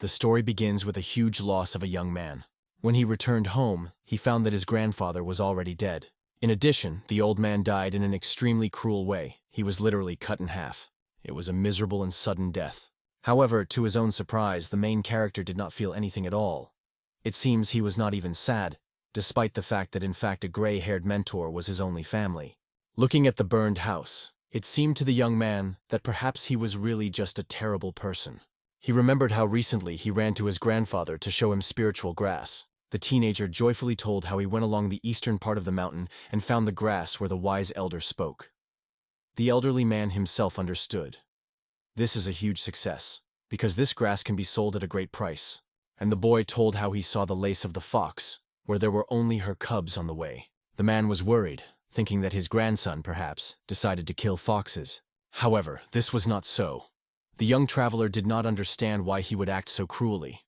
the story begins with a huge loss of a young man. When he returned home, he found that his grandfather was already dead. In addition, the old man died in an extremely cruel way. He was literally cut in half. It was a miserable and sudden death. However, to his own surprise, the main character did not feel anything at all. It seems he was not even sad, despite the fact that in fact a gray-haired mentor was his only family. Looking at the burned house, it seemed to the young man that perhaps he was really just a terrible person. He remembered how recently he ran to his grandfather to show him spiritual grass. The teenager joyfully told how he went along the eastern part of the mountain and found the grass where the wise elder spoke. The elderly man himself understood. This is a huge success, because this grass can be sold at a great price. And the boy told how he saw the lace of the fox, where there were only her cubs on the way. The man was worried, thinking that his grandson, perhaps, decided to kill foxes. However, this was not so. The young traveler did not understand why he would act so cruelly.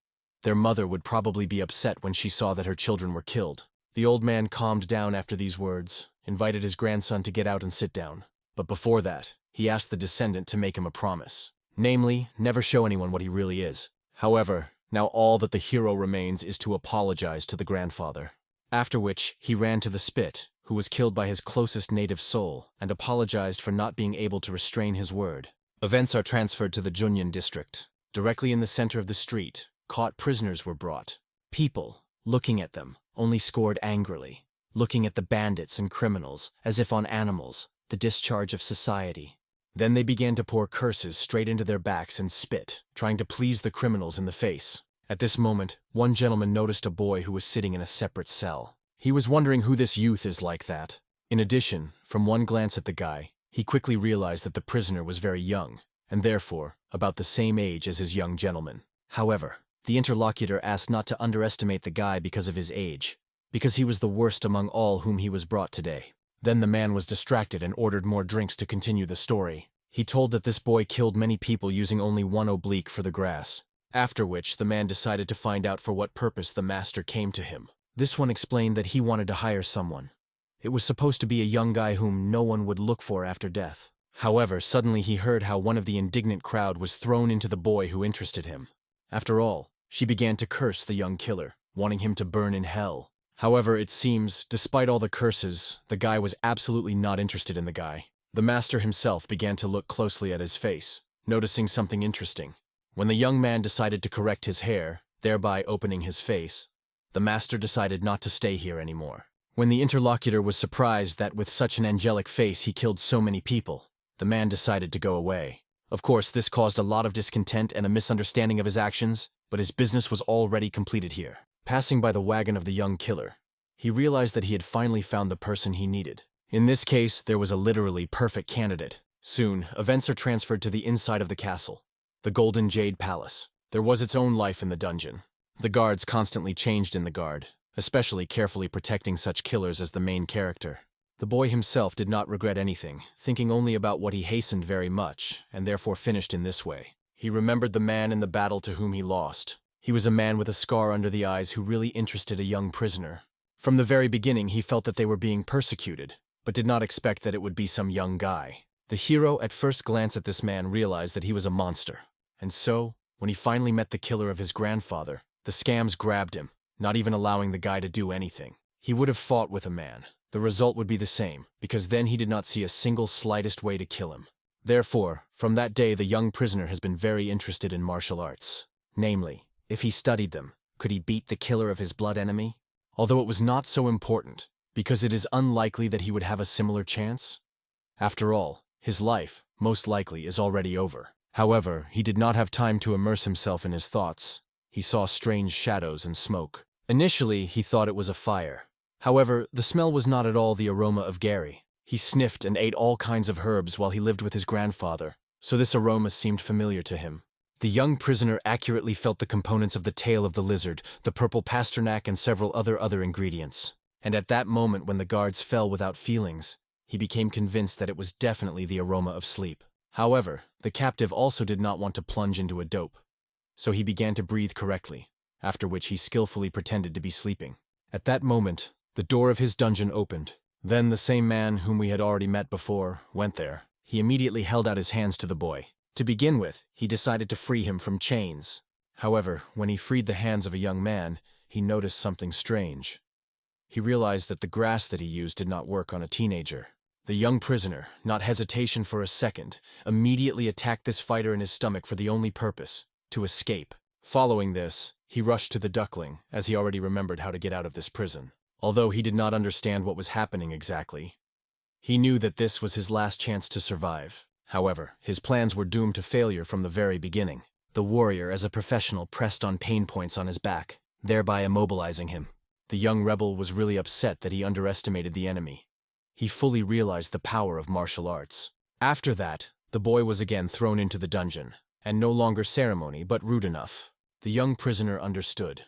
Their mother would probably be upset when she saw that her children were killed. The old man calmed down after these words, invited his grandson to get out and sit down. But before that, he asked the descendant to make him a promise. Namely, never show anyone what he really is. However, now all that the hero remains is to apologize to the grandfather. After which, he ran to the spit, who was killed by his closest native soul, and apologized for not being able to restrain his word. Events are transferred to the Junyan district. Directly in the center of the street, caught prisoners were brought. People, looking at them, only scored angrily, looking at the bandits and criminals as if on animals, the discharge of society. Then they began to pour curses straight into their backs and spit, trying to please the criminals in the face. At this moment, one gentleman noticed a boy who was sitting in a separate cell. He was wondering who this youth is like that. In addition, from one glance at the guy, he quickly realized that the prisoner was very young, and therefore, about the same age as his young gentleman. However, the interlocutor asked not to underestimate the guy because of his age, because he was the worst among all whom he was brought today. Then the man was distracted and ordered more drinks to continue the story. He told that this boy killed many people using only one oblique for the grass. After which, the man decided to find out for what purpose the master came to him. This one explained that he wanted to hire someone. It was supposed to be a young guy whom no one would look for after death. However, suddenly he heard how one of the indignant crowd was thrown into the boy who interested him. After all, she began to curse the young killer, wanting him to burn in hell. However, it seems, despite all the curses, the guy was absolutely not interested in the guy. The master himself began to look closely at his face, noticing something interesting. When the young man decided to correct his hair, thereby opening his face, the master decided not to stay here anymore. When the interlocutor was surprised that with such an angelic face he killed so many people, the man decided to go away. Of course, this caused a lot of discontent and a misunderstanding of his actions, but his business was already completed here. Passing by the wagon of the young killer, he realized that he had finally found the person he needed. In this case, there was a literally perfect candidate. Soon, events are transferred to the inside of the castle, the Golden Jade Palace. There was its own life in the dungeon. The guards constantly changed in the guard, especially carefully protecting such killers as the main character. The boy himself did not regret anything, thinking only about what he hastened very much, and therefore finished in this way. He remembered the man in the battle to whom he lost. He was a man with a scar under the eyes who really interested a young prisoner. From the very beginning, he felt that they were being persecuted, but did not expect that it would be some young guy. The hero at first glance at this man realized that he was a monster. And so, when he finally met the killer of his grandfather, the scams grabbed him, not even allowing the guy to do anything. He would have fought with a man. The result would be the same, because then he did not see a single slightest way to kill him. Therefore, from that day the young prisoner has been very interested in martial arts. Namely, if he studied them, could he beat the killer of his blood enemy? Although it was not so important, because it is unlikely that he would have a similar chance. After all, his life, most likely, is already over. However, he did not have time to immerse himself in his thoughts. He saw strange shadows and smoke. Initially, he thought it was a fire. However, the smell was not at all the aroma of Gary. He sniffed and ate all kinds of herbs while he lived with his grandfather, so this aroma seemed familiar to him. The young prisoner accurately felt the components of the tail of the lizard, the purple pasternak, and several other ingredients. And at that moment when the guards fell without feelings, he became convinced that it was definitely the aroma of sleep. However, the captive also did not want to plunge into a dope, so he began to breathe correctly, after which he skillfully pretended to be sleeping. At that moment, the door of his dungeon opened. Then the same man whom we had already met before went there. He immediately held out his hands to the boy. To begin with, he decided to free him from chains. However, when he freed the hands of a young man, he noticed something strange. He realized that the grass that he used did not work on a teenager. The young prisoner, not hesitation for a second, immediately attacked this fighter in his stomach for the only purpose, to escape. Following this, he rushed to the duckling, as he already remembered how to get out of this prison. Although he did not understand what was happening exactly, he knew that this was his last chance to survive. However, his plans were doomed to failure from the very beginning. The warrior, as a professional, pressed on pain points on his back, thereby immobilizing him. The young rebel was really upset that he underestimated the enemy. He fully realized the power of martial arts. After that, the boy was again thrown into the dungeon, and no longer ceremony but rude enough. The young prisoner understood.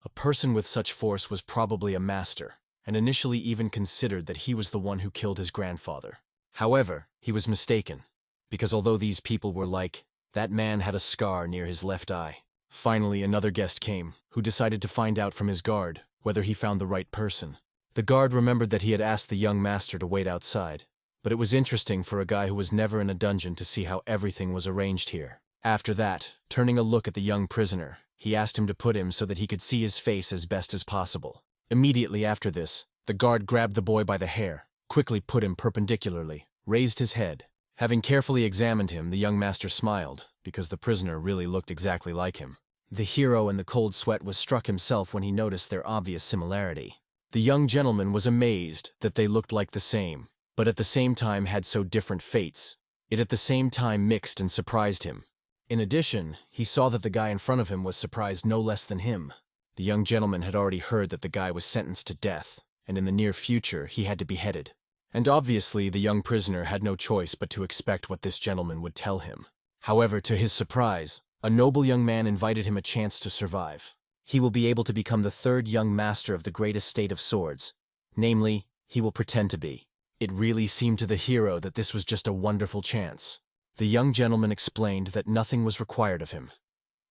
A person with such force was probably a master, and initially even considered that he was the one who killed his grandfather. However, he was mistaken, because although these people were like, that man had a scar near his left eye. Finally, another guest came, who decided to find out from his guard whether he found the right person. The guard remembered that he had asked the young master to wait outside, but it was interesting for a guy who was never in a dungeon to see how everything was arranged here. After that, turning a look at the young prisoner, he asked him to put him so that he could see his face as best as possible. Immediately after this, the guard grabbed the boy by the hair, quickly put him perpendicularly, raised his head. Having carefully examined him, the young master smiled, because the prisoner really looked exactly like him. The hero in the cold sweat was struck himself when he noticed their obvious similarity. The young gentleman was amazed that they looked like the same, but at the same time had so different fates. It at the same time mixed and surprised him. In addition, he saw that the guy in front of him was surprised no less than him. The young gentleman had already heard that the guy was sentenced to death, and in the near future he had to be beheaded. And obviously the young prisoner had no choice but to expect what this gentleman would tell him. However, to his surprise, a noble young man invited him a chance to survive. He will be able to become the third young master of the great estate of swords. Namely, he will pretend to be. It really seemed to the hero that this was just a wonderful chance. The young gentleman explained that nothing was required of him.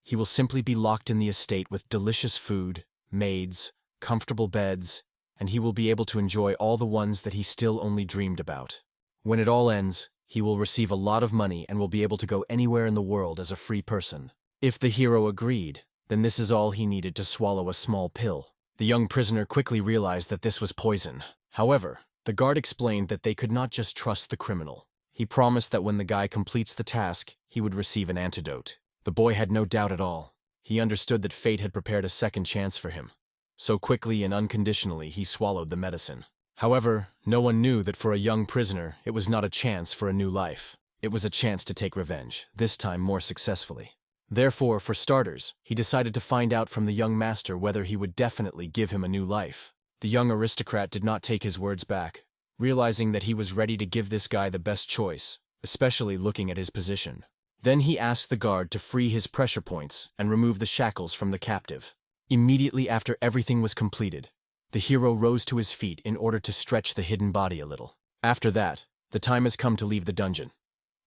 He will simply be locked in the estate with delicious food, maids, comfortable beds, and he will be able to enjoy all the ones that he still only dreamed about. When it all ends, he will receive a lot of money and will be able to go anywhere in the world as a free person. If the hero agreed, then this is all he needed to swallow a small pill. The young prisoner quickly realized that this was poison. However, the guard explained that they could not just trust the criminal. He promised that when the guy completes the task, he would receive an antidote. The boy had no doubt at all. He understood that fate had prepared a second chance for him. So quickly and unconditionally he swallowed the medicine. However, no one knew that for a young prisoner, it was not a chance for a new life. It was a chance to take revenge, this time more successfully. Therefore, for starters, he decided to find out from the young master whether he would definitely give him a new life. The young aristocrat did not take his words back, realizing that he was ready to give this guy the best choice, especially looking at his position. Then he asked the guard to free his pressure points and remove the shackles from the captive. Immediately after everything was completed, the hero rose to his feet in order to stretch the hidden body a little. After that, the time has come to leave the dungeon.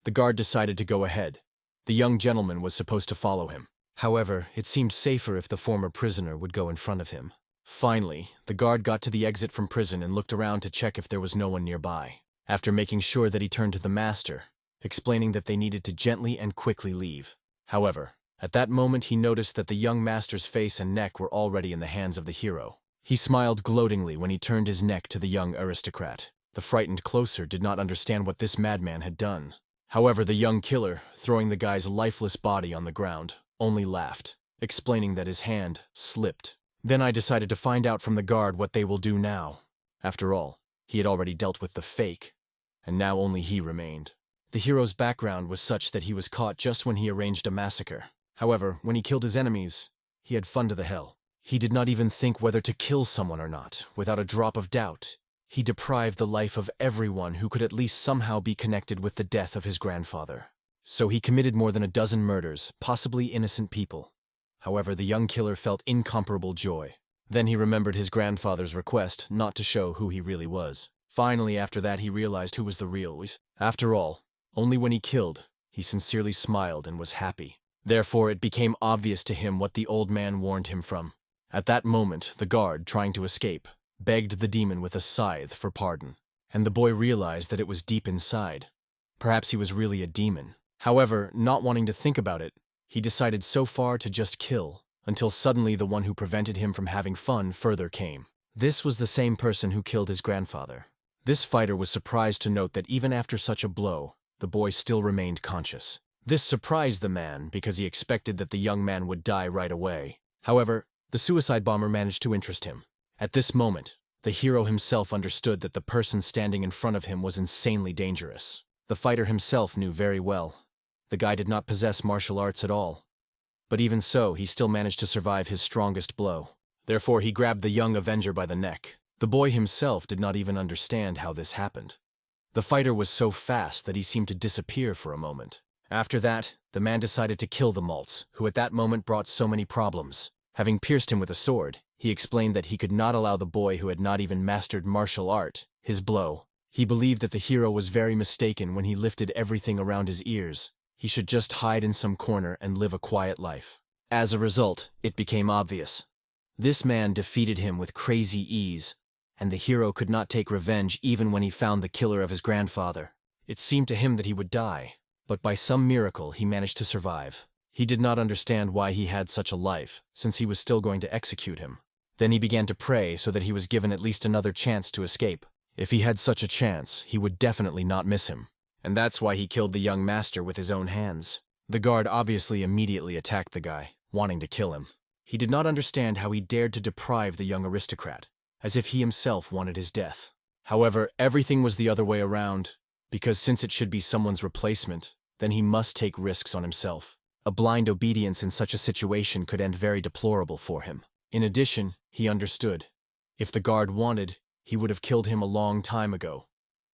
The guard decided to go ahead. The young gentleman was supposed to follow him. However, it seemed safer if the former prisoner would go in front of him. Finally, the guard got to the exit from prison and looked around to check if there was no one nearby. After making sure that he turned to the master, explaining that they needed to gently and quickly leave. However, at that moment he noticed that the young master's face and neck were already in the hands of the hero. He smiled gloatingly when he turned his neck to the young aristocrat. The frightened closer did not understand what this madman had done. However, the young killer, throwing the guy's lifeless body on the ground, only laughed, explaining that his hand slipped. Then I decided to find out from the guard what they will do now. After all, he had already dealt with the fake, and now only he remained. The hero's background was such that he was caught just when he arranged a massacre. However, when he killed his enemies, he had fun to the hell. He did not even think whether to kill someone or not, without a drop of doubt. He deprived the life of everyone who could at least somehow be connected with the death of his grandfather. So he committed more than a dozen murders, possibly innocent people. However, the young killer felt incomparable joy. Then he remembered his grandfather's request not to show who he really was. Finally, after that, he realized who was the real. After all, only when he killed, he sincerely smiled and was happy. Therefore, it became obvious to him what the old man warned him from. At that moment, the guard, trying to escape, begged the demon with a scythe for pardon, and the boy realized that it was deep inside. Perhaps he was really a demon. However, not wanting to think about it, He decided so far to just kill, until suddenly the one who prevented him from having fun further came. This was the same person who killed his grandfather. This fighter was surprised to note that even after such a blow, the boy still remained conscious. This surprised the man because he expected that the young man would die right away. However, the suicide bomber managed to interest him. At this moment, the hero himself understood that the person standing in front of him was insanely dangerous. The fighter himself knew very well. The guy did not possess martial arts at all. But even so, he still managed to survive his strongest blow. Therefore, he grabbed the young Avenger by the neck. The boy himself did not even understand how this happened. The fighter was so fast that he seemed to disappear for a moment. After that, the man decided to kill the Maltz, who at that moment brought so many problems. Having pierced him with a sword, he explained that he could not allow the boy who had not even mastered martial art his blow. He believed that the hero was very mistaken when he lifted everything around his ears. He should just hide in some corner and live a quiet life. As a result, it became obvious. This man defeated him with crazy ease, and the hero could not take revenge even when he found the killer of his grandfather. It seemed to him that he would die, but by some miracle he managed to survive. He did not understand why he had such a life, since he was still going to execute him. Then he began to pray so that he was given at least another chance to escape. If he had such a chance, he would definitely not miss him. And that's why he killed the young master with his own hands. The guard obviously immediately attacked the guy, wanting to kill him. He did not understand how he dared to deprive the young aristocrat, as if he himself wanted his death. However, everything was the other way around, because since it should be someone's replacement, then he must take risks on himself. A blind obedience in such a situation could end very deplorable for him. In addition, he understood. If the guard wanted, he would have killed him a long time ago.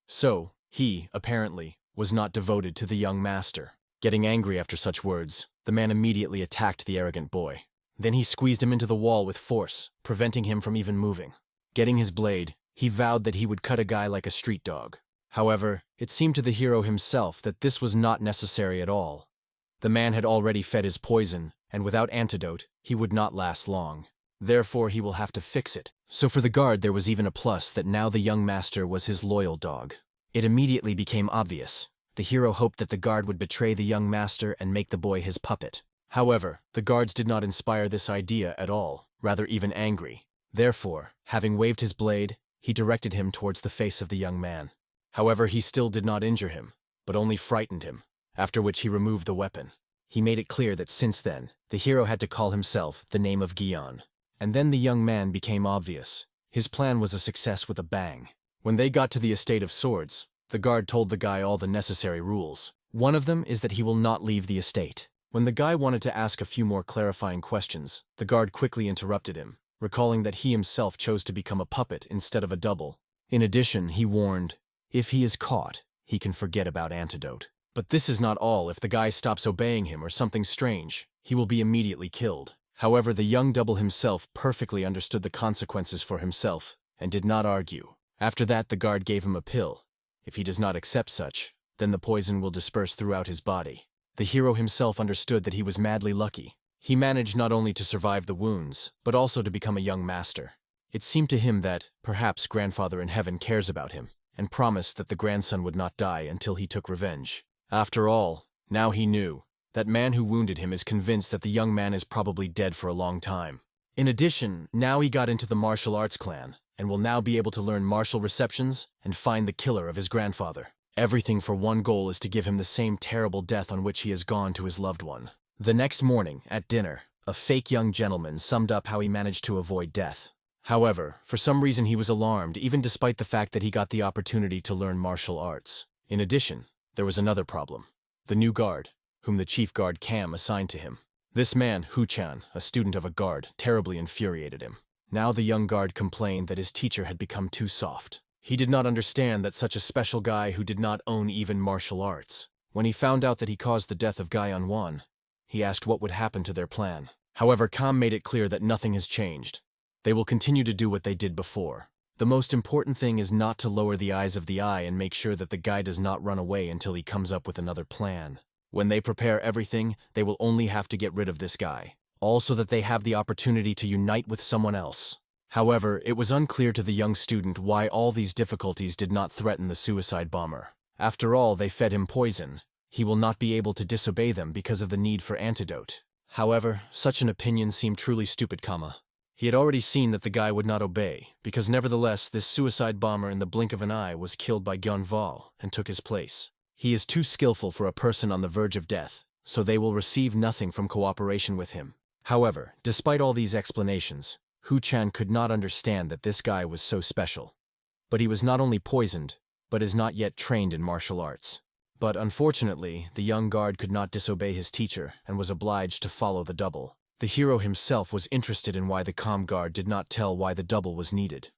So, he, apparently, was not devoted to the young master. Getting angry after such words, the man immediately attacked the arrogant boy. Then he squeezed him into the wall with force, preventing him from even moving. Getting his blade, he vowed that he would cut a guy like a street dog. However, it seemed to the hero himself that this was not necessary at all. The man had already fed his poison, and without antidote, he would not last long. Therefore, he will have to fix it. So for the guard, there was even a plus that now the young master was his loyal dog. It immediately became obvious. The hero hoped that the guard would betray the young master and make the boy his puppet. However, the guards did not inspire this idea at all, rather even angry. Therefore, having waved his blade, he directed him towards the face of the young man. However, he still did not injure him, but only frightened him, after which he removed the weapon. He made it clear that since then, the hero had to call himself the name of Gion. And then the young man became obvious. His plan was a success with a bang. When they got to the estate of swords, the guard told the guy all the necessary rules. One of them is that he will not leave the estate. When the guy wanted to ask a few more clarifying questions, the guard quickly interrupted him, recalling that he himself chose to become a puppet instead of a double. In addition, he warned, if he is caught, he can forget about antidote. But this is not all. If the guy stops obeying him or something strange, he will be immediately killed. However, the young double himself perfectly understood the consequences for himself and did not argue. After that, the guard gave him a pill. If he does not accept such, then the poison will disperse throughout his body. The hero himself understood that he was madly lucky. He managed not only to survive the wounds, but also to become a young master. It seemed to him that, perhaps, grandfather in heaven cares about him, and promised that the grandson would not die until he took revenge. After all, now he knew. That man who wounded him is convinced that the young man is probably dead for a long time. In addition, now he got into the martial arts clan, and will now be able to learn martial receptions and find the killer of his grandfather. Everything for one goal is to give him the same terrible death on which he has gone to his loved one. The next morning, at dinner, a fake young gentleman summed up how he managed to avoid death. However, for some reason he was alarmed, even despite the fact that he got the opportunity to learn martial arts. In addition, there was another problem. The new guard, whom the chief guard Cam assigned to him. This man, Hu-chan, a student of a guard, terribly infuriated him. Now the young guard complained that his teacher had become too soft. He did not understand that such a special guy who did not own even martial arts. When he found out that he caused the death of Guy Wan, he asked what would happen to their plan. However, Cam made it clear that nothing has changed. They will continue to do what they did before. The most important thing is not to lower the eyes of the eye and make sure that the guy does not run away until he comes up with another plan. When they prepare everything, they will only have to get rid of this guy, all so that they have the opportunity to unite with someone else. However, it was unclear to the young student why all these difficulties did not threaten the suicide bomber. After all, they fed him poison, he will not be able to disobey them because of the need for antidote. However, such an opinion seemed truly stupid, He had already seen that the guy would not obey, because nevertheless this suicide bomber in the blink of an eye was killed by Gyonval and took his place. He is too skillful for a person on the verge of death, so they will receive nothing from cooperation with him. However, despite all these explanations, Hu-chan could not understand that this guy was so special. But he was not only poisoned, but is not yet trained in martial arts. But unfortunately, the young guard could not disobey his teacher and was obliged to follow the double. The hero himself was interested in why the calm guard did not tell why the double was needed.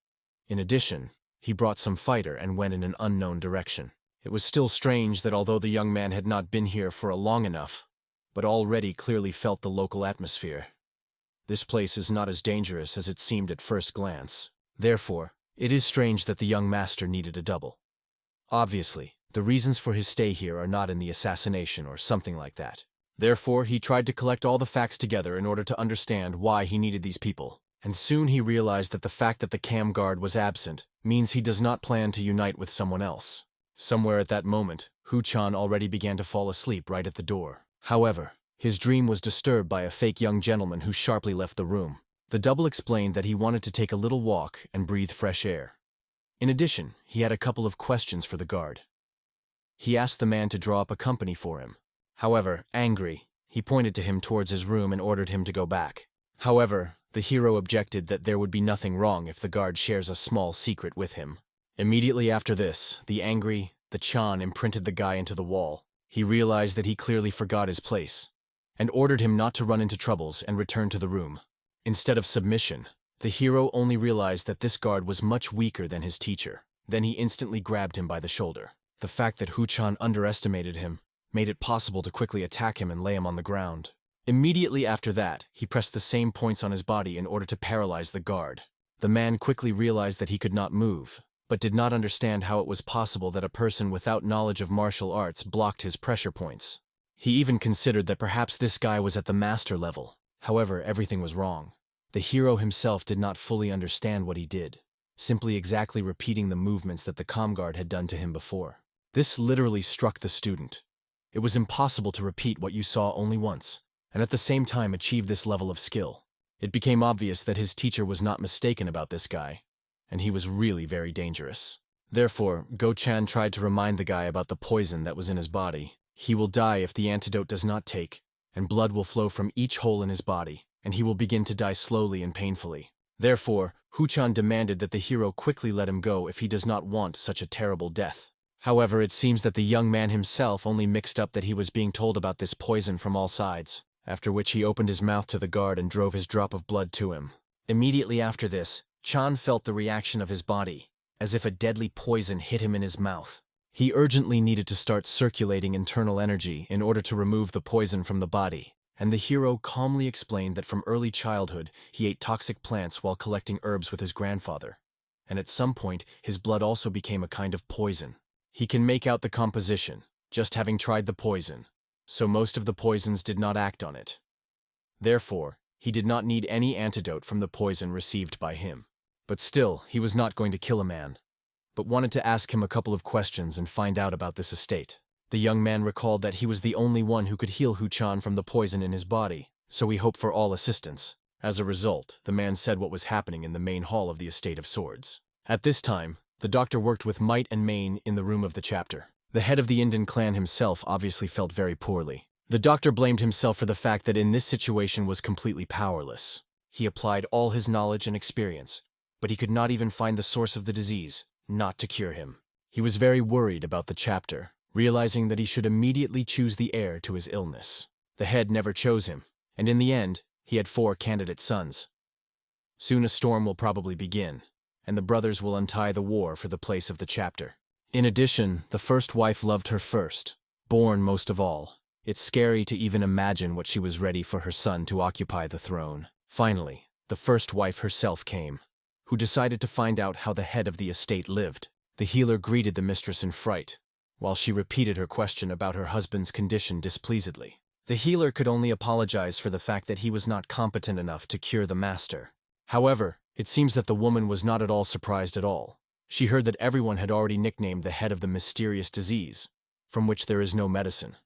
In addition, he brought some fighter and went in an unknown direction. It was still strange that although the young man had not been here for a long enough, but already clearly felt the local atmosphere. This place is not as dangerous as it seemed at first glance. Therefore, it is strange that the young master needed a double. Obviously, the reasons for his stay here are not in the assassination or something like that. Therefore, he tried to collect all the facts together in order to understand why he needed these people. And soon he realized that the fact that the cam guard was absent means he does not plan to unite with someone else. Somewhere at that moment, Hu-chan already began to fall asleep right at the door. However, his dream was disturbed by a fake young gentleman who sharply left the room. The double explained that he wanted to take a little walk and breathe fresh air. In addition, he had a couple of questions for the guard. He asked the man to draw up a company for him. However, angry, he pointed to him towards his room and ordered him to go back. However, the hero objected that there would be nothing wrong if the guard shares a small secret with him. Immediately after this, the Chan imprinted the guy into the wall. He realized that he clearly forgot his place, and ordered him not to run into troubles and return to the room. Instead of submission, the hero only realized that this guard was much weaker than his teacher. Then he instantly grabbed him by the shoulder. The fact that Hu-chan underestimated him made it possible to quickly attack him and lay him on the ground. Immediately after that, he pressed the same points on his body in order to paralyze the guard. The man quickly realized that he could not move, but did not understand how it was possible that a person without knowledge of martial arts blocked his pressure points. He even considered that perhaps this guy was at the master level. However, everything was wrong. The hero himself did not fully understand what he did, simply exactly repeating the movements that the comm guard had done to him before. This literally struck the student. It was impossible to repeat what you saw only once, and at the same time achieve this level of skill. It became obvious that his teacher was not mistaken about this guy, and he was really very dangerous. Therefore, Go-chan tried to remind the guy about the poison that was in his body. He will die if the antidote does not take, and blood will flow from each hole in his body, and he will begin to die slowly and painfully. Therefore, Hu-chan demanded that the hero quickly let him go if he does not want such a terrible death. However, it seems that the young man himself only mixed up that he was being told about this poison from all sides, after which he opened his mouth to the guard and drove his drop of blood to him. Immediately after this, Chan felt the reaction of his body, as if a deadly poison hit him in his mouth. He urgently needed to start circulating internal energy in order to remove the poison from the body, and the hero calmly explained that from early childhood he ate toxic plants while collecting herbs with his grandfather, and at some point his blood also became a kind of poison. He can make out the composition, just having tried the poison, so most of the poisons did not act on it. Therefore, he did not need any antidote from the poison received by him. But still, he was not going to kill a man, but wanted to ask him a couple of questions and find out about this estate. The young man recalled that he was the only one who could heal Hu-chan from the poison in his body, so he hoped for all assistance. As a result, the man said what was happening in the main hall of the Estate of Swords. At this time, the doctor worked with might and main in the room of the chapter. The head of the Indian clan himself obviously felt very poorly. The doctor blamed himself for the fact that in this situation was completely powerless. He applied all his knowledge and experience, but he could not even find the source of the disease, not to cure him. He was very worried about the chapter, realizing that he should immediately choose the heir to his illness. The head never chose him, and in the end, he had 4 candidate sons. Soon a storm will probably begin, and the brothers will untie the war for the place of the chapter. In addition, the first wife loved her first, born most of all. It's scary to even imagine what she was ready for her son to occupy the throne. Finally, the first wife herself came, who decided to find out how the head of the estate lived. The healer greeted the mistress in fright, while she repeated her question about her husband's condition displeasedly. The healer could only apologize for the fact that he was not competent enough to cure the master. However, it seems that the woman was not at all surprised at all. She heard that everyone had already nicknamed the head of the mysterious disease. from which there is no medicine.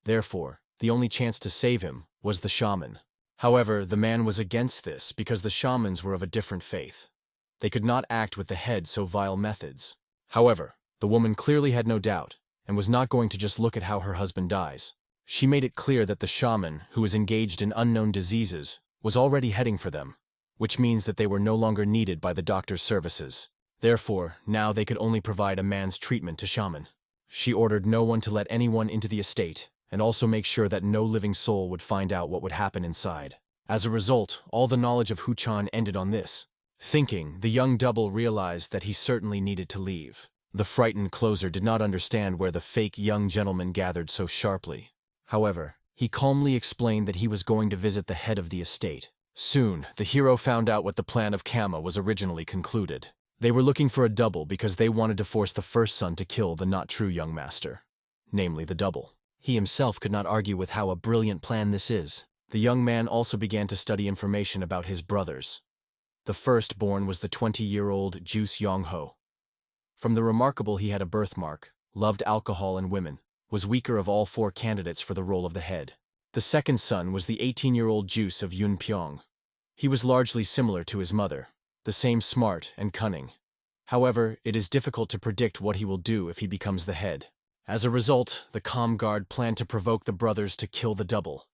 Therefore, the only chance to save him was the shaman. However, the man was against this because the shamans were of a different faith. They could not act with the head so vile methods. However, the woman clearly had no doubt, and was not going to just look at how her husband dies. She made it clear that the shaman, who was engaged in unknown diseases, was already heading for them, which means that they were no longer needed by the doctor's services. Therefore, now they could only provide a man's treatment to shaman. She ordered no one to let anyone into the estate, and also make sure that no living soul would find out what would happen inside. As a result, all the knowledge of Hu-chan ended on this. Thinking, the young double realized that he certainly needed to leave. The frightened closer did not understand where the fake young gentleman gathered so sharply. However, he calmly explained that he was going to visit the head of the estate. Soon, the hero found out what the plan of Kama was originally concluded. They were looking for a double because they wanted to force the first son to kill the not-true young master, namely the double. He himself could not argue with how a brilliant plan this is. The young man also began to study information about his brothers. The firstborn was the 20-year-old Juice Yong-ho. From the remarkable, he had a birthmark, loved alcohol and women, was weaker of all 4 candidates for the role of the head. The second son was the 18-year-old Juice of Yun Pyong. He was largely similar to his mother, the same smart and cunning. However, it is difficult to predict what he will do if he becomes the head. As a result, the calm guard planned to provoke the brothers to kill the double,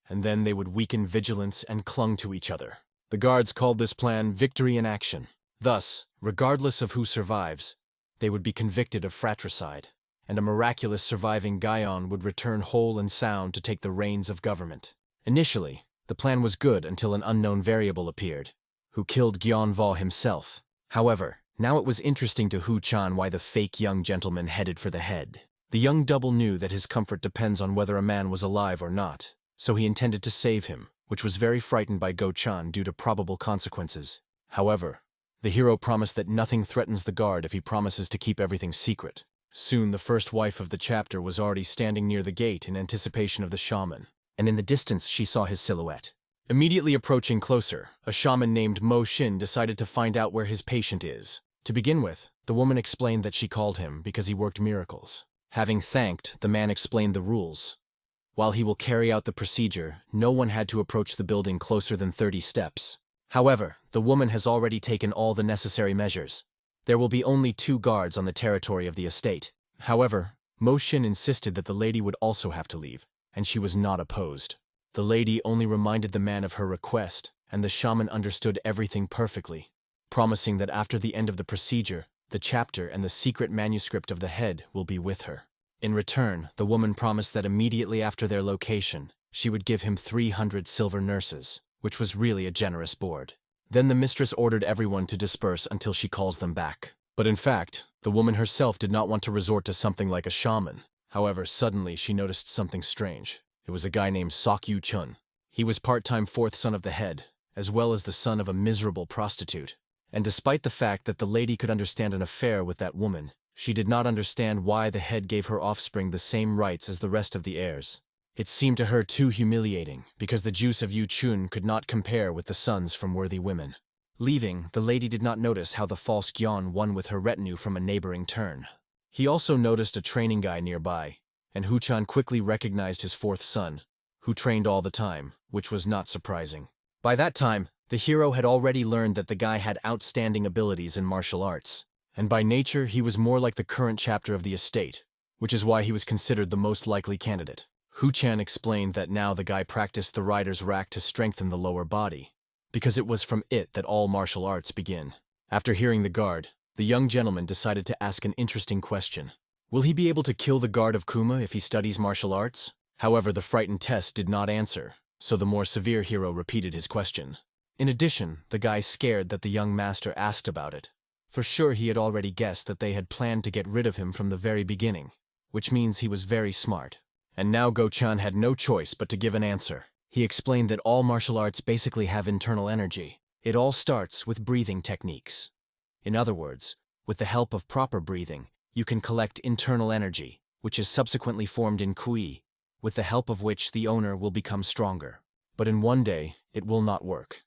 and then they would weaken vigilance and clung to each other. The guards called this plan victory in action. Thus, regardless of who survives, they would be convicted of fratricide, and a miraculous surviving Gaion would return whole and sound to take the reins of government. Initially, the plan was good until an unknown variable appeared, who killed Gyeonvo himself. However, now it was interesting to Hu-chan why the fake young gentleman headed for the head. The young double knew that his comfort depends on whether a man was alive or not, so he intended to save him, which was very frightened by Go-chan due to probable consequences. However, the hero promised that nothing threatens the guard if he promises to keep everything secret. Soon the first wife of the chapter was already standing near the gate in anticipation of the shaman, and in the distance she saw his silhouette. Immediately approaching closer, a shaman named Mo Shin decided to find out where his patient is. To begin with, the woman explained that she called him because he worked miracles. Having thanked, the man explained the rules. While he will carry out the procedure, no one had to approach the building closer than 30 steps. However, the woman has already taken all the necessary measures. There will be only 2 guards on the territory of the estate. However, Mo Shin insisted that the lady would also have to leave, and she was not opposed. The lady only reminded the man of her request, and the shaman understood everything perfectly, promising that after the end of the procedure, the chapter and the secret manuscript of the head will be with her. In return, the woman promised that immediately after their location, she would give him 300 silver nurses, which was really a generous board. Then the mistress ordered everyone to disperse until she calls them back. But in fact, the woman herself did not want to resort to something like a shaman. However, suddenly she noticed something strange. It was a guy named Sok-yu Chun. He was part-time 4th son of the head, as well as the son of a miserable prostitute. And despite the fact that the lady could understand an affair with that woman, she did not understand why the head gave her offspring the same rights as the rest of the heirs. It seemed to her too humiliating, because the juice of Yu Chun could not compare with the sons from worthy women. Leaving, the lady did not notice how the false Gyeon won with her retinue from a neighboring turn. He also noticed a training guy nearby, and Hu-chan quickly recognized his 4th son, who trained all the time, which was not surprising. By that time, the hero had already learned that the guy had outstanding abilities in martial arts, and by nature he was more like the current chapter of the estate, which is why he was considered the most likely candidate. Hu-chan explained that now the guy practiced the rider's rack to strengthen the lower body, because it was from it that all martial arts begin. After hearing the guard, the young gentleman decided to ask an interesting question. Will he be able to kill the guard of Kuma if he studies martial arts? However, the frightened test did not answer, so the more severe hero repeated his question. In addition, the guy scared that the young master asked about it. For sure he had already guessed that they had planned to get rid of him from the very beginning, which means he was very smart. And now Go-chan had no choice but to give an answer. He explained that all martial arts basically have internal energy. It all starts with breathing techniques. In other words, with the help of proper breathing, you can collect internal energy, which is subsequently formed in kui, with the help of which the owner will become stronger. But in one day, it will not work.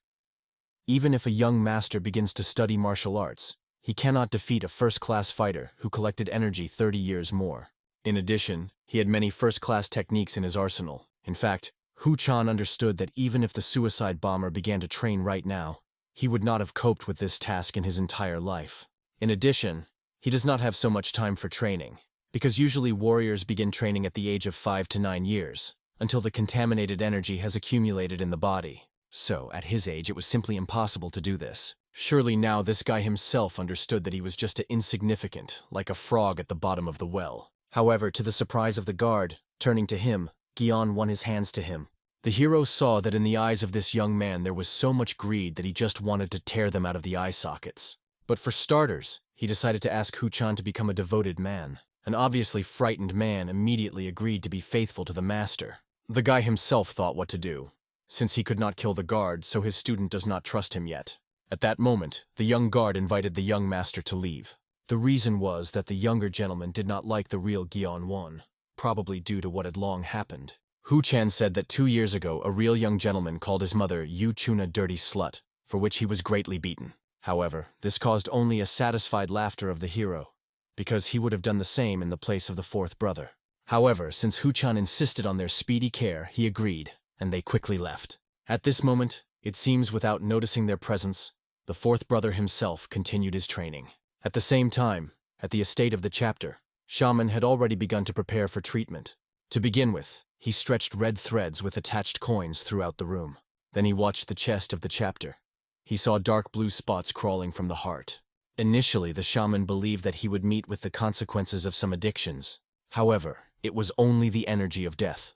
Even if a young master begins to study martial arts, he cannot defeat a first-class fighter who collected energy 30 years more. In addition, he had many first-class techniques in his arsenal. In fact, Hu-chan understood that even if the suicide bomber began to train right now, he would not have coped with this task in his entire life. In addition, he does not have so much time for training, because usually warriors begin training at the age of 5 to 9 years, until the contaminated energy has accumulated in the body. So, at his age, it was simply impossible to do this. Surely now this guy himself understood that he was just insignificant, like a frog at the bottom of the well. However, to the surprise of the guard, turning to him, Gion won his hands to him. The hero saw that in the eyes of this young man there was so much greed that he just wanted to tear them out of the eye sockets. But for starters, he decided to ask Hu-chan to become a devoted man. An obviously frightened man immediately agreed to be faithful to the master. The guy himself thought what to do, since he could not kill the guard, so his student does not trust him yet. At that moment, the young guard invited the young master to leave. The reason was that the younger gentleman did not like the real Gion-won, probably due to what had long happened. Hu-chan said that 2 years ago a real young gentleman called his mother Yu-chun a dirty slut, for which he was greatly beaten. However, this caused only a satisfied laughter of the hero, because he would have done the same in the place of the fourth brother. However, since Hu-chan insisted on their speedy care, he agreed, and they quickly left. At this moment, it seems without noticing their presence, the fourth brother himself continued his training. At the same time, at the estate of the chapter, Shaman had already begun to prepare for treatment. To begin with, he stretched red threads with attached coins throughout the room. Then he watched the chest of the chapter. He saw dark blue spots crawling from the heart. Initially, the shaman believed that he would meet with the consequences of some addictions. However, it was only the energy of death.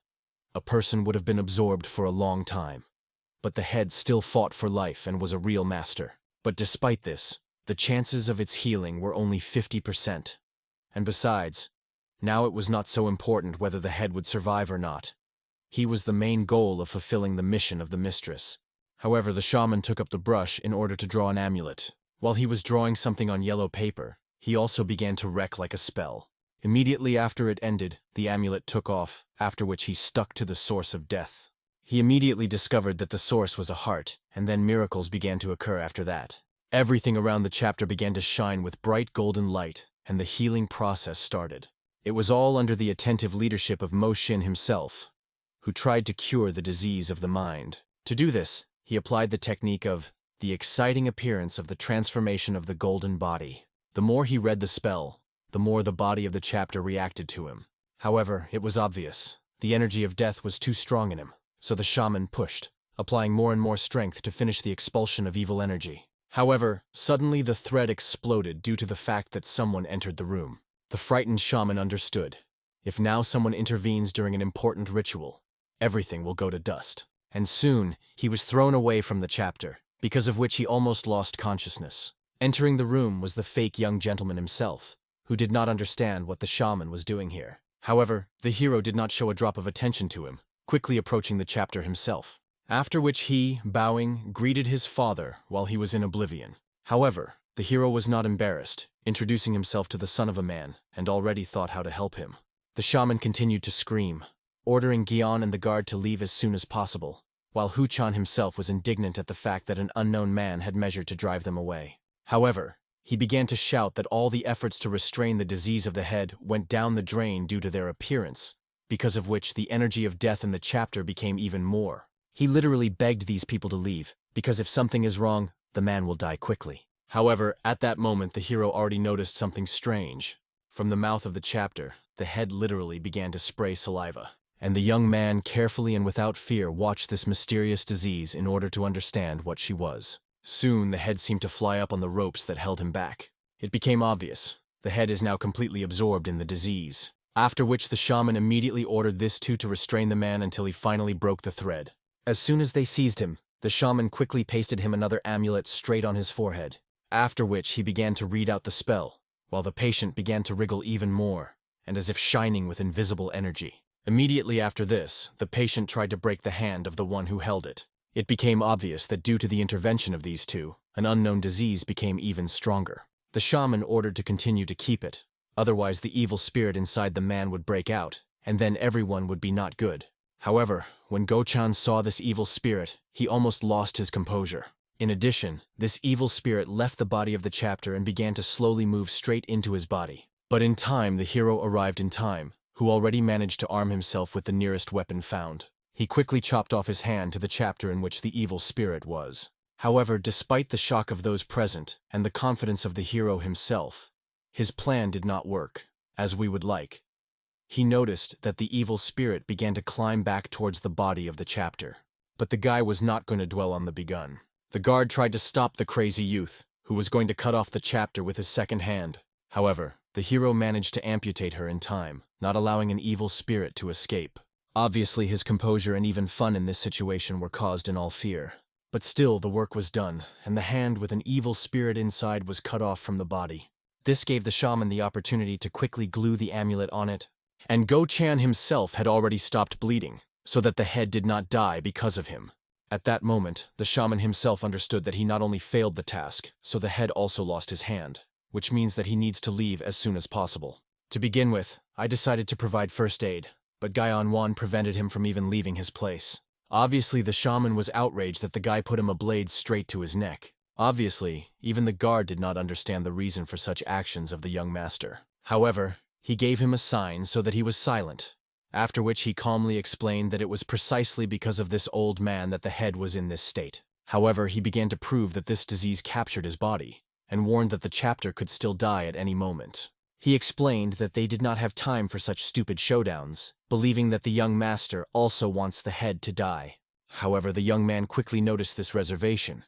A person would have been absorbed for a long time. But the head still fought for life and was a real master. But despite this, the chances of its healing were only 50%. And besides, now it was not so important whether the head would survive or not. He was the main goal of fulfilling the mission of the mistress. However, the shaman took up the brush in order to draw an amulet. While he was drawing something on yellow paper, he also began to wreck like a spell. Immediately after it ended, the amulet took off, after which he stuck to the source of death. He immediately discovered that the source was a heart, and then miracles began to occur after that. Everything around the chapter began to shine with bright golden light, and the healing process started. It was all under the attentive leadership of Mo Shin himself, who tried to cure the disease of the mind. To do this, he applied the technique of the exciting appearance of the transformation of the golden body. The more he read the spell, the more the body of the chapter reacted to him. However, it was obvious. The energy of death was too strong in him, so the shaman pushed, applying more and more strength to finish the expulsion of evil energy. However, suddenly the thread exploded due to the fact that someone entered the room. The frightened shaman understood. If now someone intervenes during an important ritual, everything will go to dust. And soon, he was thrown away from the chapter, because of which he almost lost consciousness. Entering the room was the fake young gentleman himself, who did not understand what the shaman was doing here. However, the hero did not show a drop of attention to him, quickly approaching the chapter himself. After which he, bowing, greeted his father while he was in oblivion. However, the hero was not embarrassed, introducing himself to the son of a man, and already thought how to help him. The shaman continued to scream, ordering Gion and the guard to leave as soon as possible, while Hu-chan himself was indignant at the fact that an unknown man had measured to drive them away. However, he began to shout that all the efforts to restrain the disease of the head went down the drain due to their appearance, because of which the energy of death in the chapter became even more. He literally begged these people to leave, because if something is wrong, the man will die quickly. However, at that moment the hero already noticed something strange. From the mouth of the chapter, the head literally began to spray saliva, and the young man carefully and without fear watched this mysterious disease in order to understand what she was. Soon the head seemed to fly up on the ropes that held him back. It became obvious. The head is now completely absorbed in the disease. After which the shaman immediately ordered this two to restrain the man until he finally broke the thread. As soon as they seized him, the shaman quickly pasted him another amulet straight on his forehead, after which he began to read out the spell, while the patient began to wriggle even more, and as if shining with invisible energy. Immediately after this, the patient tried to break the hand of the one who held it. It became obvious that due to the intervention of these two, an unknown disease became even stronger. The shaman ordered to continue to keep it, otherwise the evil spirit inside the man would break out, and then everyone would be not good. However, when Go-chan saw this evil spirit, he almost lost his composure. In addition, this evil spirit left the body of the chapter and began to slowly move straight into his body. But in time, the hero arrived in time, who already managed to arm himself with the nearest weapon found. He quickly chopped off his hand to the chapter in which the evil spirit was. However, despite the shock of those present and the confidence of the hero himself, his plan did not work, as we would like. He noticed that the evil spirit began to climb back towards the body of the chapter. But the guy was not going to dwell on the begun. The guard tried to stop the crazy youth, who was going to cut off the chapter with his second hand. However, the hero managed to amputate her in time, not allowing an evil spirit to escape. Obviously, his composure and even fun in this situation were caused in all fear. But still, the work was done, and the hand with an evil spirit inside was cut off from the body. This gave the shaman the opportunity to quickly glue the amulet on it, and Go-chan himself had already stopped bleeding, so that the head did not die because of him. At that moment, the shaman himself understood that he not only failed the task, so the head also lost his hand, which means that he needs to leave as soon as possible. To begin with, I decided to provide first aid, but Gaion prevented him from even leaving his place. Obviously, the shaman was outraged that the guy put him a blade straight to his neck. Obviously, even the guard did not understand the reason for such actions of the young master. However, he gave him a sign so that he was silent, after which he calmly explained that it was precisely because of this old man that the head was in this state. However, he began to prove that this disease captured his body, and warned that the chapter could still die at any moment. He explained that they did not have time for such stupid showdowns, believing that the young master also wants the head to die. However, the young man quickly noticed this reservation,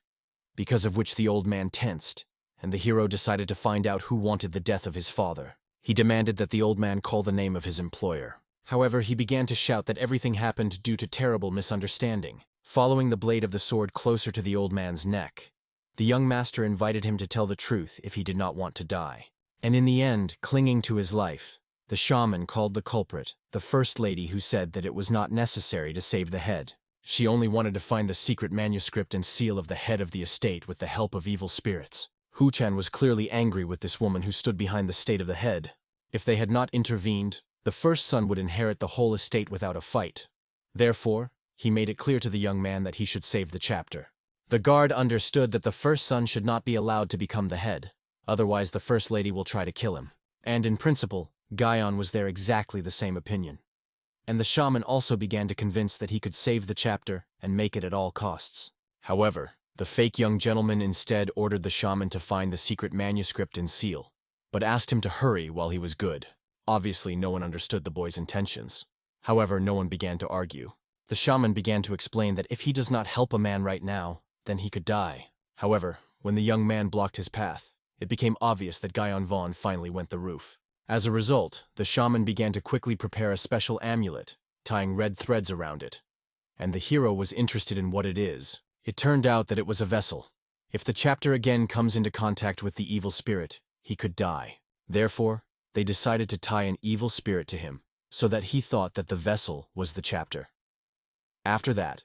because of which the old man tensed, and the hero decided to find out who wanted the death of his father. He demanded that the old man call the name of his employer. However, he began to shout that everything happened due to terrible misunderstanding. Following the blade of the sword closer to the old man's neck, the young master invited him to tell the truth if he did not want to die. And in the end, clinging to his life, the shaman called the culprit, the first lady, who said that it was not necessary to save the head. She only wanted to find the secret manuscript and seal of the head of the estate with the help of evil spirits. Hu-chan was clearly angry with this woman who stood behind the state of the head. If they had not intervened, the first son would inherit the whole estate without a fight. Therefore, he made it clear to the young man that he should save the chapter. The guard understood that the first son should not be allowed to become the head, otherwise the first lady will try to kill him. And in principle, Gaion was there exactly the same opinion. And the shaman also began to convince that he could save the chapter and make it at all costs. However, the fake young gentleman instead ordered the shaman to find the secret manuscript and seal, but asked him to hurry while he was good. Obviously, no one understood the boy's intentions. However, no one began to argue. The shaman began to explain that if he does not help a man right now, then he could die. However, when the young man blocked his path, it became obvious that Gaion finally went the roof. As a result, the shaman began to quickly prepare a special amulet, tying red threads around it. And the hero was interested in what it is. It turned out that it was a vessel. If the chapter again comes into contact with the evil spirit, he could die. Therefore, they decided to tie an evil spirit to him, so that he thought that the vessel was the chapter. After that,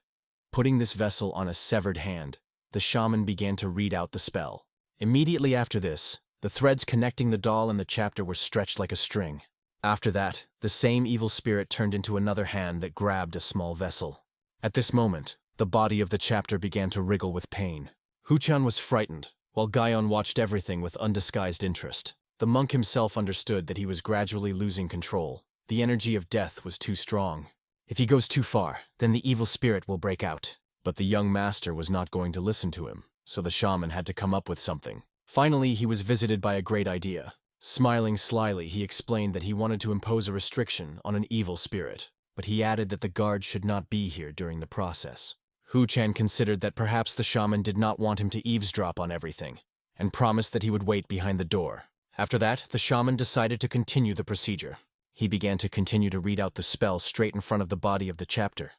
putting this vessel on a severed hand, the shaman began to read out the spell. Immediately after this, the threads connecting the doll and the chapter were stretched like a string. After that, the same evil spirit turned into another hand that grabbed a small vessel. At this moment, the body of the chapter began to wriggle with pain. Hu-chan was frightened, while Gaion watched everything with undisguised interest. The monk himself understood that he was gradually losing control. The energy of death was too strong. If he goes too far, then the evil spirit will break out. But the young master was not going to listen to him, so the shaman had to come up with something. Finally, he was visited by a great idea. Smiling slyly, he explained that he wanted to impose a restriction on an evil spirit, but he added that the guard should not be here during the process. Hu-chan considered that perhaps the shaman did not want him to eavesdrop on everything, and promised that he would wait behind the door. After that, the shaman decided to continue the procedure. He began to continue to read out the spell straight in front of the body of the chapter,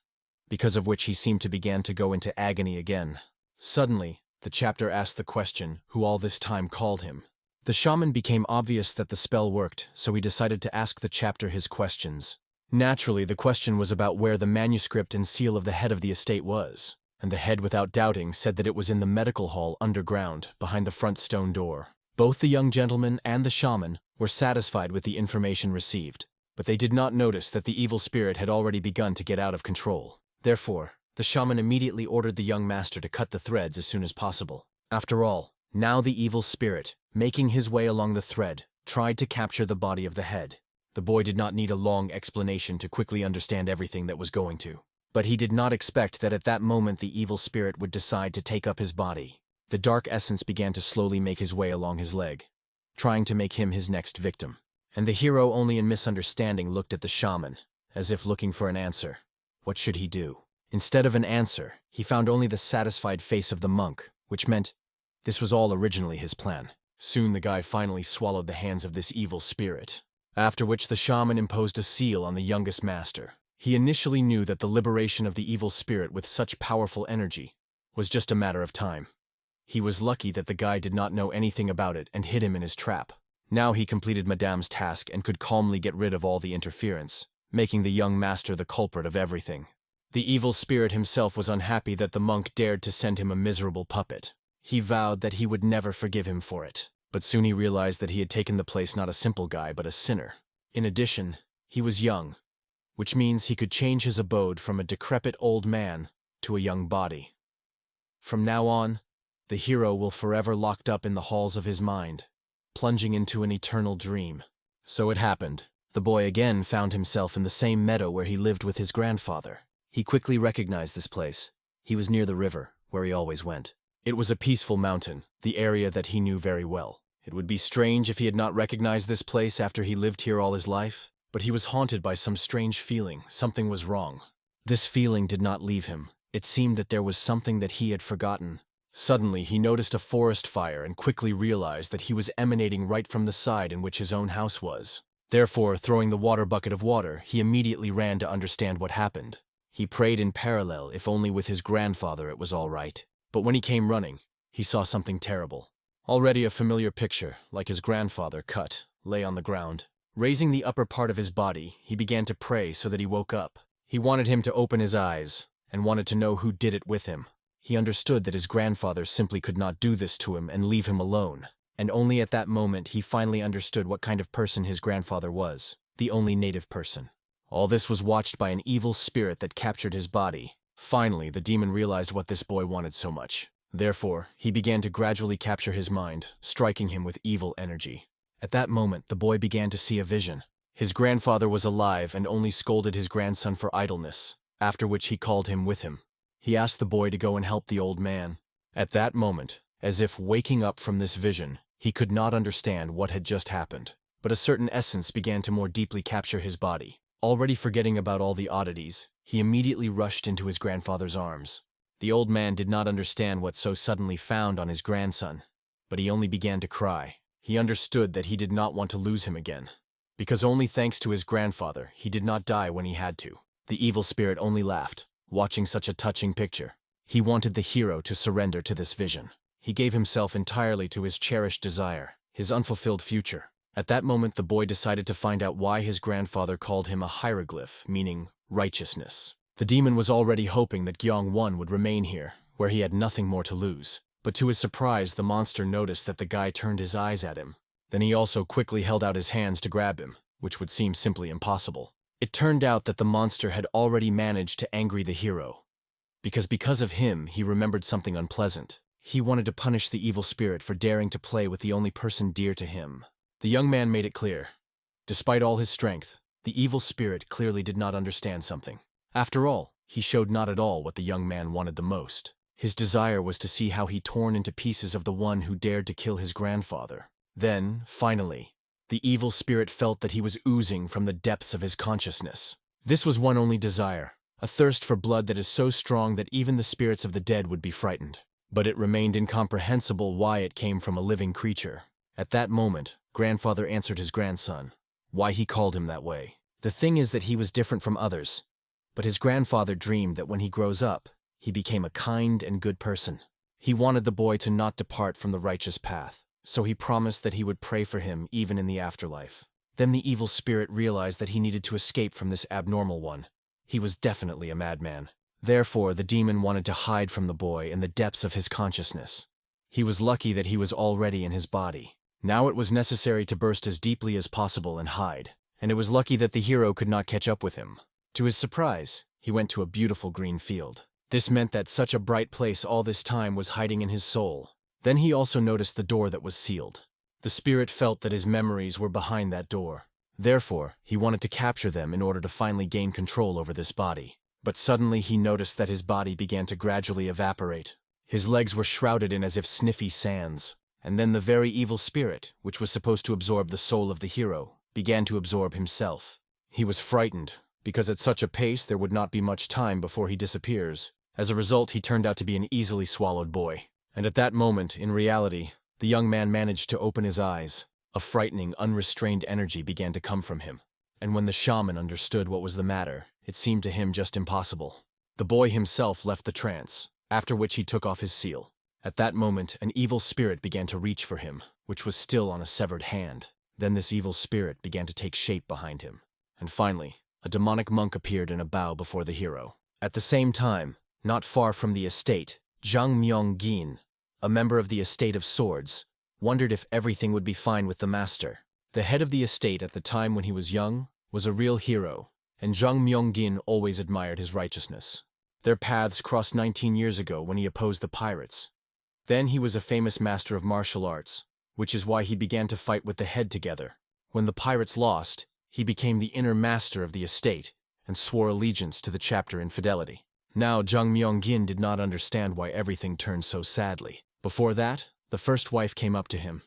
because of which he seemed to begin to go into agony again. Suddenly, the chapter asked the question, who all this time called him. The shaman became obvious that the spell worked, so he decided to ask the chapter his questions. Naturally, the question was about where the manuscript and seal of the head of the estate was, and the head without doubting said that it was in the medical hall underground, behind the front stone door. Both the young gentleman and the shaman were satisfied with the information received, but they did not notice that the evil spirit had already begun to get out of control. Therefore, the shaman immediately ordered the young master to cut the threads as soon as possible. After all, now the evil spirit, making his way along the thread, tried to capture the body of the head. The boy did not need a long explanation to quickly understand everything that was going to. But he did not expect that at that moment the evil spirit would decide to take up his body. The dark essence began to slowly make his way along his leg, trying to make him his next victim. And the hero, only in misunderstanding, looked at the shaman, as if looking for an answer. What should he do? Instead of an answer, he found only the satisfied face of the monk, which meant this was all originally his plan. Soon the guy finally swallowed the hands of this evil spirit, after which the shaman imposed a seal on the youngest master. He initially knew that the liberation of the evil spirit with such powerful energy was just a matter of time. He was lucky that the guy did not know anything about it and hid him in his trap. Now he completed Madame's task and could calmly get rid of all the interference, making the young master the culprit of everything. The evil spirit himself was unhappy that the monk dared to send him a miserable puppet. He vowed that he would never forgive him for it, but soon he realized that he had taken the place not a simple guy but a sinner. In addition, he was young, which means he could change his abode from a decrepit old man to a young body. From now on, the hero will forever locked up in the halls of his mind, plunging into an eternal dream. So it happened. The boy again found himself in the same meadow where he lived with his grandfather. He quickly recognized this place. He was near the river, where he always went. It was a peaceful mountain, the area that he knew very well. It would be strange if he had not recognized this place after he lived here all his life, but he was haunted by some strange feeling. Something was wrong. This feeling did not leave him. It seemed that there was something that he had forgotten. Suddenly, he noticed a forest fire and quickly realized that he was emanating right from the side in which his own house was. Therefore, throwing the water bucket of water, he immediately ran to understand what happened. He prayed in parallel if only with his grandfather it was all right. But when he came running, he saw something terrible. Already a familiar picture, like his grandfather, cut, lay on the ground. Raising the upper part of his body, he began to pray so that he woke up. He wanted him to open his eyes, and wanted to know who did it with him. He understood that his grandfather simply could not do this to him and leave him alone. And only at that moment he finally understood what kind of person his grandfather was, the only native person. All this was watched by an evil spirit that captured his body. Finally, the demon realized what this boy wanted so much. Therefore, he began to gradually capture his mind, striking him with evil energy. At that moment, the boy began to see a vision. His grandfather was alive and only scolded his grandson for idleness, after which he called him with him. He asked the boy to go and help the old man. At that moment, as if waking up from this vision, he could not understand what had just happened. But a certain essence began to more deeply capture his body. Already forgetting about all the oddities, he immediately rushed into his grandfather's arms. The old man did not understand what so suddenly found on his grandson, but he only began to cry. He understood that he did not want to lose him again, because only thanks to his grandfather, he did not die when he had to. The evil spirit only laughed, watching such a touching picture. He wanted the hero to surrender to this vision. He gave himself entirely to his cherished desire, his unfulfilled future. At that moment, the boy decided to find out why his grandfather called him a hieroglyph, meaning righteousness. The demon was already hoping that Gyeong-won would remain here, where he had nothing more to lose. But to his surprise, the monster noticed that the guy turned his eyes at him. Then he also quickly held out his hands to grab him, which would seem simply impossible. It turned out that the monster had already managed to angry the hero, because of him, he remembered something unpleasant. He wanted to punish the evil spirit for daring to play with the only person dear to him. The young man made it clear. Despite all his strength, the evil spirit clearly did not understand something. After all, he showed not at all what the young man wanted the most. His desire was to see how he torn into pieces of the one who dared to kill his grandfather. Then, finally, the evil spirit felt that he was oozing from the depths of his consciousness. This was one only desire, a thirst for blood that is so strong that even the spirits of the dead would be frightened. But it remained incomprehensible why it came from a living creature. At that moment, grandfather answered his grandson, why he called him that way. The thing is that he was different from others, but his grandfather dreamed that when he grows up, he became a kind and good person. He wanted the boy to not depart from the righteous path, so he promised that he would pray for him even in the afterlife. Then the evil spirit realized that he needed to escape from this abnormal one. He was definitely a madman. Therefore, the demon wanted to hide from the boy in the depths of his consciousness. He was lucky that he was already in his body. Now it was necessary to burst as deeply as possible and hide, and it was lucky that the hero could not catch up with him. To his surprise, he went to a beautiful green field. This meant that such a bright place all this time was hiding in his soul. Then he also noticed the door that was sealed. The spirit felt that his memories were behind that door. Therefore, he wanted to capture them in order to finally gain control over this body. But suddenly he noticed that his body began to gradually evaporate. His legs were shrouded in as if sniffy sands. And then the very evil spirit, which was supposed to absorb the soul of the hero, began to absorb himself. He was frightened, because at such a pace there would not be much time before he disappears. As a result, he turned out to be an easily swallowed boy. And at that moment, in reality, the young man managed to open his eyes. A frightening, unrestrained energy began to come from him. And when the shaman understood what was the matter, it seemed to him just impossible. The boy himself left the trance, after which he took off his seal. At that moment, an evil spirit began to reach for him, which was still on a severed hand. Then this evil spirit began to take shape behind him. And finally, a demonic monk appeared in a bow before the hero. At the same time, not far from the estate, Zhang Myong-gin, a member of the Estate of Swords, wondered if everything would be fine with the master. The head of the estate at the time when he was young was a real hero, and Zhang Myong-gin always admired his righteousness. Their paths crossed 19 years ago when he opposed the pirates. Then he was a famous master of martial arts, which is why he began to fight with the head together. When the pirates lost, he became the inner master of the estate and swore allegiance to the chapter in fidelity. Now Zhang Myong-gin did not understand why everything turned so sadly. Before that, the first wife came up to him,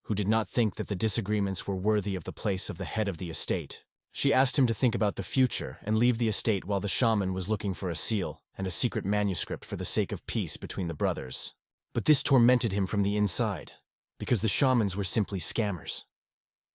who did not think that the disagreements were worthy of the place of the head of the estate. She asked him to think about the future and leave the estate while the shaman was looking for a seal and a secret manuscript for the sake of peace between the brothers. But this tormented him from the inside, because the shamans were simply scammers.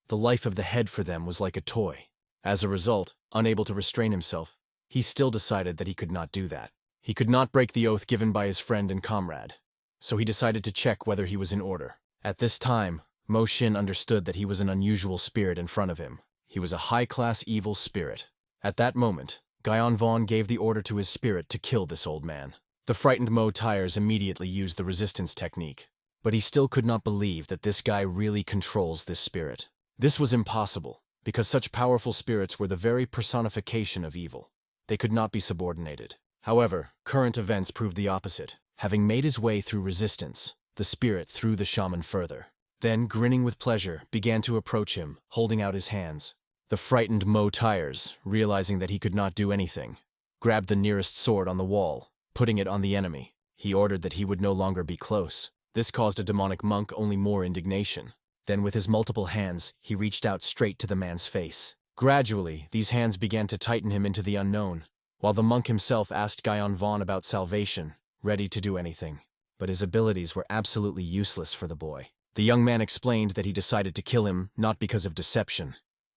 The life of the head for them was like a toy. As a result, unable to restrain himself, he still decided that he could not do that. He could not break the oath given by his friend and comrade, so he decided to check whether he was in order. At this time, Mo Xin understood that he was an unusual spirit in front of him. He was a high-class evil spirit. At that moment, Guyon Vaughn gave the order to his spirit to kill this old man. The frightened Mo Tires immediately used the resistance technique, but he still could not believe that this guy really controls this spirit. This was impossible, because such powerful spirits were the very personification of evil. They could not be subordinated. However, current events proved the opposite. Having made his way through resistance, the spirit threw the shaman further. Then, grinning with pleasure, began to approach him, holding out his hands. The frightened Mo Tires, realizing that he could not do anything, grabbed the nearest sword on the wall, putting it on the enemy. He ordered that he would no longer be close. This caused a demonic monk only more indignation. Then, with his multiple hands, he reached out straight to the man's face. Gradually, these hands began to tighten him into the unknown, while the monk himself asked Guyon Vaughn about salvation, ready to do anything. But his abilities were absolutely useless for the boy. The young man explained that he decided to kill him not because of deception,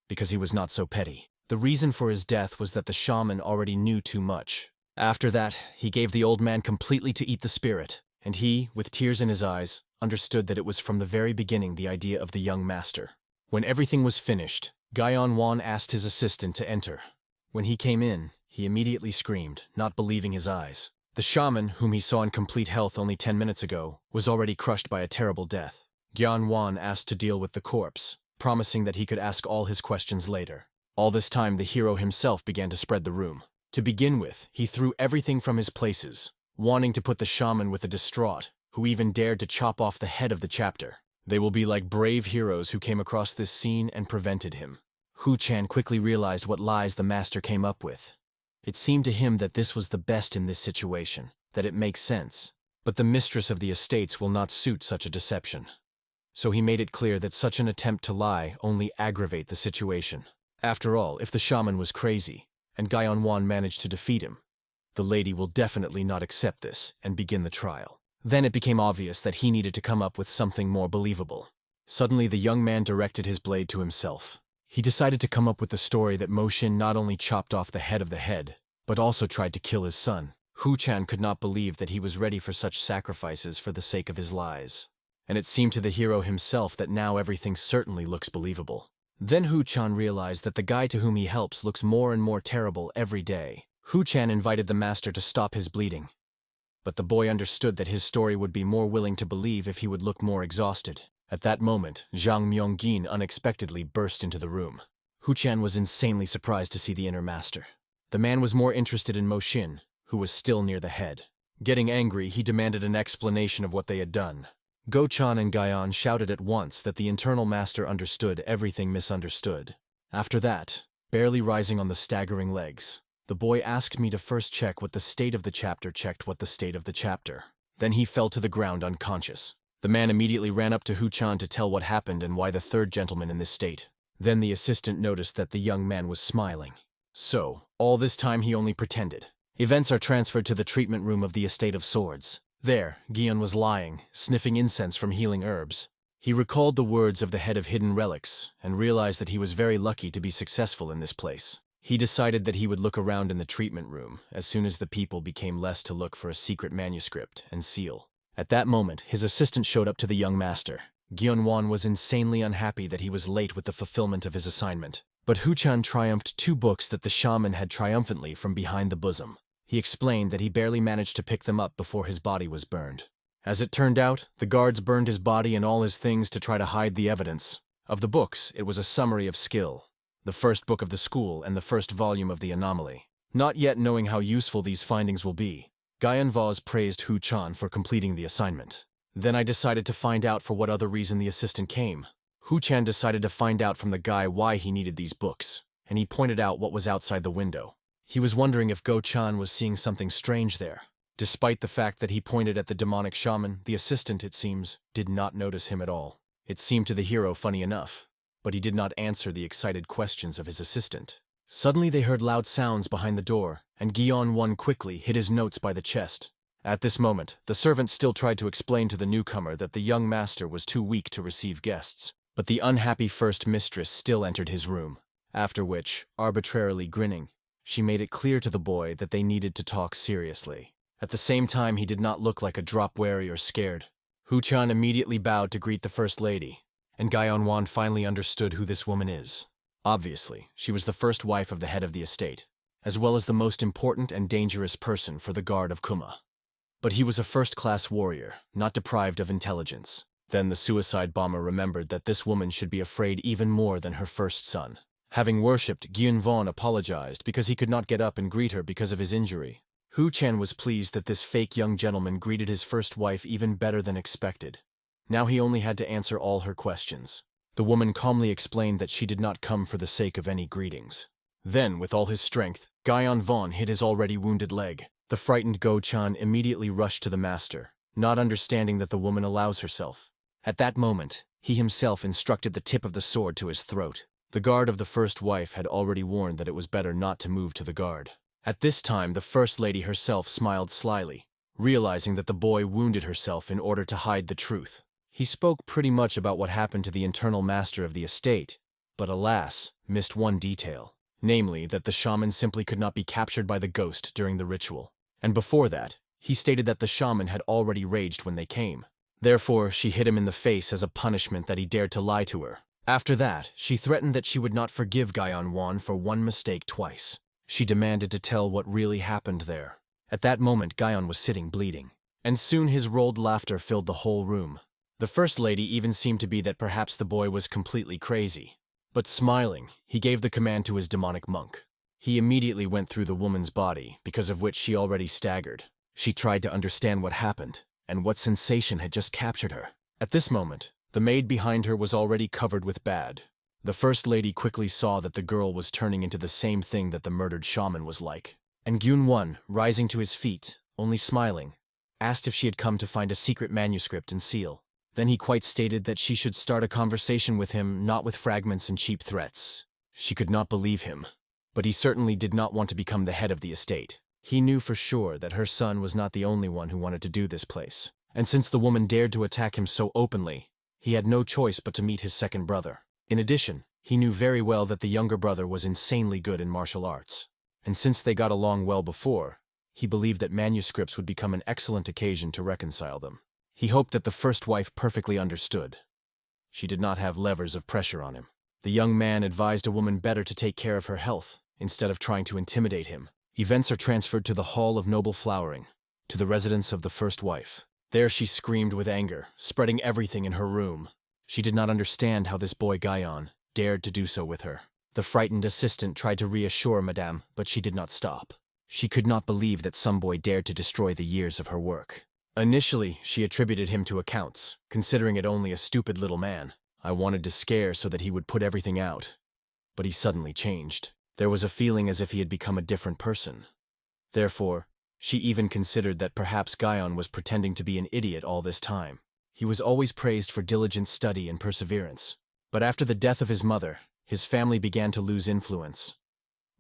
because he was not so petty. The reason for his death was that the shaman already knew too much. After that, he gave the old man completely to eat the spirit, and he, with tears in his eyes, understood that it was from the very beginning the idea of the young master. When everything was finished, Guyon Vaughn asked his assistant to enter. When he came in, he immediately screamed, not believing his eyes. The shaman, whom he saw in complete health only 10 minutes ago, was already crushed by a terrible death. Guyon Vaughn asked to deal with the corpse, promising that he could ask all his questions later. All this time, the hero himself began to spread the room. To begin with, he threw everything from his places, wanting to put the shaman with a distraught, who even dared to chop off the head of the chapter. They will be like brave heroes who came across this scene and prevented him. Hu Chan quickly realized what lies the master came up with. It seemed to him that this was the best in this situation, that it makes sense. But the mistress of the estates will not suit such a deception. So he made it clear that such an attempt to lie only aggravate the situation. After all, if the shaman was crazy, and Guyon Vaughn managed to defeat him, the lady will definitely not accept this and begin the trial. Then it became obvious that he needed to come up with something more believable. Suddenly the young man directed his blade to himself. He decided to come up with the story that Mo Xin not only chopped off the head of the head, but also tried to kill his son. Hu Chan could not believe that he was ready for such sacrifices for the sake of his lies. And it seemed to the hero himself that now everything certainly looks believable. Then Hu Chan realized that the guy to whom he helps looks more and more terrible every day. Hu Chan invited the master to stop his bleeding. But the boy understood that his story would be more willing to believe if he would look more exhausted. At that moment, Zhang Myong-gin unexpectedly burst into the room. Hu Chan was insanely surprised to see the inner master. The man was more interested in Mo Xin, who was still near the head. Getting angry, he demanded an explanation of what they had done. Go-chan and Gaion shouted at once that the internal master understood everything misunderstood. After that, barely rising on the staggering legs, the boy asked me to first check what the state of the chapter checked what the state of the chapter. Then he fell to the ground unconscious. The man immediately ran up to Hu-chan to tell what happened and why the third gentleman in this state. Then the assistant noticed that the young man was smiling. So, all this time he only pretended. Events are transferred to the treatment room of the Estate of Swords. There, Gion was lying, sniffing incense from healing herbs. He recalled the words of the head of Hidden Relics, and realized that he was very lucky to be successful in this place. He decided that he would look around in the treatment room as soon as the people became less to look for a secret manuscript and seal. At that moment, his assistant showed up to the young master. Gyeonwon was insanely unhappy that he was late with the fulfillment of his assignment. But Hu-chan triumphed 2 books that the shaman had triumphantly from behind the bosom. He explained that he barely managed to pick them up before his body was burned. As it turned out, the guards burned his body and all his things to try to hide the evidence. Of the books, it was a summary of skill. The first book of the school and the first volume of the anomaly. Not yet knowing how useful these findings will be, Gaion Vaz praised Hu-chan for completing the assignment. Then I decided to find out for what other reason the assistant came. Hu-chan decided to find out from the guy why he needed these books, and he pointed out what was outside the window. He was wondering if Go-chan was seeing something strange there. Despite the fact that he pointed at the demonic shaman, the assistant, it seems, did not notice him at all. It seemed to the hero funny enough, but he did not answer the excited questions of his assistant. Suddenly they heard loud sounds behind the door, and Gyeon-won quickly hid his notes by the chest. At this moment, the servant still tried to explain to the newcomer that the young master was too weak to receive guests. But the unhappy first mistress still entered his room, after which, arbitrarily grinning, she made it clear to the boy that they needed to talk seriously. At the same time, he did not look like a drop wary or scared. Hu-chan immediately bowed to greet the first lady, and Gyeon-won finally understood who this woman is. Obviously, she was the first wife of the head of the estate, as well as the most important and dangerous person for the guard of Kuma. But he was a first-class warrior, not deprived of intelligence. Then the suicide bomber remembered that this woman should be afraid even more than her first son. Having worshipped, Gyeon-won apologized because he could not get up and greet her because of his injury. Hu-chan was pleased that this fake young gentleman greeted his first wife even better than expected. Now he only had to answer all her questions. The woman calmly explained that she did not come for the sake of any greetings. Then, with all his strength, Gyeon-won hit his already wounded leg. The frightened Go-chan immediately rushed to the master, not understanding that the woman allows herself. At that moment, he himself instructed the tip of the sword to his throat. The guard of the first wife had already warned that it was better not to move to the guard. At this time, the first lady herself smiled slyly, realizing that the boy wounded herself in order to hide the truth. He spoke pretty much about what happened to the internal master of the estate, but alas, missed one detail, namely that the shaman simply could not be captured by the ghost during the ritual. And before that, he stated that the shaman had already raged when they came. Therefore, she hit him in the face as a punishment that he dared to lie to her. After that, she threatened that she would not forgive Gyeon-won for one mistake twice. She demanded to tell what really happened there. At that moment, Gyeon was sitting bleeding, and soon his rolled laughter filled the whole room. The first lady even seemed to be that perhaps the boy was completely crazy. But smiling, he gave the command to his demonic monk. He immediately went through the woman's body, because of which she already staggered. She tried to understand what happened, and what sensation had just captured her. At this moment, the maid behind her was already covered with bad. The first lady quickly saw that the girl was turning into the same thing that the murdered shaman was like. And Gyun-won, rising to his feet, only smiling, asked if she had come to find a secret manuscript and seal. Then he quite stated that she should start a conversation with him, not with fragments and cheap threats. She could not believe him. But he certainly did not want to become the head of the estate. He knew for sure that her son was not the only one who wanted to do this place. And since the woman dared to attack him so openly, he had no choice but to meet his second brother. In addition, he knew very well that the younger brother was insanely good in martial arts. And since they got along well before, he believed that manuscripts would become an excellent occasion to reconcile them. He hoped that the first wife perfectly understood. She did not have levers of pressure on him. The young man advised a woman better to take care of her health, instead of trying to intimidate him. Events are transferred to the Hall of Noble Flowering, to the residence of the first wife. There she screamed with anger, spreading everything in her room. She did not understand how this boy Gyeon dared to do so with her. The frightened assistant tried to reassure Madame, but she did not stop. She could not believe that some boy dared to destroy the years of her work. Initially, she attributed him to accounts, considering it only a stupid little man. I wanted to scare so that he would put everything out. But he suddenly changed. There was a feeling as if he had become a different person. Therefore, she even considered that perhaps Guyon was pretending to be an idiot all this time. He was always praised for diligent study and perseverance. But after the death of his mother, his family began to lose influence.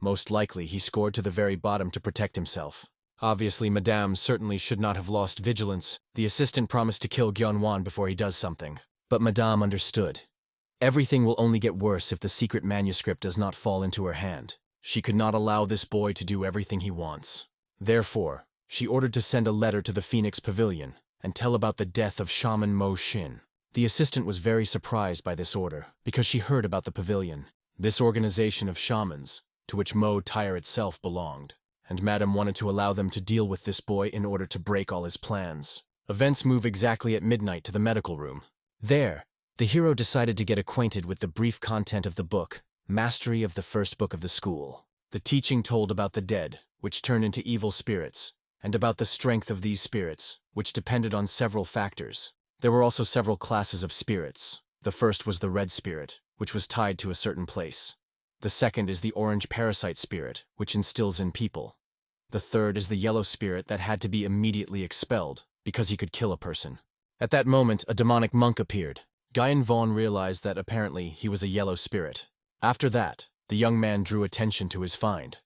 Most likely, he scored to the very bottom to protect himself. Obviously, Madame certainly should not have lost vigilance. The assistant promised to kill Gyeonwan before he does something. But Madame understood. Everything will only get worse if the secret manuscript does not fall into her hand. She could not allow this boy to do everything he wants. Therefore, she ordered to send a letter to the Phoenix Pavilion and tell about the death of Shaman Mo Shin. The assistant was very surprised by this order because she heard about the pavilion, this organization of shamans, to which Mo Tyre itself belonged, and Madame wanted to allow them to deal with this boy in order to break all his plans. Events move exactly at midnight to the medical room. There, the hero decided to get acquainted with the brief content of the book, Mastery of the First Book of the School. The teaching told about the dead, which turn into evil spirits, and about the strength of these spirits, which depended on several factors. There were also several classes of spirits. The first was the red spirit, which was tied to a certain place. The second is the orange parasite spirit, which instills in people. The third is the yellow spirit that had to be immediately expelled, because he could kill a person. At that moment, a demonic monk appeared. Guyon Vaughn realized that apparently he was a yellow spirit. After that, the young man drew attention to his find.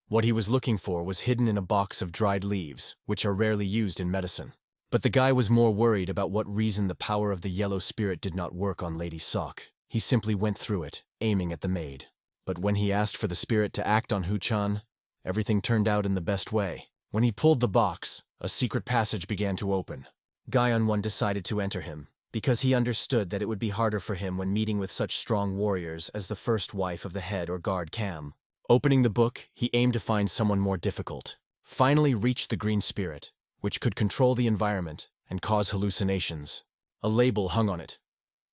What he was looking for was hidden in a box of dried leaves, which are rarely used in medicine. But the guy was more worried about what reason the power of the yellow spirit did not work on Lady Sok. He simply went through it, aiming at the maid. But when he asked for the spirit to act on Hu-chan, everything turned out in the best way. When he pulled the box, a secret passage began to open. Guyon decided to enter him, because he understood that it would be harder for him when meeting with such strong warriors as the first wife of the head or guard Cam. Opening the book, he aimed to find someone more difficult. Finally reached the green spirit, which could control the environment and cause hallucinations. A label hung on it.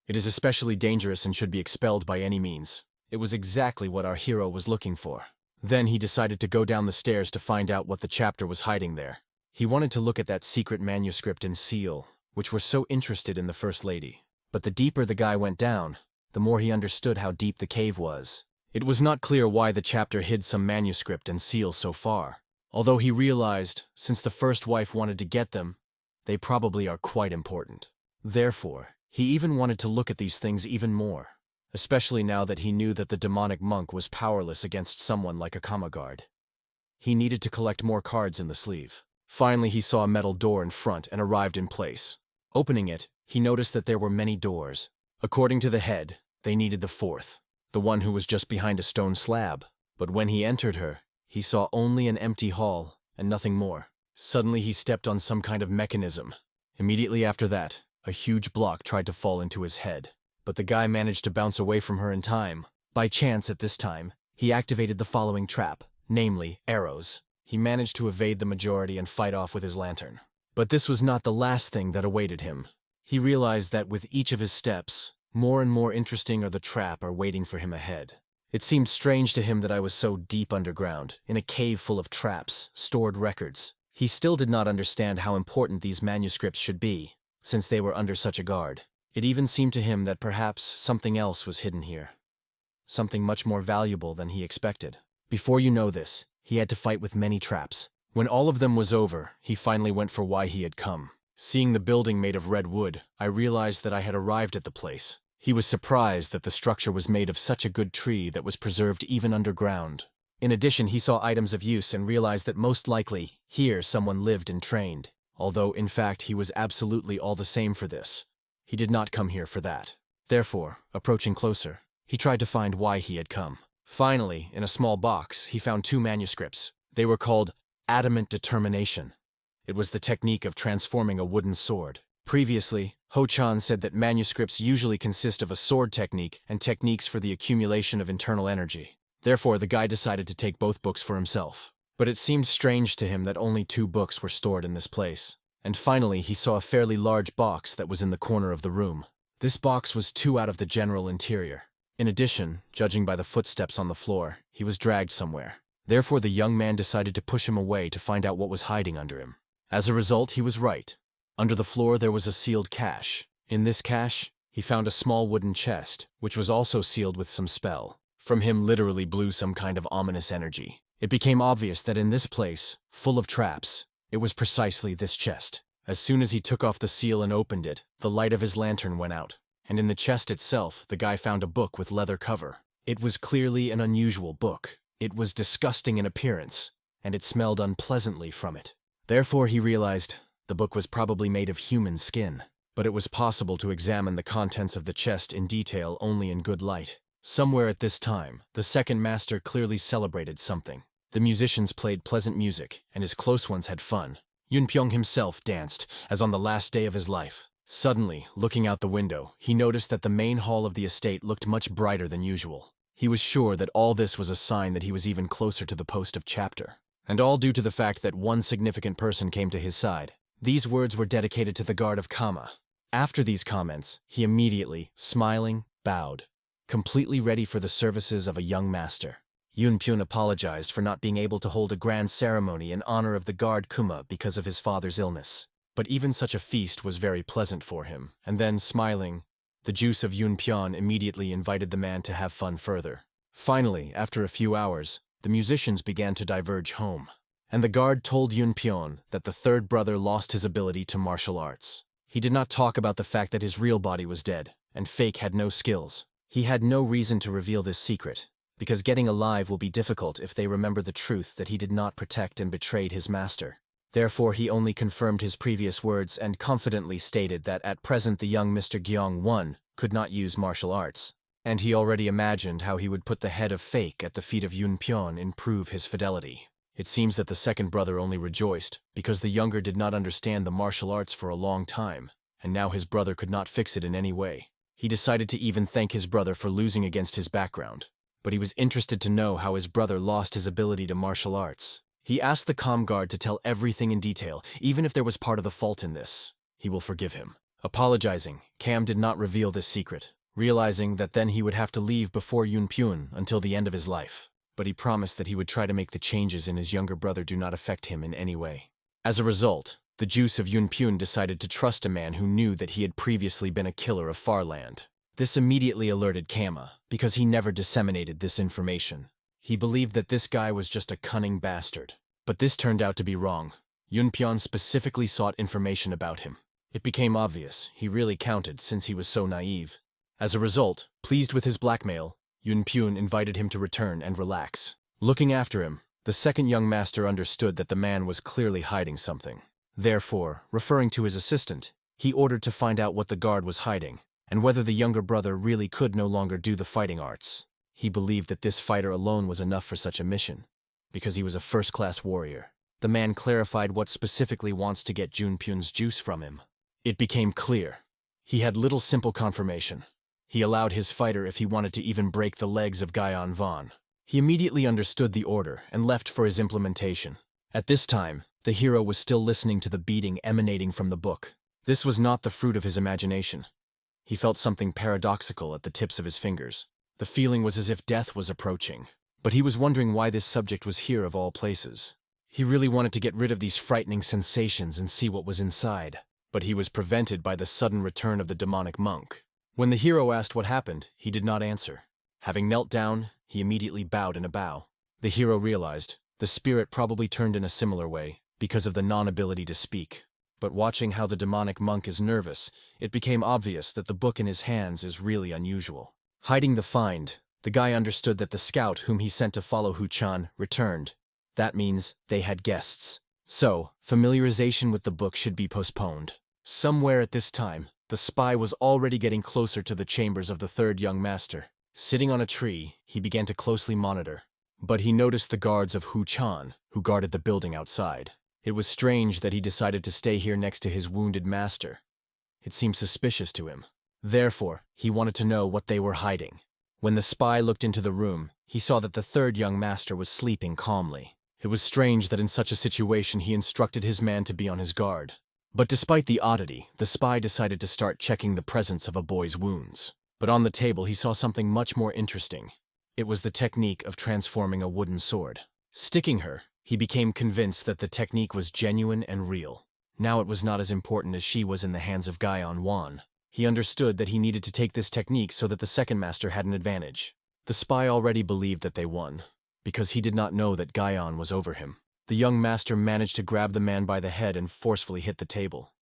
It is especially dangerous and should be expelled by any means. It was exactly what our hero was looking for. Then he decided to go down the stairs to find out what the chapter was hiding there. He wanted to look at that secret manuscript and seal, which were so interested in the First Lady. But the deeper the guy went down, the more he understood how deep the cave was. It was not clear why the chapter hid some manuscript and seal so far. Although he realized, since the first wife wanted to get them, they probably are quite important. Therefore, he even wanted to look at these things even more, especially now that he knew that the demonic monk was powerless against someone like a Kamagard. He needed to collect more cards in the sleeve. Finally, he saw a metal door in front and arrived in place. Opening it, he noticed that there were many doors. According to the head, they needed the fourth, the one who was just behind a stone slab. But when he entered her, he saw only an empty hall and nothing more. Suddenly he stepped on some kind of mechanism. Immediately after that, a huge block tried to fall into his head. But the guy managed to bounce away from her in time. By chance at this time, he activated the following trap, namely, arrows. He managed to evade the majority and fight off with his lantern. But this was not the last thing that awaited him. He realized that with each of his steps, more and more interesting are the trap are waiting for him ahead. It seemed strange to him that I was so deep underground, in a cave full of traps, stored records. He still did not understand how important these manuscripts should be, since they were under such a guard. It even seemed to him that perhaps something else was hidden here. Something much more valuable than he expected. Before you know this, he had to fight with many traps. When all of them was over, he finally went for why he had come. Seeing the building made of red wood, I realized that I had arrived at the place. He was surprised that the structure was made of such a good tree that was preserved even underground. In addition, he saw items of use and realized that most likely, here someone lived and trained. Although, in fact, he was absolutely all the same for this. He did not come here for that. Therefore, approaching closer, he tried to find why he had come. Finally, in a small box, he found 2 manuscripts. They were called Adamant Determination. It was the technique of transforming a wooden sword. Previously, Ho-chan said that manuscripts usually consist of a sword technique and techniques for the accumulation of internal energy. Therefore, the guy decided to take both books for himself. But it seemed strange to him that only 2 books were stored in this place. And finally, he saw a fairly large box that was in the corner of the room. This box was 2 out of the general interior. In addition, judging by the footsteps on the floor, he was dragged somewhere. Therefore, the young man decided to push him away to find out what was hiding under him. As a result, he was right. Under the floor there was a sealed cache. In this cache, he found a small wooden chest, which was also sealed with some spell. From him literally blew some kind of ominous energy. It became obvious that in this place, full of traps, it was precisely this chest. As soon as he took off the seal and opened it, the light of his lantern went out, and in the chest itself, the guy found a book with leather cover. It was clearly an unusual book. It was disgusting in appearance, and it smelled unpleasantly from it. Therefore, he realized the book was probably made of human skin, but it was possible to examine the contents of the chest in detail only in good light. Somewhere at this time, the second master clearly celebrated something. The musicians played pleasant music, and his close ones had fun. Yunpyong himself danced, as on the last day of his life. Suddenly, looking out the window, he noticed that the main hall of the estate looked much brighter than usual. He was sure that all this was a sign that he was even closer to the post of chapter. And all due to the fact that one significant person came to his side. These words were dedicated to the guard of Kama. After these comments, he immediately, smiling, bowed, completely ready for the services of a young master. Yunpyun apologized for not being able to hold a grand ceremony in honor of the guard Kuma because of his father's illness. But even such a feast was very pleasant for him, and then, smiling, the juice of Yunpyun immediately invited the man to have fun further. Finally, after a few hours, the musicians began to diverge home, and the guard told Yunpyun that the third brother lost his ability to martial arts. He did not talk about the fact that his real body was dead, and Fake had no skills. He had no reason to reveal this secret, because getting alive will be difficult if they remember the truth that he did not protect and betrayed his master. Therefore, he only confirmed his previous words and confidently stated that at present the young Mr. Gyeong-won could not use martial arts, and he already imagined how he would put the head of Fake at the feet of Yunpyun and prove his fidelity. It seems that the second brother only rejoiced because the younger did not understand the martial arts for a long time, and now his brother could not fix it in any way. He decided to even thank his brother for losing against his background, but he was interested to know how his brother lost his ability to martial arts. He asked the comm guard to tell everything in detail, even if there was part of the fault in this. He will forgive him. Apologizing, Cam did not reveal this secret, realizing that then he would have to leave before Yunpyun until the end of his life. But he promised that he would try to make the changes in his younger brother do not affect him in any way. As a result, the juice of Yunpyun decided to trust a man who knew that he had previously been a killer of Farland. This immediately alerted Kama, because he never disseminated this information. He believed that this guy was just a cunning bastard. But this turned out to be wrong. Yunpyun specifically sought information about him. It became obvious he really counted since he was so naive. As a result, pleased with his blackmail, Yunpyun invited him to return and relax. Looking after him, the second young master understood that the man was clearly hiding something. Therefore, referring to his assistant, he ordered to find out what the guard was hiding, and whether the younger brother really could no longer do the fighting arts. He believed that this fighter alone was enough for such a mission, because he was a first-class warrior. The man clarified what specifically wants to get Junpyun's juice from him. It became clear. He had little simple confirmation. He allowed his fighter if he wanted to even break the legs of Guyon Von. He immediately understood the order and left for his implementation. At this time, the hero was still listening to the beating emanating from the book. This was not the fruit of his imagination. He felt something paradoxical at the tips of his fingers. The feeling was as if death was approaching. But he was wondering why this subject was here of all places. He really wanted to get rid of these frightening sensations and see what was inside. But he was prevented by the sudden return of the demonic monk. When the hero asked what happened, he did not answer. Having knelt down, he immediately bowed in a bow. The hero realized the spirit probably turned in a similar way, because of the non-ability to speak. But watching how the demonic monk is nervous, it became obvious that the book in his hands is really unusual. Hiding the find, the guy understood that the scout whom he sent to follow Hu-chan returned. That means they had guests. So, familiarization with the book should be postponed. Somewhere at this time, the spy was already getting closer to the chambers of the third young master. Sitting on a tree, he began to closely monitor. But he noticed the guards of Hu-chan, who guarded the building outside. It was strange that he decided to stay here next to his wounded master. It seemed suspicious to him. Therefore, he wanted to know what they were hiding. When the spy looked into the room, he saw that the third young master was sleeping calmly. It was strange that in such a situation he instructed his man to be on his guard. But despite the oddity, the spy decided to start checking the presence of a boy's wounds. But on the table he saw something much more interesting. It was the technique of transforming a wooden sword. Sticking her, he became convinced that the technique was genuine and real. Now it was not as important as she was in the hands of Guyon Wan. He understood that he needed to take this technique so that the second master had an advantage. The spy already believed that they won, because he did not know that Guyon was over him. The young master managed to grab the man by the head and forcefully hit the table.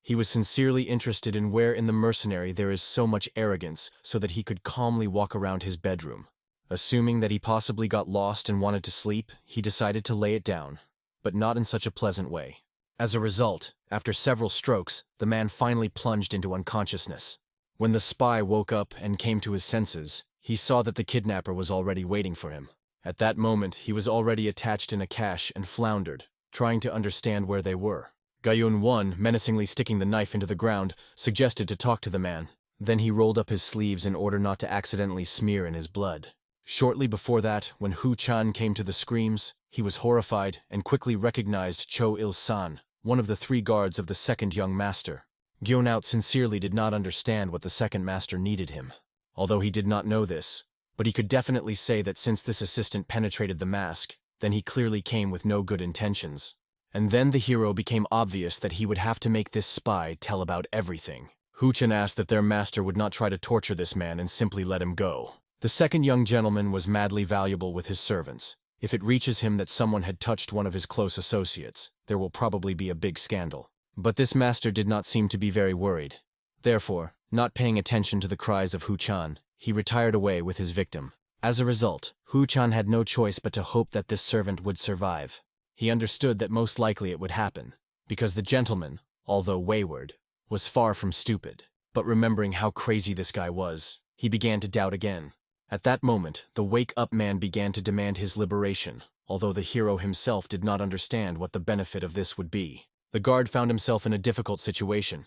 He was sincerely interested in where in the mercenary there is so much arrogance so that he could calmly walk around his bedroom. Assuming that he possibly got lost and wanted to sleep, he decided to lay it down, but not in such a pleasant way. As a result, after several strokes, the man finally plunged into unconsciousness. When the spy woke up and came to his senses, he saw that the kidnapper was already waiting for him. At that moment, he was already attached in a cache and floundered, trying to understand where they were. Guyon Wan, menacingly sticking the knife into the ground, suggested to talk to the man. Then he rolled up his sleeves in order not to accidentally smear in his blood. Shortly before that, when Hu Chan came to the screams, he was horrified and quickly recognized Cho Il-san, one of the 3 guards of the second young master. Gyeonout sincerely did not understand what the second master needed him, although he did not know this, but he could definitely say that since this assistant penetrated the mask, then he clearly came with no good intentions. And then the hero became obvious that he would have to make this spy tell about everything. Hu Chan asked that their master would not try to torture this man and simply let him go. The second young gentleman was madly valuable with his servants. If it reaches him that someone had touched one of his close associates, there will probably be a big scandal. But this master did not seem to be very worried. Therefore, not paying attention to the cries of Hu Chan, he retired away with his victim. As a result, Hu Chan had no choice but to hope that this servant would survive. He understood that most likely it would happen, because the gentleman, although wayward, was far from stupid. But remembering how crazy this guy was, he began to doubt again. At that moment, the wake-up man began to demand his liberation, although the hero himself did not understand what the benefit of this would be. The guard found himself in a difficult situation.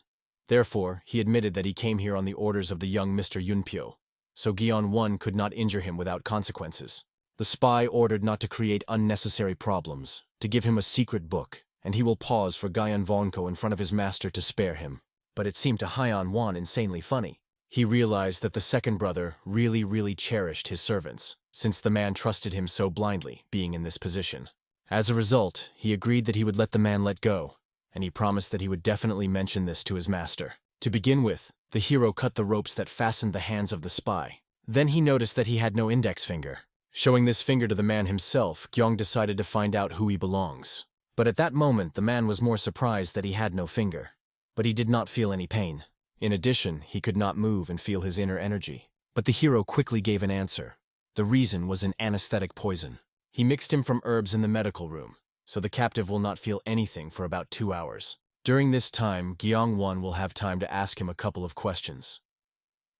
Therefore, he admitted that he came here on the orders of the young Mr. Yunpyo, so Guyon Wan could not injure him without consequences. The spy ordered not to create unnecessary problems, to give him a secret book, and he will pause for Guyon Vonko in front of his master to spare him. But it seemed to Hyon Wan insanely funny. He realized that the second brother really cherished his servants, since the man trusted him so blindly, being in this position. As a result, he agreed that he would let the man let go, and he promised that he would definitely mention this to his master. To begin with, the hero cut the ropes that fastened the hands of the spy. Then he noticed that he had no index finger. Showing this finger to the man himself, Gyong decided to find out who he belongs. But at that moment, the man was more surprised that he had no finger. But he did not feel any pain. In addition, he could not move and feel his inner energy. But the hero quickly gave an answer. The reason was an anesthetic poison. He mixed him from herbs in the medical room, so the captive will not feel anything for about 2 hours. During this time, Gyong Wan will have time to ask him a couple of questions.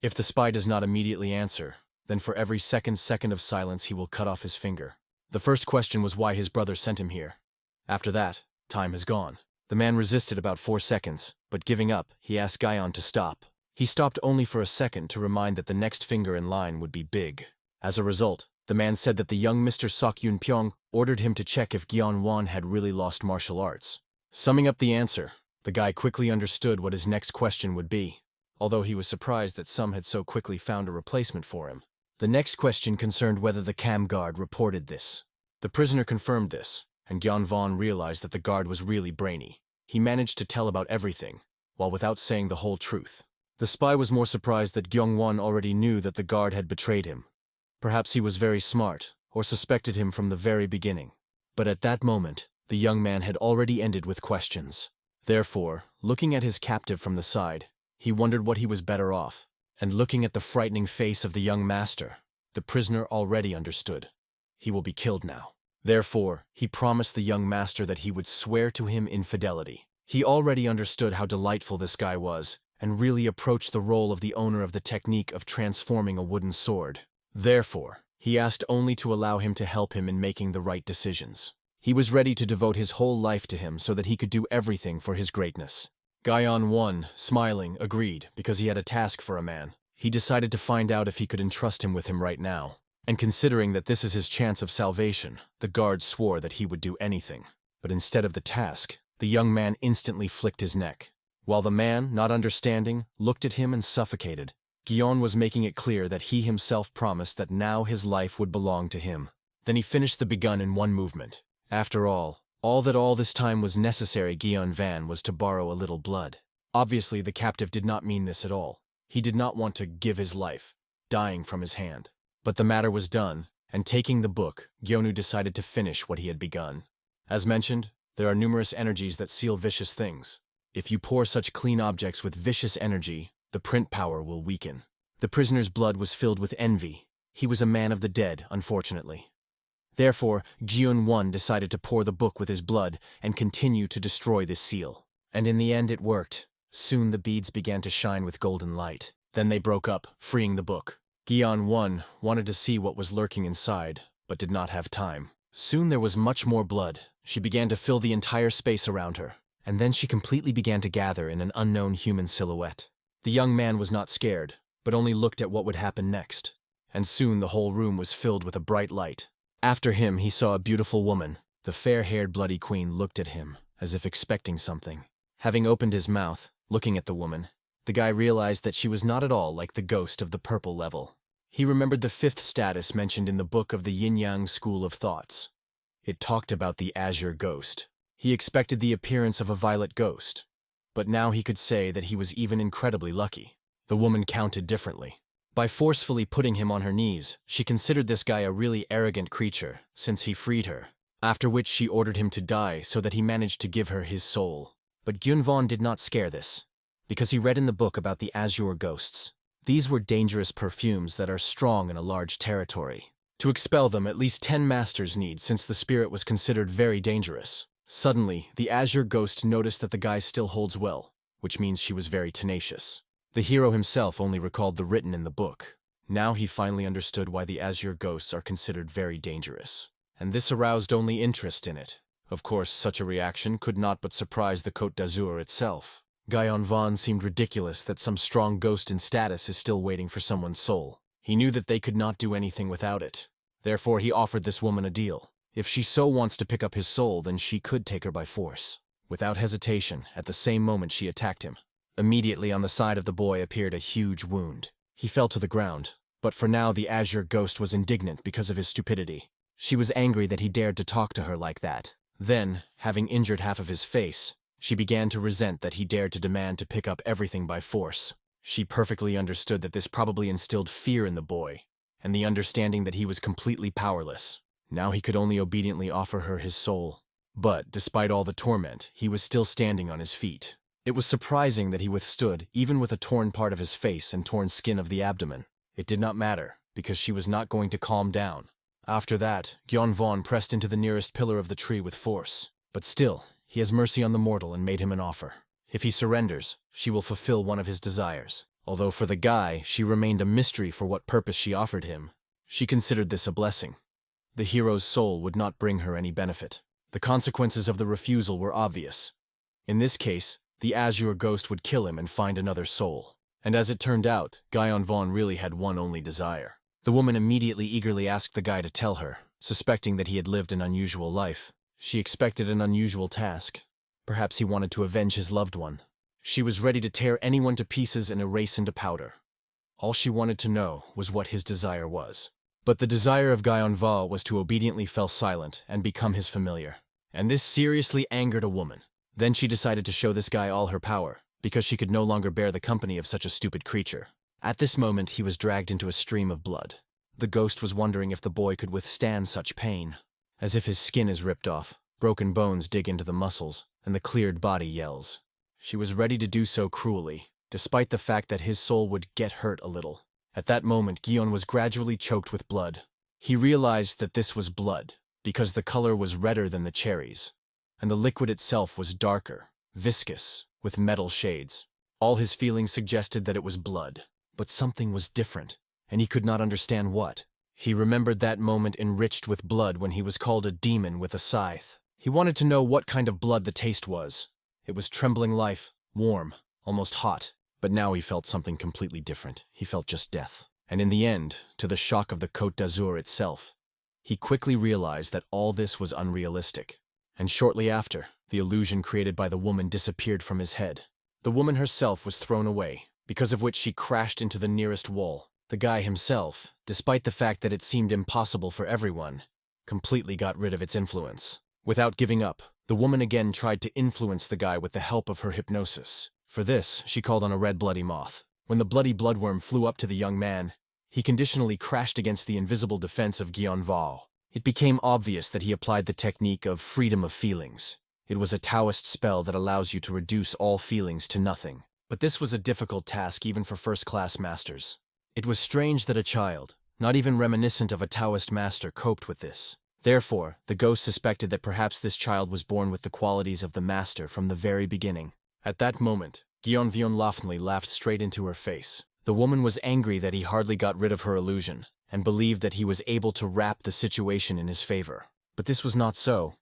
If the spy does not immediately answer, then for every second of silence he will cut off his finger. The first question was why his brother sent him here. After that, time has gone. The man resisted about 4 seconds, but giving up, he asked Guyon to stop. He stopped only for a second to remind that the next finger in line would be big. As a result, the man said that the young Mr. Sok Yun Pyong ordered him to check if Gyong Wan had really lost martial arts. Summing up the answer, the guy quickly understood what his next question would be, although he was surprised that some had so quickly found a replacement for him. The next question concerned whether the cam guard reported this. The prisoner confirmed this, and Gyeon Von realized that the guard was really brainy. He managed to tell about everything, while without saying the whole truth. The spy was more surprised that Gyeong Won already knew that the guard had betrayed him. Perhaps he was very smart, or suspected him from the very beginning. But at that moment, the young man had already ended with questions. Therefore, looking at his captive from the side, he wondered what he was better off. And looking at the frightening face of the young master, the prisoner already understood. He will be killed now. Therefore, he promised the young master that he would swear to him infidelity. He already understood how delightful this guy was, and really approached the role of the owner of the technique of transforming a wooden sword. Therefore, he asked only to allow him to help him in making the right decisions. He was ready to devote his whole life to him so that he could do everything for his greatness. Guyon Won, smiling, agreed because he had a task for a man. He decided to find out if he could entrust him with him right now. And considering that this is his chance of salvation, the guard swore that he would do anything. But instead of the task, the young man instantly flicked his neck. While the man, not understanding, looked at him and suffocated, Guyon was making it clear that he himself promised that now his life would belong to him. Then he finished the begun in one movement. After all All this time was necessary, Guion Van, was to borrow a little blood. Obviously, the captive did not mean this at all. He did not want to give his life, dying from his hand. But the matter was done, and taking the book, Gyonu decided to finish what he had begun. As mentioned, there are numerous energies that seal vicious things. If you pour such clean objects with vicious energy, the print power will weaken. The prisoner's blood was filled with envy. He was a man of the dead, unfortunately. Therefore, Gyun-won decided to pour the book with his blood and continue to destroy this seal. And in the end it worked. Soon the beads began to shine with golden light. Then they broke up, freeing the book. Gyun-won wanted to see what was lurking inside, but did not have time. Soon there was much more blood. She began to fill the entire space around her, and then she completely began to gather in an unknown human silhouette. The young man was not scared, but only looked at what would happen next. And soon the whole room was filled with a bright light. After him he saw a beautiful woman. The fair-haired bloody queen looked at him, as if expecting something. Having opened his mouth, looking at the woman, the guy realized that she was not at all like the ghost of the purple level. He remembered the 5th status mentioned in the book of the Yin-Yang School of Thoughts. It talked about the Azure ghost. He expected the appearance of a violet ghost, but now he could say that he was even incredibly lucky. The woman counted differently. By forcefully putting him on her knees, she considered this guy a really arrogant creature, since he freed her, after which she ordered him to die so that he managed to give her his soul. But Gyun-won did not scare this, because he read in the book about the Azure ghosts. These were dangerous perfumes that are strong in a large territory. To expel them, at least 10 masters need, since the spirit was considered very dangerous. Suddenly, the Azure ghost noticed that the guy still holds well, which means she was very tenacious. The hero himself only recalled the written in the book. Now he finally understood why the Azure ghosts are considered very dangerous. And this aroused only interest in it. Of course, such a reaction could not but surprise the Côte d'Azur itself. Gyun-won seemed ridiculous that some strong ghost in status is still waiting for someone's soul. He knew that they could not do anything without it. Therefore, he offered this woman a deal. If she so wants to pick up his soul, then she could take her by force. Without hesitation, at the same moment she attacked him. Immediately on the side of the boy appeared a huge wound. He fell to the ground, but for now the Azure ghost was indignant because of his stupidity. She was angry that he dared to talk to her like that. Then, having injured half of his face, she began to resent that he dared to demand to pick up everything by force. She perfectly understood that this probably instilled fear in the boy, and the understanding that he was completely powerless. Now he could only obediently offer her his soul. But, despite all the torment, he was still standing on his feet. It was surprising that he withstood, even with a torn part of his face and torn skin of the abdomen. It did not matter, because she was not going to calm down. After that, Gyun-won pressed into the nearest pillar of the tree with force. But still, he has mercy on the mortal and made him an offer. If he surrenders, she will fulfill one of his desires. Although for the guy, she remained a mystery for what purpose she offered him. She considered this a blessing. The hero's soul would not bring her any benefit. The consequences of the refusal were obvious. In this case, the Azure ghost would kill him and find another soul. And as it turned out, Gyun-won really had one only desire. The woman immediately eagerly asked the guy to tell her, suspecting that he had lived an unusual life. She expected an unusual task. Perhaps he wanted to avenge his loved one. She was ready to tear anyone to pieces and erase into powder. All she wanted to know was what his desire was. But the desire of Gyun-won was to obediently fell silent and become his familiar. And this seriously angered a woman. Then she decided to show this guy all her power, because she could no longer bear the company of such a stupid creature. At this moment, he was dragged into a stream of blood. The ghost was wondering if the boy could withstand such pain. As if his skin is ripped off, broken bones dig into the muscles, and the cleared body yells. She was ready to do so cruelly, despite the fact that his soul would get hurt a little. At that moment, Gyun was gradually choked with blood. He realized that this was blood, because the color was redder than the cherries, and the liquid itself was darker, viscous, with metal shades. All his feelings suggested that it was blood, but something was different, and he could not understand what. He remembered that moment enriched with blood when he was called a demon with a scythe. He wanted to know what kind of blood the taste was. It was trembling life, warm, almost hot. But now he felt something completely different. He felt just death. And in the end, to the shock of the Côte d'Azur itself, he quickly realized that all this was unrealistic. And shortly after, the illusion created by the woman disappeared from his head. The woman herself was thrown away, because of which she crashed into the nearest wall. The guy himself, despite the fact that it seemed impossible for everyone, completely got rid of its influence. Without giving up, The woman again tried to influence the guy with the help of her hypnosis. For this, she called on a red bloody moth. When the bloody bloodworm flew up to the young man, he conditionally crashed against the invisible defense of Gyeonval. It became obvious that he applied the technique of freedom of feelings. It was a Taoist spell that allows you to reduce all feelings to nothing. But this was a difficult task even for first-class masters. It was strange that a child, not even reminiscent of a Taoist master, coped with this. Therefore, the ghost suspected that perhaps this child was born with the qualities of the master from the very beginning. At that moment, Gyeonvyun laughingly laughed straight into her face. The woman was angry that he hardly got rid of her illusion, and believed that he was able to wrap the situation in his favor. But this was not so.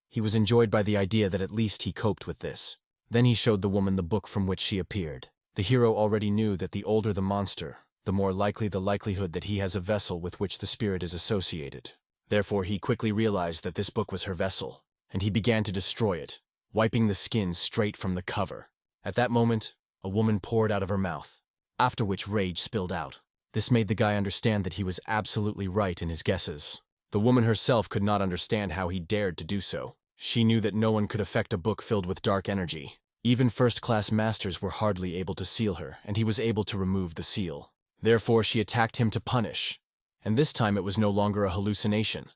He was enjoyed by the idea that at least he coped with this. Then he showed the woman the book from which she appeared. The hero already knew that the older the monster, the more likely the likelihood that he has a vessel with which the spirit is associated. Therefore, he quickly realized that this book was her vessel, and he began to destroy it, wiping the skin straight from the cover. At that moment, a woman poured out of her mouth, after which rage spilled out. This made the guy understand that he was absolutely right in his guesses. The woman herself could not understand how he dared to do so. She knew that no one could affect a book filled with dark energy. Even first-class masters were hardly able to seal her, and he was able to remove the seal. Therefore, she attacked him to punish. And this time it was no longer a hallucination,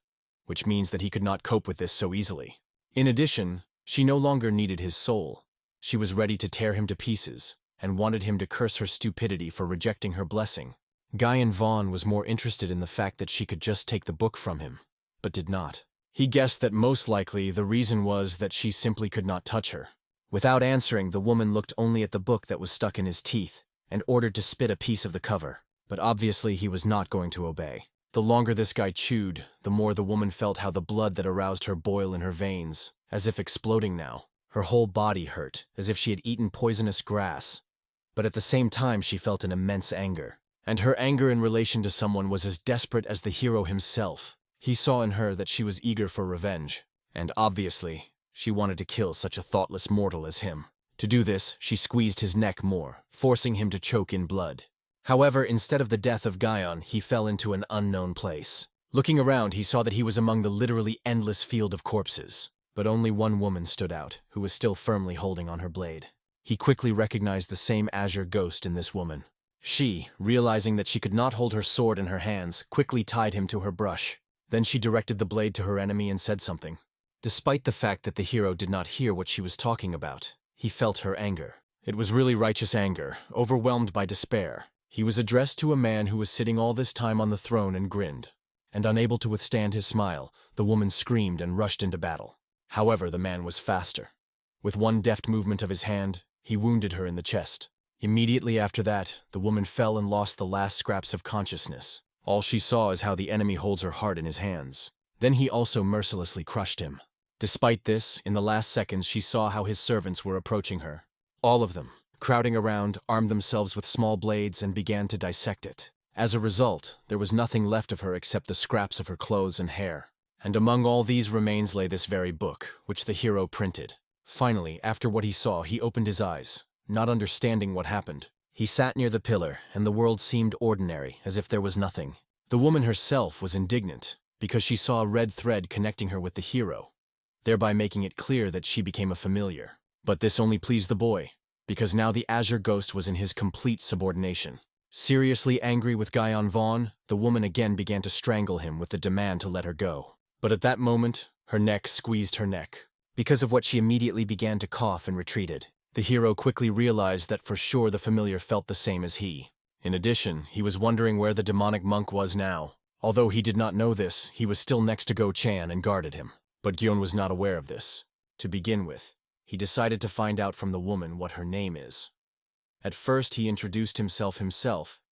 which means that he could not cope with this so easily. In addition, she no longer needed his soul. She was ready to tear him to pieces, and wanted him to curse her stupidity for rejecting her blessing. Guyan Vaughn was more interested in the fact that she could just take the book from him, but did not. He guessed that most likely the reason was that she simply could not touch her. Without answering, the woman looked only at the book that was stuck in his teeth, and ordered to spit a piece of the cover. But obviously he was not going to obey. The longer this guy chewed, the more the woman felt how the blood that aroused her boil in her veins, as if exploding now. Her whole body hurt, as if she had eaten poisonous grass. But at the same time she felt an immense anger. And her anger in relation to someone was as desperate as the hero himself. He saw in her that she was eager for revenge. And obviously, she wanted to kill such a thoughtless mortal as him. To do this, she squeezed his neck more, forcing him to choke in blood. However, instead of the death of Guyon, he fell into an unknown place. Looking around, he saw that he was among the literally endless field of corpses. But only one woman stood out, who was still firmly holding on her blade. He quickly recognized the same Azure ghost in this woman. She, realizing that she could not hold her sword in her hands, quickly tied him to her brush. Then she directed the blade to her enemy and said something. Despite the fact that the hero did not hear what she was talking about, he felt her anger. It was really righteous anger, overwhelmed by despair. He was addressed to a man who was sitting all this time on the throne and grinned. And unable to withstand his smile, the woman screamed and rushed into battle. However, the man was faster. With one deft movement of his hand, he wounded her in the chest. Immediately after that, the woman fell and lost the last scraps of consciousness. All she saw is how the enemy holds her heart in his hands. Then he also mercilessly crushed him. Despite this, in the last seconds she saw how his servants were approaching her. All of them, crowding around, armed themselves with small blades and began to dissect it. As a result, there was nothing left of her except the scraps of her clothes and hair. And among all these remains lay this very book, which the hero printed. Finally, after what he saw, he opened his eyes, not understanding what happened. He sat near the pillar, and the world seemed ordinary, as if there was nothing. The woman herself was indignant, because she saw a red thread connecting her with the hero, thereby making it clear that she became a familiar. But this only pleased the boy, because now the Azure ghost was in his complete subordination. Seriously angry with Guyon Vaughn, the woman again began to strangle him with the demand to let her go. But at that moment, her neck squeezed her neck. Because of what, she immediately began to cough and retreated. The hero quickly realized that for sure the familiar felt the same as he. In addition, he was wondering where the demonic monk was now. Although he did not know this, he was still next to Go-chan and guarded him. But Gyeon was not aware of this. To begin with, he decided to find out from the woman what her name is. At first he introduced himself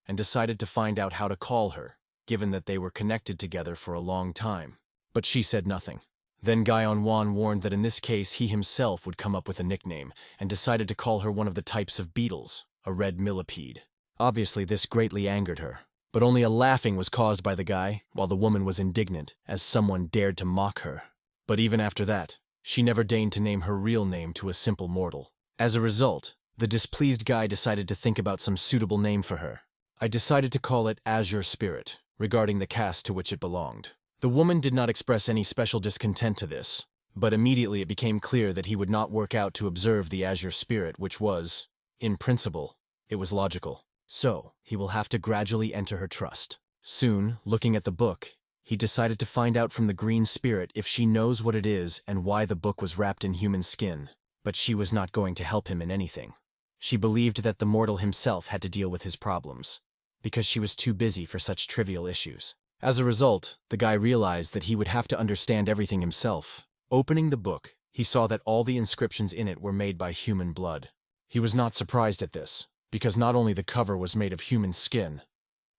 and decided to find out how to call her, given that they were connected together for a long time. But she said nothing. Then Guyon Wan warned that in this case he himself would come up with a nickname, and decided to call her one of the types of beetles, a red millipede. Obviously this greatly angered her, but only a laughing was caused by the guy, while the woman was indignant, as someone dared to mock her. But even after that, she never deigned to name her real name to a simple mortal. As a result, the displeased guy decided to think about some suitable name for her. I decided to call it Azure Spirit, regarding the caste to which it belonged. The woman did not express any special discontent to this, But immediately it became clear that he would not work out to observe the Azure spirit, which was, in principle, it was logical. So, he will have to gradually enter her trust. Soon, looking at the book, he decided to find out from the green spirit if she knows what it is and why the book was wrapped in human skin, but she was not going to help him in anything. She believed that the mortal himself had to deal with his problems, because she was too busy for such trivial issues. As a result, the guy realized that he would have to understand everything himself. Opening the book, he saw that all the inscriptions in it were made by human blood. He was not surprised at this, because not only the cover was made of human skin,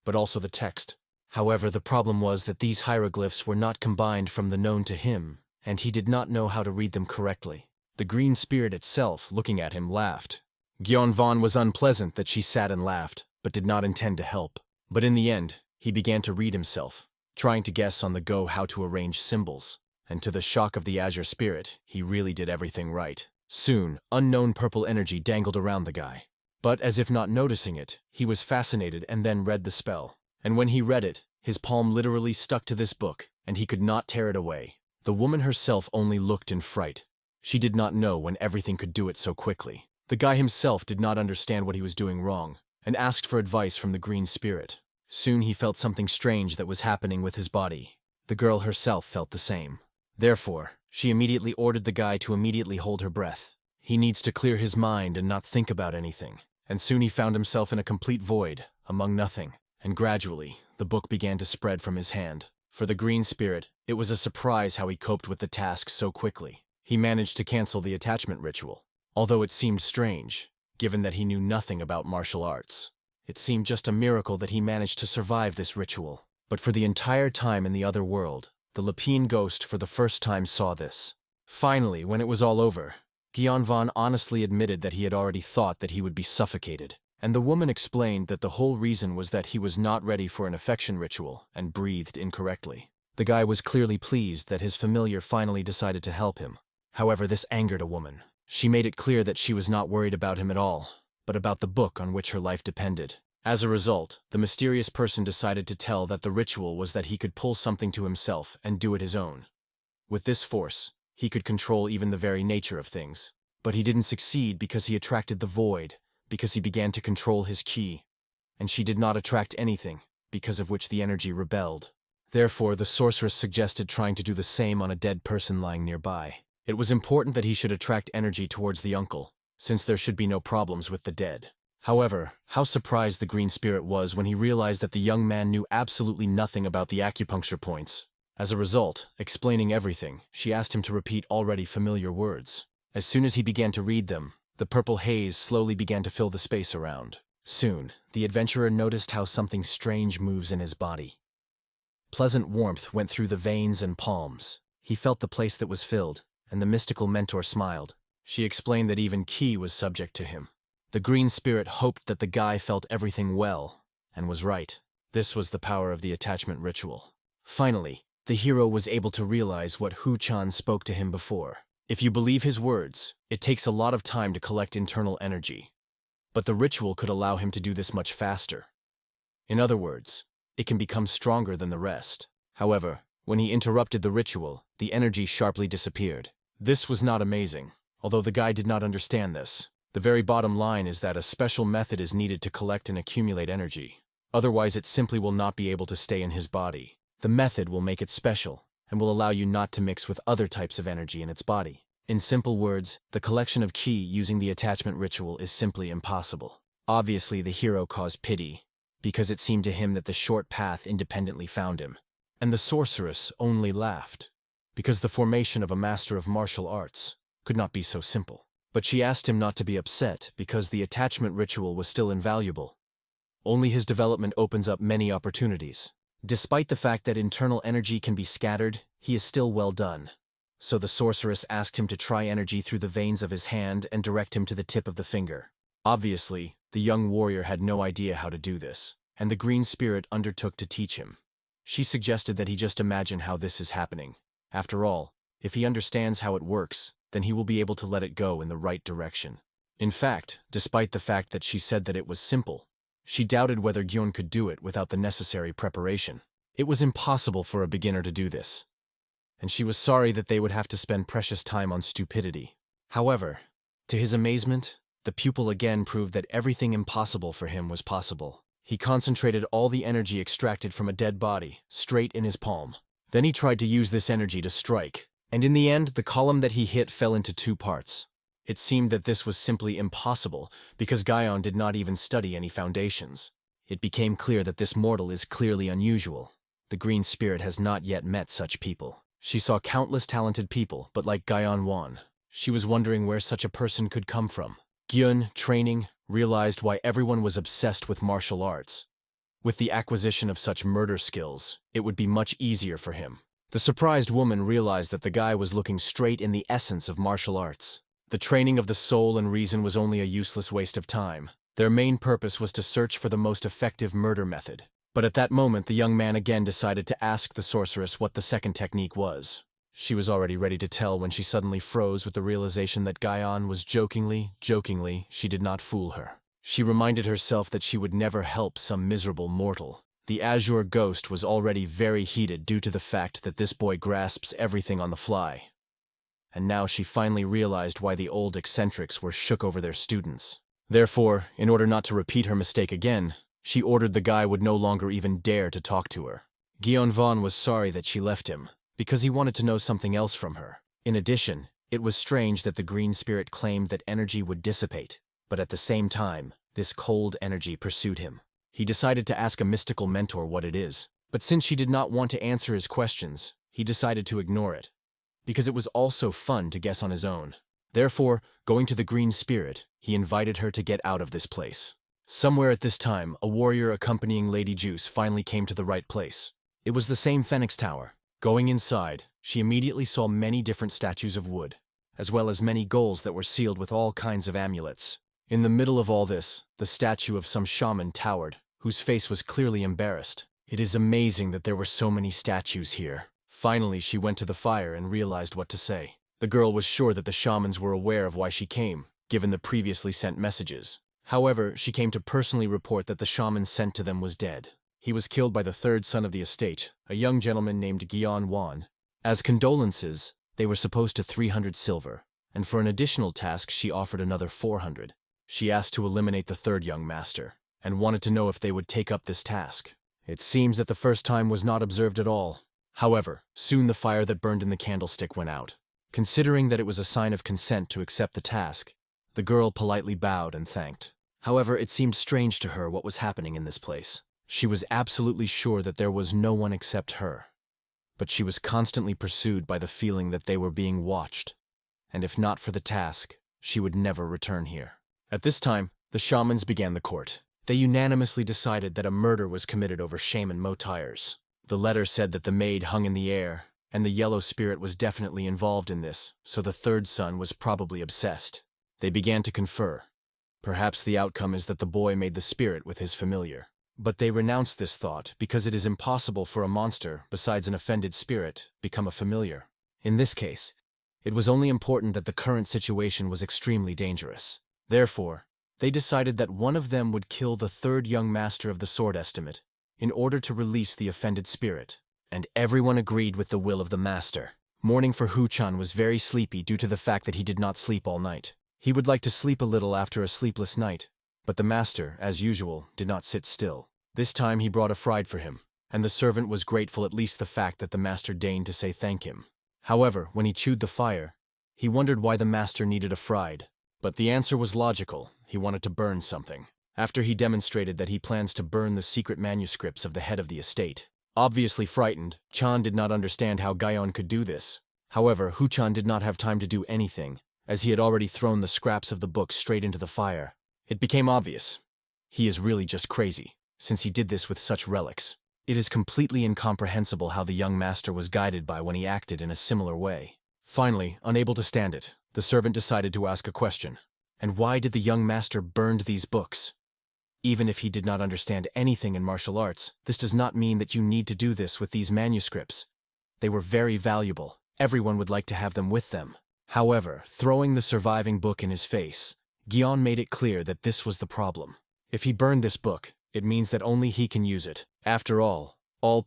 but also the text. However, the problem was that these hieroglyphs were not combined from the known to him, and he did not know how to read them correctly. The green spirit itself, looking at him, laughed. Gyeonvan was unpleasant that she sat and laughed, but did not intend to help. But in the end, he began to read himself, trying to guess on the go how to arrange symbols. And to the shock of the Azure spirit, he really did everything right. Soon, unknown purple energy dangled around the guy. But as if not noticing it, he was fascinated and then read the spell. And when he read it, his palm literally stuck to this book, and he could not tear it away. The woman herself only looked in fright. She did not know when everything could do it so quickly. The guy himself did not understand what he was doing wrong, and asked for advice from the green spirit. Soon he felt something strange that was happening with his body. The girl herself felt the same. Therefore, she immediately ordered the guy to immediately hold her breath. He needs to clear his mind and not think about anything. And soon he found himself in a complete void, among nothing. And gradually, the book began to spread from his hand. For the green spirit, it was a surprise how he coped with the task so quickly. He managed to cancel the attachment ritual. Although it seemed strange, given that he knew nothing about martial arts. It seemed just a miracle that he managed to survive this ritual. But for the entire time in the other world, the Lapine ghost for the first time saw this. Finally, when it was all over, Gyeonvan honestly admitted that he had already thought that he would be suffocated. And the woman explained that the whole reason was that he was not ready for an affection ritual and breathed incorrectly. The guy was clearly pleased that his familiar finally decided to help him. However, this angered a woman. She made it clear that she was not worried about him at all, but about the book on which her life depended. As a result, the mysterious person decided to tell that the ritual was that he could pull something to himself and do it his own. With this force, he could control even the very nature of things. But he didn't succeed because he attracted the void, because he began to control his ki. And she did not attract anything, because of which the energy rebelled. Therefore, the sorceress suggested trying to do the same on a dead person lying nearby. It was important that he should attract energy towards the uncle, since there should be no problems with the dead. However, how surprised the green spirit was when he realized that the young man knew absolutely nothing about the acupuncture points. As a result, explaining everything, she asked him to repeat already familiar words. As soon as he began to read them, the purple haze slowly began to fill the space around. Soon, the adventurer noticed how something strange moves in his body. Pleasant warmth went through the veins and palms. He felt the place that was filled, and the mystical mentor smiled. She explained that even ki was subject to him. The green spirit hoped that the guy felt everything well, and was right. This was the power of the attachment ritual. Finally, the hero was able to realize what Hu-chan spoke to him before. If you believe his words, it takes a lot of time to collect internal energy. But the ritual could allow him to do this much faster. In other words, it can become stronger than the rest. However, when he interrupted the ritual, the energy sharply disappeared. This was not amazing, although the guy did not understand this. The very bottom line is that a special method is needed to collect and accumulate energy. Otherwise, it simply will not be able to stay in his body. The method will make it special, and will allow you not to mix with other types of energy in its body. In simple words, the collection of ki using the attachment ritual is simply impossible. Obviously, the hero caused pity, because it seemed to him that the short path independently found him. And the sorceress only laughed, because the formation of a master of martial arts could not be so simple. But she asked him not to be upset because the attachment ritual was still invaluable. Only his development opens up many opportunities. Despite the fact that internal energy can be scattered, he is still well done. So the sorceress asked him to try energy through the veins of his hand and direct him to the tip of the finger. Obviously, the young warrior had no idea how to do this, and the green spirit undertook to teach him. She suggested that he just imagine how this is happening. After all, if he understands how it works, then he will be able to let it go in the right direction. In fact, despite the fact that she said that it was simple, she doubted whether Gyeon could do it without the necessary preparation. It was impossible for a beginner to do this. and she was sorry that they would have to spend precious time on stupidity. However, to his amazement, the pupil again proved that everything impossible for him was possible. He concentrated all the energy extracted from a dead body straight in his palm. Then he tried to use this energy to strike, and in the end, the column that he hit fell into two parts. It seemed that this was simply impossible because Guion did not even study any foundations. It became clear that this mortal is clearly unusual. The green spirit has not yet met such people. She saw countless talented people, but like Guion Wan, she was wondering where such a person could come from. Gyun, training, realized why everyone was obsessed with martial arts. With the acquisition of such murder skills, it would be much easier for him. The surprised woman realized that the guy was looking straight in the essence of martial arts. The training of the soul and reason was only a useless waste of time. Their main purpose was to search for the most effective murder method. But at that moment, the young man again decided to ask the sorceress what the second technique was. She was already ready to tell when she suddenly froze with the realization that Guion was jokingly, she did not fool her. She reminded herself that she would never help some miserable mortal. The Azure ghost was already very heated due to the fact that this boy grasps everything on the fly. And now she finally realized why the old eccentrics were shook over their students. Therefore, in order not to repeat her mistake again, she ordered the guy would no longer even dare to talk to her. Guion Vaughn was sorry that she left him, because he wanted to know something else from her. In addition, it was strange that the green spirit claimed that energy would dissipate, but at the same time, this cold energy pursued him. He decided to ask a mystical mentor what it is, but since she did not want to answer his questions, he decided to ignore it, because it was also fun to guess on his own. Therefore, going to the green spirit, he invited her to get out of this place. Somewhere at this time, a warrior accompanying Lady Juice finally came to the right place. It was the same Phoenix Tower. Going inside, she immediately saw many different statues of wood, as well as many goals that were sealed with all kinds of amulets. In the middle of all this, the statue of some shaman towered, whose face was clearly embarrassed. It is amazing that there were so many statues here. Finally, she went to the fire and realized what to say. The girl was sure that the shamans were aware of why she came, given the previously sent messages. However, she came to personally report that the shaman sent to them was dead. He was killed by the third son of the estate, a young gentleman named Guion Wan. As condolences, they were supposed to 300 silver, and for an additional task she offered another 400. She asked to eliminate the third young master, and wanted to know if they would take up this task. It seems that the first time was not observed at all. However, soon the fire that burned in the candlestick went out. Considering that it was a sign of consent to accept the task, the girl politely bowed and thanked. However, it seemed strange to her what was happening in this place. She was absolutely sure that there was no one except her. But she was constantly pursued by the feeling that they were being watched, and if not for the task, she would never return here. At this time, the shamans began the court. They unanimously decided that a murder was committed over shaman Mo Tires. The letter said that the maid hung in the air, and the yellow spirit was definitely involved in this, so the third son was probably obsessed. They began to confer. Perhaps the outcome is that the boy made the spirit with his familiar. But they renounced this thought because it is impossible for a monster, besides an offended spirit, become a familiar. In this case, it was only important that the current situation was extremely dangerous. Therefore, they decided that one of them would kill the third young master of the sword estimate in order to release the offended spirit. And everyone agreed with the will of the master. Morning for Hu-chan was very sleepy due to the fact that he did not sleep all night. He would like to sleep a little after a sleepless night, but the master, as usual, did not sit still. This time he brought a fried for him, and the servant was grateful at least the fact that the master deigned to say thank him. However, when he chewed the fire, he wondered why the master needed a fried. But the answer was logical. He wanted to burn something. After he demonstrated that he plans to burn the secret manuscripts of the head of the estate. Obviously frightened, Chan did not understand how Guion could do this. However, Hu-chan did not have time to do anything, as he had already thrown the scraps of the book straight into the fire. It became obvious. He is really just crazy, since he did this with such relics. It is completely incomprehensible how the young master was guided by when he acted in a similar way. Finally, unable to stand it, the servant decided to ask a question. And why did the young master burn these books? Even if he did not understand anything in martial arts, this does not mean that you need to do this with these manuscripts. They were very valuable. Everyone would like to have them with them. However, throwing the surviving book in his face, Guion made it clear that this was the problem. If he burned this book, it means that only he can use it. After all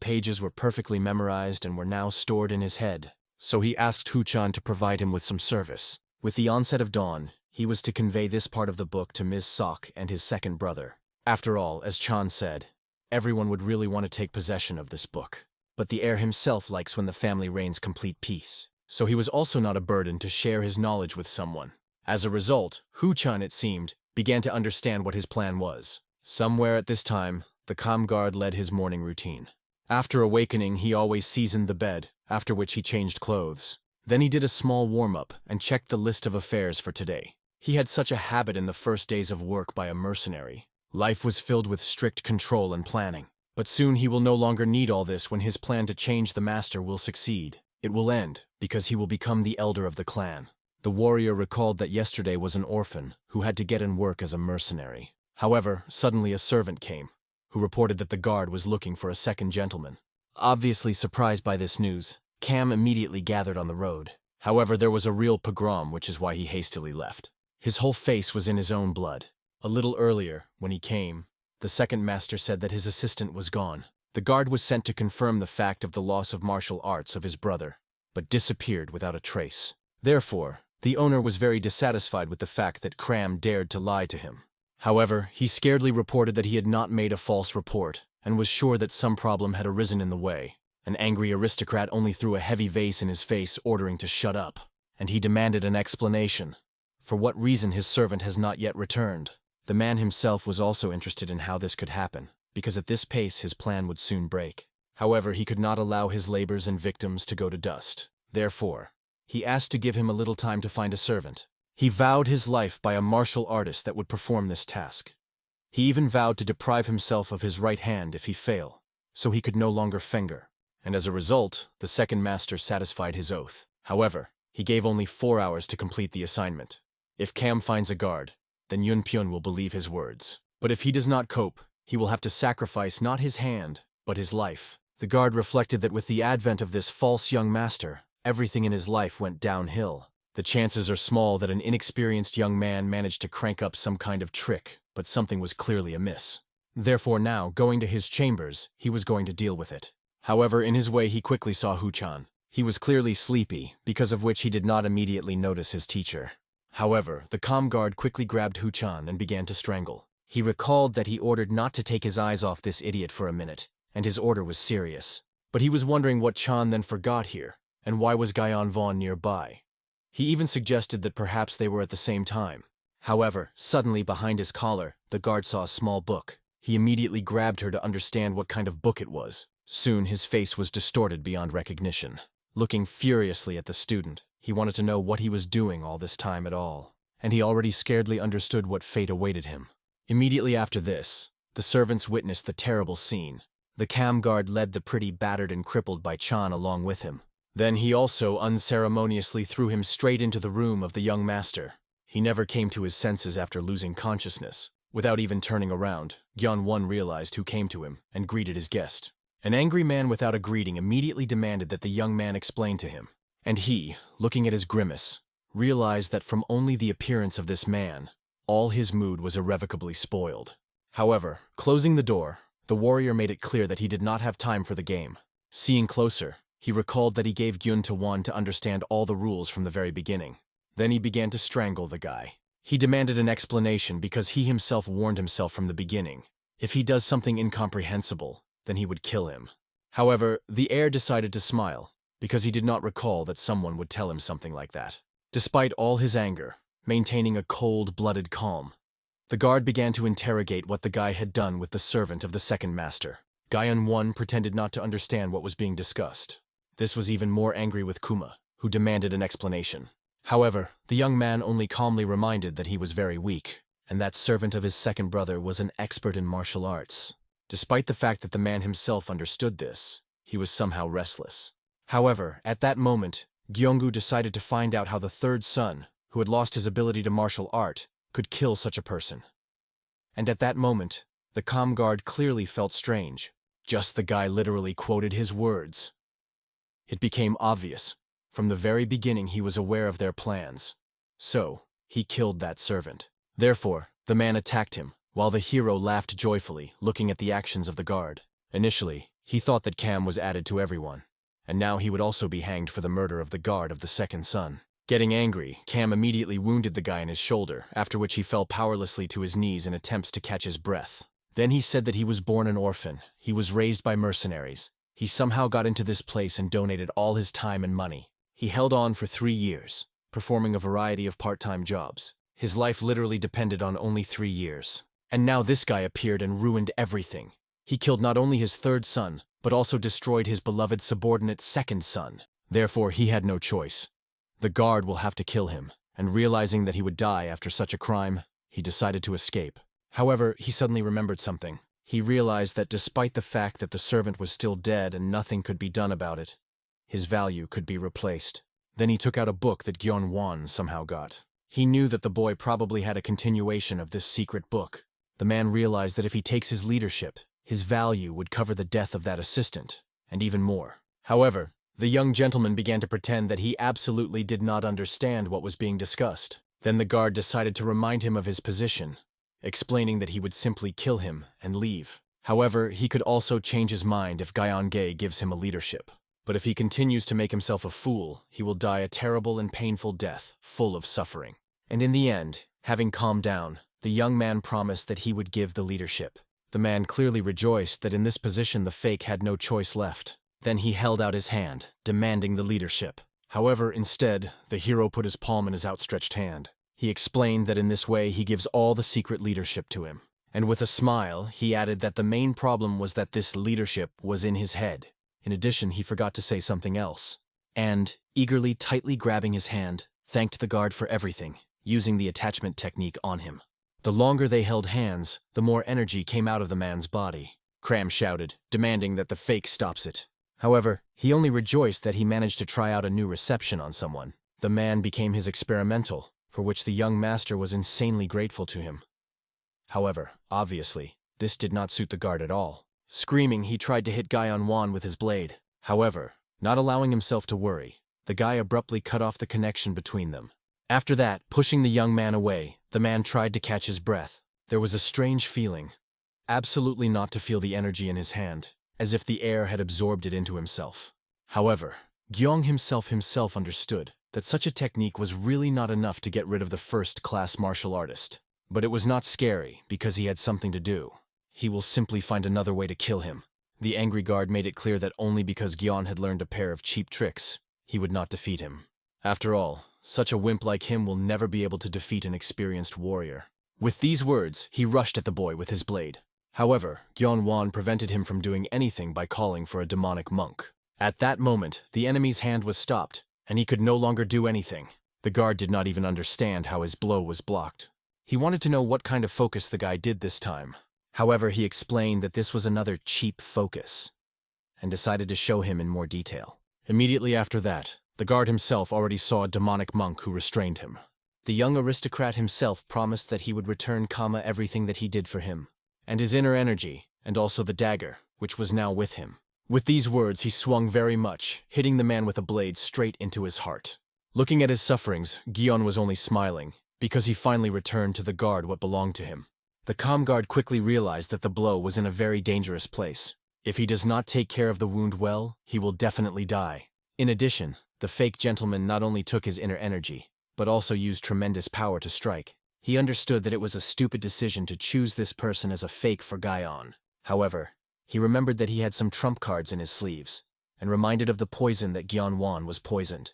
pages were perfectly memorized and were now stored in his head. so he asked Hu-chan to provide him with some service. With the onset of dawn, he was to convey this part of the book to Ms. Sok and his second brother. After all, as Chan said, everyone would really want to take possession of this book. But the heir himself likes when the family reigns complete peace, so he was also not a burden to share his knowledge with someone. As a result, Hu-chan, it seemed, began to understand what his plan was. Somewhere at this time, the calm guard led his morning routine. After awakening, he always seasoned the bed, after which he changed clothes. Then he did a small warm-up and checked the list of affairs for today. He had such a habit in the first days of work by a mercenary. Life was filled with strict control and planning. But soon he will no longer need all this when his plan to change the master will succeed. It will end, because he will become the elder of the clan. The warrior recalled that yesterday was an orphan who had to get in work as a mercenary. However, suddenly a servant came, who reported that the guard was looking for a second gentleman. Obviously surprised by this news, Cam immediately gathered on the road. However, there was a real pogrom, which is why he hastily left. His whole face was in his own blood. A little earlier, when he came, the second master said that his assistant was gone. The guard was sent to confirm the fact of the loss of martial arts of his brother, but disappeared without a trace. Therefore, the owner was very dissatisfied with the fact that Cram dared to lie to him. However, he scaredly reported that he had not made a false report, and was sure that some problem had arisen in the way. An angry aristocrat only threw a heavy vase in his face, ordering to shut up, and he demanded an explanation. For what reason his servant has not yet returned. The man himself was also interested in how this could happen, because at this pace his plan would soon break. However, he could not allow his labors and victims to go to dust. Therefore, he asked to give him a little time to find a servant. He vowed his life by a martial artist that would perform this task. He even vowed to deprive himself of his right hand if he fail, so he could no longer finger. And as a result, the second master satisfied his oath. However, he gave only 4 hours to complete the assignment. If Cam finds a guard, then Yun Pyun will believe his words. But if he does not cope, he will have to sacrifice not his hand, but his life. The guard reflected that with the advent of this false young master, everything in his life went downhill. The chances are small that an inexperienced young man managed to crank up some kind of trick, but something was clearly amiss. Therefore now, going to his chambers, he was going to deal with it. However, in his way he quickly saw Hu-chan. He was clearly sleepy, because of which he did not immediately notice his teacher. However, the comm guard quickly grabbed Hu-chan and began to strangle. He recalled that he ordered not to take his eyes off this idiot for a minute, and his order was serious. But he was wondering what Chan then forgot here, and why was Guyon Vaughn nearby. He even suggested that perhaps they were at the same time. However, suddenly behind his collar, the guard saw a small book. He immediately grabbed her to understand what kind of book it was. Soon his face was distorted beyond recognition. Looking furiously at the student, he wanted to know what he was doing all this time at all, and he already scaredly understood what fate awaited him. Immediately after this, the servants witnessed the terrible scene. The cam guard led the pretty battered and crippled by Chan along with him. Then he also unceremoniously threw him straight into the room of the young master. He never came to his senses after losing consciousness. Without even turning around, Gyeon-won realized who came to him and greeted his guest. An angry man without a greeting immediately demanded that the young man explain to him. And he, looking at his grimace, realized that from only the appearance of this man, all his mood was irrevocably spoiled. However, closing the door, the warrior made it clear that he did not have time for the game. Seeing closer, he recalled that he gave Gyun-won to understand all the rules from the very beginning. Then he began to strangle the guy. He demanded an explanation because he himself warned himself from the beginning. If he does something incomprehensible, then he would kill him. However, the heir decided to smile, because he did not recall that someone would tell him something like that. Despite all his anger, maintaining a cold-blooded calm, the guard began to interrogate what the guy had done with the servant of the second master. Gyeon-won pretended not to understand what was being discussed. This was even more angry with Kuma, who demanded an explanation. However, the young man only calmly reminded that he was very weak, and that servant of his second brother was an expert in martial arts. Despite the fact that the man himself understood this, he was somehow restless. However, at that moment, Gyeonggu decided to find out how the third son, who had lost his ability to martial art, could kill such a person. And at that moment, the comm guard clearly felt strange. Just the guy literally quoted his words. It became obvious. From the very beginning he was aware of their plans. So, he killed that servant. Therefore, the man attacked him, while the hero laughed joyfully, looking at the actions of the guard. Initially, he thought that Cam was added to everyone, and now he would also be hanged for the murder of the guard of the second son. Getting angry, Cam immediately wounded the guy in his shoulder, after which he fell powerlessly to his knees in attempts to catch his breath. Then he said that he was born an orphan, he was raised by mercenaries. He somehow got into this place and donated all his time and money. He held on for 3 years, performing a variety of part-time jobs. His life literally depended on only 3 years. And now this guy appeared and ruined everything. He killed not only his third son, but also destroyed his beloved subordinate second son. Therefore, he had no choice. The guard will have to kill him, and realizing that he would die after such a crime, he decided to escape. However, he suddenly remembered something. He realized that despite the fact that the servant was still dead and nothing could be done about it, his value could be replaced. Then he took out a book that Gyeon-won somehow got. He knew that the boy probably had a continuation of this secret book. The man realized that if he takes his leadership, his value would cover the death of that assistant, and even more. However, the young gentleman began to pretend that he absolutely did not understand what was being discussed. Then the guard decided to remind him of his position, explaining that he would simply kill him and leave. However, he could also change his mind if Gyeon-gae gives him a leadership. But if he continues to make himself a fool, he will die a terrible and painful death, full of suffering. And in the end, having calmed down, the young man promised that he would give the leadership. The man clearly rejoiced that in this position the fake had no choice left. Then he held out his hand, demanding the leadership. However, instead, the hero put his palm in his outstretched hand. He explained that in this way he gives all the secret leadership to him. And with a smile, he added that the main problem was that this leadership was in his head. In addition, he forgot to say something else. And, eagerly, tightly grabbing his hand, thanked the guard for everything, using the attachment technique on him. The longer they held hands, the more energy came out of the man's body. Cram shouted, demanding that the fake stops it. However, he only rejoiced that he managed to try out a new reception on someone. The man became his experimental, for which the young master was insanely grateful to him. However, obviously, this did not suit the guard at all. Screaming, he tried to hit Gyeon-won with his blade. However, not allowing himself to worry, the guy abruptly cut off the connection between them. After that, pushing the young man away, the man tried to catch his breath. There was a strange feeling. Absolutely not to feel the energy in his hand, as if the air had absorbed it into himself. However, Gyeong himself understood that such a technique was really not enough to get rid of the first-class martial artist. But it was not scary, because he had something to do. He will simply find another way to kill him. The angry guard made it clear that only because Gyeon had learned a pair of cheap tricks, he would not defeat him. After all, such a wimp like him will never be able to defeat an experienced warrior. With these words, he rushed at the boy with his blade. However, Gyeon-won prevented him from doing anything by calling for a demonic monk. At that moment, the enemy's hand was stopped, and he could no longer do anything. The guard did not even understand how his blow was blocked. He wanted to know what kind of focus the guy did this time. However, he explained that this was another cheap focus, and decided to show him in more detail. Immediately after that, the guard himself already saw a demonic monk who restrained him. The young aristocrat himself promised that he would return everything that he did for him, and his inner energy, and also the dagger, which was now with him. With these words, he swung very much, hitting the man with a blade straight into his heart. Looking at his sufferings, Gyeon was only smiling, because he finally returned to the guard what belonged to him. The calm guard quickly realized that the blow was in a very dangerous place. If he does not take care of the wound well, he will definitely die. In addition, the fake gentleman not only took his inner energy, but also used tremendous power to strike. He understood that it was a stupid decision to choose this person as a fake for Gyeon. However, he remembered that he had some trump cards in his sleeves, and reminded of the poison that Gyeon-won was poisoned.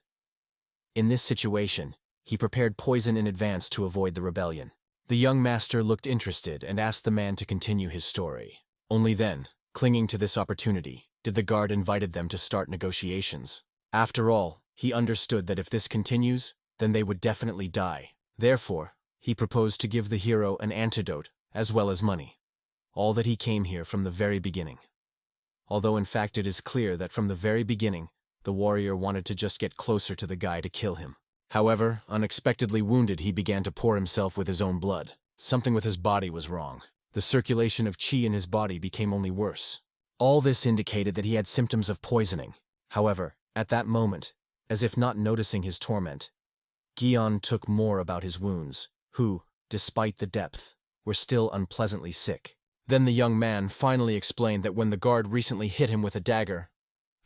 In this situation, he prepared poison in advance to avoid the rebellion. The young master looked interested and asked the man to continue his story. Only then, clinging to this opportunity, did the guard invited them to start negotiations. After all, he understood that if this continues, then they would definitely die. Therefore, he proposed to give the hero an antidote, as well as money. All that he came here from the very beginning. Although in fact it is clear that from the very beginning, the warrior wanted to just get closer to the guy to kill him. However, unexpectedly wounded, he began to pour himself with his own blood. Something with his body was wrong. The circulation of chi in his body became only worse. All this indicated that he had symptoms of poisoning. However, at that moment, as if not noticing his torment, Gyeon took more about his wounds, who, despite the depth, were still unpleasantly sick. Then the young man finally explained that when the guard recently hit him with a dagger,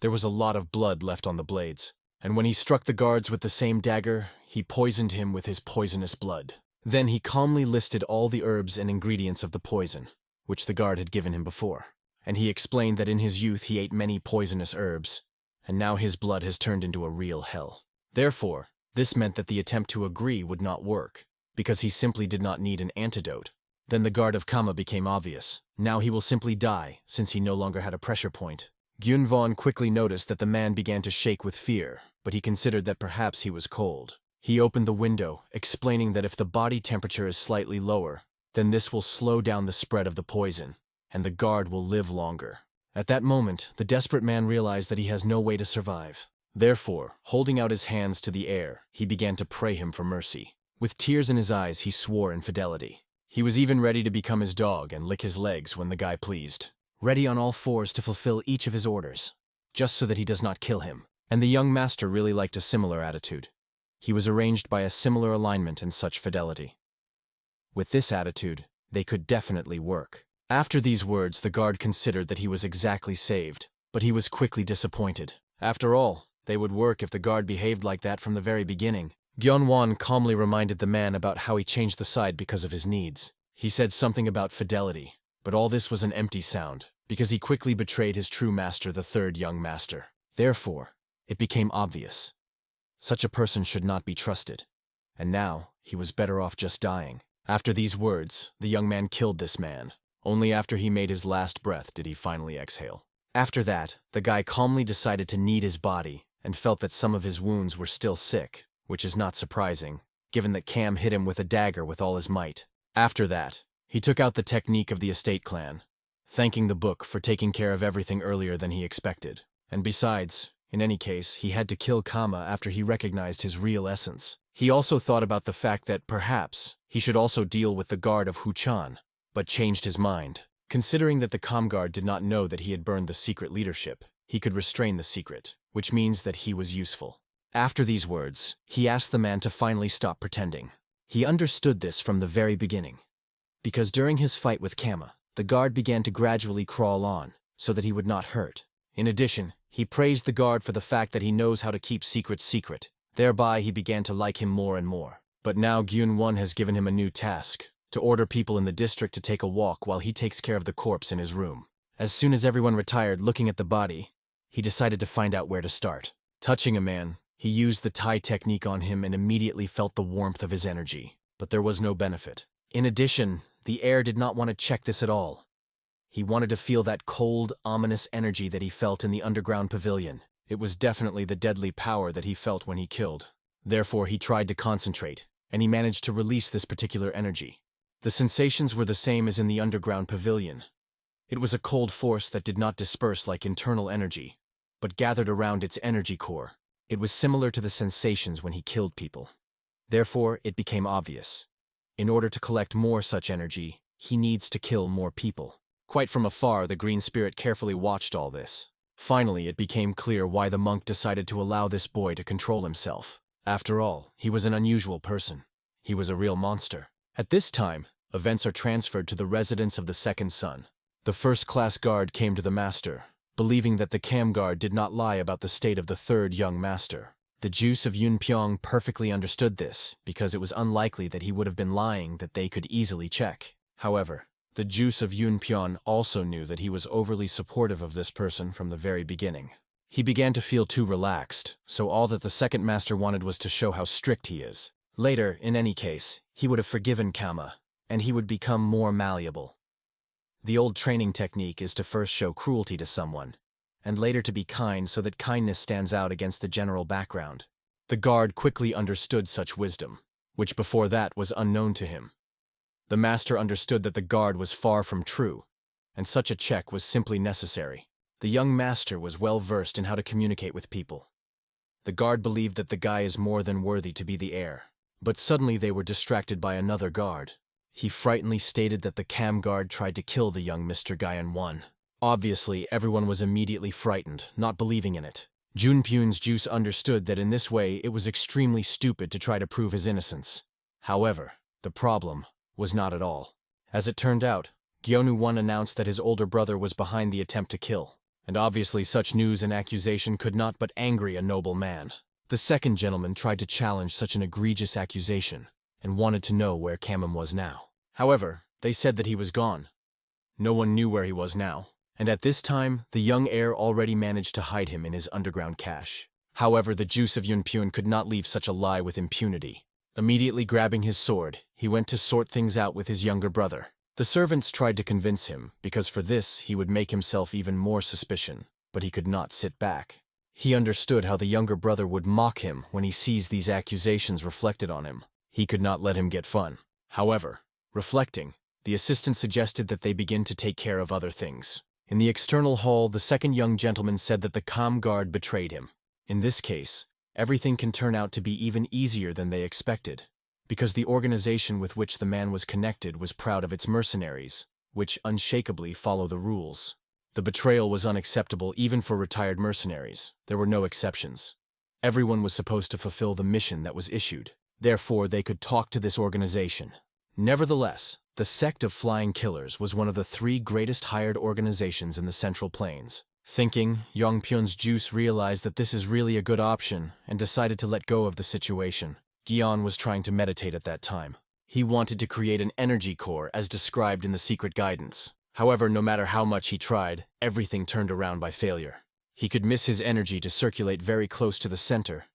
There was a lot of blood left on the blades, and when he struck the guards with the same dagger, he poisoned him with his poisonous blood. Then he calmly listed all the herbs and ingredients of the poison, which the guard had given him before, and he explained that in his youth he ate many poisonous herbs, and now his blood has turned into a real hell. Therefore, this meant that the attempt to agree would not work, because he simply did not need an antidote. Then the guard of Kama became obvious. Now he will simply die, since he no longer had a pressure point. Gyunvon quickly noticed that the man began to shake with fear, but he considered that perhaps he was cold. He opened the window, explaining that if the body temperature is slightly lower, then this will slow down the spread of the poison, and the guard will live longer. At that moment, the desperate man realized that he has no way to survive. Therefore, holding out his hands to the air, he began to pray him for mercy. With tears in his eyes, he swore infidelity. He was even ready to become his dog and lick his legs when the guy pleased, ready on all fours to fulfill each of his orders, just so that he does not kill him. And the young master really liked a similar attitude. He was arranged by a similar alignment and such fidelity. With this attitude, they could definitely work. After these words, the guard considered that he was exactly saved, but he was quickly disappointed. After all, they would work if the guard behaved like that from the very beginning. Gyunwon calmly reminded the man about how he changed the side because of his needs. He said something about fidelity, but all this was an empty sound, because he quickly betrayed his true master, the third young master. Therefore, it became obvious. Such a person should not be trusted, and now he was better off just dying. After these words, the young man killed this man. Only after he made his last breath did he finally exhale. After that, the guy calmly decided to knead his body and felt that some of his wounds were still sick, which is not surprising, given that Cam hit him with a dagger with all his might. After that, he took out the technique of the estate clan, thanking the book for taking care of everything earlier than he expected. And besides, in any case, he had to kill Kama after he recognized his real essence. He also thought about the fact that perhaps he should also deal with the guard of Huchan, but changed his mind. Considering that the Comguard did not know that he had burned the secret leadership, he could restrain the secret, which means that he was useful. After these words, he asked the man to finally stop pretending. He understood this from the very beginning, because during his fight with Kama, the guard began to gradually crawl on, so that he would not hurt. In addition, he praised the guard for the fact that he knows how to keep secrets secret. Thereby, he began to like him more and more. But now Gyun-won has given him a new task, to order people in the district to take a walk while he takes care of the corpse in his room. As soon as everyone retired looking at the body, he decided to find out where to start. Touching a man, he used the Thai technique on him and immediately felt the warmth of his energy, but there was no benefit. In addition, the heir did not want to check this at all. He wanted to feel that cold, ominous energy that he felt in the underground pavilion. It was definitely the deadly power that he felt when he killed. Therefore, he tried to concentrate, and he managed to release this particular energy. The sensations were the same as in the underground pavilion. It was a cold force that did not disperse like internal energy, but gathered around its energy core. It was similar to the sensations when he killed people. Therefore, it became obvious. In order to collect more such energy, he needs to kill more people. Quite from afar, the green spirit carefully watched all this. Finally, it became clear why the monk decided to allow this boy to control himself. After all, he was an unusual person. He was a real monster. At this time, events are transferred to the residence of the second son. The first-class guard came to the master, believing that the cam guard did not lie about the state of the third young master. The juice of Yun Pyong perfectly understood this, because it was unlikely that he would have been lying that they could easily check. However, the juice of Yun Pyong also knew that he was overly supportive of this person from the very beginning. He began to feel too relaxed, so all that the second master wanted was to show how strict he is. Later, in any case, he would have forgiven Kama, and he would become more malleable. The old training technique is to first show cruelty to someone, and later to be kind so that kindness stands out against the general background. The guard quickly understood such wisdom, which before that was unknown to him. The master understood that the guard was far from true, and such a check was simply necessary. The young master was well versed in how to communicate with people. The guard believed that the guy is more than worthy to be the heir. But suddenly they were distracted by another guard. He frighteningly stated that the cam guard tried to kill the young Mr. Guyan-won. Obviously, everyone was immediately frightened, not believing in it. Junpyun's juice understood that in this way it was extremely stupid to try to prove his innocence. However, the problem was not at all. As it turned out, Gyonu-won announced that his older brother was behind the attempt to kill. and obviously such news and accusation could not but angry a noble man. The second gentleman tried to challenge such an egregious accusation, and wanted to know where Kamam was now. However, they said that he was gone. No one knew where he was now, and at this time, the young heir already managed to hide him in his underground cache. However, the juice of Yunpyun could not leave such a lie with impunity. Immediately grabbing his sword, he went to sort things out with his younger brother. The servants tried to convince him, because for this he would make himself even more suspicion, but he could not sit back. He understood how the younger brother would mock him when he sees these accusations reflected on him. He could not let him get fun. However, reflecting, the assistant suggested that they begin to take care of other things. In the external hall, the second young gentleman said that the comm guard betrayed him. In this case, everything can turn out to be even easier than they expected, because the organization with which the man was connected was proud of its mercenaries, which unshakably follow the rules. The betrayal was unacceptable even for retired mercenaries. There were no exceptions. Everyone was supposed to fulfill the mission that was issued. Therefore, they could talk to this organization. Nevertheless, the sect of Flying Killers was one of the 3 greatest hired organizations in the Central Plains. Thinking, Yongpyun's juice realized that this is really a good option and decided to let go of the situation. Gion was trying to meditate at that time. He wanted to create an energy core as described in the secret guidance. However, no matter how much he tried, everything turned around by failure. He could miss his energy to circulate very close to the center,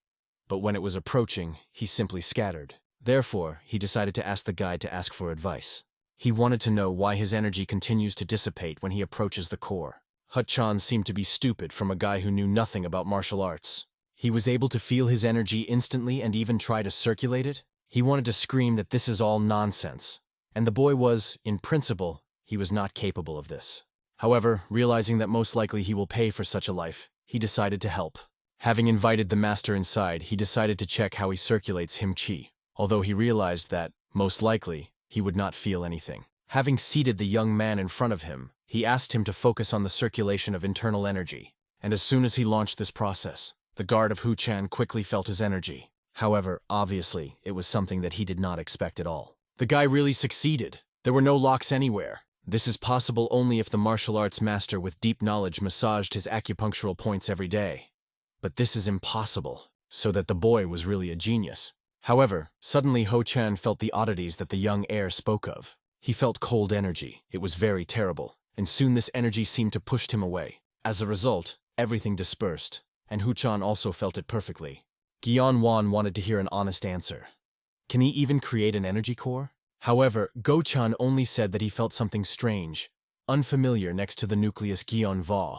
but when it was approaching, he simply scattered. Therefore, he decided to ask the guide to ask for advice. He wanted to know why his energy continues to dissipate when he approaches the core. Hut-chan seemed to be stupid from a guy who knew nothing about martial arts. He was able to feel his energy instantly and even try to circulate it. He wanted to scream that this is all nonsense, and the boy was, in principle, he was not capable of this. However, realizing that most likely he will pay for such a life, he decided to help. Having invited the master inside, he decided to check how he circulates him chi, although he realized that, most likely, he would not feel anything. Having seated the young man in front of him, he asked him to focus on the circulation of internal energy, and as soon as he launched this process, the guard of Hu-chan quickly felt his energy. However, obviously, it was something that he did not expect at all. The guy really succeeded. There were no locks anywhere. This is possible only if the martial arts master with deep knowledge massaged his acupunctural points every day. But this is impossible, so that the boy was really a genius. However, suddenly Ho-chan felt the oddities that the young heir spoke of. He felt cold energy. It was very terrible, and soon this energy seemed to push him away. As a result, everything dispersed, and Hu-chan also felt it perfectly. Gion Wan wanted to hear an honest answer. Can he even create an energy core? However, Go-chan only said that he felt something strange, unfamiliar next to the nucleus Gion Va.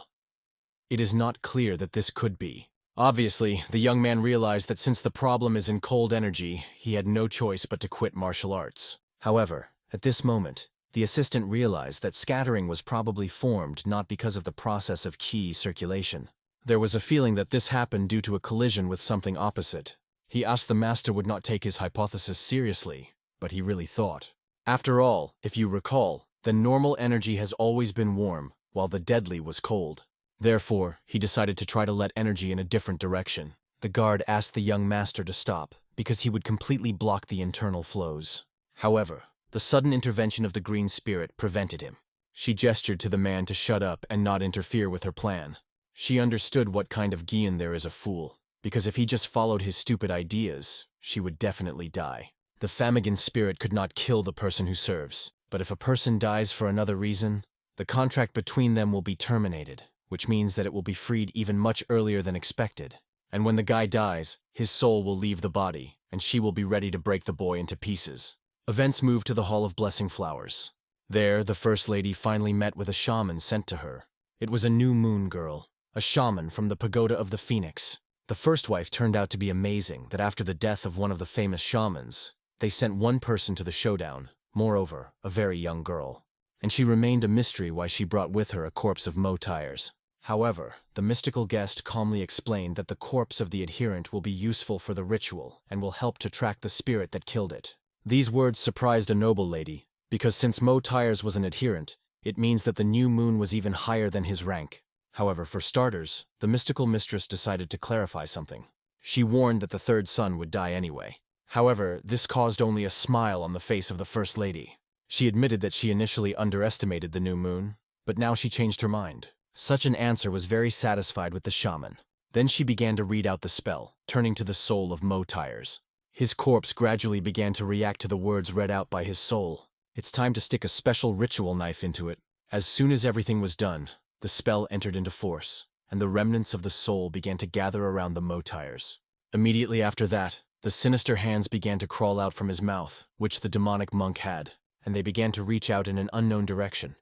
It is not clear that this could be. Obviously, the young man realized that since the problem is in cold energy, he had no choice but to quit martial arts. However, at this moment, the assistant realized that scattering was probably formed not because of the process of qi circulation. There was a feeling that this happened due to a collision with something opposite. He asked the master would not take his hypothesis seriously, but he really thought. After all, if you recall, the normal energy has always been warm, while the deadly was cold. Therefore, he decided to try to let energy in a different direction. The guard asked the young master to stop, because he would completely block the internal flows. However, the sudden intervention of the green spirit prevented him. She gestured to the man to shut up and not interfere with her plan. She understood what kind of Gian there is a fool, because if he just followed his stupid ideas, she would definitely die. The Famigan spirit could not kill the person who serves, but if a person dies for another reason, the contract between them will be terminated, which means that it will be freed even much earlier than expected. And when the guy dies, his soul will leave the body, and she will be ready to break the boy into pieces. Events moved to the Hall of Blessing Flowers. There, the First Lady finally met with a shaman sent to her. It was a new moon girl, a shaman from the Pagoda of the Phoenix. The first wife turned out to be amazing that after the death of one of the famous shamans, they sent one person to the showdown, moreover, a very young girl. And she remained a mystery why she brought with her a corpse of Mo Tires. However, the mystical guest calmly explained that the corpse of the adherent will be useful for the ritual and will help to track the spirit that killed it. These words surprised a noble lady, because since Mo Tires was an adherent, it means that the new moon was even higher than his rank. However, for starters, the mystical mistress decided to clarify something. She warned that the third son would die anyway. However, this caused only a smile on the face of the First Lady. She admitted that she initially underestimated the new moon, but now she changed her mind. Such an answer was very satisfied with the shaman. Then she began to read out the spell, turning to the soul of Mo Tires. His corpse gradually began to react to the words read out by his soul. It's time to stick a special ritual knife into it. As soon as everything was done, the spell entered into force, and the remnants of the soul began to gather around the Mo Tires. Immediately after that, the sinister hands began to crawl out from his mouth, which the demonic monk had, and they began to reach out in an unknown direction.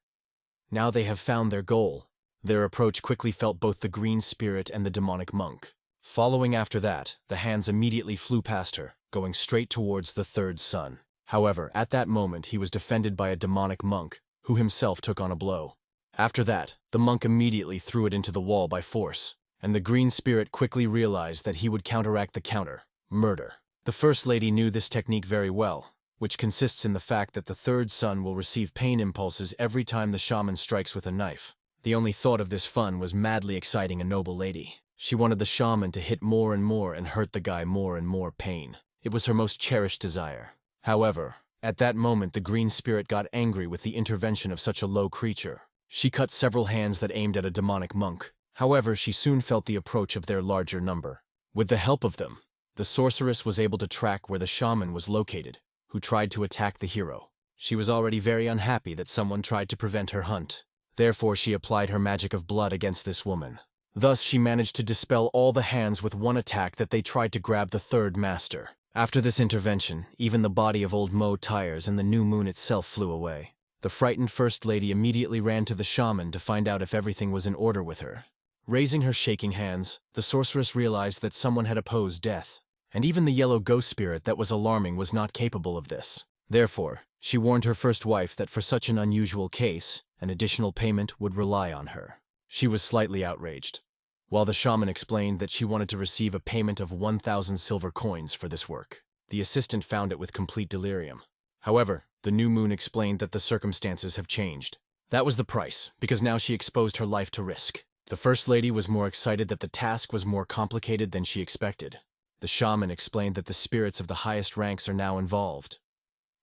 Now they have found their goal. Their approach quickly felt both the green spirit and the demonic monk. Following after that, the hands immediately flew past her, going straight towards the third son. However, at that moment he was defended by a demonic monk, who himself took on a blow. After that, the monk immediately threw it into the wall by force, and the green spirit quickly realized that he would counteract the counter, murder. The First Lady knew this technique very well, which consists in the fact that the third son will receive pain impulses every time the shaman strikes with a knife. The only thought of this fun was madly exciting a noble lady. She wanted the shaman to hit more and more and hurt the guy more and more pain. It was her most cherished desire. However, at that moment the green spirit got angry with the intervention of such a low creature. She cut several hands that aimed at a demonic monk. However, she soon felt the approach of their larger number. With the help of them, the sorceress was able to track where the shaman was located, who tried to attack the hero. She was already very unhappy that someone tried to prevent her hunt. Therefore, she applied her magic of blood against this woman. Thus, she managed to dispel all the hands with one attack that they tried to grab the third master. After this intervention, even the body of old Mo Tires and the new moon itself flew away. The frightened First Lady immediately ran to the shaman to find out if everything was in order with her. Raising her shaking hands, the sorceress realized that someone had opposed death, and even the yellow ghost spirit that was alarming was not capable of this. Therefore, she warned her first wife that for such an unusual case, an additional payment would rely on her. She was slightly outraged, while the shaman explained that she wanted to receive a payment of 1,000 silver coins for this work. The assistant found it with complete delirium. However, the new moon explained that the circumstances have changed. That was the price, because now she exposed her life to risk. The First Lady was more excited that the task was more complicated than she expected. The shaman explained that the spirits of the highest ranks are now involved.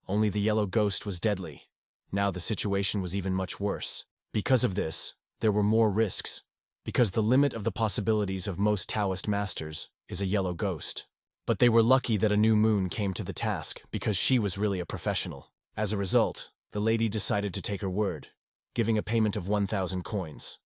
Only the yellow ghost was deadly. Now the situation was even much worse. Because of this, there were more risks, because the limit of the possibilities of most Taoist masters is a yellow ghost. But they were lucky that a new moon came to the task, because she was really a professional. As a result, the lady decided to take her word, giving a payment of 1,000 coins.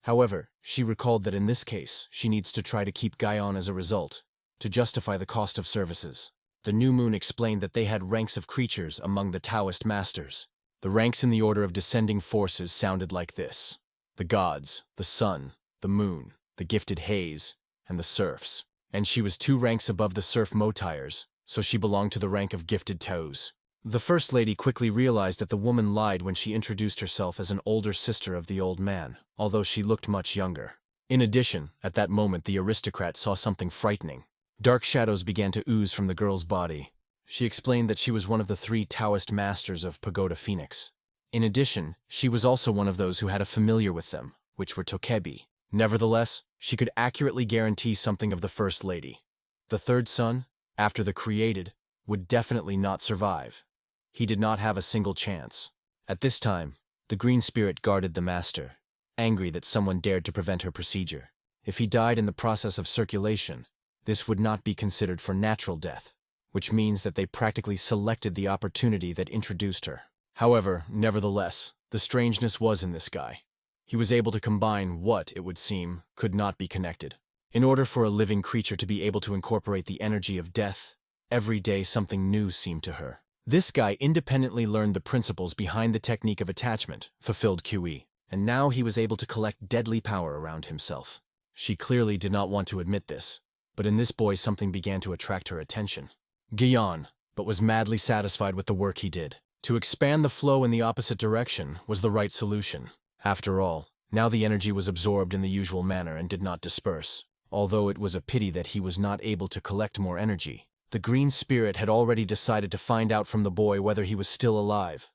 However, she recalled that in this case, she needs to try to keep Guy on as a result, to justify the cost of services. The new moon explained that they had ranks of creatures among the Taoist masters. The ranks in the order of descending forces sounded like this: the gods, the sun, the moon, the gifted haze, and the serfs. And she was 2 ranks above the serf Mo Tires, so she belonged to the rank of gifted Taos. The First Lady quickly realized that the woman lied when she introduced herself as an older sister of the old man, although she looked much younger. In addition, at that moment the aristocrat saw something frightening. Dark shadows began to ooze from the girl's body. She explained that she was one of the 3 Taoist masters of Pagoda Phoenix. In addition, she was also one of those who had a familiar with them, which were Tokebi. Nevertheless, she could accurately guarantee something of the First Lady. The third son, after the created, would definitely not survive. He did not have a single chance. At this time, the green spirit guarded the master, angry that someone dared to prevent her procedure. If he died in the process of circulation, this would not be considered for natural death, which means that they practically selected the opportunity that introduced her. However, nevertheless, the strangeness was in this guy. He was able to combine what, it would seem, could not be connected. In order for a living creature to be able to incorporate the energy of death, every day something new seemed to her. This guy independently learned the principles behind the technique of attachment, fulfilled QE, and now he was able to collect deadly power around himself. She clearly did not want to admit this, but in this boy something began to attract her attention. Guyon, but was madly satisfied with the work he did. To expand the flow in the opposite direction was the right solution. After all, now the energy was absorbed in the usual manner and did not disperse. Although it was a pity that he was not able to collect more energy, the green spirit had already decided to find out from the boy whether he was still alive.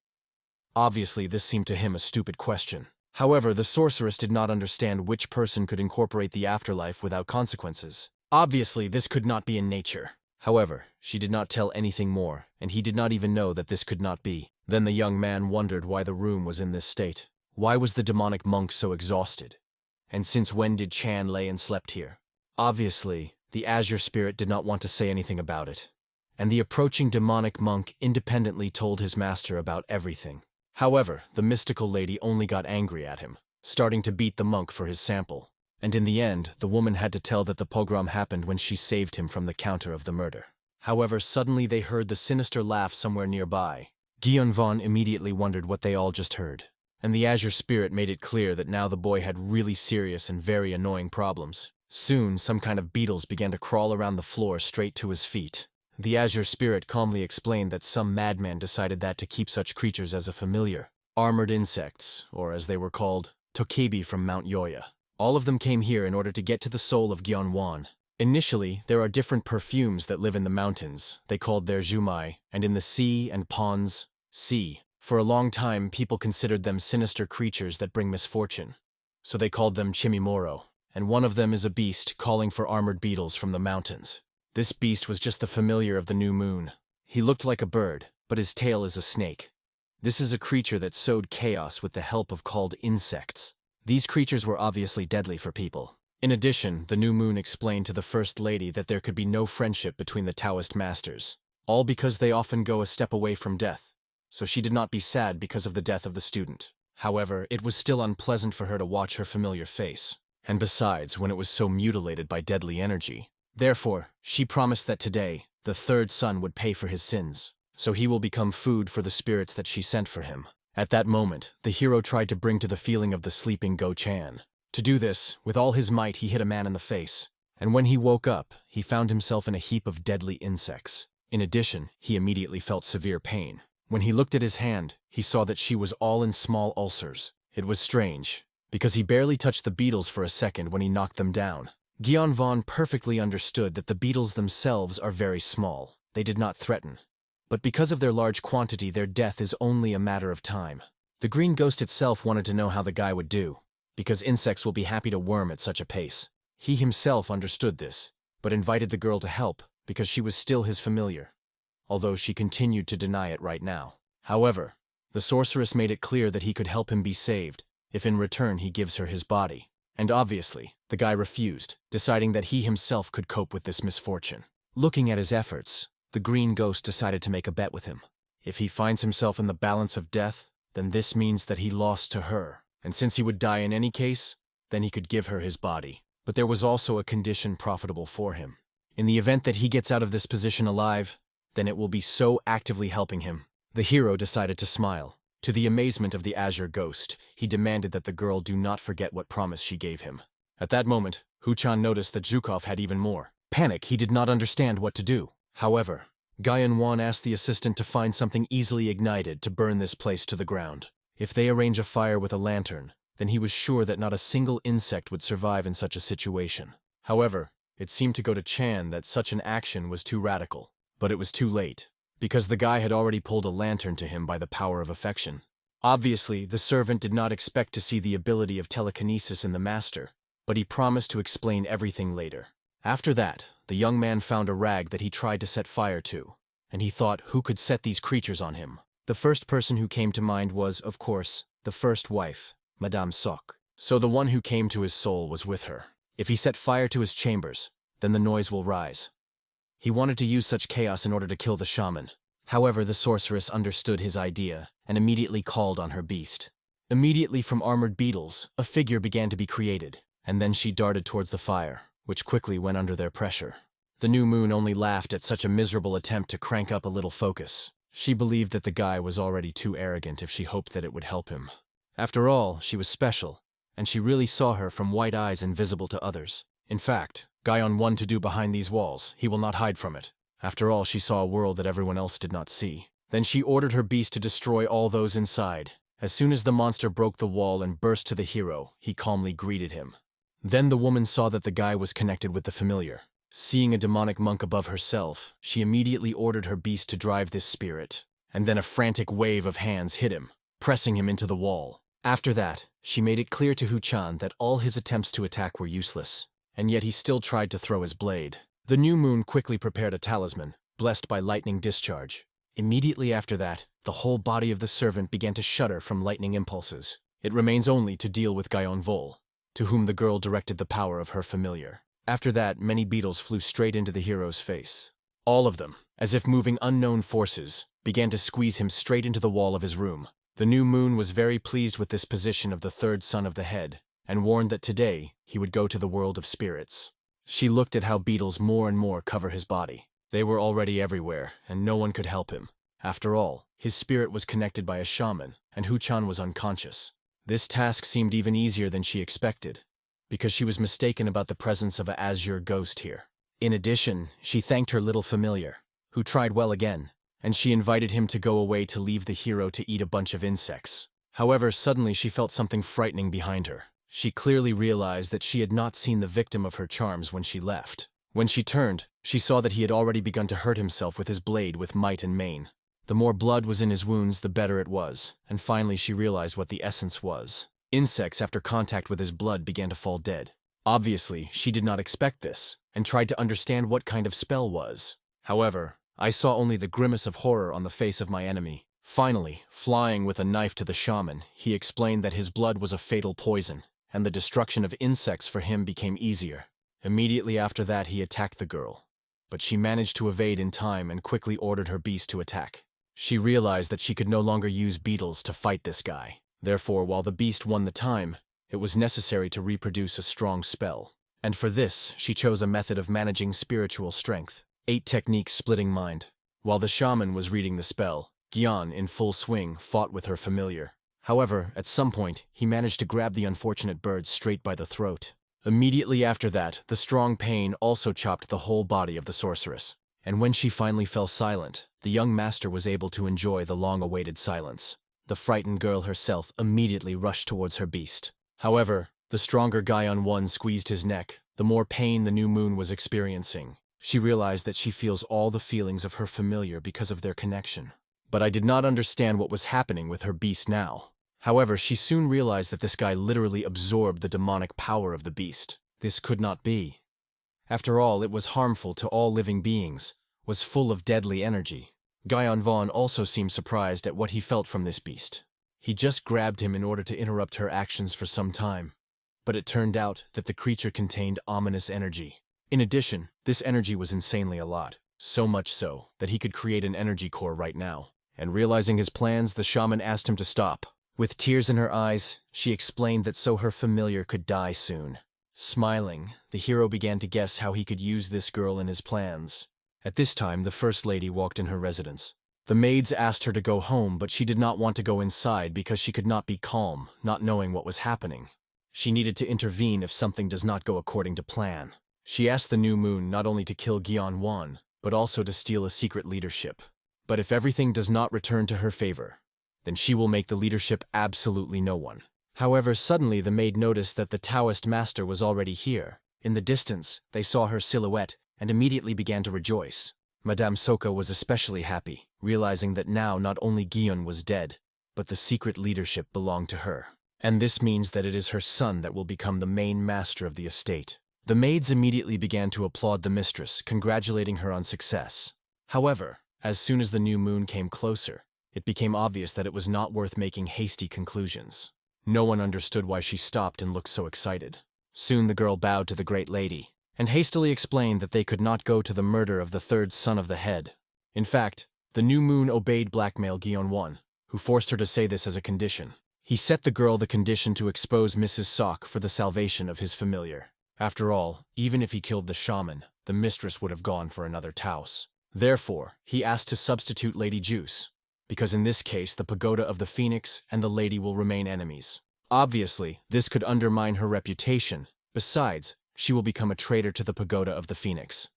Obviously, this seemed to him a stupid question. However, the sorceress did not understand which person could incorporate the afterlife without consequences. Obviously, this could not be in nature. However, she did not tell anything more, and he did not even know that this could not be. Then the young man wondered why the room was in this state. Why was the demonic monk so exhausted? And since when did Chan lay and slept here? Obviously, the Azure spirit did not want to say anything about it, and the approaching demonic monk independently told his master about everything. However, the mystical lady only got angry at him, starting to beat the monk for his sample. And in the end, the woman had to tell that the pogrom happened when she saved him from the counter of the murder. However, suddenly they heard the sinister laugh somewhere nearby. Gyeonvon immediately wondered what they all just heard, and the Azure spirit made it clear that now the boy had really serious and very annoying problems. Soon, some kind of beetles began to crawl around the floor straight to his feet. The Azure spirit calmly explained that some madman decided that to keep such creatures as a familiar. Armored insects, or as they were called, tokebi from Mount Yoya. All of them came here in order to get to the soul of Gyeonwon. Initially, there are different perfumes that live in the mountains. They called their jumai, and in the sea and ponds, sea. For a long time, people considered them sinister creatures that bring misfortune. So they called them chimimoro, and one of them is a beast calling for armored beetles from the mountains. This beast was just the familiar of the new moon. He looked like a bird, but his tail is a snake. This is a creature that sowed chaos with the help of called insects. These creatures were obviously deadly for people. In addition, the new moon explained to the First Lady that there could be no friendship between the Taoist masters, all because they often go a step away from death, so she did not be sad because of the death of the student. However, it was still unpleasant for her to watch her familiar face, and besides, when it was so mutilated by deadly energy. Therefore, she promised that today, the third son would pay for his sins, so he will become food for the spirits that she sent for him. At that moment, the hero tried to bring to the feeling of the sleeping Go-chan. To do this, with all his might he hit a man in the face, and when he woke up, he found himself in a heap of deadly insects. In addition, he immediately felt severe pain. When he looked at his hand, he saw that she was all in small ulcers. It was strange, because he barely touched the beetles for a second when he knocked them down. Gyeonvon perfectly understood that the beetles themselves are very small. They did not threaten. But because of their large quantity, their death is only a matter of time. The green ghost itself wanted to know how the guy would do, because insects will be happy to worm at such a pace. He himself understood this, but invited the girl to help because she was still his familiar, although she continued to deny it right now. However, the sorceress made it clear that he could help him be saved if in return he gives her his body. And obviously, the guy refused, deciding that he himself could cope with this misfortune. Looking at his efforts, the green ghost decided to make a bet with him. If he finds himself in the balance of death, then this means that he lost to her. And since he would die in any case, then he could give her his body. But there was also a condition profitable for him. In the event that he gets out of this position alive, then it will be so actively helping him. The hero decided to smile. To the amazement of the Azure ghost, he demanded that the girl do not forget what promise she gave him. At that moment, Hu-chan noticed that Zhukov had even more. Panic, he did not understand what to do. However, Gyeonwon asked the assistant to find something easily ignited to burn this place to the ground. If they arrange a fire with a lantern, then he was sure that not a single insect would survive in such a situation. However, it seemed to go to Chan that such an action was too radical. But it was too late, because the guy had already pulled a lantern to him by the power of affection. Obviously, the servant did not expect to see the ability of telekinesis in the master, but he promised to explain everything later. After that, the young man found a rag that he tried to set fire to, and he thought who could set these creatures on him. The first person who came to mind was, of course, the first wife, Madame Sok. So the one who came to his soul was with her. If he set fire to his chambers, then the noise will rise. He wanted to use such chaos in order to kill the shaman. However, the sorceress understood his idea and immediately called on her beast. Immediately from armored beetles, a figure began to be created, and then she darted towards the fire, which quickly went under their pressure. The new moon only laughed at such a miserable attempt to crank up a little focus. She believed that the guy was already too arrogant if she hoped that it would help him. After all, she was special, and she really saw her from white eyes invisible to others. In fact, Gyeon won to do behind these walls, he will not hide from it. After all, she saw a world that everyone else did not see. Then she ordered her beast to destroy all those inside. As soon as the monster broke the wall and burst to the hero, he calmly greeted him. Then the woman saw that the guy was connected with the familiar. Seeing a demonic monk above herself, she immediately ordered her beast to drive this spirit, and then a frantic wave of hands hit him, pressing him into the wall. After that, she made it clear to Hu-chan that all his attempts to attack were useless, and yet he still tried to throw his blade. The new moon quickly prepared a talisman, blessed by lightning discharge. Immediately after that, the whole body of the servant began to shudder from lightning impulses. It remains only to deal with Gyeonvol. to whom the girl directed the power of her familiar. After that, many beetles flew straight into the hero's face. All of them, as if moving unknown forces, began to squeeze him straight into the wall of his room. The new moon was very pleased with this position of the third son of the head, and warned that today he would go to the world of spirits. She looked at how beetles more and more cover his body. They were already everywhere, and no one could help him. After all, his spirit was connected by a shaman, and Hu-chan was unconscious. This task seemed even easier than she expected, because she was mistaken about the presence of an Azure ghost here. In addition, she thanked her little familiar, who tried well again, and she invited him to go away to leave the hero to eat a bunch of insects. However, suddenly she felt something frightening behind her. She clearly realized that she had not seen the victim of her charms when she left. When she turned, she saw that he had already begun to hurt himself with his blade with might and main. The more blood was in his wounds, the better it was, and finally she realized what the essence was. Insects, after contact with his blood, began to fall dead. Obviously, she did not expect this, and tried to understand what kind of spell was. However, I saw only the grimace of horror on the face of my enemy. Finally, flying with a knife to the shaman, he explained that his blood was a fatal poison, and the destruction of insects for him became easier. Immediately after that, he attacked the girl, but she managed to evade in time and quickly ordered her beast to attack. She realized that she could no longer use beetles to fight this guy. Therefore, while the beast won the time, it was necessary to reproduce a strong spell. And for this, she chose a method of managing spiritual strength. 8 techniques splitting mind. While the shaman was reading the spell, Gyan, in full swing, fought with her familiar. However, at some point, he managed to grab the unfortunate bird straight by the throat. Immediately after that, the strong pain also chopped the whole body of the sorceress. And when she finally fell silent, the young master was able to enjoy the long-awaited silence. The frightened girl herself immediately rushed towards her beast. However, the stronger Gyan one squeezed his neck, the more pain the new moon was experiencing. She realized that she feels all the feelings of her familiar because of their connection. But I did not understand what was happening with her beast now. However, she soon realized that this guy literally absorbed the demonic power of the beast. This could not be. After all, it was harmful to all living beings, was full of deadly energy. Gyan Vaughn also seemed surprised at what he felt from this beast. He just grabbed him in order to interrupt her actions for some time. But it turned out that the creature contained ominous energy. In addition, this energy was insanely a lot. So much so that he could create an energy core right now. And realizing his plans, the shaman asked him to stop. With tears in her eyes, she explained that so her familiar could die soon. Smiling, the hero began to guess how he could use this girl in his plans. At this time, the First Lady walked in her residence. The maids asked her to go home, but she did not want to go inside because she could not be calm, not knowing what was happening. She needed to intervene if something does not go according to plan. She asked the new moon not only to kill Gyan Wan, but also to steal a secret leadership. But if everything does not return to her favor, then she will make the leadership absolutely no one. However, suddenly the maid noticed that the Taoist master was already here. In the distance, they saw her silhouette and immediately began to rejoice. Madame Soko was especially happy, realizing that now not only Gyan was dead, but the secret leadership belonged to her. And this means that it is her son that will become the main master of the estate. The maids immediately began to applaud the mistress, congratulating her on success. However, as soon as the new moon came closer, it became obvious that it was not worth making hasty conclusions. No one understood why she stopped and looked so excited. Soon the girl bowed to the great lady, and hastily explained that they could not go to the murder of the third son of the head. In fact, the new moon obeyed blackmail Gyan Wan, who forced her to say this as a condition. He set the girl the condition to expose Mrs. Sok for the salvation of his familiar. After all, even if he killed the shaman, the mistress would have gone for another Taos. Therefore, he asked to substitute Lady Juice, because in this case the pagoda of the Phoenix and the lady will remain enemies. Obviously, this could undermine her reputation. Besides, she will become a traitor to the pagoda of the Phoenix.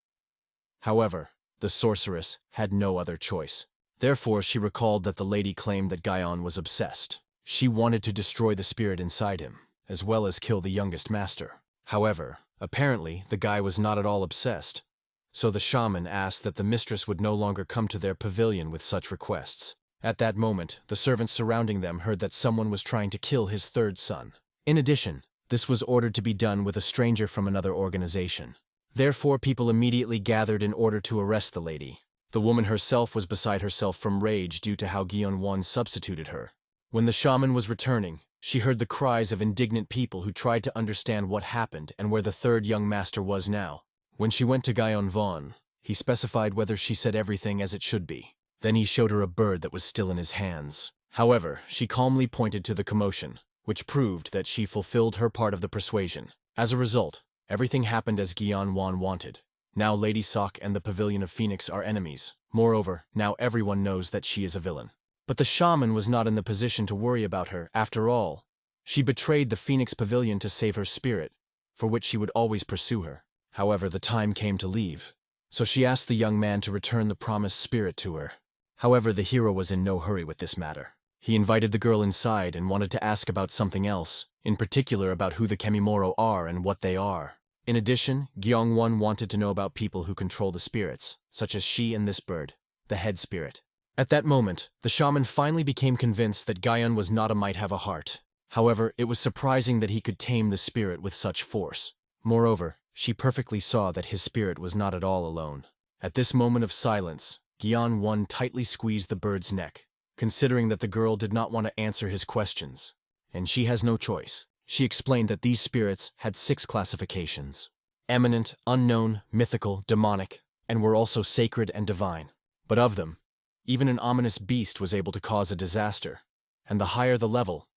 However, the sorceress had no other choice. Therefore, she recalled that the lady claimed that Gyan was obsessed. She wanted to destroy the spirit inside him, as well as kill the youngest master. However, apparently, the guy was not at all obsessed. So the shaman asked that the mistress would no longer come to their pavilion with such requests. At that moment, the servants surrounding them heard that someone was trying to kill his third son. In addition, this was ordered to be done with a stranger from another organization. Therefore, people immediately gathered in order to arrest the lady. The woman herself was beside herself from rage due to how Gyan Wan substituted her. When the shaman was returning, She heard the cries of indignant people who tried to understand what happened and where the third young master was now. When she went to Guyon Vaughn, he specified whether she said everything as it should be. Then he showed her a bird that was still in his hands. However, she calmly pointed to the commotion, which proved that she fulfilled her part of the persuasion. As a result, everything happened as Guyon Vaughn wanted. Now Lady Sock and the Pavilion of Phoenix are enemies. Moreover, now everyone knows that she is a villain. But the shaman was not in the position to worry about her. After all, she betrayed the Phoenix Pavilion to save her spirit, for which she would always pursue her. However, the time came to leave, so she asked the young man to return the promised spirit to her. However, the hero was in no hurry with this matter. He invited the girl inside and wanted to ask about something else, in particular about who the Kemimoro are and what they are. In addition, Gyeongwon wanted to know about people who control the spirits, such as she and this bird, the head spirit. At that moment, the shaman finally became convinced that Guyon was not a might have a heart. However, it was surprising that he could tame the spirit with such force. Moreover, she perfectly saw that his spirit was not at all alone. At this moment of silence, Gyeongwon tightly squeezed the bird's neck, considering that the girl did not want to answer his questions. And she has no choice. She explained that these spirits had 6 classifications: eminent, unknown, mythical, demonic, and were also sacred and divine. But of them, even an ominous beast was able to cause a disaster, and the higher the level,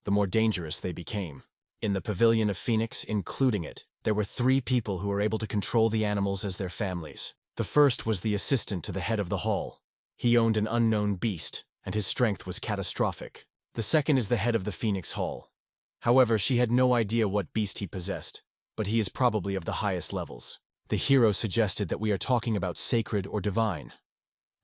the more dangerous they became. In the Pavilion of Phoenix, including it, there were 3 people who were able to control the animals as their families. The first was the assistant to the head of the hall. He owned an unknown beast, and his strength was catastrophic. The second is the head of the Phoenix Hall. However, she had no idea what beast he possessed, but he is probably of the highest levels. The hero suggested that we are talking about sacred or divine.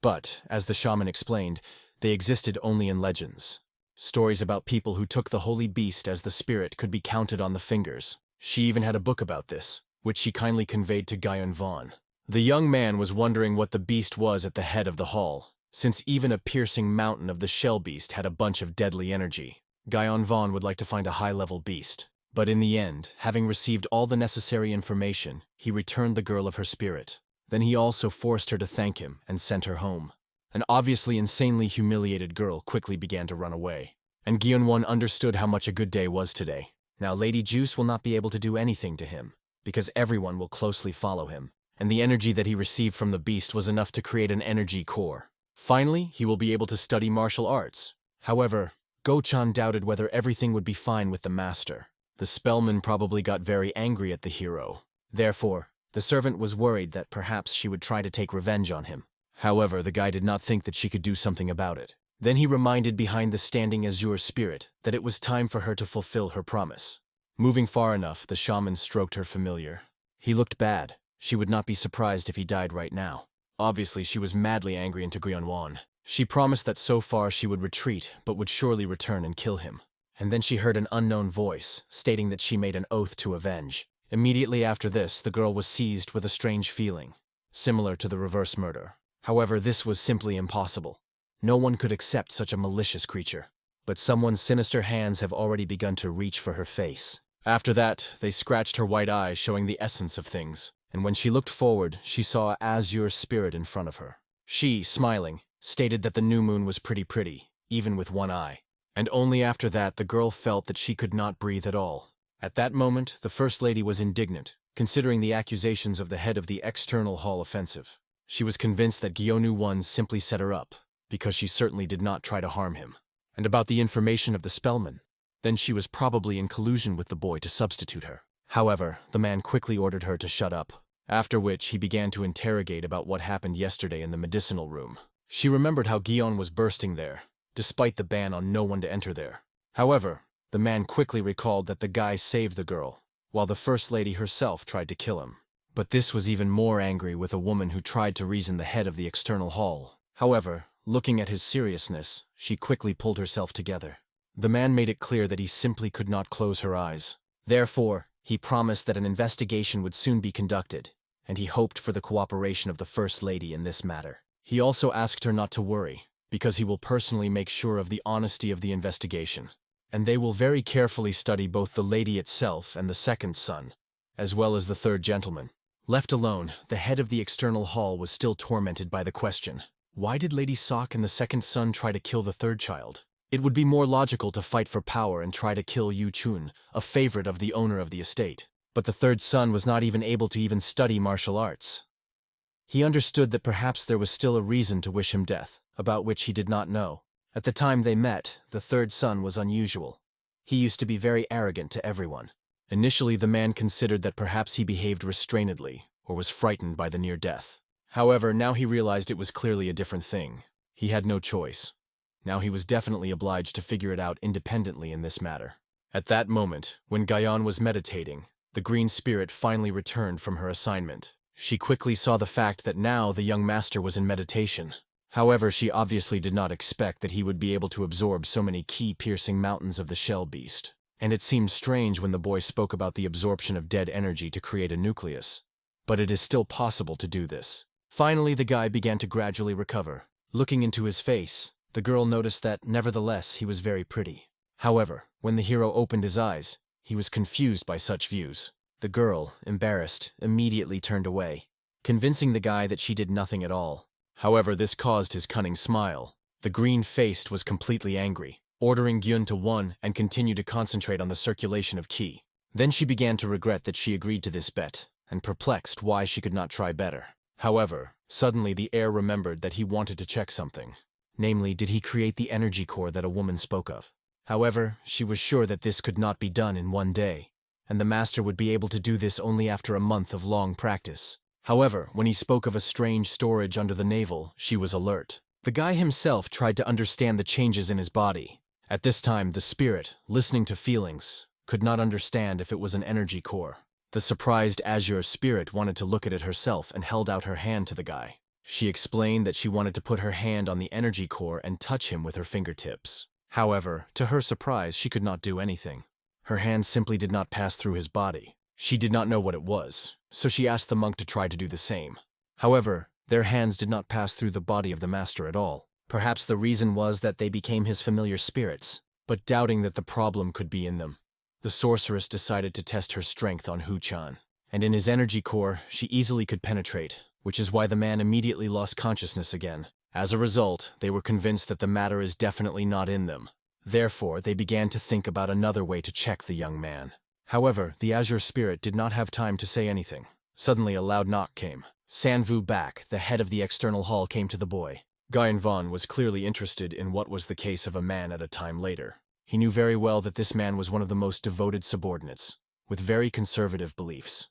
But, as the shaman explained, they existed only in legends. Stories about people who took the holy beast as the spirit could be counted on the fingers. She even had a book about this, which she kindly conveyed to Guyon Vaughn. The young man was wondering what the beast was at the head of the hall, since even a piercing mountain of the shell beast had a bunch of deadly energy. Guyon Vaughn would like to find a high-level beast. But in the end, having received all the necessary information, he returned the girl of her spirit. Then he also forced her to thank him and sent her home. An obviously insanely humiliated girl quickly began to run away. And Gyeonwon understood how much a good day was today. Now Lady Juice will not be able to do anything to him, because everyone will closely follow him. And the energy that he received from the beast was enough to create an energy core. Finally, he will be able to study martial arts. However, Go-chan doubted whether everything would be fine with the master. The spellman probably got very angry at the hero. Therefore, the servant was worried that perhaps she would try to take revenge on him. However, the guy did not think that she could do something about it. Then he reminded behind the standing Azure spirit that it was time for her to fulfill her promise. Moving far enough, the shaman stroked her familiar. He looked bad. She would not be surprised if he died right now. Obviously, she was madly angry into Gyeonwon. She promised that so far she would retreat, but would surely return and kill him. And then she heard an unknown voice, stating that she made an oath to avenge. Immediately after this, the girl was seized with a strange feeling, similar to the reverse murder. However, this was simply impossible. No one could accept such a malicious creature. But someone's sinister hands have already begun to reach for her face. After that, they scratched her white eyes, showing the essence of things. And when she looked forward, she saw Azure spirit in front of her. She, smiling, stated that the new moon was pretty, even with one eye. And only after that the girl felt that she could not breathe at all. At that moment, the First Lady was indignant, considering the accusations of the head of the external hall offensive. She was convinced that Gyeonu-won simply set her up, because she certainly did not try to harm him. And about the information of the spellman, then she was probably in collusion with the boy to substitute her. However, the man quickly ordered her to shut up, after which he began to interrogate about what happened yesterday in the medicinal room. She remembered how Gyeon was bursting there, despite the ban on no one to enter there. However, the man quickly recalled that the guy saved the girl, while the First Lady herself tried to kill him. But this was even more angry with a woman who tried to reason the head of the external hall. However, looking at his seriousness, she quickly pulled herself together. The man made it clear that he simply could not close her eyes. Therefore, he promised that an investigation would soon be conducted, and he hoped for the cooperation of the First Lady in this matter. He also asked her not to worry, because he will personally make sure of the honesty of the investigation. And they will very carefully study both the lady itself and the second son, as well as the third gentleman. Left alone, the head of the external hall was still tormented by the question, why did Lady Sock and the second son try to kill the third child? It would be more logical to fight for power and try to kill Yu Chun, a favorite of the owner of the estate. But the third son was not even able to even study martial arts. He understood that perhaps there was still a reason to wish him death, about which he did not know. At the time they met, the third son was unusual. He used to be very arrogant to everyone. Initially, the man considered that perhaps he behaved restrainedly, or was frightened by the near death. However, now he realized it was clearly a different thing. He had no choice. Now he was definitely obliged to figure it out independently in this matter. At that moment, when Gayan was meditating, the green spirit finally returned from her assignment. She quickly saw the fact that now the young master was in meditation. However, she obviously did not expect that he would be able to absorb so many key-piercing mountains of the shell beast. And it seemed strange when the boy spoke about the absorption of dead energy to create a nucleus. But it is still possible to do this. Finally, the guy began to gradually recover. Looking into his face, the girl noticed that, nevertheless, he was very pretty. However, when the hero opened his eyes, he was confused by such views. The girl, embarrassed, immediately turned away, convincing the guy that she did nothing at all. However, this caused his cunning smile. The green-faced was completely angry, ordering Gyun to one and continue to concentrate on the circulation of ki. Then she began to regret that she agreed to this bet, and perplexed why she could not try better. However, suddenly the heir remembered that he wanted to check something. Namely, did he create the energy core that a woman spoke of? However, she was sure that this could not be done in one day, and the master would be able to do this only after a month of long practice. However, when he spoke of a strange storage under the navel, she was alert. The guy himself tried to understand the changes in his body. At this time, the spirit, listening to feelings, could not understand if it was an energy core. The surprised Azure spirit wanted to look at it herself and held out her hand to the guy. She explained that she wanted to put her hand on the energy core and touch him with her fingertips. However, to her surprise, she could not do anything. Her hand simply did not pass through his body. She did not know what it was, so she asked the monk to try to do the same. However, their hands did not pass through the body of the master at all. Perhaps the reason was that they became his familiar spirits, but doubting that the problem could be in them, the sorceress decided to test her strength on Hu-chan. And in his energy core, she easily could penetrate, which is why the man immediately lost consciousness again. As a result, they were convinced that the matter is definitely not in them. Therefore, they began to think about another way to check the young man. However, the Azure spirit did not have time to say anything. Suddenly, a loud knock came. Sanvu back, the head of the external hall, came to the boy. Guyan Vaughn was clearly interested in what was the case of a man at a time later. He knew very well that this man was one of the most devoted subordinates, with very conservative beliefs.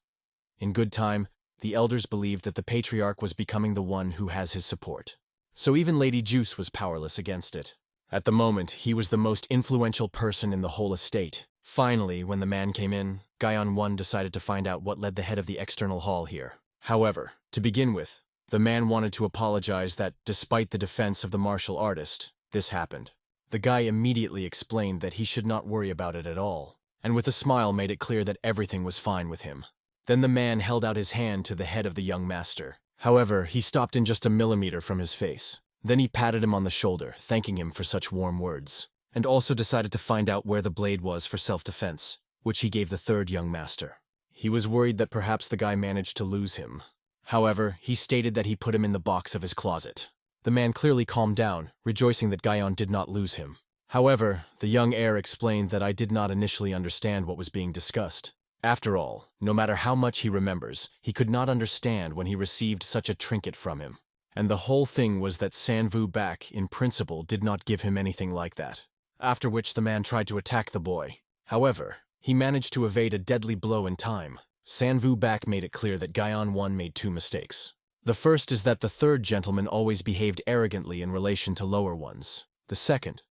In good time, the elders believed that the patriarch was becoming the one who has his support. So even Lady Juice was powerless against it. At the moment, he was the most influential person in the whole estate. Finally, when the man came in, Guyan 1 decided to find out what led the head of the external hall here. However, to begin with, the man wanted to apologize that, despite the defense of the martial artist, this happened. The guy immediately explained that he should not worry about it at all, and with a smile made it clear that everything was fine with him. Then the man held out his hand to the head of the young master. However, he stopped in just a millimeter from his face. Then he patted him on the shoulder, thanking him for such warm words, and also decided to find out where the blade was for self-defense, which he gave the third young master. He was worried that perhaps the guy managed to lose him. However, he stated that he put him in the box of his closet. The man clearly calmed down, rejoicing that Guyan did not lose him. However, the young heir explained that I did not initially understand what was being discussed. After all, no matter how much he remembers, he could not understand when he received such a trinket from him. And the whole thing was that Sanvu back, in principle, did not give him anything like that. After which the man tried to attack the boy. However, he managed to evade a deadly blow in time. Sanvu back made it clear that Guyan 1 made two mistakes. The first is that the third gentleman always behaved arrogantly in relation to lower ones. The second,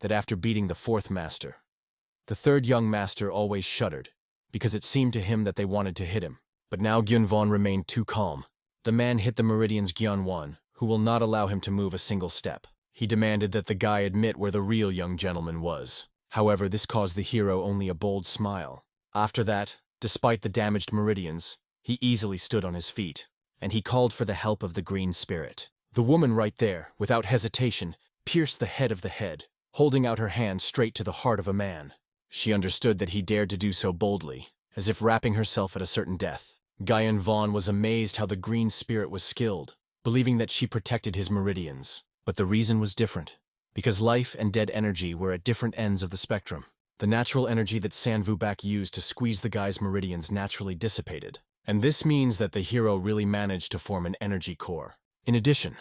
that after beating the fourth master, the third young master always shuddered, because it seemed to him that they wanted to hit him. But now Gyunvon remained too calm. The man hit the meridian's Gyunwon, who will not allow him to move a single step. He demanded that the guy admit where the real young gentleman was. However, this caused the hero only a bold smile. After that, despite the damaged meridians, he easily stood on his feet, and he called for the help of the green spirit. The woman right there, without hesitation, pierced the head of the head, holding out her hand straight to the heart of a man. She understood that he dared to do so boldly, as if wrapping herself at a certain death. Guyan Vaughn was amazed how the green spirit was skilled, believing that she protected his meridians. But the reason was different. because life and dead energy were at different ends of the spectrum. The natural energy that Manhwa used to squeeze the guy's meridians naturally dissipated, and this means that the hero really managed to form an energy core. In addition,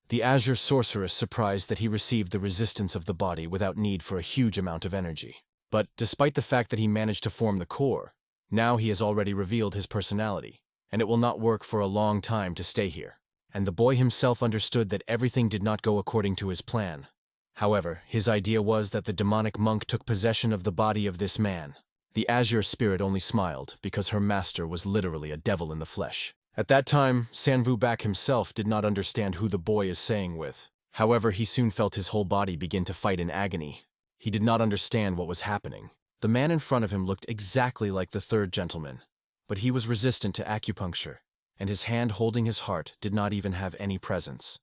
the Azure sorceress surprised that he received the resistance of the body without need for a huge amount of energy. But despite the fact that he managed to form the core, now he has already revealed his personality, and it will not work for a long time to stay here. And the boy himself understood that everything did not go according to his plan. However, his idea was that the demonic monk took possession of the body of this man. The Azure spirit only smiled because her master was literally a devil in the flesh. At that time, Manhwa himself did not understand who the boy is saying with. However, he soon felt his whole body begin to fight in agony. He did not understand what was happening. The man in front of him looked exactly like the third gentleman, but he was resistant to acupuncture, and his hand holding his heart did not even have any presence.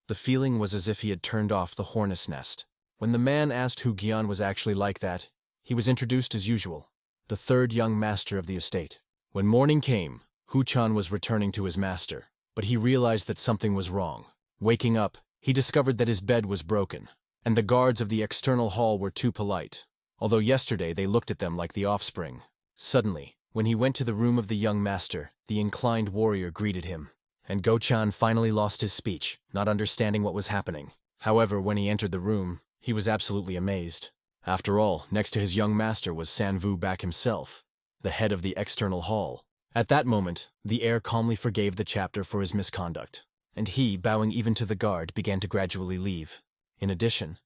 The feeling was as if he had turned off the hornet's nest. When the man asked who Gyan was actually like that, he was introduced as usual, the third young master of the estate. When morning came, Hu-chan was returning to his master, but he realized that something was wrong. Waking up, he discovered that his bed was broken, and the guards of the external hall were too polite, although yesterday they looked at them like the offspring. Suddenly, when he went to the room of the young master, the inclined warrior greeted him, and Go-chan finally lost his speech, not understanding what was happening. However, when he entered the room, he was absolutely amazed. After all, next to his young master was Manhwa himself, the head of the external hall. At that moment, the heir calmly forgave the chapter for his misconduct, and he, bowing even to the guard, began to gradually leave. In addition,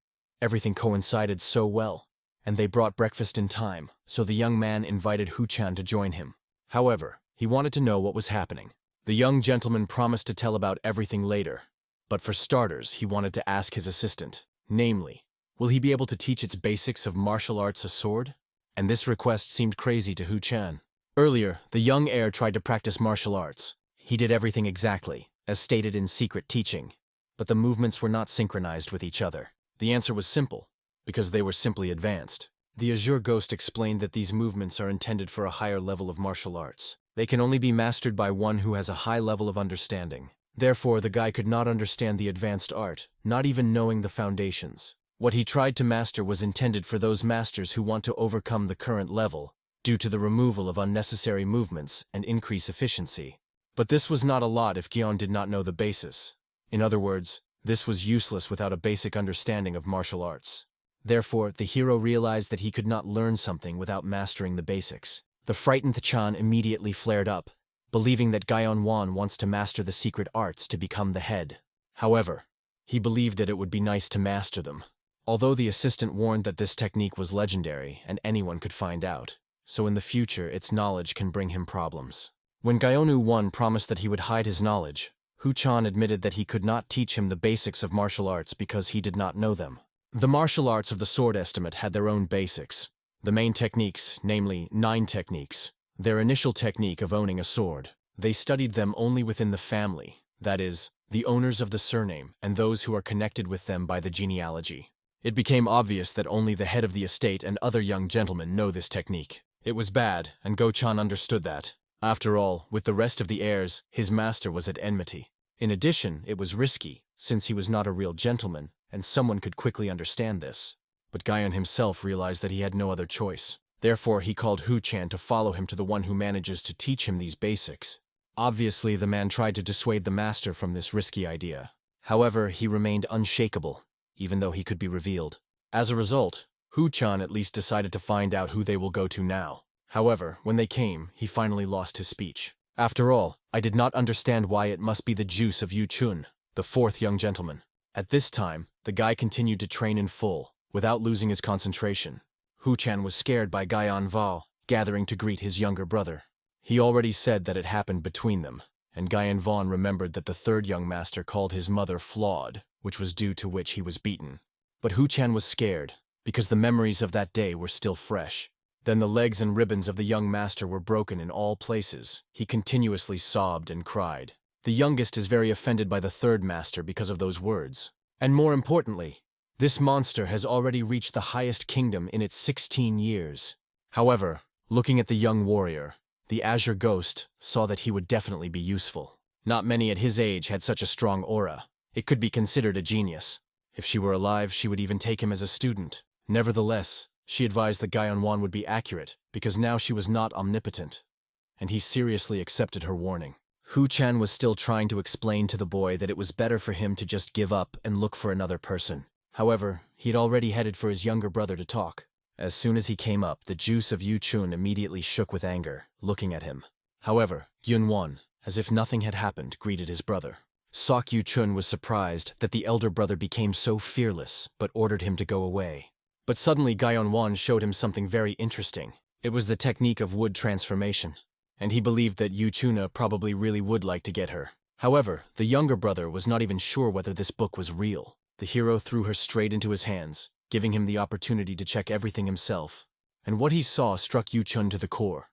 everything coincided so well, and they brought breakfast in time, so the young man invited Hu-chan to join him. However, he wanted to know what was happening. The young gentleman promised to tell about everything later, but for starters, he wanted to ask his assistant, namely, will he be able to teach its basics of martial arts a sword? And this request seemed crazy to Hu-chan. Earlier, the young heir tried to practice martial arts. He did everything exactly, as stated in secret teaching, but the movements were not synchronized with each other. The answer was simple, because they were simply advanced. The Azure ghost explained that these movements are intended for a higher level of martial arts. They can only be mastered by one who has a high level of understanding. Therefore, the guy could not understand the advanced art, not even knowing the foundations. What he tried to master was intended for those masters who want to overcome the current level, due to the removal of unnecessary movements and increase efficiency. But this was not a lot if Gyan did not know the basis. In other words, this was useless without a basic understanding of martial arts. Therefore, the hero realized that he could not learn something without mastering the basics. The frightened Chan immediately flared up, believing that Gyan wants to master the secret arts to become the head. However, he believed that it would be nice to master them. Although the assistant warned that this technique was legendary and anyone could find out, so in the future its knowledge can bring him problems. When Gyeonu promised that he would hide his knowledge, Hu-chan admitted that he could not teach him the basics of martial arts because he did not know them. The martial arts of the sword estimate had their own basics. The main techniques, namely 9 techniques, their initial technique of owning a sword. They studied them only within the family, that is, the owners of the surname and those who are connected with them by the genealogy. It became obvious that only the head of the estate and other young gentlemen know this technique. It was bad, and Go-chan understood that. After all, with the rest of the heirs, his master was at enmity. In addition, it was risky, since he was not a real gentleman, and someone could quickly understand this. But Gyan himself realized that he had no other choice. Therefore, he called Hu-chan to follow him to the one who manages to teach him these basics. Obviously, the man tried to dissuade the master from this risky idea. However, he remained unshakable, even though he could be revealed. As a result, Hu-chan at least decided to find out who they will go to now. However, when they came, he finally lost his speech. After all, I did not understand why it must be the juice of Yu-chun, the 4th young gentleman. At this time, the guy continued to train in full, without losing his concentration. Hu-chan was scared by Gyan gathering to greet his younger brother. He already said that it happened between them, and Gyan remembered that the 3rd young master called his mother flawed, which was due to which he was beaten. But Hu-chan was scared, because the memories of that day were still fresh. Then the legs and ribbons of the young master were broken in all places. He continuously sobbed and cried. The youngest is very offended by the 3rd master because of those words. And more importantly, this monster has already reached the highest kingdom in its 16 years. However, looking at the young warrior, the Azure ghost saw that he would definitely be useful. Not many at his age had such a strong aura. It could be considered a genius. If she were alive, she would even take him as a student. Nevertheless, she advised that Gyeonwon would be accurate, because now she was not omnipotent. And he seriously accepted her warning. Hu-chan was still trying to explain to the boy that it was better for him to just give up and look for another person. However, he had already headed for his younger brother to talk. As soon as he came up, the juice of Yu-chun immediately shook with anger, looking at him. However, Gyun-won, as if nothing had happened, greeted his brother. Sok Yu-chun was surprised that the elder brother became so fearless, but ordered him to go away. But suddenly Gyeonwon showed him something very interesting. It was the technique of wood transformation, and he believed that Yu-chuna probably really would like to get her. However, the younger brother was not even sure whether this book was real. The hero threw her straight into his hands, giving him the opportunity to check everything himself. And what he saw struck Yu-chun to the core.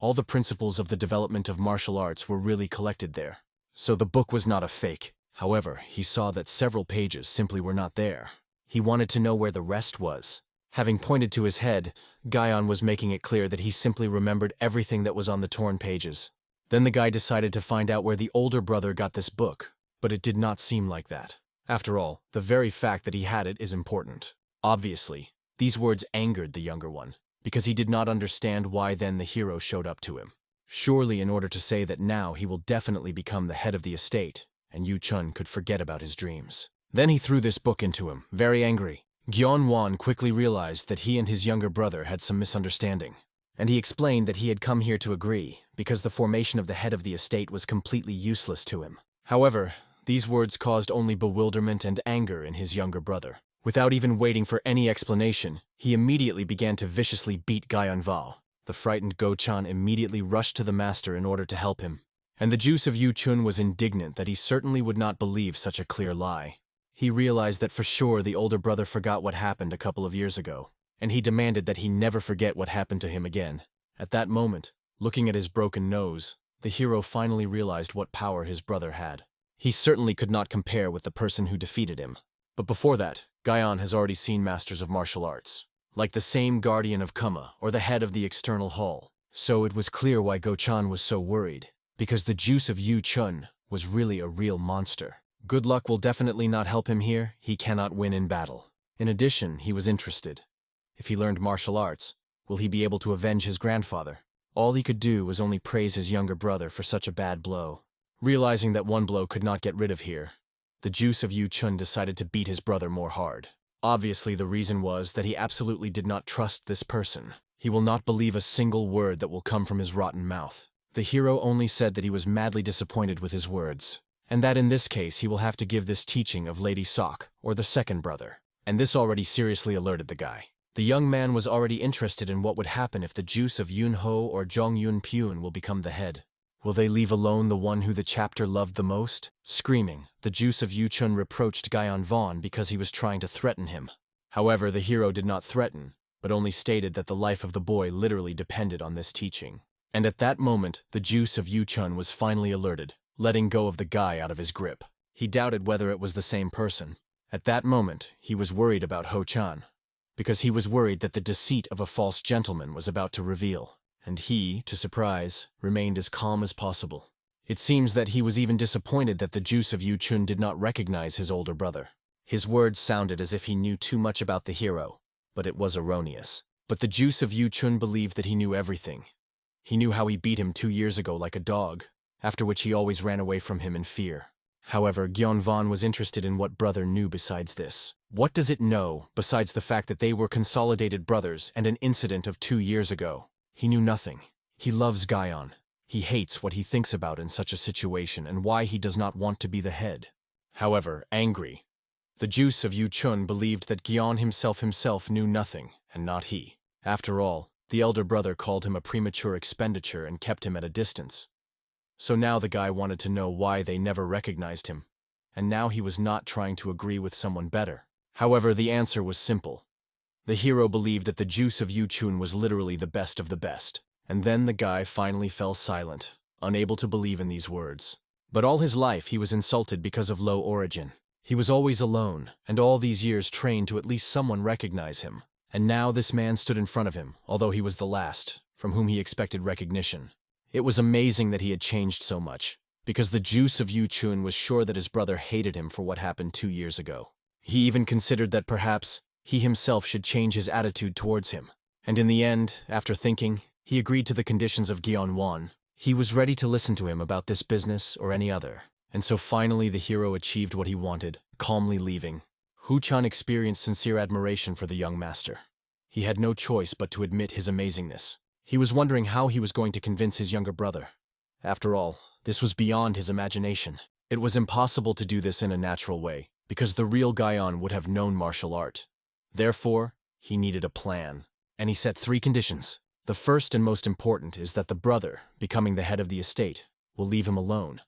All the principles of the development of martial arts were really collected there. So the book was not a fake. However, he saw that several pages simply were not there. He wanted to know where the rest was. Having pointed to his head, Gyeon was making it clear that he simply remembered everything that was on the torn pages. Then the guy decided to find out where the older brother got this book, but it did not seem like that. After all, the very fact that he had it is important. Obviously, these words angered the younger one, because he did not understand why then the hero showed up to him. Surely in order to say that now he will definitely become the head of the estate, and Yu-chun could forget about his dreams. Then he threw this book into him, very angry. Gyeon-won quickly realized that he and his younger brother had some misunderstanding, and he explained that he had come here to agree, because the formation of the head of the estate was completely useless to him. However, these words caused only bewilderment and anger in his younger brother. Without even waiting for any explanation, he immediately began to viciously beat Gyeonwon. The frightened Go-chan immediately rushed to the master in order to help him, and the juice of Yu-chun was indignant that he certainly would not believe such a clear lie. He realized that for sure the older brother forgot what happened a couple of years ago, and he demanded that he never forget what happened to him again. At that moment, looking at his broken nose, the hero finally realized what power his brother had. He certainly could not compare with the person who defeated him. But before that, Gyeon has already seen masters of martial arts, like the same guardian of Kuma or the head of the external hall. So it was clear why Go-chan was so worried, because the juice of Yu-chun was really a real monster. Good luck will definitely not help him here. He cannot win in battle. In addition, he was interested. If he learned martial arts, will he be able to avenge his grandfather? All he could do was only praise his younger brother for such a bad blow. Realizing that one blow could not get rid of here, the juice of Yu-chun decided to beat his brother more hard. Obviously, the reason was that he absolutely did not trust this person. He will not believe a single word that will come from his rotten mouth. The hero only said that he was madly disappointed with his words, and that in this case he will have to give this teaching of Lady Sok, or the second brother. And this already seriously alerted the guy. The young man was already interested in what would happen if the juice of Yun-ho or Jong-yun-pyun will become the head. Will they leave alone the one who the chapter loved the most? Screaming, the juice of Yu-chun reproached Gyeonwon because he was trying to threaten him. However, the hero did not threaten, but only stated that the life of the boy literally depended on this teaching. And at that moment, the juice of Yu-chun was finally alerted, letting go of the guy out of his grip. He doubted whether it was the same person. At that moment, he was worried about Ho-chan, because he was worried that the deceit of a false gentleman was about to reveal. And he, to surprise, remained as calm as possible. It seems that he was even disappointed that the juice of Yu-chun did not recognize his older brother. His words sounded as if he knew too much about the hero, but it was erroneous. But the juice of Yu-chun believed that he knew everything. He knew how he beat him 2 years ago like a dog, after which he always ran away from him in fear. However, Gyeonwon was interested in what brother knew besides this. What does it know, besides the fact that they were consolidated brothers and an incident of 2 years ago? He knew nothing. He loves Gyeon. He hates what he thinks about in such a situation and why he does not want to be the head. However, angry, the juice of Yu-chun believed that Gyeon himself knew nothing, and not he. After all, the elder brother called him a premature expenditure and kept him at a distance. So now the guy wanted to know why they never recognized him, and now he was not trying to agree with someone better. However, the answer was simple. The hero believed that the juice of Yu-chun was literally the best of the best. And then the guy finally fell silent, unable to believe in these words. But all his life he was insulted because of low origin. He was always alone, and all these years trained to at least someone recognize him. And now this man stood in front of him, although he was the last, from whom he expected recognition. It was amazing that he had changed so much, because the juice of Yu-chun was sure that his brother hated him for what happened 2 years ago. He even considered that perhaps he himself should change his attitude towards him. And in the end, after thinking, he agreed to the conditions of Gyeon-won. He was ready to listen to him about this business or any other. And so finally the hero achieved what he wanted, calmly leaving. Hu-chan experienced sincere admiration for the young master. He had no choice but to admit his amazingness. He was wondering how he was going to convince his younger brother. After all, this was beyond his imagination. It was impossible to do this in a natural way, because the real Gyeon would have known martial art. Therefore, he needed a plan. And he set 3 conditions. The first and most important is that the brother, becoming the head of the estate, will leave him alone,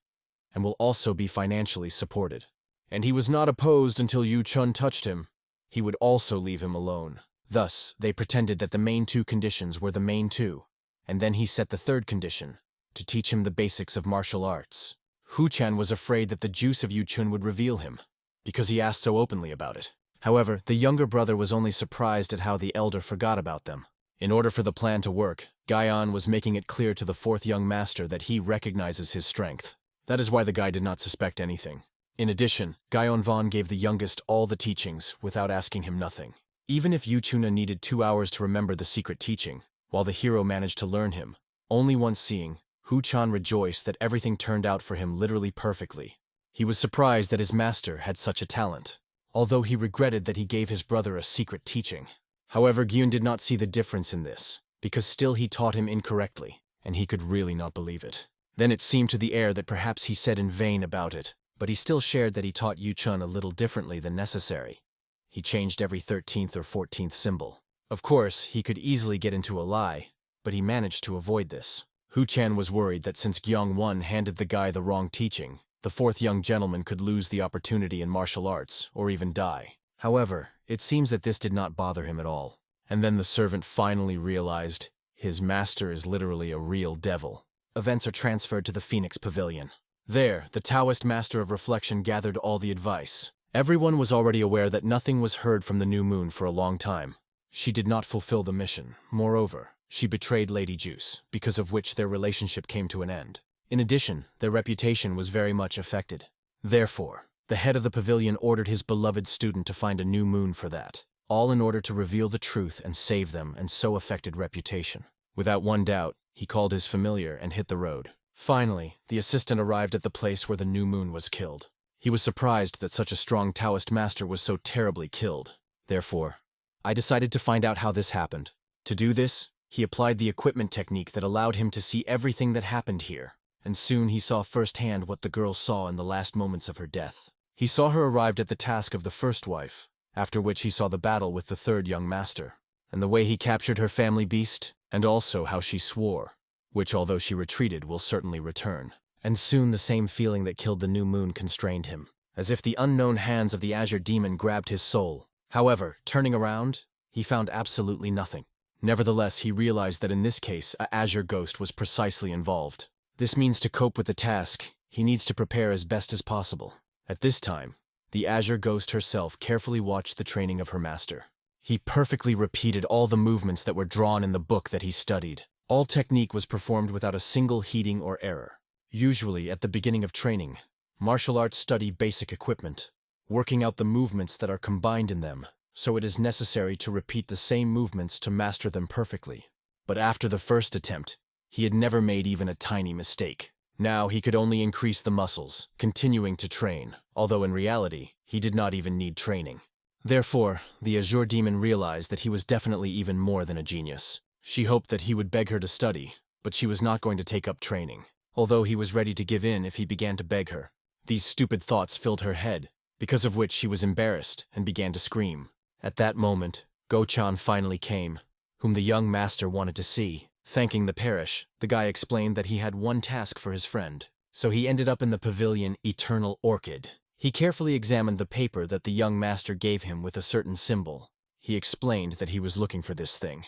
and will also be financially supported. And he was not opposed until Yu-chun touched him. He would also leave him alone. Thus, they pretended that the main 2 conditions were the main 2, and then he set the 3rd condition, to teach him the basics of martial arts. Hu-chan was afraid that the juice of Yu-chun would reveal him, because he asked so openly about it. However, the younger brother was only surprised at how the elder forgot about them. In order for the plan to work, Gyeon was making it clear to the 4th young master that he recognizes his strength. That is why the guy did not suspect anything. In addition, Gyeon-won gave the youngest all the teachings without asking him nothing. Even if Yu-chuna needed 2 hours to remember the secret teaching, while the hero managed to learn him, only once seeing, Hu-chan rejoiced that everything turned out for him literally perfectly. He was surprised that his master had such a talent, although he regretted that he gave his brother a secret teaching. However, Gyun did not see the difference in this, because still he taught him incorrectly, and he could really not believe it. Then it seemed to the heir that perhaps he said in vain about it, but he still shared that he taught Yu-chun a little differently than necessary. He changed every 13th or 14th symbol. Of course, he could easily get into a lie, but he managed to avoid this. Hu-chan was worried that since Gyeong-won handed the guy the wrong teaching, the 4th young gentleman could lose the opportunity in martial arts, or even die. However, it seems that this did not bother him at all. And then the servant finally realized his master is literally a real devil. Events are transferred to the Phoenix Pavilion. There, the Taoist master of reflection gathered all the advice. Everyone was already aware that nothing was heard from the new moon for a long time. She did not fulfill the mission. Moreover, she betrayed Lady Juice, because of which their relationship came to an end. In addition, their reputation was very much affected. Therefore, the head of the pavilion ordered his beloved student to find a new moon for that, all in order to reveal the truth and save them and so affected reputation. Without one doubt, he called his familiar and hit the road. Finally, the assistant arrived at the place where the new moon was killed. He was surprised that such a strong Taoist master was so terribly killed. Therefore, I decided to find out how this happened. To do this, he applied the equipment technique that allowed him to see everything that happened here, and soon he saw firsthand what the girl saw in the last moments of her death. He saw her arrived at the task of the first wife, after which he saw the battle with the 3rd young master, and the way he captured her family beast, and also how she swore, which although she retreated will certainly return. And soon the same feeling that killed the new moon constrained him, as if the unknown hands of the Azure demon grabbed his soul. However, turning around, he found absolutely nothing. Nevertheless, he realized that in this case, a Azure ghost was precisely involved. This means to cope with the task, he needs to prepare as best as possible. At this time, the Azure ghost herself carefully watched the training of her master. He perfectly repeated all the movements that were drawn in the book that he studied. All technique was performed without a single heating or error. Usually, at the beginning of training, martial arts study basic equipment, working out the movements that are combined in them, so it is necessary to repeat the same movements to master them perfectly. But after the first attempt, he had never made even a tiny mistake. Now he could only increase the muscles, continuing to train, although in reality, he did not even need training. Therefore, the Azure demon realized that he was definitely even more than a genius. She hoped that he would beg her to study, but she was not going to take up training, although he was ready to give in if he began to beg her. These stupid thoughts filled her head, because of which she was embarrassed and began to scream. At that moment, Go-chan finally came, whom the young master wanted to see. Thanking the parish, the guy explained that he had one task for his friend, so he ended up in the pavilion Eternal Orchid. He carefully examined the paper that the young master gave him with a certain symbol. He explained that he was looking for this thing.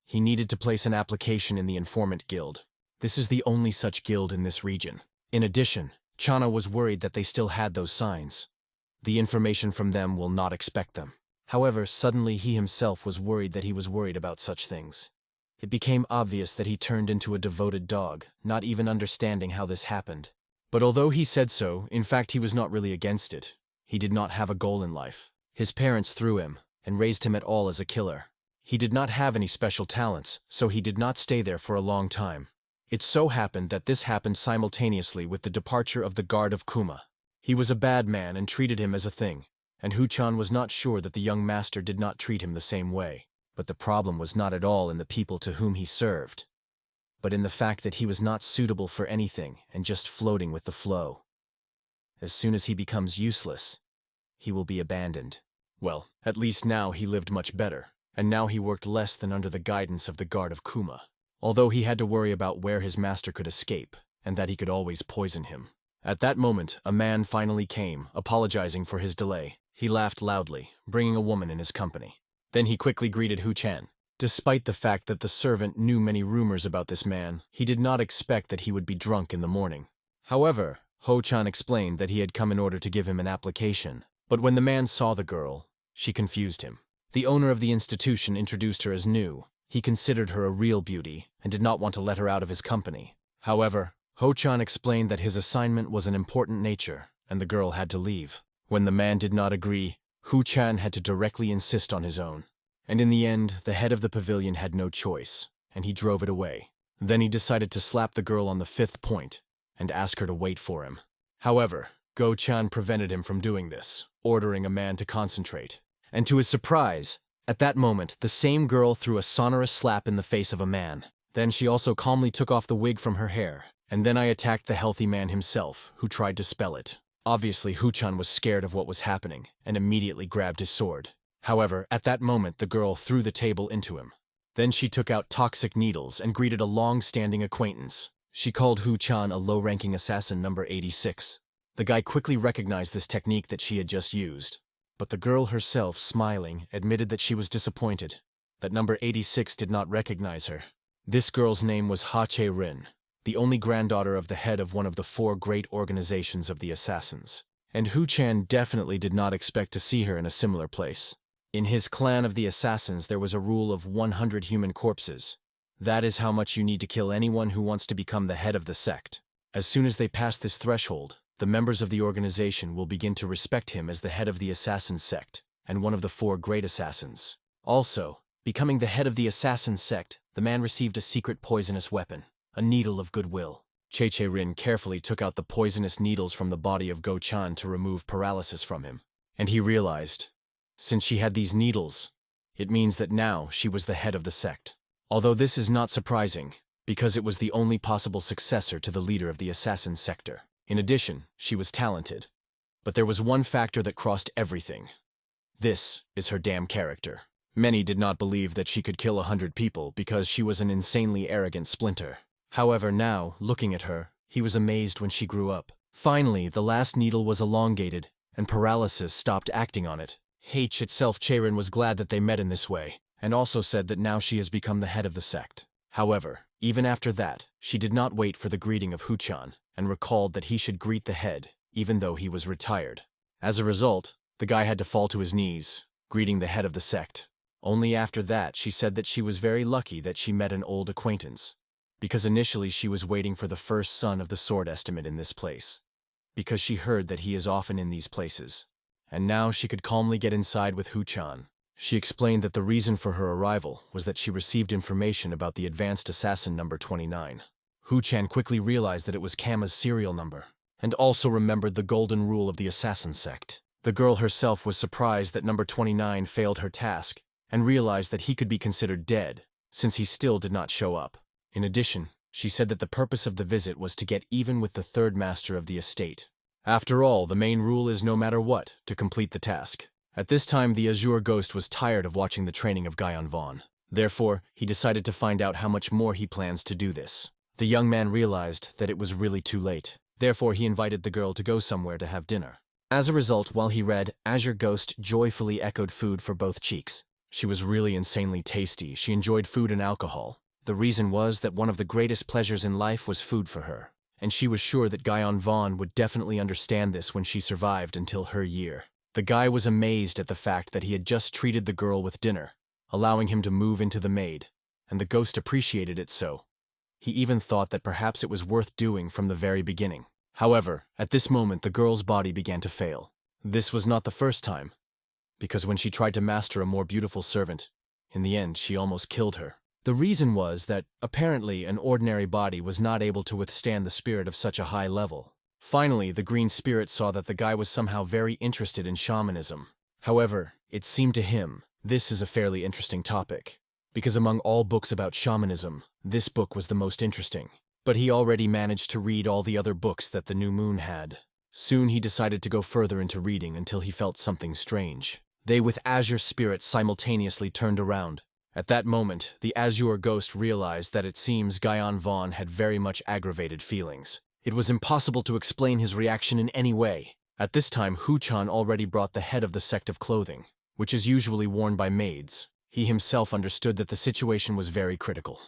He needed to place an application in the Informant Guild. This is the only such guild in this region. In addition, Chana was worried that they still had those signs. The information from them will not expect them. However, suddenly he himself was worried that he was worried about such things. It became obvious that he turned into a devoted dog, not even understanding how this happened. But although he said so, in fact he was not really against it. He did not have a goal in life. His parents threw him and raised him at all as a killer. He did not have any special talents, so he did not stay there for a long time. It so happened that this happened simultaneously with the departure of the guard of Kuma. He was a bad man and treated him as a thing, and Hu-chan was not sure that the young master did not treat him the same way. But the problem was not at all in the people to whom he served, but in the fact that he was not suitable for anything and just floating with the flow. As soon as he becomes useless, he will be abandoned. Well, at least now he lived much better, and now he worked less than under the guidance of the guard of Kuma, although he had to worry about where his master could escape, and that he could always poison him. At that moment, a man finally came, apologizing for his delay. He laughed loudly, bringing a woman in his company. Then he quickly greeted Hu-chan. Despite the fact that the servant knew many rumors about this man, he did not expect that he would be drunk in the morning. However, Ho-chan explained that he had come in order to give him an application, but when the man saw the girl, she confused him. The owner of the institution introduced her as new. He considered her a real beauty and did not want to let her out of his company. However, Ho-chan explained that his assignment was an important nature, and the girl had to leave. When the man did not agree, Hu-chan had to directly insist on his own. And in the end, the head of the pavilion had no choice, and he drove it away. Then he decided to slap the girl on the 5th point and ask her to wait for him. However, Go-chan prevented him from doing this, ordering a man to concentrate. And to his surprise, at that moment, the same girl threw a sonorous slap in the face of a man. Then she also calmly took off the wig from her hair, and then I attacked the healthy man himself, who tried to spell it. Obviously, Hu-chan was scared of what was happening, and immediately grabbed his sword. However, at that moment, the girl threw the table into him. Then she took out toxic needles and greeted a long-standing acquaintance. She called Hu-chan a low-ranking assassin number 86. The guy quickly recognized this technique that she had just used. But the girl herself, smiling, admitted that she was disappointed, that number 86 did not recognize her. This girl's name was Ha-che-rin, the only granddaughter of the head of one of the 4 great organizations of the assassins. And Hu-chan definitely did not expect to see her in a similar place. In his clan of the assassins, there was a rule of 100 human corpses. That is how much you need to kill anyone who wants to become the head of the sect. As soon as they pass this threshold, the members of the organization will begin to respect him as the head of the assassin sect, and one of the 4 great assassins. Also, becoming the head of the assassin sect, the man received a secret poisonous weapon, a needle of goodwill. Che-che-rin carefully took out the poisonous needles from the body of Go-chan to remove paralysis from him. And he realized, since she had these needles, it means that now she was the head of the sect. Although this is not surprising, because it was the only possible successor to the leader of the assassin sector. In addition, she was talented. But there was one factor that crossed everything. This is her damn character. Many did not believe that she could kill 100 people because she was an insanely arrogant splinter. However, now, looking at her, he was amazed when she grew up. Finally, the last needle was elongated, and paralysis stopped acting on it. H itself, Che-rin was glad that they met in this way, and also said that now she has become the head of the sect. However, even after that, she did not wait for the greeting of Hu-chan, and recalled that he should greet the head, even though he was retired. As a result, the guy had to fall to his knees, greeting the head of the sect. Only after that, she said that she was very lucky that she met an old acquaintance, because initially she was waiting for the first son of the sword estimate in this place, because she heard that he is often in these places. And now she could calmly get inside with Hu-chan. She explained that the reason for her arrival was that she received information about the advanced assassin number 29. Hu-chan quickly realized that it was Kama's serial number, and also remembered the golden rule of the assassin sect. The girl herself was surprised that number 29 failed her task, and realized that he could be considered dead, since he still did not show up. In addition, she said that the purpose of the visit was to get even with the 3rd master of the estate. After all, the main rule is no matter what, to complete the task. At this time, the Azure ghost was tired of watching the training of Guyon Vaughn. Therefore, he decided to find out how much more he plans to do this. The young man realized that it was really too late. Therefore, he invited the girl to go somewhere to have dinner. As a result, while he read, Azure Ghost joyfully echoed food for both cheeks. She was really insanely tasty. She enjoyed food and alcohol. The reason was that one of the greatest pleasures in life was food for her. And she was sure that Guyon Vaughn would definitely understand this when she survived until her year. The guy was amazed at the fact that he had just treated the girl with dinner, allowing him to move into the maid, and the ghost appreciated it so. He even thought that perhaps it was worth doing from the very beginning. However, at this moment the girl's body began to fail. This was not the first time. because when she tried to master a more beautiful servant, in the end she almost killed her. The reason was that, apparently, an ordinary body was not able to withstand the spirit of such a high level. Finally, the green spirit saw that the guy was somehow very interested in shamanism. However, it seemed to him this is a fairly interesting topic, because among all books about shamanism, this book was the most interesting. But he already managed to read all the other books that the new moon had. Soon he decided to go further into reading until he felt something strange. They with Azure spirits simultaneously turned around. At that moment, the Azure ghost realized that it seems Guyon Vaughn had very much aggravated feelings. It was impossible to explain his reaction in any way. At this time, Hu-chan already brought the head of the sect of clothing, which is usually worn by maids. He himself understood that the situation was very critical.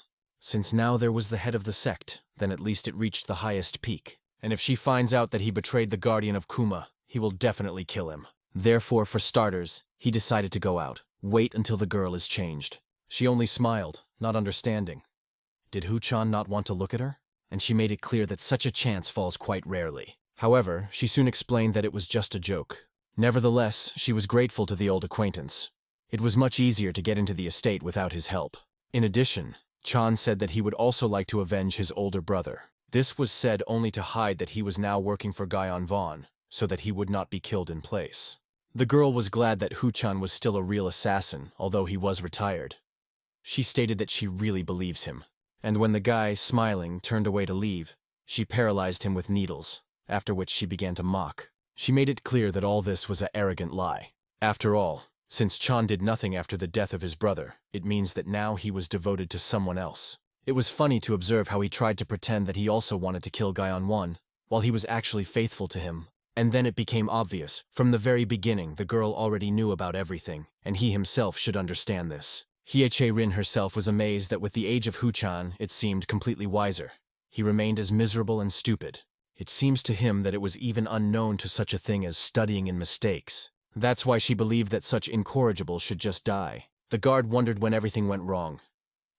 Since now there was the head of the sect, then at least it reached the highest peak. And if she finds out that he betrayed the guardian of Kuma, he will definitely kill him. Therefore, for starters, he decided to go out. Wait until the girl is changed. She only smiled, not understanding. Did Hu-chan not want to look at her? And she made it clear that such a chance falls quite rarely. However, she soon explained that it was just a joke. Nevertheless, she was grateful to the old acquaintance. It was much easier to get into the estate without his help. In addition, Chan said that he would also like to avenge his older brother. This was said only to hide that he was now working for Guyon Vaughn, so that he would not be killed in place. The girl was glad that Hu-chan was still a real assassin, although he was retired. She stated that she really believes him. And when the guy, smiling, turned away to leave, she paralyzed him with needles, after which she began to mock. She made it clear that all this was an arrogant lie. After all, since Chan did nothing after the death of his brother, it means that now he was devoted to someone else. It was funny to observe how he tried to pretend that he also wanted to kill Guyon Vaughn, while he was actually faithful to him. And then it became obvious, from the very beginning the girl already knew about everything, and he himself should understand this. Hye-che-rin herself was amazed that with the age of Hu-chan, it seemed completely wiser. He remained as miserable and stupid. It seems to him that it was even unknown to such a thing as studying in mistakes. That's why she believed that such incorrigible should just die. The guard wondered when everything went wrong.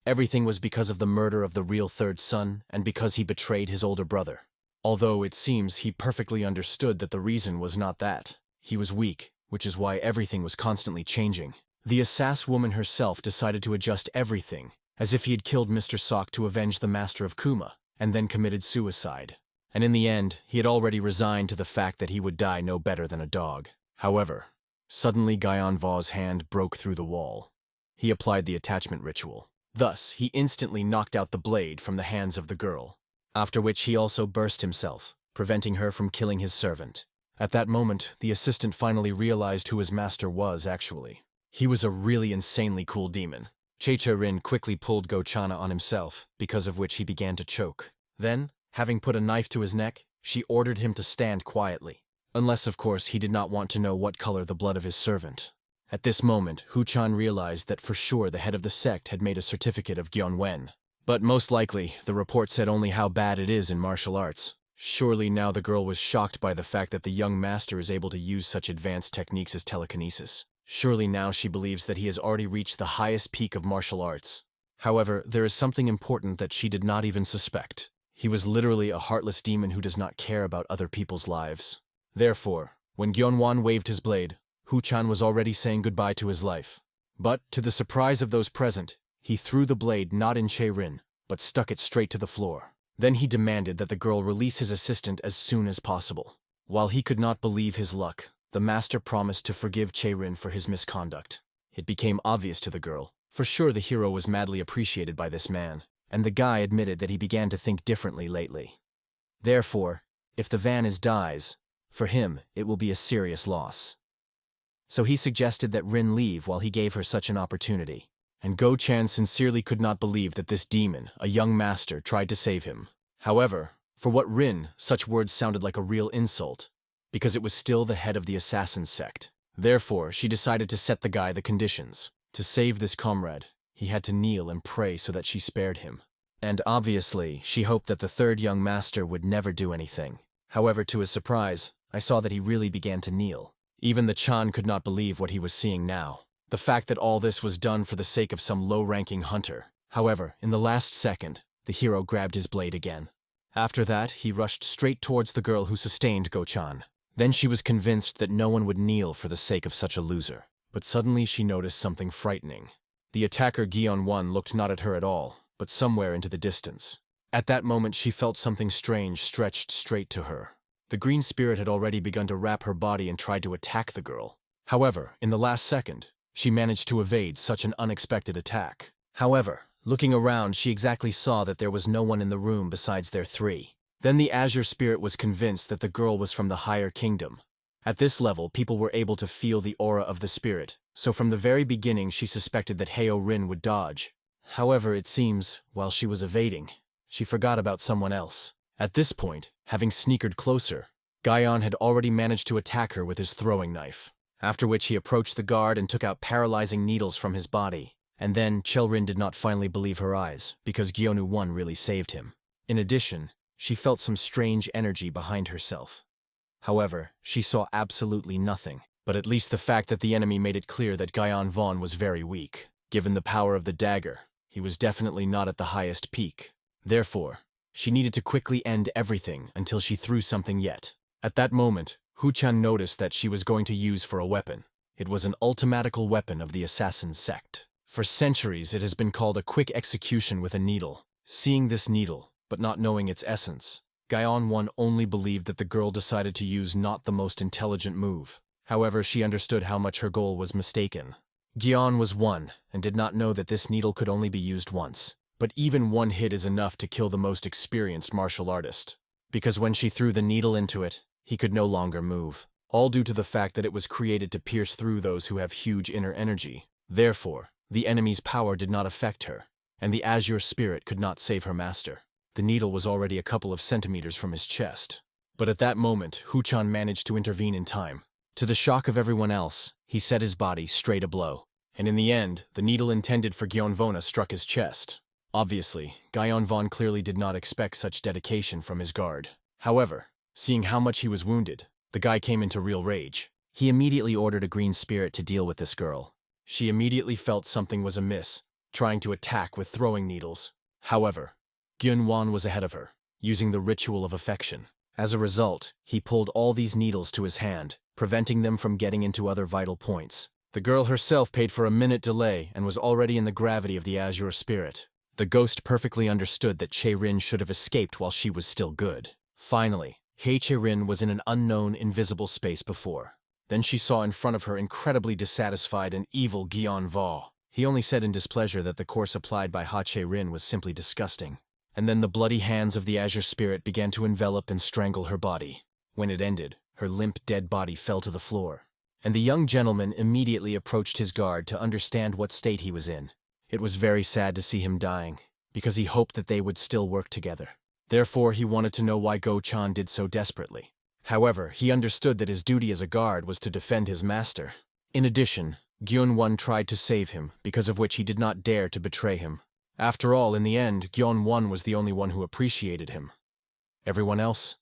Everything was because of the murder of the real third son, and because he betrayed his older brother. Although it seems he perfectly understood that the reason was not that. He was weak, which is why everything was constantly changing. The assassin woman herself decided to adjust everything, as if he had killed Mr. Sok to avenge the master of Kuma, and then committed suicide. And in the end, he had already resigned to the fact that he would die no better than a dog. However, suddenly Guyon Va's hand broke through the wall. He applied the attachment ritual. Thus, he instantly knocked out the blade from the hands of the girl, after which he also burst himself, preventing her from killing his servant. At that moment, the assistant finally realized who his master was actually. He was a really insanely cool demon. Hye-che-rin quickly pulled Go-chana on himself, because of which he began to choke. Then, having put a knife to his neck, she ordered him to stand quietly. Unless, of course, he did not want to know what color the blood of his servant. At this moment, Hu-chan realized that for sure the head of the sect had made a certificate of Gyeonwen. But most likely, the report said only how bad it is in martial arts. Surely now the girl was shocked by the fact that the young master is able to use such advanced techniques as telekinesis. Surely now she believes that he has already reached the highest peak of martial arts. However, there is something important that she did not even suspect. He was literally a heartless demon who does not care about other people's lives. Therefore, when Gyeonwan waved his blade, Hu-chan was already saying goodbye to his life. But, to the surprise of those present, he threw the blade not in Che-rin, but stuck it straight to the floor. Then he demanded that the girl release his assistant as soon as possible. While he could not believe his luck, the master promised to forgive Che-rin for his misconduct. It became obvious to the girl. For sure the hero was madly appreciated by this man, and the guy admitted that he began to think differently lately. Therefore, if the van dies, for him it will be a serious loss. So he suggested that Rin leave while he gave her such an opportunity. And Go-chan sincerely could not believe that this demon, a young master, tried to save him. However, for what Rin, such words sounded like a real insult, because it was still the head of the assassin sect. Therefore, she decided to set the guy the conditions. To save this comrade, he had to kneel and pray so that she spared him. And obviously, she hoped that the third young master would never do anything. However, to his surprise, I saw that he really began to kneel. Even the Chan could not believe what he was seeing now. The fact that all this was done for the sake of some low-ranking hunter. However, in the last second, the hero grabbed his blade again. After that, he rushed straight towards the girl who sustained Go-chan. Then she was convinced that no one would kneel for the sake of such a loser. But suddenly she noticed something frightening. The attacker Gyeon-won looked not at her at all, but somewhere into the distance. At that moment she felt something strange stretched straight to her. The green spirit had already begun to wrap her body and tried to attack the girl. However, in the last second, she managed to evade such an unexpected attack. However, looking around, she exactly saw that there was no one in the room besides their three. Then the Azure spirit was convinced that the girl was from the higher kingdom. At this level, people were able to feel the aura of the spirit, so from the very beginning she suspected that Heo-rin would dodge. However, it seems, while she was evading, she forgot about someone else. At this point, having sneakered closer, Gyeon had already managed to attack her with his throwing knife, after which he approached the guard and took out paralyzing needles from his body. And then Cheol-rin did not finally believe her eyes, because Gyeonu-won really saved him. In addition, she felt some strange energy behind herself. However, she saw absolutely nothing, but at least the fact that the enemy made it clear that Gyeon-won was very weak. Given the power of the dagger, he was definitely not at the highest peak. Therefore, she needed to quickly end everything until she threw something yet. At that moment, Hu-chan noticed that she was going to use for a weapon. It was an ultimatical weapon of the assassin sect. For centuries, it has been called a quick execution with a needle. Seeing this needle, but not knowing its essence, Gyeon-won only believed that the girl decided to use not the most intelligent move. However, she understood how much her goal was mistaken. Gyeon was one, and did not know that this needle could only be used once. But even one hit is enough to kill the most experienced martial artist. Because when she threw the needle into it, he could no longer move. All due to the fact that it was created to pierce through those who have huge inner energy. Therefore, the enemy's power did not affect her, and the Azure spirit could not save her master. The needle was already a couple of centimeters from his chest. But at that moment, Hu-chan managed to intervene in time. To the shock of everyone else, he set his body straight a blow. And in the end, the needle intended for Gyeon-won struck his chest. Obviously, Gyeon-won clearly did not expect such dedication from his guard. However, seeing how much he was wounded, the guy came into real rage. He immediately ordered a green spirit to deal with this girl. She immediately felt something was amiss, trying to attack with throwing needles. However, Gyeon-won was ahead of her, using the ritual of affection. As a result, he pulled all these needles to his hand, preventing them from getting into other vital points. The girl herself paid for a minute delay and was already in the gravity of the Azure spirit. The ghost perfectly understood that Chae-rin should have escaped while she was still good. Finally, Chae-rin was in an unknown, invisible space before. Then she saw in front of her incredibly dissatisfied and evil Gyeon-won. He only said in displeasure that the course applied by Chae-rin was simply disgusting. And then the bloody hands of the Azure spirit began to envelop and strangle her body. When it ended, her limp, dead body fell to the floor. And the young gentleman immediately approached his guard to understand what state he was in. It was very sad to see him dying, because he hoped that they would still work together. Therefore, he wanted to know why Go-chan did so desperately. However, he understood that his duty as a guard was to defend his master. In addition, Gyeon-won tried to save him, because of which he did not dare to betray him. After all, in the end, Gyeon-won was the only one who appreciated him. Everyone else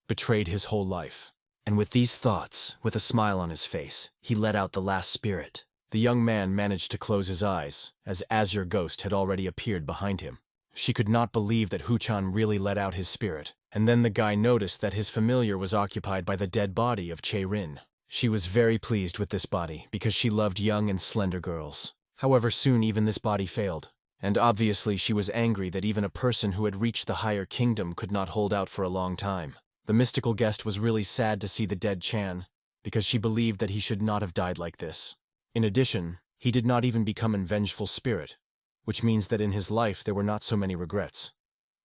betrayed his whole life. And with these thoughts, with a smile on his face, he let out the last spirit. The young man managed to close his eyes, as Azure Ghost had already appeared behind him. She could not believe that Hu-chan really let out his spirit, and then the guy noticed that his familiar was occupied by the dead body of Chae-rin. She was very pleased with this body, because she loved young and slender girls. However, soon even this body failed, and obviously she was angry that even a person who had reached the higher kingdom could not hold out for a long time. The mystical guest was really sad to see the dead Chan, because she believed that he should not have died like this. In addition, he did not even become a vengeful spirit, which means that in his life there were not so many regrets,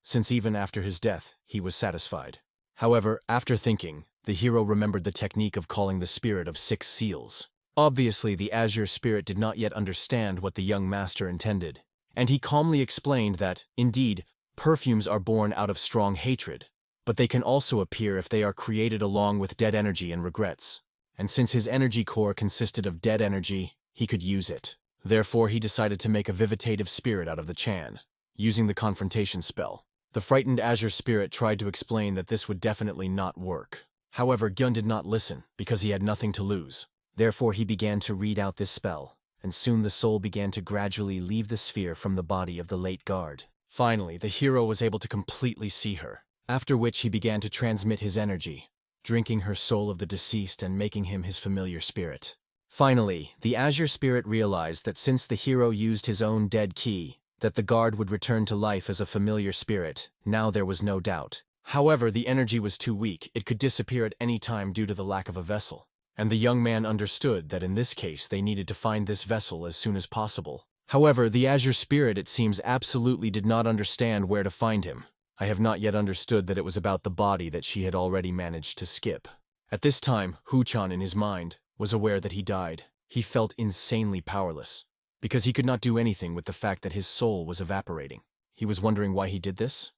since even after his death, he was satisfied. However, after thinking, the hero remembered the technique of calling the spirit of 6 seals. Obviously, the Azure spirit did not yet understand what the young master intended, and he calmly explained that, indeed, perfumes are born out of strong hatred, but they can also appear if they are created along with dead energy and regrets. And since his energy core consisted of dead energy, he could use it. Therefore, he decided to make a vivitative spirit out of the Chan, using the confrontation spell. The frightened Azure spirit tried to explain that this would definitely not work. However, Gyun did not listen, because he had nothing to lose. Therefore, he began to read out this spell, and soon the soul began to gradually leave the sphere from the body of the late guard. Finally, the hero was able to completely see her, after which he began to transmit his energy, drinking her soul of the deceased and making him his familiar spirit. Finally, the Azure spirit realized that since the hero used his own dead key, that the guard would return to life as a familiar spirit. Now there was no doubt. However, the energy was too weak, it could disappear at any time due to the lack of a vessel. And the young man understood that in this case they needed to find this vessel as soon as possible. However, the Azure spirit, it seems, absolutely did not understand where to find him. I have not yet understood that it was about the body that she had already managed to skip. At this time, Hu-chan in his mind was aware that he died. He felt insanely powerless, because he could not do anything with the fact that his soul was evaporating. He was wondering why he did this.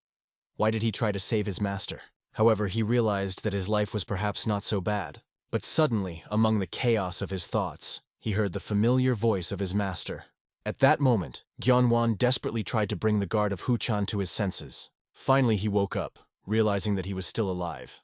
Why did he try to save his master? However, he realized that his life was perhaps not so bad. But suddenly, among the chaos of his thoughts, he heard the familiar voice of his master. At that moment, Gyeonwon desperately tried to bring the guard of Hu-chan to his senses. Finally, he woke up, realizing that he was still alive.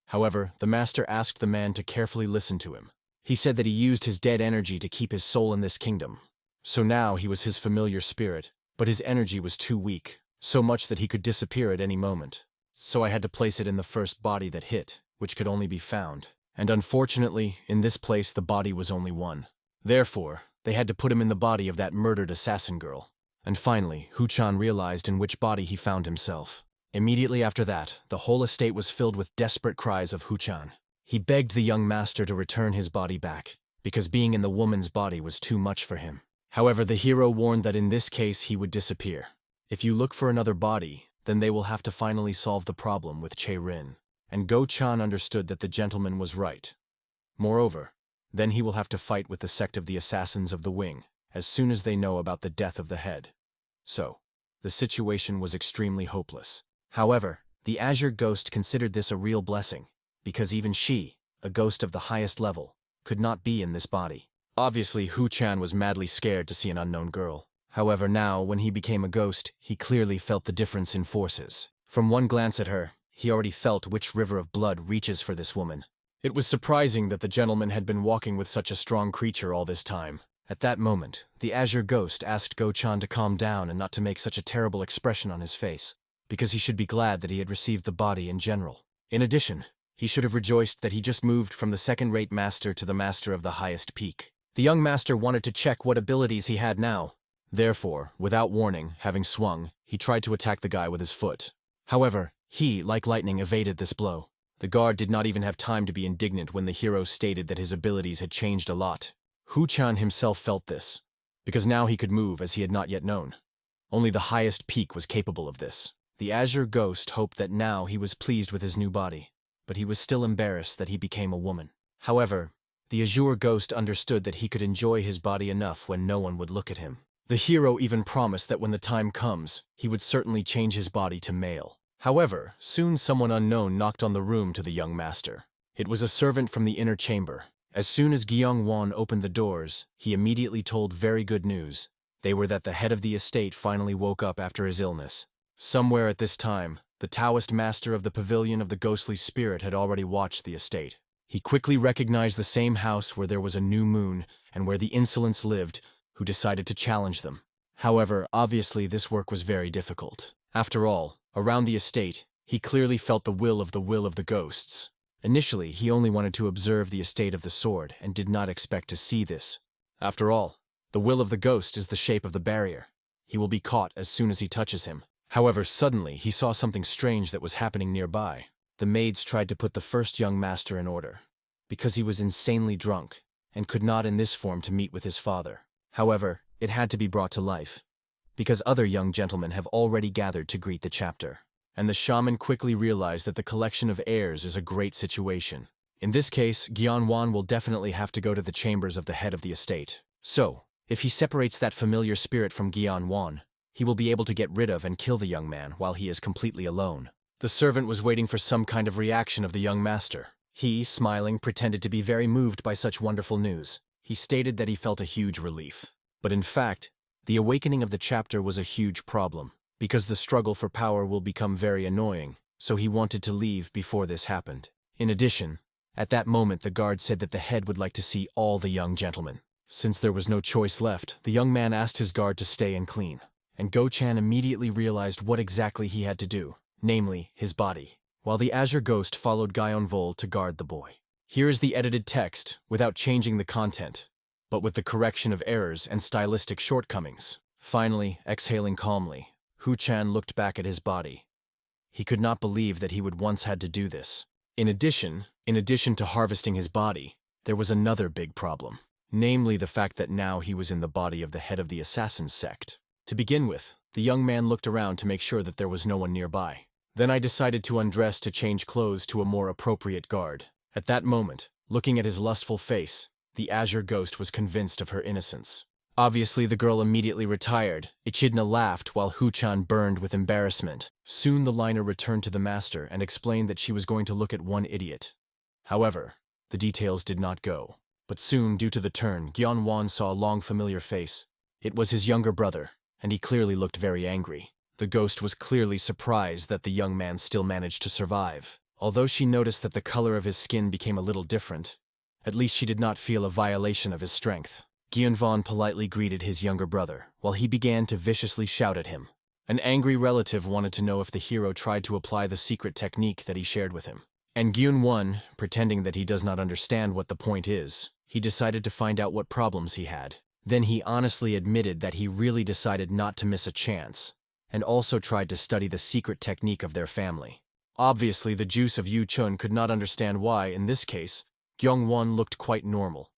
However, the master asked the man to carefully listen to him. He said that he used his dead energy to keep his soul in this kingdom. So now he was his familiar spirit, but his energy was too weak, so much that he could disappear at any moment. So I had to place it in the first body that hit, which could only be found. And unfortunately, in this place the body was only one. Therefore, they had to put him in the body of that murdered assassin girl. And finally, Hu-chan realized in which body he found himself. Immediately after that, the whole estate was filled with desperate cries of Hu-chan. He begged the young master to return his body back, because being in the woman's body was too much for him. However, the hero warned that in this case he would disappear. If you look for another body, then they will have to finally solve the problem with Che-rin. And Go-chan understood that the gentleman was right. Moreover, then he will have to fight with the sect of the Assassins of the Wing, as soon as they know about the death of the head. So, the situation was extremely hopeless. However, the Azure Ghost considered this a real blessing, because even she, a ghost of the highest level, could not be in this body. Obviously, Hu-chan was madly scared to see an unknown girl. However, now, when he became a ghost, he clearly felt the difference in forces. From one glance at her, he already felt which river of blood reaches for this woman. It was surprising that the gentleman had been walking with such a strong creature all this time. At that moment, the Azure Ghost asked Go-chan to calm down and not to make such a terrible expression on his face, because he should be glad that he had received the body in general. In addition, he should have rejoiced that he just moved from the second-rate master to the master of the highest peak. The young master wanted to check what abilities he had now. Therefore, without warning, having swung, he tried to attack the guy with his foot. However, he, like lightning, evaded this blow. The guard did not even have time to be indignant when the hero stated that his abilities had changed a lot. Hu-chan himself felt this, because now he could move as he had not yet known. Only the highest peak was capable of this. The Azure Ghost hoped that now he was pleased with his new body, but he was still embarrassed that he became a woman. However, the Azure Ghost understood that he could enjoy his body enough when no one would look at him. The hero even promised that when the time comes, he would certainly change his body to male. However, soon someone unknown knocked on the room to the young master. It was a servant from the inner chamber. As soon as Gyeongwon opened the doors, he immediately told very good news. They were that the head of the estate finally woke up after his illness. Somewhere at this time, the Taoist master of the pavilion of the ghostly spirit had already watched the estate. He quickly recognized the same house where there was a new moon and where the insolents lived, who decided to challenge them. However, obviously this work was very difficult. After all, around the estate, he clearly felt the will of the ghosts. Initially, he only wanted to observe the estate of the sword and did not expect to see this. After all, the will of the ghost is the shape of the barrier. He will be caught as soon as he touches him. However, suddenly he saw something strange that was happening nearby. The maids tried to put the first young master in order, because he was insanely drunk and could not in this form to meet with his father. However, it had to be brought to life, because other young gentlemen have already gathered to greet the chapter. And the shaman quickly realized that the collection of heirs is a great situation. In this case, Gyeonwon will definitely have to go to the chambers of the head of the estate. So, if he separates that familiar spirit from Gyeonwon, he will be able to get rid of and kill the young man while he is completely alone. The servant was waiting for some kind of reaction of the young master. He, smiling, pretended to be very moved by such wonderful news. He stated that he felt a huge relief. But in fact, the awakening of the chapter was a huge problem, because the struggle for power will become very annoying, so he wanted to leave before this happened. In addition, at that moment the guard said that the head would like to see all the young gentlemen. Since there was no choice left, the young man asked his guard to stay and clean. And Go-chan immediately realized what exactly he had to do, namely, his body, while the Azure Ghost followed Gyeonvol to guard the boy. Here is the edited text without changing the content, but with the correction of errors and stylistic shortcomings. Finally, exhaling calmly, Hu-chan looked back at his body. He could not believe that he would once had to do this. In addition to harvesting his body, there was another big problem. Namely the fact that now he was in the body of the head of the assassin's sect. To begin with, the young man looked around to make sure that there was no one nearby. Then I decided to undress to change clothes to a more appropriate guard. At that moment, looking at his lustful face, the Azure ghost was convinced of her innocence. Obviously, the girl immediately retired. Echidna laughed while Hu-chan burned with embarrassment. Soon the liner returned to the master and explained that she was going to look at one idiot. However, the details did not go. But soon, due to the turn, Gyeon-won saw a long familiar face. It was his younger brother, and he clearly looked very angry. The ghost was clearly surprised that the young man still managed to survive. Although she noticed that the color of his skin became a little different, at least she did not feel a violation of his strength. Gyeon-won politely greeted his younger brother, while he began to viciously shout at him. An angry relative wanted to know if the hero tried to apply the secret technique that he shared with him. And Gyeon-won, pretending that he does not understand what the point is, he decided to find out what problems he had. Then he honestly admitted that he really decided not to miss a chance, and also tried to study the secret technique of their family. Obviously, the juice of Yu-chun could not understand why, in this case, Gyeong-won looked quite normal.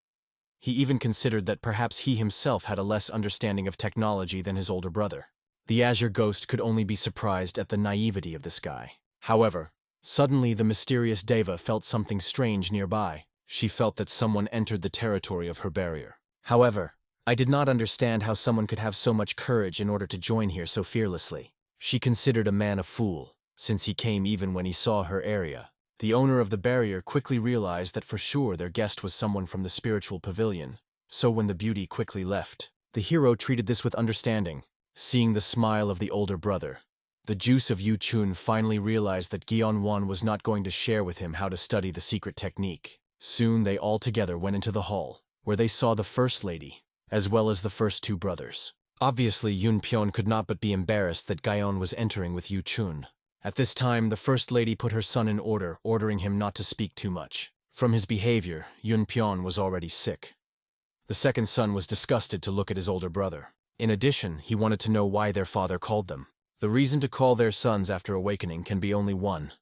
He even considered that perhaps he himself had a less understanding of technology than his older brother. The Azure ghost could only be surprised at the naivety of this guy. However, suddenly the mysterious Deva felt something strange nearby. She felt that someone entered the territory of her barrier. However, I did not understand how someone could have so much courage in order to join here so fearlessly. She considered a man a fool, since he came even when he saw her area. The owner of the barrier quickly realized that for sure their guest was someone from the spiritual pavilion, so when the beauty quickly left, the hero treated this with understanding. Seeing the smile of the older brother, the juice of Yu-chun finally realized that Gyeon-won was not going to share with him how to study the secret technique. Soon they all together went into the hall, where they saw the first lady, as well as the first two brothers. Obviously, Yun-pyeon could not but be embarrassed that Gyeon was entering with Yu-chun. At this time, the first lady put her son in order, ordering him not to speak too much. From his behavior, Yun-pyeon was already sick. The second son was disgusted to look at his older brother. In addition, he wanted to know why their father called them. The reason to call their sons after awakening can be only one: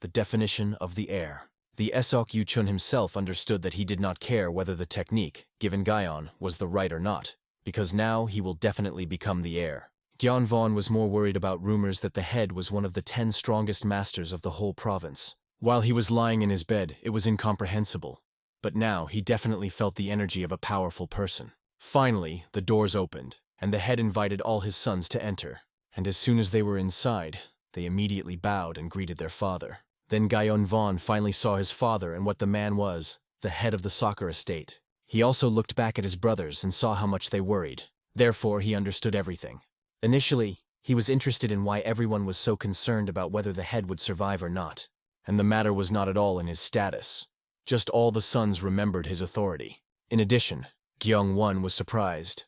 the definition of the heir. The Esok Yu-chun himself understood that he did not care whether the technique, given Gyeon, was the right or not, because now he will definitely become the heir. Gyeon-won was more worried about rumors that the head was one of the 10 strongest masters of the whole province. While he was lying in his bed, it was incomprehensible. But now he definitely felt the energy of a powerful person. Finally, the doors opened, and the head invited all his sons to enter. And as soon as they were inside, they immediately bowed and greeted their father. Then Gyeon-won finally saw his father and what the man was, the head of the soccer estate. He also looked back at his brothers and saw how much they worried. Therefore, he understood everything. Initially, he was interested in why everyone was so concerned about whether the head would survive or not. And the matter was not at all in his status. Just all the sons remembered his authority. In addition, Gyeong-won was surprised.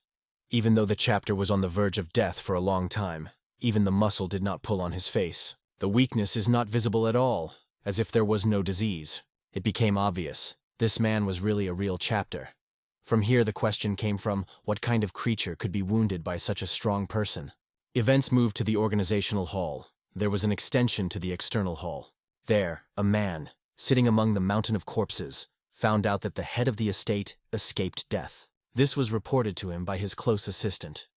Even though the chapter was on the verge of death for a long time, even the muscle did not pull on his face. The weakness is not visible at all, as if there was no disease. It became obvious. This man was really a real chapter. From here the question came from, what kind of creature could be wounded by such a strong person? Events moved to the organizational hall. There was an extension to the external hall. There, a man, sitting among the mountain of corpses, found out that the head of the estate escaped death. This was reported to him by his close assistant.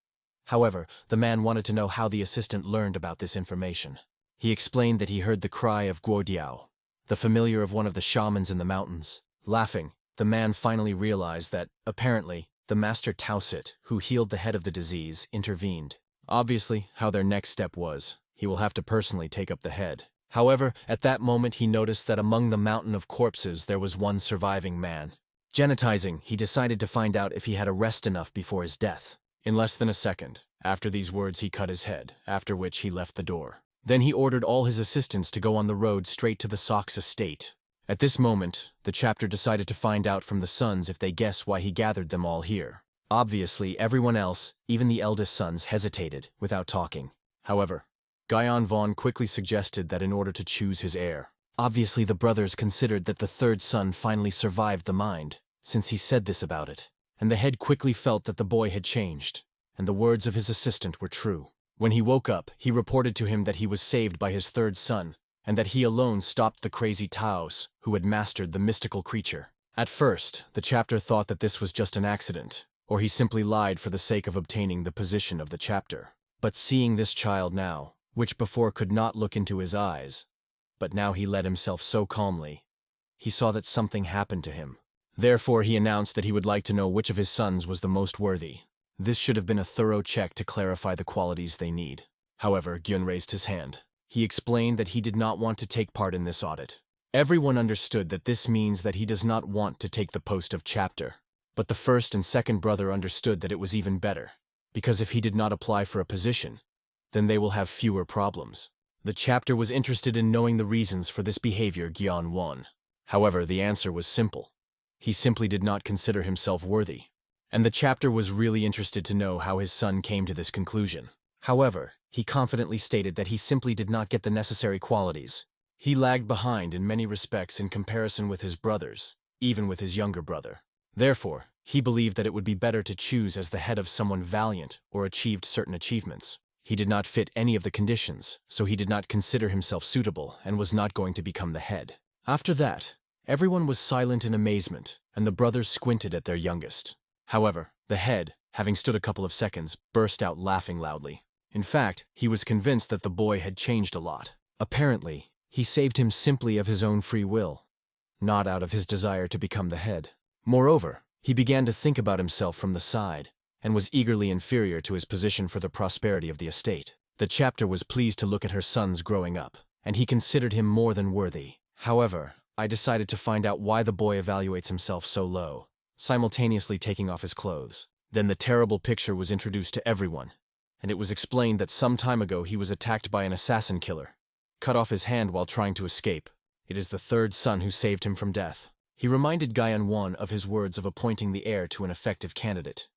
However, the man wanted to know how the assistant learned about this information. He explained that he heard the cry of Guodiao, the familiar of one of the shamans in the mountains. Laughing, the man finally realized that, apparently, the master Tausit, who healed the head of the disease, intervened. Obviously, how their next step was, he will have to personally take up the head. However, at that moment he noticed that among the mountain of corpses there was one surviving man. Genetizing, he decided to find out if he had a rest enough before his death. In less than a second, after these words he cut his head, after which he left the door. Then he ordered all his assistants to go on the road straight to the Sox estate. At this moment, the chapter decided to find out from the sons if they guess why he gathered them all here. Obviously, everyone else, even the eldest sons, hesitated, without talking. However, Gyeon-won quickly suggested that in order to choose his heir, Obviously, the brothers considered that the third son finally survived the mind, since he said this about it, and the head quickly felt that the boy had changed, and the words of his assistant were true. When he woke up, he reported to him that he was saved by his third son, and that he alone stopped the crazy Taos, who had mastered the mystical creature. At first, the chapter thought that this was just an accident, or he simply lied for the sake of obtaining the position of the chapter. But seeing this child now, which before could not look into his eyes, but now he led himself so calmly, he saw that something happened to him. Therefore he announced that he would like to know which of his sons was the most worthy. This should have been a thorough check to clarify the qualities they need. However, Gyun raised his hand. He explained that he did not want to take part in this audit. Everyone understood that this means that he does not want to take the post of chapter. But the first and second brother understood that it was even better, because if he did not apply for a position, then they will have fewer problems. The chapter was interested in knowing the reasons for this behavior Gyeon won. However, the answer was simple. He simply did not consider himself worthy. And the chapter was really interested to know how his son came to this conclusion. However, he confidently stated that he simply did not get the necessary qualities. He lagged behind in many respects in comparison with his brothers, even with his younger brother. Therefore, he believed that it would be better to choose as the head of someone valiant or achieved certain achievements. He did not fit any of the conditions, so he did not consider himself suitable and was not going to become the head. After that, everyone was silent in amazement, and the brothers squinted at their youngest. However, the head, having stood a couple of seconds, burst out laughing loudly. In fact, he was convinced that the boy had changed a lot. Apparently, he saved him simply of his own free will, not out of his desire to become the head. Moreover, he began to think about himself from the side, and was eagerly inferior to his position for the prosperity of the estate. The chapter was pleased to look at her sons growing up, and he considered him more than worthy. However, I decided to find out why the boy evaluates himself so low, simultaneously taking off his clothes. Then the terrible picture was introduced to everyone, and it was explained that some time ago he was attacked by an assassin killer, cut off his hand while trying to escape. It is the third son who saved him from death. He reminded Gyeong-won of his words of appointing the heir to an effective candidate.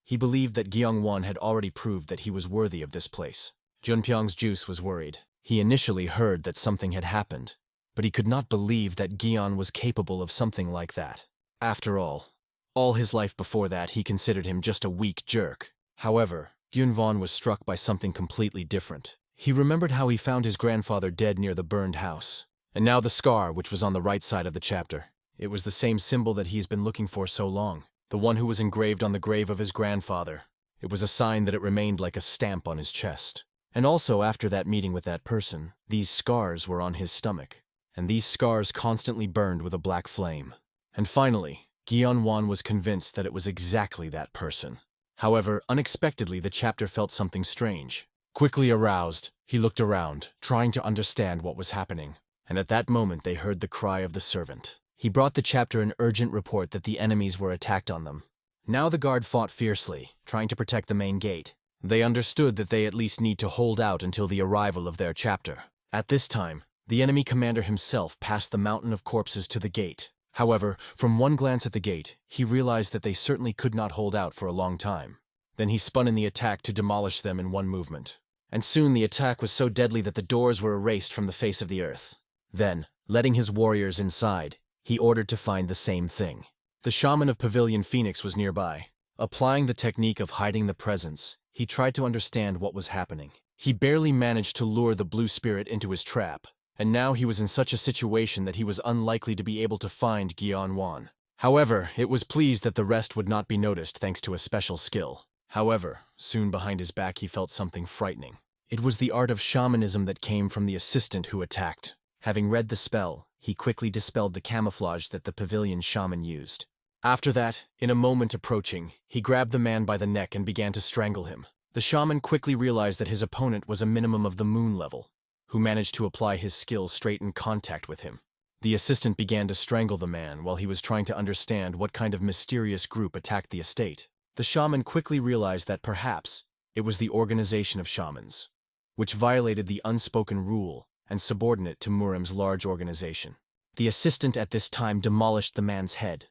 He believed that Gyeong-won had already proved that he was worthy of this place. Junpyong's juice was worried. He initially heard that something had happened, but he could not believe that Gyeon was capable of something like that. After all his life before that he considered him just a weak jerk. However, Gyun-won was struck by something completely different. He remembered how he found his grandfather dead near the burned house, and now the scar which was on the right side of the chapter. It was the same symbol that he's been looking for so long. The one who was engraved on the grave of his grandfather. It was a sign that it remained like a stamp on his chest. And also after that meeting with that person, these scars were on his stomach. And these scars constantly burned with a black flame. And finally, Gyeon-won was convinced that it was exactly that person. However, unexpectedly the chapter felt something strange. Quickly aroused, he looked around, trying to understand what was happening. And at that moment they heard the cry of the servant. He brought the chapter an urgent report that the enemies were attacked on them. Now the guard fought fiercely, trying to protect the main gate. They understood that they at least need to hold out until the arrival of their chapter. At this time, the enemy commander himself passed the mountain of corpses to the gate. However, from one glance at the gate, he realized that they certainly could not hold out for a long time. Then he spun in the attack to demolish them in one movement. And soon the attack was so deadly that the doors were erased from the face of the earth. Then, letting his warriors inside, he ordered to find the same thing. The shaman of Pavilion Phoenix was nearby. Applying the technique of hiding the presence, he tried to understand what was happening. He barely managed to lure the blue spirit into his trap, and now he was in such a situation that he was unlikely to be able to find Gyeon-won. However, it was pleased that the rest would not be noticed thanks to a special skill. However, soon behind his back he felt something frightening. It was the art of shamanism that came from the assistant who attacked. Having read the spell, he quickly dispelled the camouflage that the pavilion shaman used. After that, in a moment approaching, he grabbed the man by the neck and began to strangle him. The shaman quickly realized that his opponent was a minimum of the moon level, who managed to apply his skill straight in contact with him. The assistant began to strangle the man while he was trying to understand what kind of mysterious group attacked the estate. The shaman quickly realized that perhaps it was the organization of shamans, which violated the unspoken rule and subordinate to Murem's large organization. The assistant at this time demolished the man's head,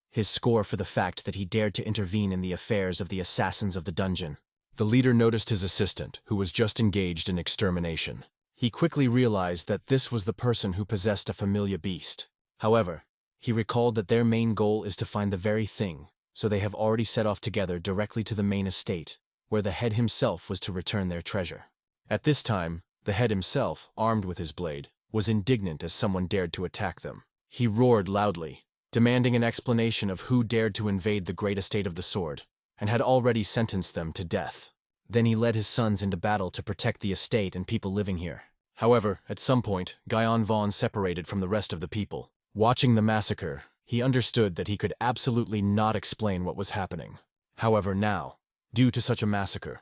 his score for the fact that he dared to intervene in the affairs of the assassins of the dungeon. The leader noticed his assistant, who was just engaged in extermination. He quickly realized that this was the person who possessed a familiar beast. However, he recalled that their main goal is to find the very thing, so they have already set off together directly to the main estate, where the head himself was to return their treasure. At this time, the head himself, armed with his blade, was indignant as someone dared to attack them. He roared loudly, demanding an explanation of who dared to invade the great estate of the sword, and had already sentenced them to death. Then he led his sons into battle to protect the estate and people living here. However, at some point, Guyon Vaughn separated from the rest of the people. Watching the massacre, he understood that he could absolutely not explain what was happening. However, now, due to such a massacre,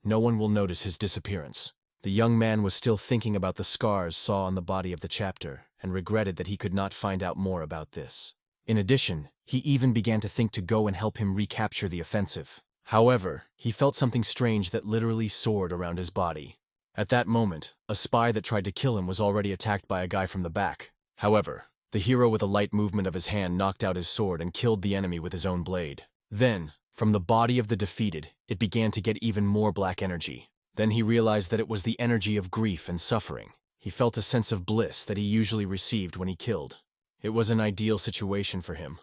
no one will notice his disappearance. The young man was still thinking about the scars saw on the body of the chapter, and regretted that he could not find out more about this. In addition, he even began to think to go and help him recapture the offensive. However, he felt something strange that literally soared around his body. At that moment, a spy that tried to kill him was already attacked by a guy from the back. However, the hero with a light movement of his hand knocked out his sword and killed the enemy with his own blade. Then, from the body of the defeated, it began to get even more black energy. Then he realized that it was the energy of grief and suffering. He felt a sense of bliss that he usually received when he killed. It was an ideal situation for him,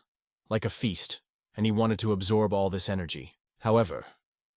like a feast, and he wanted to absorb all this energy. However,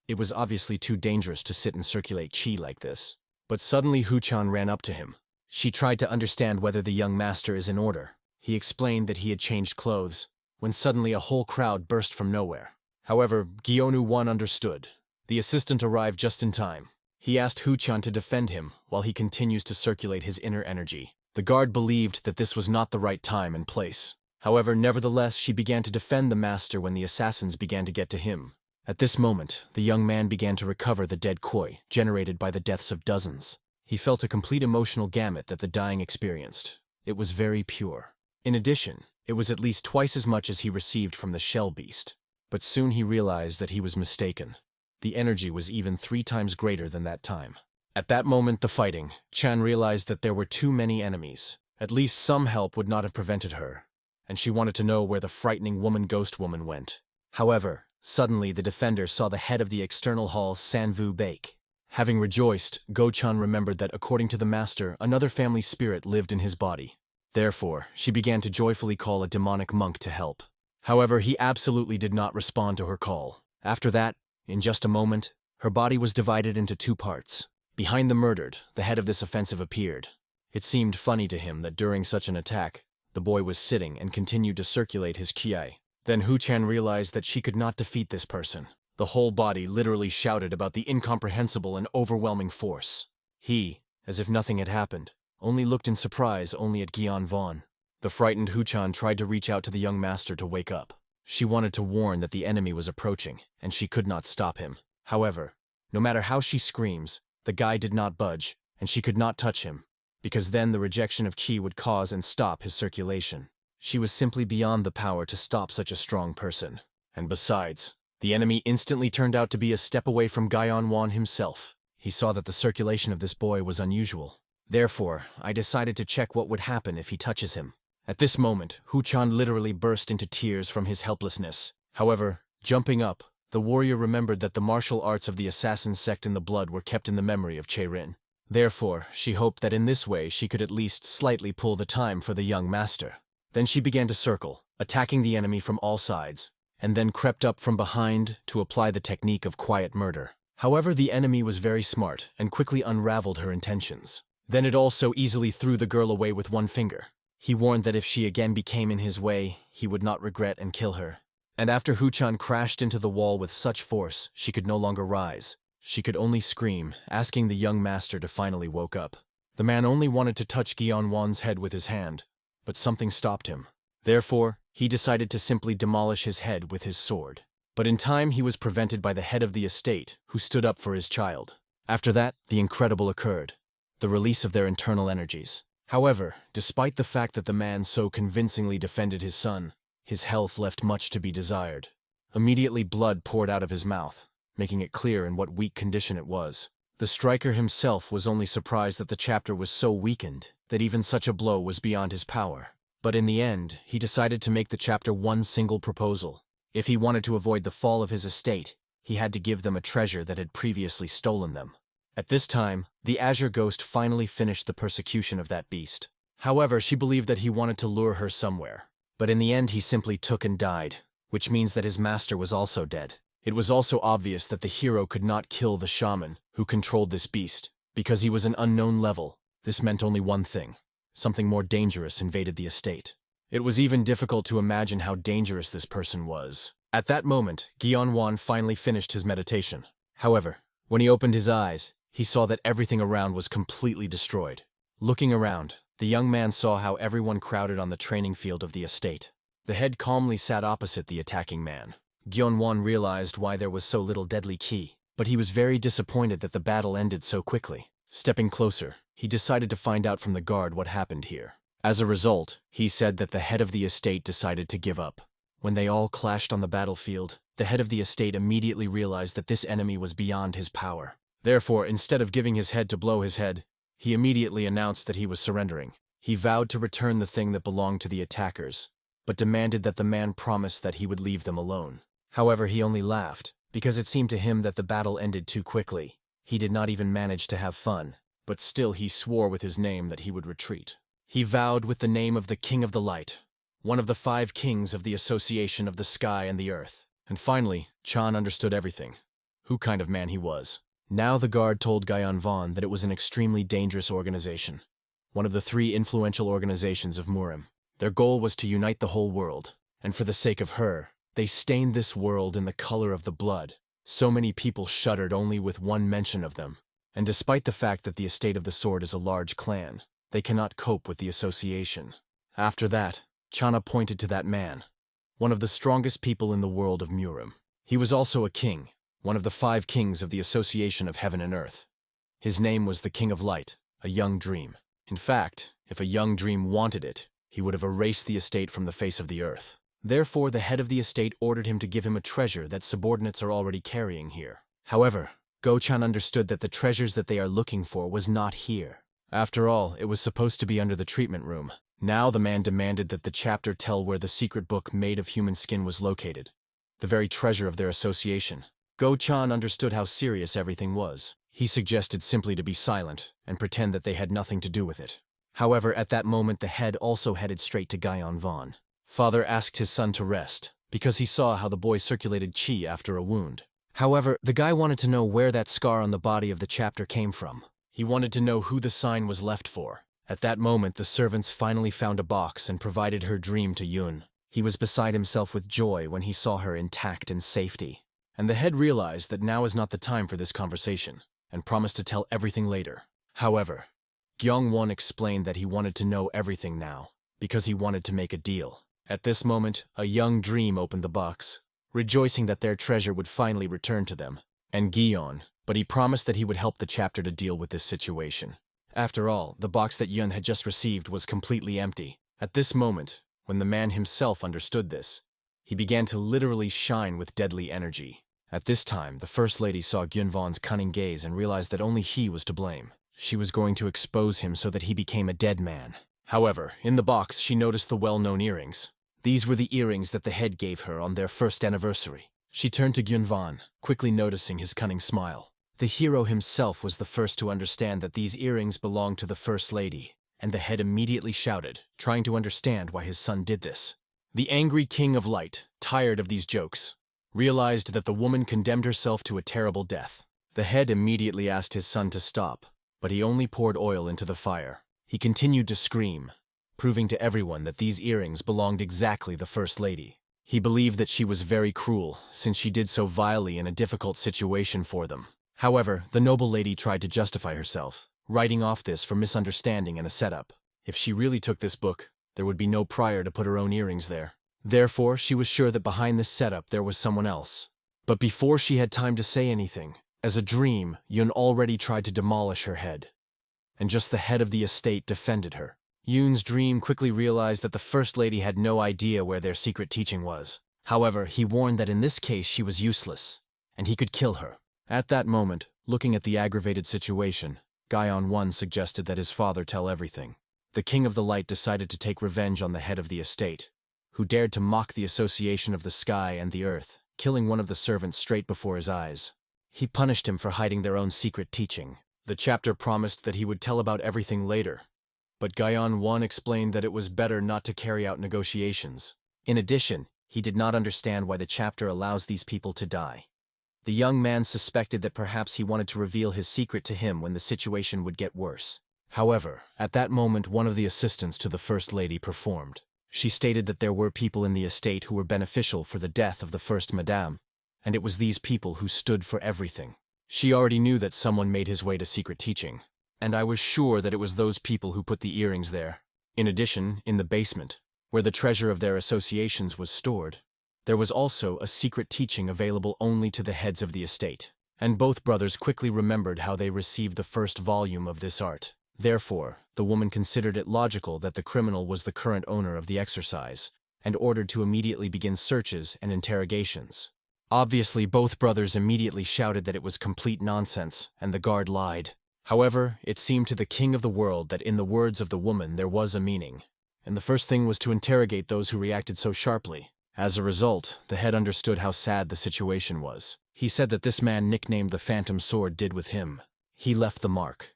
it was obviously too dangerous to sit and circulate chi like this. But suddenly Hu-chan ran up to him. She tried to understand whether the young master is in order. He explained that he had changed clothes, when suddenly a whole crowd burst from nowhere. However, Gyonu-won understood. The assistant arrived just in time. He asked Hu-chan to defend him while he continues to circulate his inner energy. The guard believed that this was not the right time and place. However, nevertheless, she began to defend the master when the assassins began to get to him. At this moment, the young man began to recover the dead koi, generated by the deaths of dozens. He felt a complete emotional gamut that the dying experienced. It was very pure. In addition, it was at least twice as much as he received from the shell beast. But soon he realized that he was mistaken. The energy was even 3 times greater than that time. At that moment, the fighting, Chan realized that there were too many enemies. At least some help would not have prevented her, and she wanted to know where the frightening woman-ghost woman went. However, suddenly the defender saw the head of the external hall Sanvu Bake. Having rejoiced, Go-chan remembered that according to the master, another family spirit lived in his body. Therefore, she began to joyfully call a demonic monk to help. However, he absolutely did not respond to her call. After that, in just a moment, her body was divided into 2 parts. Behind the murdered, the head of this offensive appeared. It seemed funny to him that during such an attack, the boy was sitting and continued to circulate his ki. Then Hu-chan realized that she could not defeat this person. The whole body literally shouted about the incomprehensible and overwhelming force. He, as if nothing had happened, only looked in surprise only at Guyon Vaughn. The frightened Hu-chan tried to reach out to the young master to wake up. She wanted to warn that the enemy was approaching, and she could not stop him. However, no matter how she screams, the guy did not budge, and she could not touch him, because then the rejection of ki would cause and stop his circulation. She was simply beyond the power to stop such a strong person. And besides, the enemy instantly turned out to be a step away from Guyon Vaughn himself. He saw that the circulation of this boy was unusual. Therefore, I decided to check what would happen if he touches him. At this moment, Hu-chan literally burst into tears from his helplessness. However, jumping up, the warrior remembered that the martial arts of the assassin sect in the blood were kept in the memory of Che-rin. Therefore, she hoped that in this way she could at least slightly pull the time for the young master. Then she began to circle, attacking the enemy from all sides, and then crept up from behind to apply the technique of quiet murder. However, the enemy was very smart and quickly unraveled her intentions. Then it also easily threw the girl away with 1 finger. He warned that if she again became in his way, he would not regret and kill her. And after Hu-chan crashed into the wall with such force, she could no longer rise. She could only scream, asking the young master to finally woke up. The man only wanted to touch Guyon Wan's head with his hand, but something stopped him. Therefore, he decided to simply demolish his head with his sword. But in time he was prevented by the head of the estate, who stood up for his child. After that, the incredible occurred, the release of their internal energies. However, despite the fact that the man so convincingly defended his son, his health left much to be desired. Immediately blood poured out of his mouth, making it clear in what weak condition it was. The striker himself was only surprised that the chapter was so weakened that even such a blow was beyond his power. But in the end, he decided to make the chapter 1 single proposal. If he wanted to avoid the fall of his estate, he had to give them a treasure that had previously stolen them. At this time, The Azure ghost finally finished the persecution of that beast. However, she believed that he wanted to lure her somewhere. But in the end he simply took and died, which means that his master was also dead. It was also obvious that the hero could not kill the shaman who controlled this beast, because he was an unknown level. This meant only one thing. Something more dangerous invaded the estate. It was even difficult to imagine how dangerous this person was. At that moment, Gyeonwon finally finished his meditation. However, when he opened his eyes, he saw that everything around was completely destroyed. Looking around, the young man saw how everyone crowded on the training field of the estate. The head calmly sat opposite the attacking man. Gyeonwon realized why there was so little deadly ki, but he was very disappointed that the battle ended so quickly. Stepping closer, he decided to find out from the guard what happened here. As a result, he said that the head of the estate decided to give up. When they all clashed on the battlefield, the head of the estate immediately realized that this enemy was beyond his power. Therefore, instead of giving his head to blow his head, he immediately announced that he was surrendering. He vowed to return the thing that belonged to the attackers, but demanded that the man promise that he would leave them alone. However, he only laughed, because it seemed to him that the battle ended too quickly. He did not even manage to have fun, but still he swore with his name that he would retreat. He vowed with the name of the King of the Light, one of the 5 kings of the Association of the Sky and the Earth. And finally, Chan understood everything. Who kind of man he was. Now the guard told Gyeonwon that it was an extremely dangerous organization, one of the 3 influential organizations of Murim. Their goal was to unite the whole world, and for the sake of her, they stained this world in the color of the blood. So many people shuddered only with one mention of them. And despite the fact that the Estate of the Sword is a large clan, they cannot cope with the association. After that, Channa pointed to that man, one of the strongest people in the world of Murim. He was also a king, one of the 5 kings of the Association of Heaven and Earth. His name was the King of Light, a young dream. In fact, if a young dream wanted it, he would have erased the estate from the face of the earth. Therefore, the head of the estate ordered him to give him a treasure that subordinates are already carrying here. However, Go-chan understood that the treasures that they are looking for was not here. After all, it was supposed to be under the treatment room. Now the man demanded that the chapter tell where the secret book made of human skin was located, the very treasure of their association. Go-chan understood how serious everything was. He suggested simply to be silent and pretend that they had nothing to do with it. However, at that moment the head also headed straight to Gyeonwon. Father asked his son to rest, because he saw how the boy circulated chi after a wound. However, the guy wanted to know where that scar on the body of the chapter came from. He wanted to know who the sign was left for. At that moment, the servants finally found a box and provided her dream to Yun. He was beside himself with joy when he saw her intact and safety. And the head realized that now is not the time for this conversation, and promised to tell everything later. However, Gyeongwon explained that he wanted to know everything now, because he wanted to make a deal. At this moment, a young dream opened the box, rejoicing that their treasure would finally return to them, and Gyeon, but he promised that he would help the chapter to deal with this situation. After all, the box that Yun had just received was completely empty. At this moment, when the man himself understood this, he began to literally shine with deadly energy. At this time, the First Lady saw Gyunvon's cunning gaze and realized that only he was to blame. She was going to expose him so that he became a dead man. However, in the box, she noticed the well-known earrings. These were the earrings that the head gave her on their first anniversary. She turned to Gyunvon, quickly noticing his cunning smile. The hero himself was the first to understand that these earrings belonged to the First Lady, and the head immediately shouted, trying to understand why his son did this. The angry King of Light, tired of these jokes, realized that the woman condemned herself to a terrible death. The head immediately asked his son to stop, but he only poured oil into the fire. He continued to scream, proving to everyone that these earrings belonged exactly to the First Lady. He believed that she was very cruel, since she did so vilely in a difficult situation for them. However, the noble lady tried to justify herself, writing off this for misunderstanding and a setup. If she really took this book, there would be no prior to put her own earrings there. Therefore, she was sure that behind this setup there was someone else. But before she had time to say anything, as a dream, Yun already tried to demolish her head. And just the head of the estate defended her. Yun's dream quickly realized that the First Lady had no idea where their secret teaching was. However, he warned that in this case she was useless, and he could kill her. At that moment, looking at the aggravated situation, Gyeon-won suggested that his father tell everything. The King of the Light decided to take revenge on the head of the estate, who dared to mock the association of the sky and the earth, killing one of the servants straight before his eyes. He punished him for hiding their own secret teaching. The chapter promised that he would tell about everything later, but Gaion 1 explained that it was better not to carry out negotiations. In addition, he did not understand why the chapter allows these people to die. The young man suspected that perhaps he wanted to reveal his secret to him when the situation would get worse. However, at that moment one of the assistants to the First Lady performed. She stated that there were people in the estate who were beneficial for the death of the First Madame, and it was these people who stood for everything. She already knew that someone made his way to secret teaching, and I was sure that it was those people who put the earrings there. In addition, in the basement, where the treasure of their associations was stored, there was also a secret teaching available only to the heads of the estate, and both brothers quickly remembered how they received the first volume of this art. Therefore, the woman considered it logical that the criminal was the current owner of the exercise, and ordered to immediately begin searches and interrogations. Obviously, both brothers immediately shouted that it was complete nonsense, and the guard lied. However, it seemed to the king of the world that in the words of the woman there was a meaning, and the first thing was to interrogate those who reacted so sharply. As a result, the head understood how sad the situation was. He said that this man nicknamed the Phantom Sword did with him. He left the mark.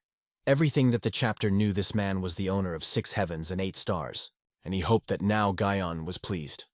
Everything that the chapter knew, this man was the owner of 6 heavens and 8 stars, and he hoped that now Gaion was pleased.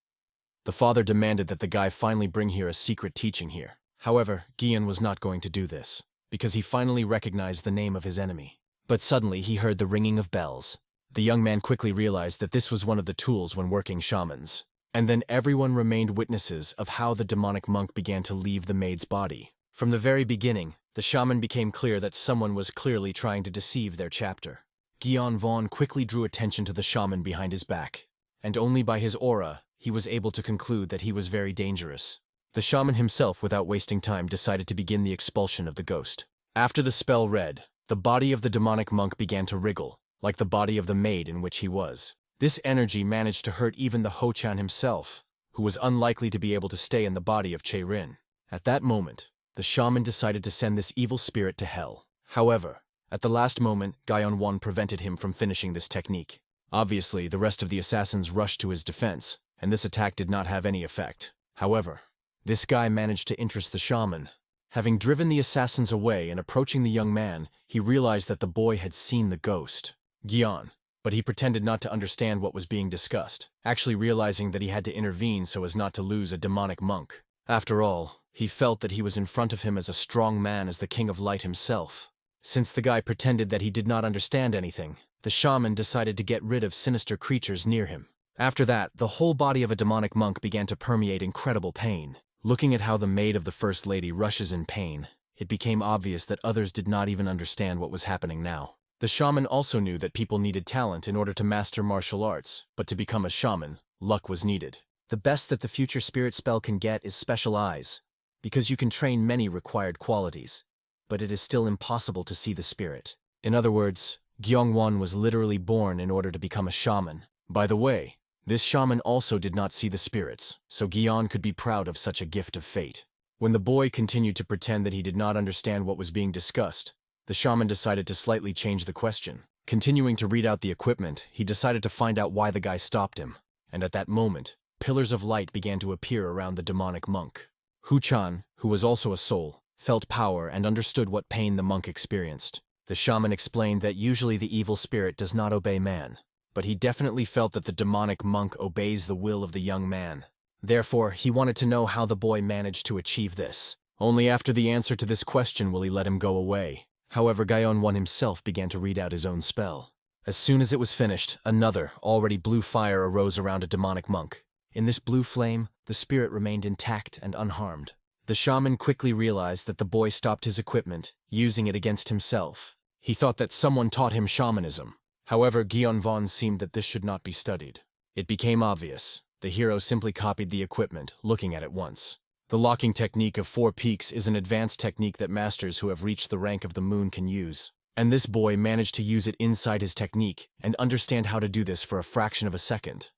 The father demanded that the guy finally bring here a secret teaching here. However, Gaion was not going to do this, because he finally recognized the name of his enemy. But suddenly he heard the ringing of bells. The young man quickly realized that this was one of the tools when working shamans. And then everyone remained witnesses of how the demonic monk began to leave the maid's body. From the very beginning, the shaman became clear that someone was clearly trying to deceive their chapter. Gaion Vaughn quickly drew attention to the shaman behind his back, and only by his aura he was able to conclude that he was very dangerous. The shaman himself, without wasting time, decided to begin the expulsion of the ghost. After the spell read, the body of the demonic monk began to wriggle, like the body of the maid in which he was. This energy managed to hurt even the Ho-chan himself, who was unlikely to be able to stay in the body of Che-rin. At that moment, the shaman decided to send this evil spirit to hell. However, at the last moment, Gaion 1 prevented him from finishing this technique. Obviously, the rest of the assassins rushed to his defense, and this attack did not have any effect. However, this guy managed to interest the shaman. Having driven the assassins away and approaching the young man, he realized that the boy had seen the ghost, Gaion, but he pretended not to understand what was being discussed, actually realizing that he had to intervene so as not to lose a demonic monk. After all, he felt that he was in front of him as a strong man as the King of Light himself. Since the guy pretended that he did not understand anything, the shaman decided to get rid of sinister creatures near him. After that, the whole body of a demonic monk began to permeate incredible pain. Looking at how the maid of the First Lady rushes in pain, it became obvious that others did not even understand what was happening now. The shaman also knew that people needed talent in order to master martial arts, but to become a shaman, luck was needed. The best that the future spirit spell can get is special eyes, because you can train many required qualities, but it is still impossible to see the spirit. In other words, Gyeongwon was literally born in order to become a shaman. By the way, this shaman also did not see the spirits, so Gyeon could be proud of such a gift of fate. When the boy continued to pretend that he did not understand what was being discussed, the shaman decided to slightly change the question. Continuing to read out the equipment, he decided to find out why the guy stopped him, and at that moment, pillars of light began to appear around the demonic monk. Hu-chan, who was also a soul, felt power and understood what pain the monk experienced. The shaman explained that usually the evil spirit does not obey man, but he definitely felt that the demonic monk obeys the will of the young man. Therefore, he wanted to know how the boy managed to achieve this. Only after the answer to this question will he let him go away. However, Gyeon 1 himself began to read out his own spell. As soon as it was finished, another, already blue fire arose around a demonic monk. In this blue flame, the spirit remained intact and unharmed. The shaman quickly realized that the boy stopped his equipment, using it against himself. He thought that someone taught him shamanism. However, Gyeonwon seemed that this should not be studied. It became obvious. The hero simply copied the equipment, looking at it once. The locking technique of 4 peaks is an advanced technique that masters who have reached the rank of the moon can use. And this boy managed to use it inside his technique and understand how to do this for a fraction of a second.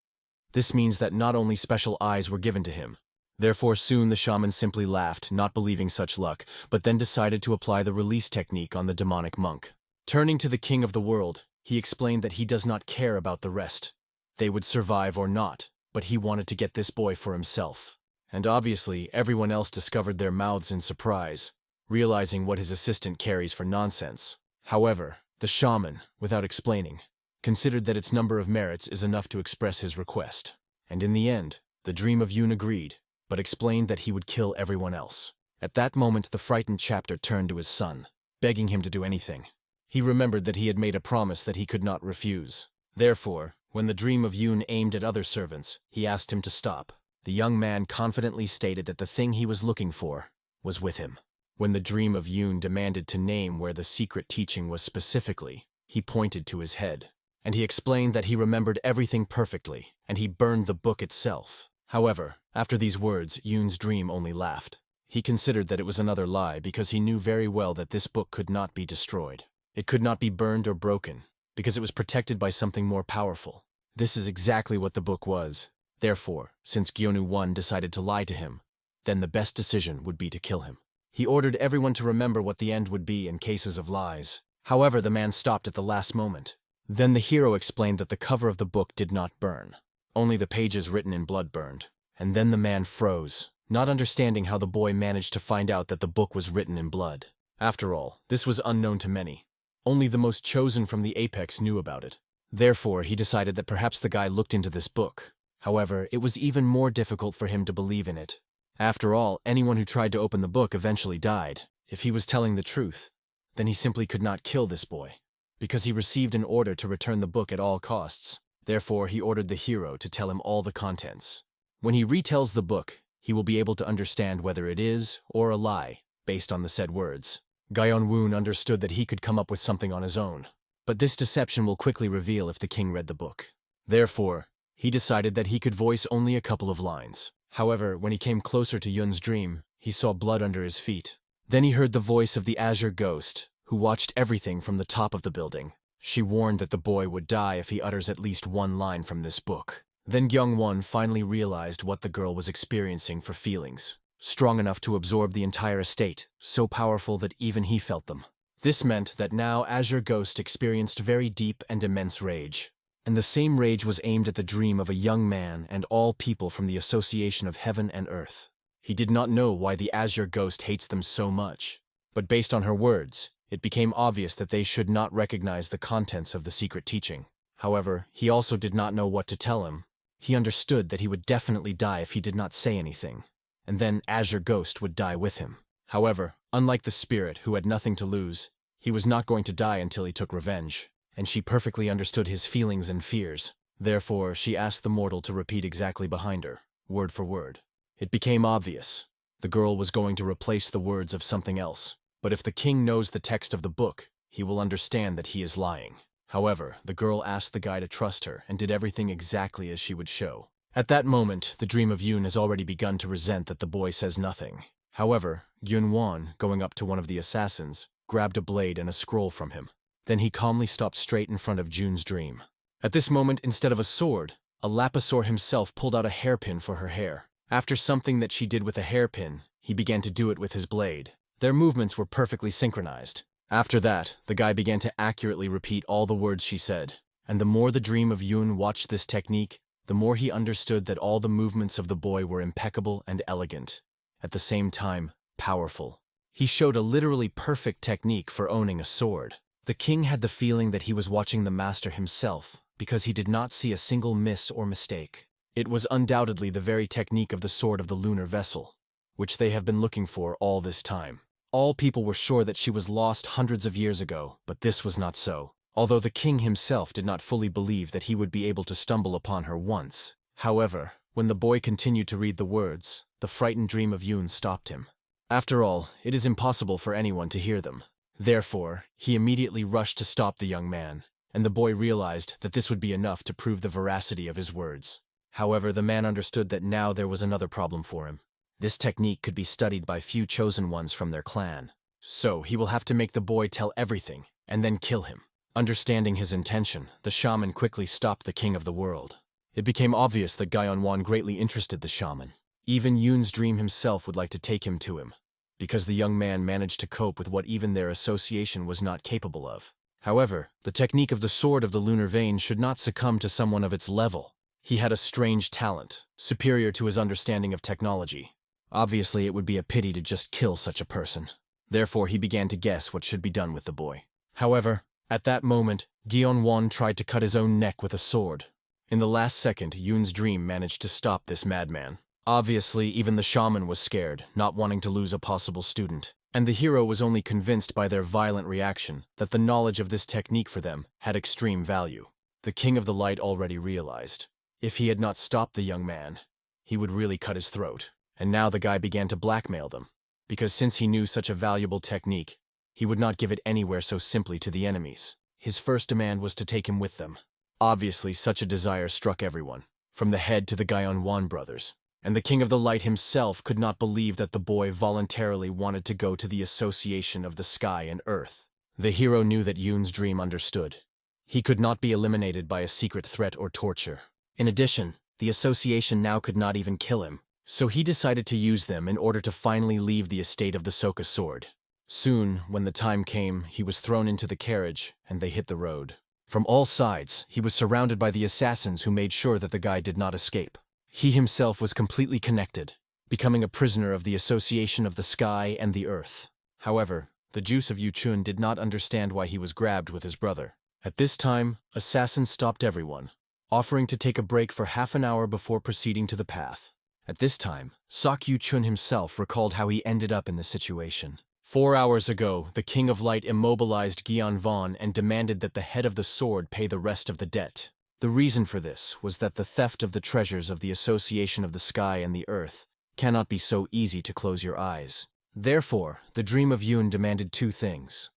This means that not only special eyes were given to him. Therefore soon the shaman simply laughed, not believing such luck, but then decided to apply the release technique on the demonic monk. Turning to the king of the world, he explained that he does not care about the rest. They would survive or not, but he wanted to get this boy for himself. And obviously, everyone else discovered their mouths in surprise, realizing what his assistant carries for nonsense. However, the shaman, without explaining, considered that its number of merits is enough to express his request. And in the end, the dream of Yoon agreed, but explained that he would kill everyone else. At that moment, the frightened chapter turned to his son, begging him to do anything. He remembered that he had made a promise that he could not refuse. Therefore, when the dream of Yoon aimed at other servants, he asked him to stop. The young man confidently stated that the thing he was looking for was with him. When the dream of Yoon demanded to name where the secret teaching was specifically, he pointed to his head. And he explained that he remembered everything perfectly, and he burned the book itself. However, after these words, Yoon's dream only laughed. He considered that it was another lie because he knew very well that this book could not be destroyed. It could not be burned or broken, because it was protected by something more powerful. This is exactly what the book was. Therefore, since Gyeonu-won decided to lie to him, then the best decision would be to kill him. He ordered everyone to remember what the end would be in cases of lies. However, the man stopped at the last moment. Then the hero explained that the cover of the book did not burn. Only the pages written in blood burned. And then the man froze, not understanding how the boy managed to find out that the book was written in blood. After all, this was unknown to many. Only the most chosen from the Apex knew about it. Therefore, he decided that perhaps the guy looked into this book. However, it was even more difficult for him to believe in it. After all, anyone who tried to open the book eventually died. If he was telling the truth, then he simply could not kill this boy, because he received an order to return the book at all costs. Therefore, he ordered the hero to tell him all the contents. When he retells the book, he will be able to understand whether it is or a lie, based on the said words. Gyeon-woon understood that he could come up with something on his own, but this deception will quickly reveal if the king read the book. Therefore, he decided that he could voice only a couple of lines. However, when he came closer to Yoon's dream, he saw blood under his feet. Then he heard the voice of the Azure ghost, who watched everything from the top of the building. She warned that the boy would die if he utters at least one line from this book. Then Gyeong-won finally realized what the girl was experiencing for feelings. Strong enough to absorb the entire estate, so powerful that even he felt them. This meant that now Azure Ghost experienced very deep and immense rage. And the same rage was aimed at the dream of a young man and all people from the association of heaven and earth. He did not know why the Azure Ghost hates them so much, but based on her words, it became obvious that they should not recognize the contents of the secret teaching. However, he also did not know what to tell him. He understood that he would definitely die if he did not say anything, and then Azure Ghost would die with him. However, unlike the spirit who had nothing to lose, he was not going to die until he took revenge. And she perfectly understood his feelings and fears. Therefore, she asked the mortal to repeat exactly behind her, word for word. It became obvious. The girl was going to replace the words of something else. But if the king knows the text of the book, he will understand that he is lying. However, the girl asked the guy to trust her and did everything exactly as she would show. At that moment, the dream of Yoon has already begun to resent that the boy says nothing. However, Gyeon-won, going up to one of the assassins, grabbed a blade and a scroll from him. Then he calmly stopped straight in front of Jun's dream. At this moment, instead of a sword, a Lapisaur himself pulled out a hairpin for her hair. After something that she did with a hairpin, he began to do it with his blade. Their movements were perfectly synchronized. After that, the guy began to accurately repeat all the words she said. And the more the dream of Yoon watched this technique, the more he understood that all the movements of the boy were impeccable and elegant. At the same time, powerful. He showed a literally perfect technique for owning a sword. The king had the feeling that he was watching the master himself, because he did not see a single miss or mistake. It was undoubtedly the very technique of the sword of the lunar vessel, which they have been looking for all this time. All people were sure that she was lost hundreds of years ago, but this was not so, although the king himself did not fully believe that he would be able to stumble upon her once. However, when the boy continued to read the words, the frightened dream of Yoon stopped him. After all, it is impossible for anyone to hear them. Therefore, he immediately rushed to stop the young man, and the boy realized that this would be enough to prove the veracity of his words. However, the man understood that now there was another problem for him. This technique could be studied by few chosen ones from their clan. So, he will have to make the boy tell everything, and then kill him. Understanding his intention, the shaman quickly stopped the king of the world. It became obvious that Gyeon-won greatly interested the shaman. Even Yoon's dream himself would like to take him to him, because the young man managed to cope with what even their association was not capable of. However, the technique of the sword of the lunar vein should not succumb to someone of its level. He had a strange talent, superior to his understanding of technology. Obviously, it would be a pity to just kill such a person. Therefore, he began to guess what should be done with the boy. However, at that moment, Gyeonwon tried to cut his own neck with a sword. In the last second, Yoon's dream managed to stop this madman. Obviously, even the shaman was scared, not wanting to lose a possible student. And the hero was only convinced by their violent reaction that the knowledge of this technique for them had extreme value. The King of the Light already realized. If he had not stopped the young man, he would really cut his throat. And now the guy began to blackmail them, because since he knew such a valuable technique, he would not give it anywhere so simply to the enemies. His first demand was to take him with them. Obviously, such a desire struck everyone, from the head to the Gyeonwon brothers. And the King of the Light himself could not believe that the boy voluntarily wanted to go to the association of the sky and earth. The hero knew that Yoon's dream understood. He could not be eliminated by a secret threat or torture. In addition, the association now could not even kill him, so he decided to use them in order to finally leave the estate of the Soka sword. Soon, when the time came, he was thrown into the carriage, and they hit the road. From all sides, he was surrounded by the assassins who made sure that the guy did not escape. He himself was completely connected, becoming a prisoner of the association of the sky and the earth. However, the juice of Yuchun did not understand why he was grabbed with his brother. At this time, assassins stopped everyone, offering to take a break for half an hour before proceeding to the path. At this time, Sok Yuchun himself recalled how he ended up in the situation. 4 hours ago, the King of Light immobilized Gyeonwon and demanded that the head of the sword pay the rest of the debt. The reason for this was that the theft of the treasures of the association of the sky and the earth cannot be so easy to close your eyes. Therefore, the dream of Yoon demanded 2 things.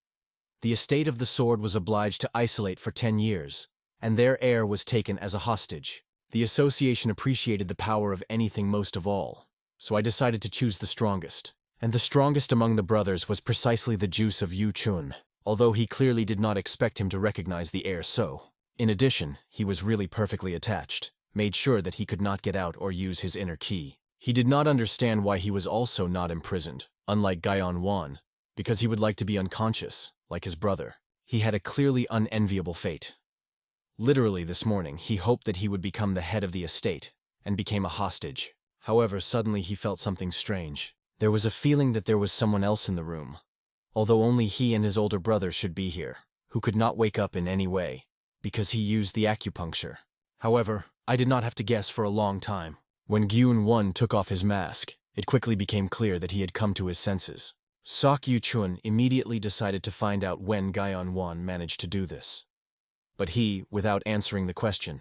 The estate of the sword was obliged to isolate for 10 years, and their heir was taken as a hostage. The association appreciated the power of anything most of all, so I decided to choose the strongest. And the strongest among the brothers was precisely the juice of Yuchun, although he clearly did not expect him to recognize the heir so. In addition, he was really perfectly attached, made sure that he could not get out or use his inner key. He did not understand why he was also not imprisoned, unlike Gyeonwon, because he would like to be unconscious, like his brother. He had a clearly unenviable fate. Literally this morning, he hoped that he would become the head of the estate, and became a hostage. However, suddenly he felt something strange. There was a feeling that there was someone else in the room, although only he and his older brother should be here, who could not wake up in any way, because he used the acupuncture. However, I did not have to guess for a long time. When Gyeonwon took off his mask, it quickly became clear that he had come to his senses. Sok Yuchun immediately decided to find out when Gyeonwon managed to do this. But he, without answering the question,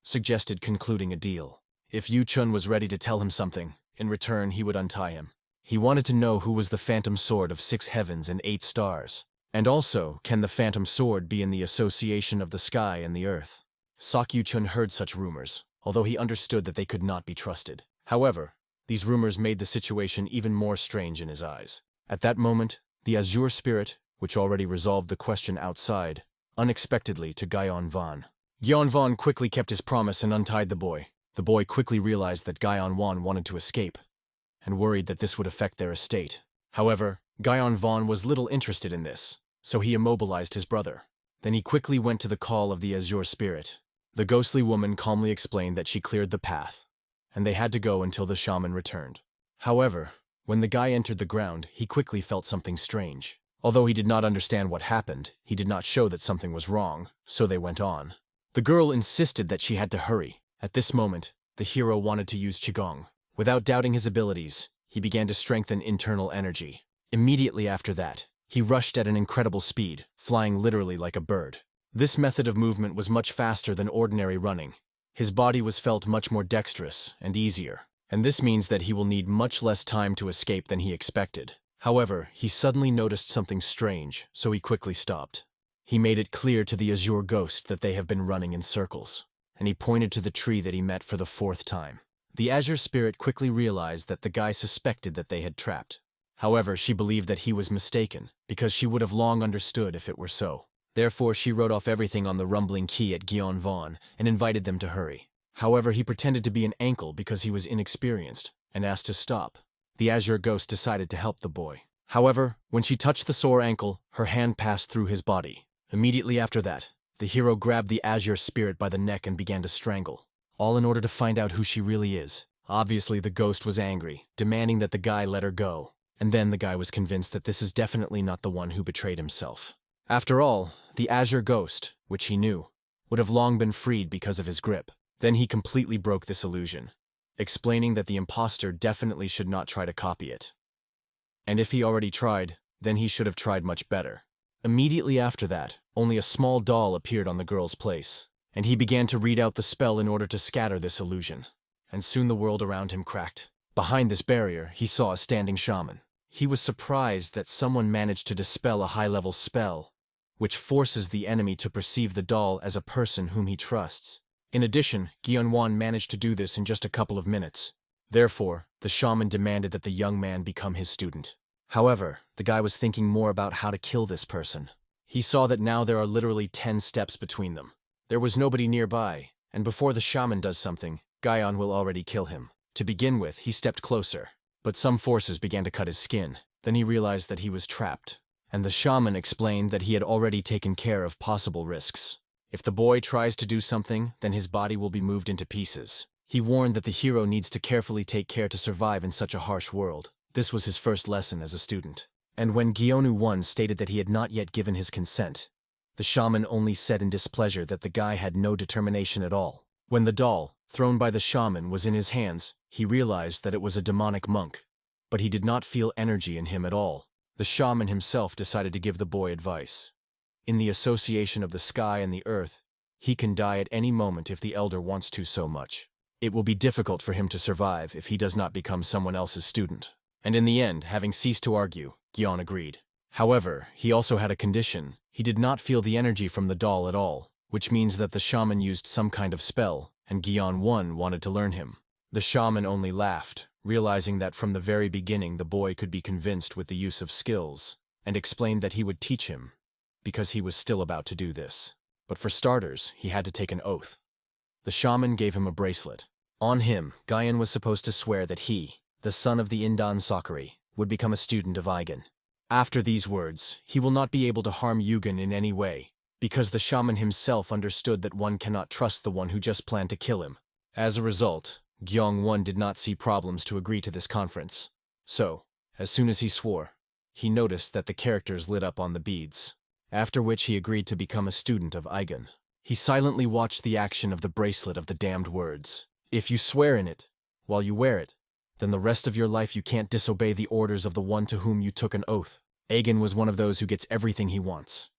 suggested concluding a deal. If Yuchun was ready to tell him something, in return he would untie him. He wanted to know who was the Phantom Sword of 6 heavens and 8 stars. And also, can the Phantom Sword be in the association of the sky and the earth? Sok Yuchun heard such rumors, although he understood that they could not be trusted. However, these rumors made the situation even more strange in his eyes. At that moment, the Azure spirit, which already resolved the question outside, unexpectedly to Gyeonwon. Gyeonwon quickly kept his promise and untied the boy. The boy quickly realized that Gyeonwon wanted to escape, and worried that this would affect their estate. However, Gyeonwon was little interested in this, so he immobilized his brother. Then he quickly went to the call of the Azure spirit. The ghostly woman calmly explained that she cleared the path, and they had to go until the shaman returned. However, when the guy entered the ground, he quickly felt something strange. Although he did not understand what happened, he did not show that something was wrong, so they went on. The girl insisted that she had to hurry. At this moment, the hero wanted to use Qigong. Without doubting his abilities, he began to strengthen internal energy. Immediately after that, he rushed at an incredible speed, flying literally like a bird. This method of movement was much faster than ordinary running. His body was felt much more dexterous and easier, and this means that he will need much less time to escape than he expected. However, he suddenly noticed something strange, so he quickly stopped. He made it clear to the Azure ghost that they have been running in circles, and he pointed to the tree that he met for the 4th time. The Azure spirit quickly realized that the guy suspected that they had trapped. However, she believed that he was mistaken, because she would have long understood if it were so. Therefore, she wrote off everything on the rumbling key at Gyeonwon and invited them to hurry. However, he pretended to be an ankle because he was inexperienced, and asked to stop. The Azure ghost decided to help the boy. However, when she touched the sore ankle, her hand passed through his body. Immediately after that, the hero grabbed the Azure spirit by the neck and began to strangle, all in order to find out who she really is. Obviously, the ghost was angry, demanding that the guy let her go. And then the guy was convinced that this is definitely not the one who betrayed himself. After all, the Azure ghost, which he knew, would have long been freed because of his grip. Then he completely broke this illusion, explaining that the imposter definitely should not try to copy it. And if he already tried, then he should have tried much better. Immediately after that, only a small doll appeared on the girl's place, and he began to read out the spell in order to scatter this illusion. And soon the world around him cracked. Behind this barrier, he saw a standing shaman. He was surprised that someone managed to dispel a high-level spell, which forces the enemy to perceive the doll as a person whom he trusts. In addition, Gyeonwon managed to do this in just a couple of minutes. Therefore, the shaman demanded that the young man become his student. However, the guy was thinking more about how to kill this person. He saw that now there are literally 10 steps between them. There was nobody nearby, and before the shaman does something, Gyeon will already kill him. To begin with, he stepped closer, but some forces began to cut his skin. Then he realized that he was trapped, and the shaman explained that he had already taken care of possible risks. If the boy tries to do something, then his body will be moved into pieces. He warned that the hero needs to carefully take care to survive in such a harsh world. This was his first lesson as a student. And when Gyeonu-won stated that he had not yet given his consent, the shaman only said in displeasure that the guy had no determination at all. When the doll, thrown by the shaman, was in his hands, he realized that it was a demonic monk, but he did not feel energy in him at all. The shaman himself decided to give the boy advice. In the association of the sky and the earth, he can die at any moment if the elder wants to so much. It will be difficult for him to survive if he does not become someone else's student. And in the end, having ceased to argue, Gyeon agreed. However, he also had a condition. He did not feel the energy from the doll at all, which means that the shaman used some kind of spell, and Gyeon-won wanted to learn him. The shaman only laughed, realizing that from the very beginning the boy could be convinced with the use of skills, and explained that he would teach him, because he was still about to do this. But for starters, he had to take an oath. The shaman gave him a bracelet. On him, Gyeon was supposed to swear that he, the son of the Indan Sakuri, would become a student of Eigen. After these words, he will not be able to harm Yugen in any way, because the shaman himself understood that one cannot trust the one who just planned to kill him. As a result, Gyeong-won did not see problems to agree to this conference. So, as soon as he swore, he noticed that the characters lit up on the beads, after which he agreed to become a student of Eigen. He silently watched the action of the bracelet of the damned words. If you swear in it, while you wear it, then the rest of your life you can't disobey the orders of the one to whom you took an oath. Eigen was one of those who gets everything he wants.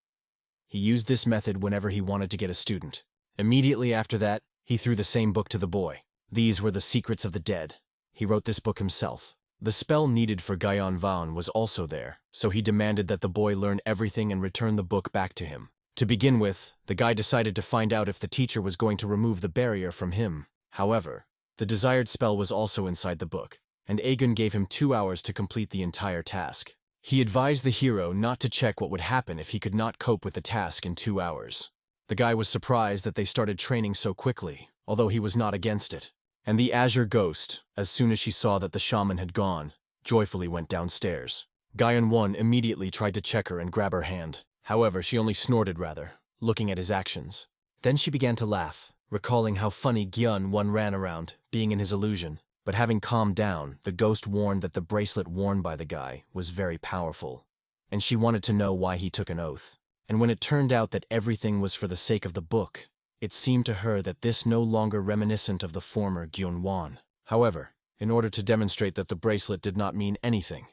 He used this method whenever he wanted to get a student. Immediately after that, he threw the same book to the boy. These were the secrets of the dead. He wrote this book himself. The spell needed for Gyeon-won was also there, so he demanded that the boy learn everything and return the book back to him. To begin with, the guy decided to find out if the teacher was going to remove the barrier from him. However, the desired spell was also inside the book, and Eigen gave him 2 hours to complete the entire task. He advised the hero not to check what would happen if he could not cope with the task in 2 hours. The guy was surprised that they started training so quickly, although he was not against it. And the Azure ghost, as soon as she saw that the shaman had gone, joyfully went downstairs. Gyeon-won immediately tried to check her and grab her hand. However, she only snorted rather, looking at his actions. Then she began to laugh, recalling how funny Gyeon-won ran around, being in his illusion. But having calmed down, the ghost warned that the bracelet worn by the guy was very powerful, and she wanted to know why he took an oath. And when it turned out that everything was for the sake of the book, it seemed to her that this no longer reminiscent of the former Gyeon-won. However, in order to demonstrate that the bracelet did not mean anything,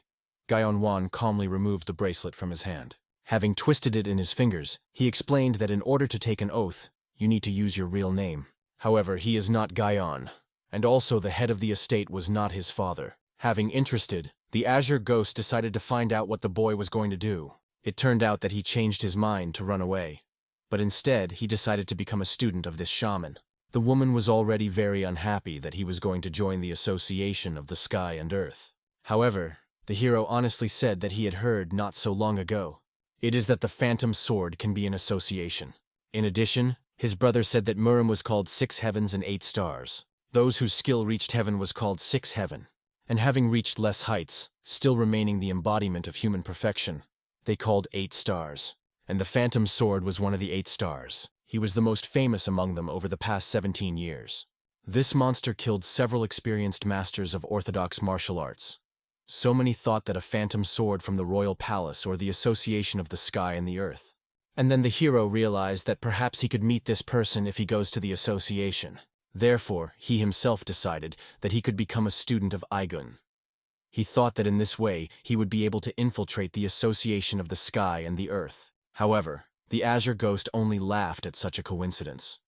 Gyeon-won calmly removed the bracelet from his hand. Having twisted it in his fingers, he explained that in order to take an oath, you need to use your real name. However, he is not Gyeon, and also the head of the estate was not his father. Having interested, the Azure ghost decided to find out what the boy was going to do. It turned out that he changed his mind to run away, but instead he decided to become a student of this shaman. The woman was already very unhappy that he was going to join the association of the sky and earth. However, the hero honestly said that he had heard not so long ago. It is that the phantom sword can be an association. In addition, his brother said that Murim was called 6 heavens and 8 stars. Those whose skill reached heaven was called 6 heaven, and having reached less heights, still remaining the embodiment of human perfection, they called 8 stars. And the phantom sword was one of the 8 stars. He was the most famous among them over the past 17 years. This monster killed several experienced masters of orthodox martial arts. So many thought that a phantom sword from the royal palace or the association of the sky and the earth And then the hero realized that perhaps he could meet this person if he goes to the association. Therefore, he himself decided that he could become a student of Aigun. He thought that in this way he would be able to infiltrate the association of the sky and the earth. However, the Azure ghost only laughed at such a coincidence.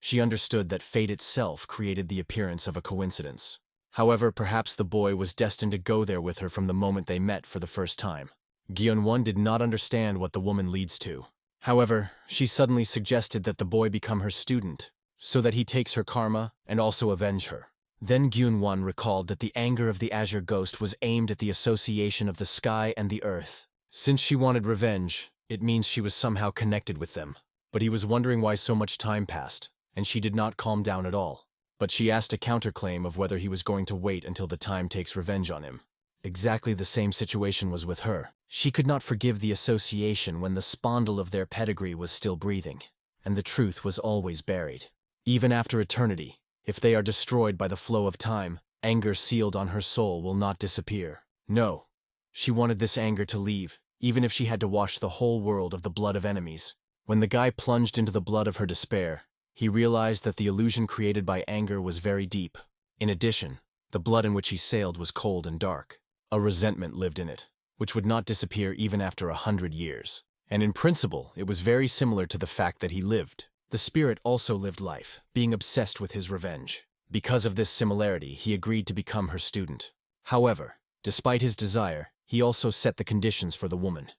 She understood that fate itself created the appearance of a coincidence. However, perhaps the boy was destined to go there with her from the moment they met for the first time. Gyeonwon did not understand what the woman leads to. However, she suddenly suggested that the boy become her student, so that he takes her karma and also avenge her. Then Gyeonwon recalled that the anger of the Azure ghost was aimed at the association of the sky and the earth. Since she wanted revenge, it means she was somehow connected with them. But he was wondering why so much time passed, and she did not calm down at all. But she asked a counterclaim of whether he was going to wait until the time takes revenge on him. Exactly the same situation was with her. She could not forgive the association when the spondle of their pedigree was still breathing, and the truth was always buried. Even after eternity, if they are destroyed by the flow of time, anger sealed on her soul will not disappear. No. She wanted this anger to leave, even if she had to wash the whole world of the blood of enemies. When the guy plunged into the blood of her despair, he realized that the illusion created by anger was very deep. In addition, the blood in which he sailed was cold and dark. A resentment lived in it, which would not disappear even after 100 years. And in principle, it was very similar to the fact that he lived. The spirit also lived life, being obsessed with his revenge. Because of this similarity, he agreed to become her student. However, despite his desire, he also set the conditions for the woman.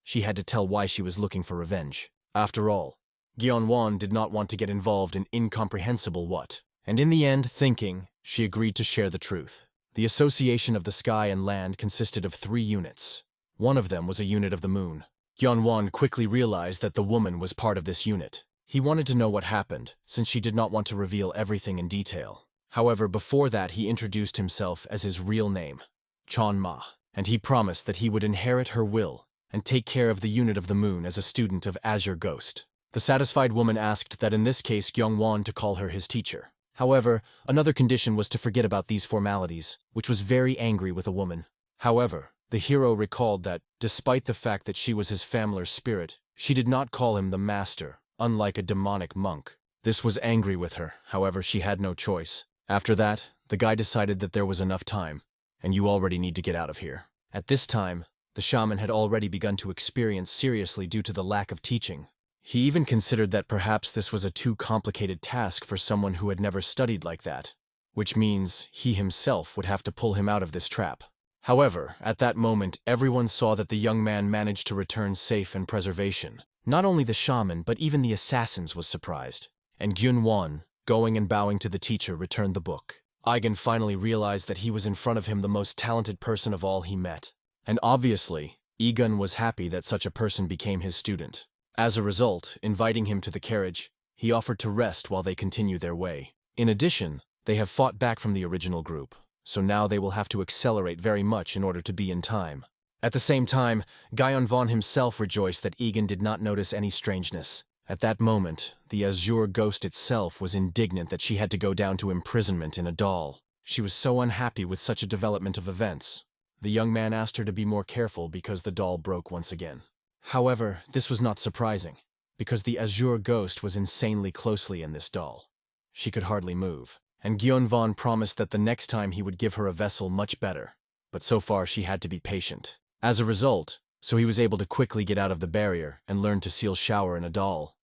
She had to tell why she was looking for revenge. After all, Gyeonwon did not want to get involved in incomprehensible what. And in the end, thinking, she agreed to share the truth. The association of the sky and land consisted of 3 units. One of them was a unit of the moon. Gyeonwon quickly realized that the woman was part of this unit. He wanted to know what happened, since she did not want to reveal everything in detail. However, before that he introduced himself as his real name, Chonma, and he promised that he would inherit her will and take care of the unit of the moon as a student of Azure Ghost. The satisfied woman asked that in this case Gyeongwon to call her his teacher. However, another condition was to forget about these formalities, which was very angry with a woman. However, the hero recalled that, despite the fact that she was his familiar spirit, she did not call him the master, unlike a demonic monk. This was angry with her, however she had no choice. After that, the guy decided that there was enough time, and you already need to get out of here. At this time, the shaman had already begun to experience seriously due to the lack of teaching. He even considered that perhaps this was a too complicated task for someone who had never studied like that, which means he himself would have to pull him out of this trap. However, at that moment everyone saw that the young man managed to return safe and preservation. Not only the shaman, but even the assassins was surprised. And Gyeonwon, going and bowing to the teacher, returned the book. Aigun finally realized that he was in front of him the most talented person of all he met. And obviously, Aigun was happy that such a person became his student. As a result, inviting him to the carriage, he offered to rest while they continue their way. In addition, they have fought back from the original group, so now they will have to accelerate very much in order to be in time. At the same time, Gyeonwon himself rejoiced that Aigun did not notice any strangeness. At that moment, the Azure ghost itself was indignant that she had to go down to imprisonment in a doll. She was so unhappy with such a development of events. The young man asked her to be more careful because the doll broke once again. However, this was not surprising, because the Azure ghost was insanely closely in this doll. She could hardly move, and Gyeonwon promised that the next time he would give her a vessel much better. But so far she had to be patient. As a result, so he was able to quickly get out of the barrier and learn to seal shower in a doll.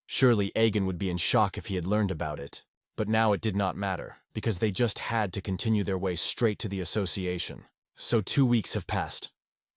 Surely Aigun would be in shock if he had learned about it, but now it did not matter, because they just had to continue their way straight to the association. So 2 weeks have passed.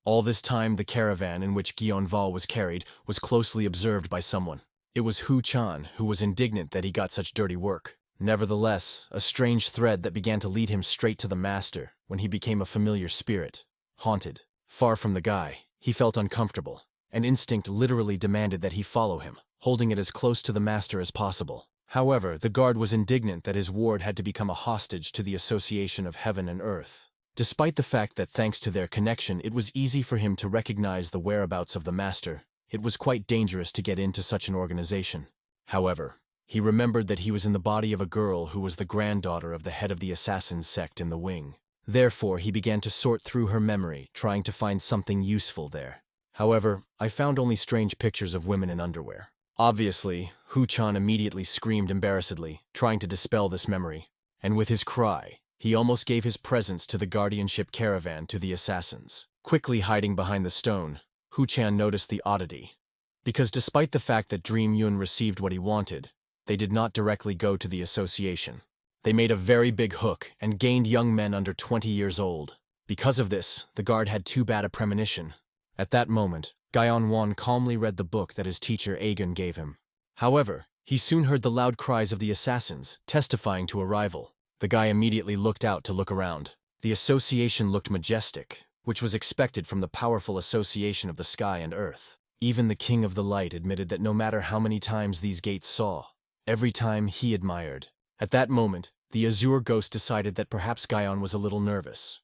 All this time the caravan in which Gyeonwon was carried was closely observed by someone. It was Hu-chan, who was indignant that he got such dirty work. Nevertheless, a strange thread that began to lead him straight to the master when he became a familiar spirit. Haunted. Far from the guy, he felt uncomfortable, and instinct literally demanded that he follow him, holding it as close to the master as possible. However, the guard was indignant that his ward had to become a hostage to the association of heaven and earth. Despite the fact that thanks to their connection it was easy for him to recognize the whereabouts of the master, it was quite dangerous to get into such an organization. However, he remembered that he was in the body of a girl who was the granddaughter of the head of the assassin sect in the wing. Therefore, he began to sort through her memory, trying to find something useful there. However, I found only strange pictures of women in underwear. Obviously, Hu-chan immediately screamed embarrassedly, trying to dispel this memory. And with his cry, he almost gave his presence to the guardianship caravan to the assassins. Quickly hiding behind the stone, Hu-chan noticed the oddity. Because despite the fact that Dream Yun received what he wanted, they did not directly go to the association. They made a very big hook and gained young men under 20 years old. Because of this, the guard had too bad a premonition. At that moment, Gyeon-won calmly read the book that his teacher Aegon gave him. However, he soon heard the loud cries of the assassins, testifying to arrival. The guy immediately looked out to look around. The association looked majestic, which was expected from the powerful association of the sky and earth. Even the King of the Light admitted that no matter how many times these gates saw, every time he admired. At that moment, the Azure ghost decided that perhaps Gyeon was a little nervous.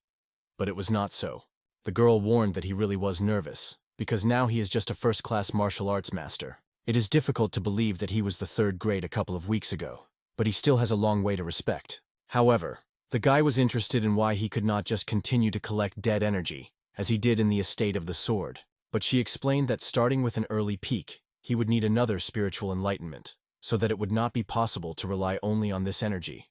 But it was not so. The girl warned that he really was nervous, because now he is just a first-class martial arts master. It is difficult to believe that he was the third grade a couple of weeks ago, but he still has a long way to respect. However, the guy was interested in why he could not just continue to collect dead energy, as he did in the estate of the sword. But she explained that starting with an early peak, he would need another spiritual enlightenment, so that it would not be possible to rely only on this energy.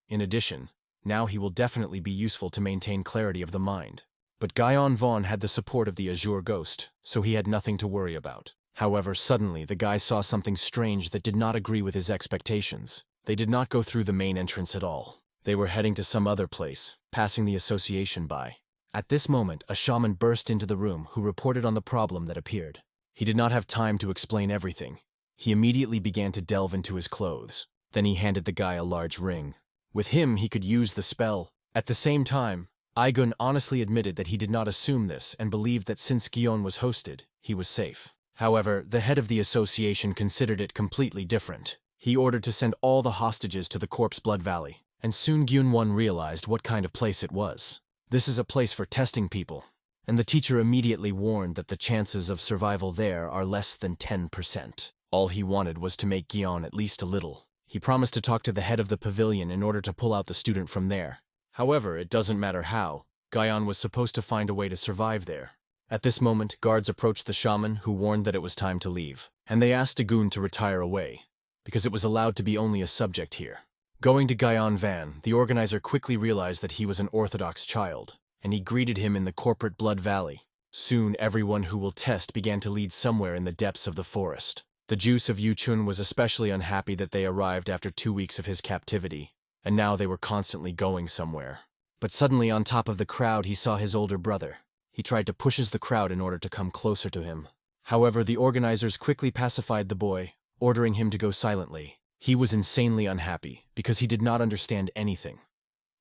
In addition, now he will definitely be useful to maintain clarity of the mind. But Gyeon-won had the support of the Azure Ghost, so he had nothing to worry about. However, suddenly the guy saw something strange that did not agree with his expectations. They did not go through the main entrance at all. They were heading to some other place, passing the association by. At this moment, a shaman burst into the room who reported on the problem that appeared. He did not have time to explain everything. He immediately began to delve into his clothes. Then he handed the guy a large ring. With him, he could use the spell. At the same time, Aegon honestly admitted that he did not assume this and believed that since Gyeon was hosted, he was safe. However, the head of the association considered it completely different. He ordered to send all the hostages to the Corpse Blood Valley, and soon Gyun-won realized what kind of place it was. This is a place for testing people, and the teacher immediately warned that the chances of survival there are less than 10%. All he wanted was to make Gyeon at least a little. He promised to talk to the head of the pavilion in order to pull out the student from there. However, it doesn't matter how. Gyeon was supposed to find a way to survive there. At this moment, guards approached the shaman, who warned that it was time to leave, and they asked Dagun to retire away, because it was allowed to be only a subject here. Going to Gyeon-van, the organizer quickly realized that he was an Orthodox child, and he greeted him in the corporate Blood Valley. Soon, everyone who will test began to lead somewhere in the depths of the forest. The juice of Yu-chun was especially unhappy that they arrived after 2 weeks of his captivity, and now they were constantly going somewhere. But suddenly, on top of the crowd, he saw his older brother. He tried to push the crowd in order to come closer to him. However, the organizers quickly pacified the boy, ordering him to go silently. He was insanely unhappy, because he did not understand anything.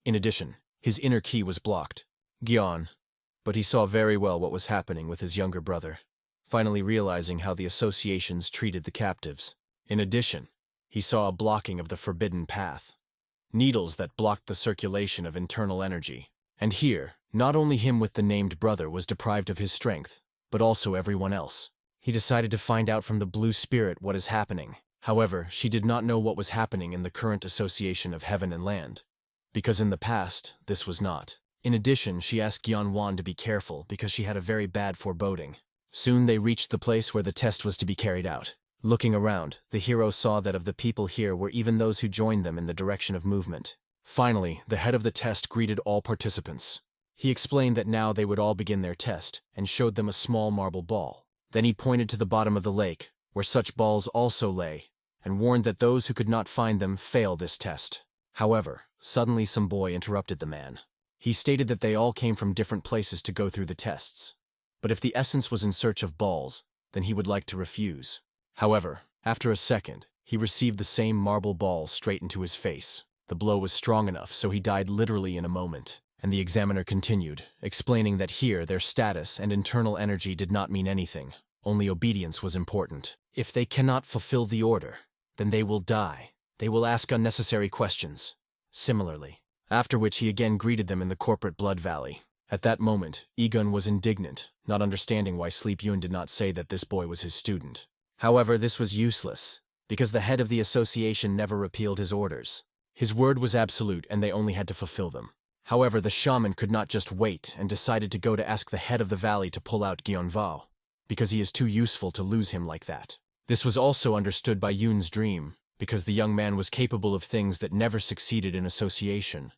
In addition, his inner key was blocked. Gyeon. But he saw very well what was happening with his younger brother, finally realizing how the associations treated the captives. In addition, he saw a blocking of the forbidden path. Needles that blocked the circulation of internal energy. And here, not only him with the named brother was deprived of his strength, but also everyone else. He decided to find out from the Blue Spirit what is happening. However, she did not know what was happening in the current association of heaven and land, because in the past, this was not. In addition, she asked Gyeon-won to be careful because she had a very bad foreboding. Soon they reached the place where the test was to be carried out. Looking around, the hero saw that of the people here were even those who joined them in the direction of movement. Finally, the head of the test greeted all participants. He explained that now they would all begin their test, and showed them a small marble ball. Then he pointed to the bottom of the lake, where such balls also lay, and warned that those who could not find them fail this test. However, suddenly some boy interrupted the man. He stated that they all came from different places to go through the tests. But if the essence was in search of balls, then he would like to refuse. However, after a second, he received the same marble ball straight into his face. The blow was strong enough, so he died literally in a moment. And the examiner continued, explaining that here their status and internal energy did not mean anything. Only obedience was important. If they cannot fulfill the order, then they will die. They will ask unnecessary questions. Similarly. After which he again greeted them in the corporate Blood Valley. At that moment, Egun was indignant, not understanding why Sleep Yun did not say that this boy was his student. However, this was useless, because the head of the association never repealed his orders. His word was absolute and they only had to fulfill them. However, the shaman could not just wait and decided to go to ask the head of the valley to pull out Gyeonvao. because he is too useful to lose him like that. This was also understood by Yoon's dream, because the young man was capable of things that never succeeded in association.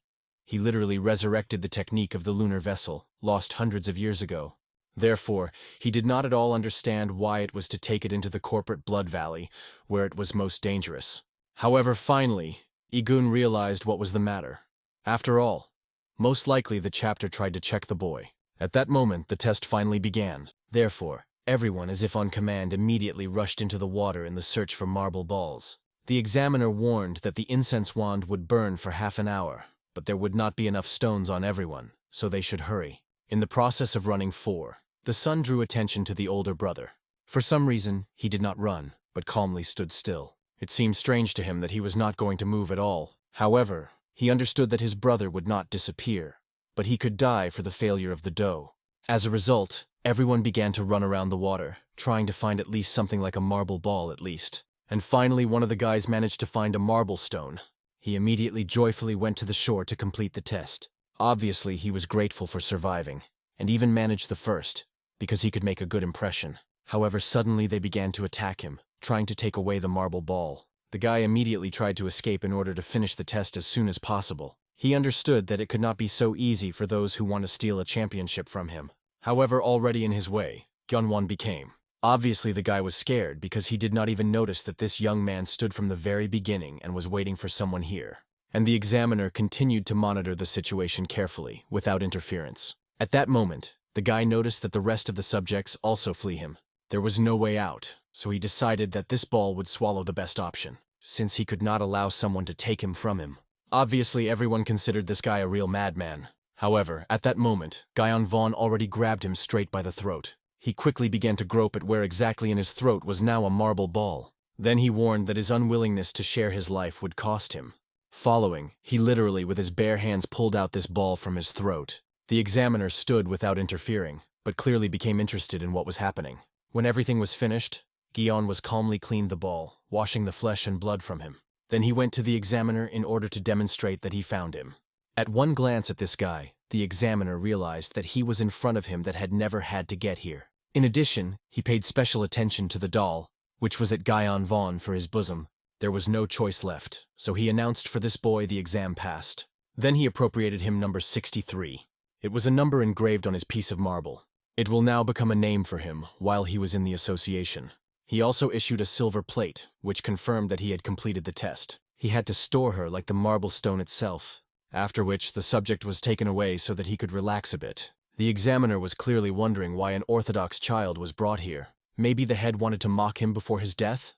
He literally resurrected the technique of the lunar vessel, lost hundreds of years ago. Therefore, he did not at all understand why it was to take it into the corporate blood valley, where it was most dangerous. However, finally, Igun realized what was the matter. After all, most likely the chapter tried to check the boy. At that moment, the test finally began. Therefore, everyone, as if on command, immediately rushed into the water in the search for marble balls. The examiner warned that the incense wand would burn for half an hour, but there would not be enough stones on everyone, so they should hurry. In the process of running 4, the son drew attention to the older brother. For some reason, he did not run, but calmly stood still. It seemed strange to him that he was not going to move at all. However, he understood that his brother would not disappear, but he could die for the failure of the dough. As a result, everyone began to run around the water, trying to find at least something like a marble ball at least. And finally, one of the guys managed to find a marble stone. He immediately joyfully went to the shore to complete the test. Obviously, he was grateful for surviving, and even managed the first, because he could make a good impression. However, suddenly they began to attack him, trying to take away the marble ball. The guy immediately tried to escape in order to finish the test as soon as possible. He understood that it could not be so easy for those who want to steal a championship from him. However, already in his way, Gyunwon became. Obviously, the guy was scared because he did not even notice that this young man stood from the very beginning and was waiting for someone here. And the examiner continued to monitor the situation carefully, without interference. At that moment, the guy noticed that the rest of the subjects also flee him. There was no way out, so he decided that this ball would swallow the best option, since he could not allow someone to take him from him. Obviously, everyone considered this guy a real madman. However, at that moment, Gyeonwon already grabbed him straight by the throat. He quickly began to grope at where exactly in his throat was now a marble ball. Then he warned that his unwillingness to share his life would cost him. Following, he literally with his bare hands pulled out this ball from his throat. The examiner stood without interfering, but clearly became interested in what was happening. When everything was finished, Gyeon was calmly cleaned the ball, washing the flesh and blood from him. Then he went to the examiner in order to demonstrate that he found him. At one glance at this guy, the examiner realized that he was in front of him that had never had to get here. In addition, he paid special attention to the doll, which was at Gyeonwon for his bosom. There was no choice left, so he announced for this boy the exam passed. Then he appropriated him number 63. It was a number engraved on his piece of marble. It will now become a name for him while he was in the association. He also issued a silver plate, which confirmed that he had completed the test. He had to store her like the marble stone itself, after which the subject was taken away so that he could relax a bit. The examiner was clearly wondering why an Orthodox child was brought here. Maybe the head wanted to mock him before his death?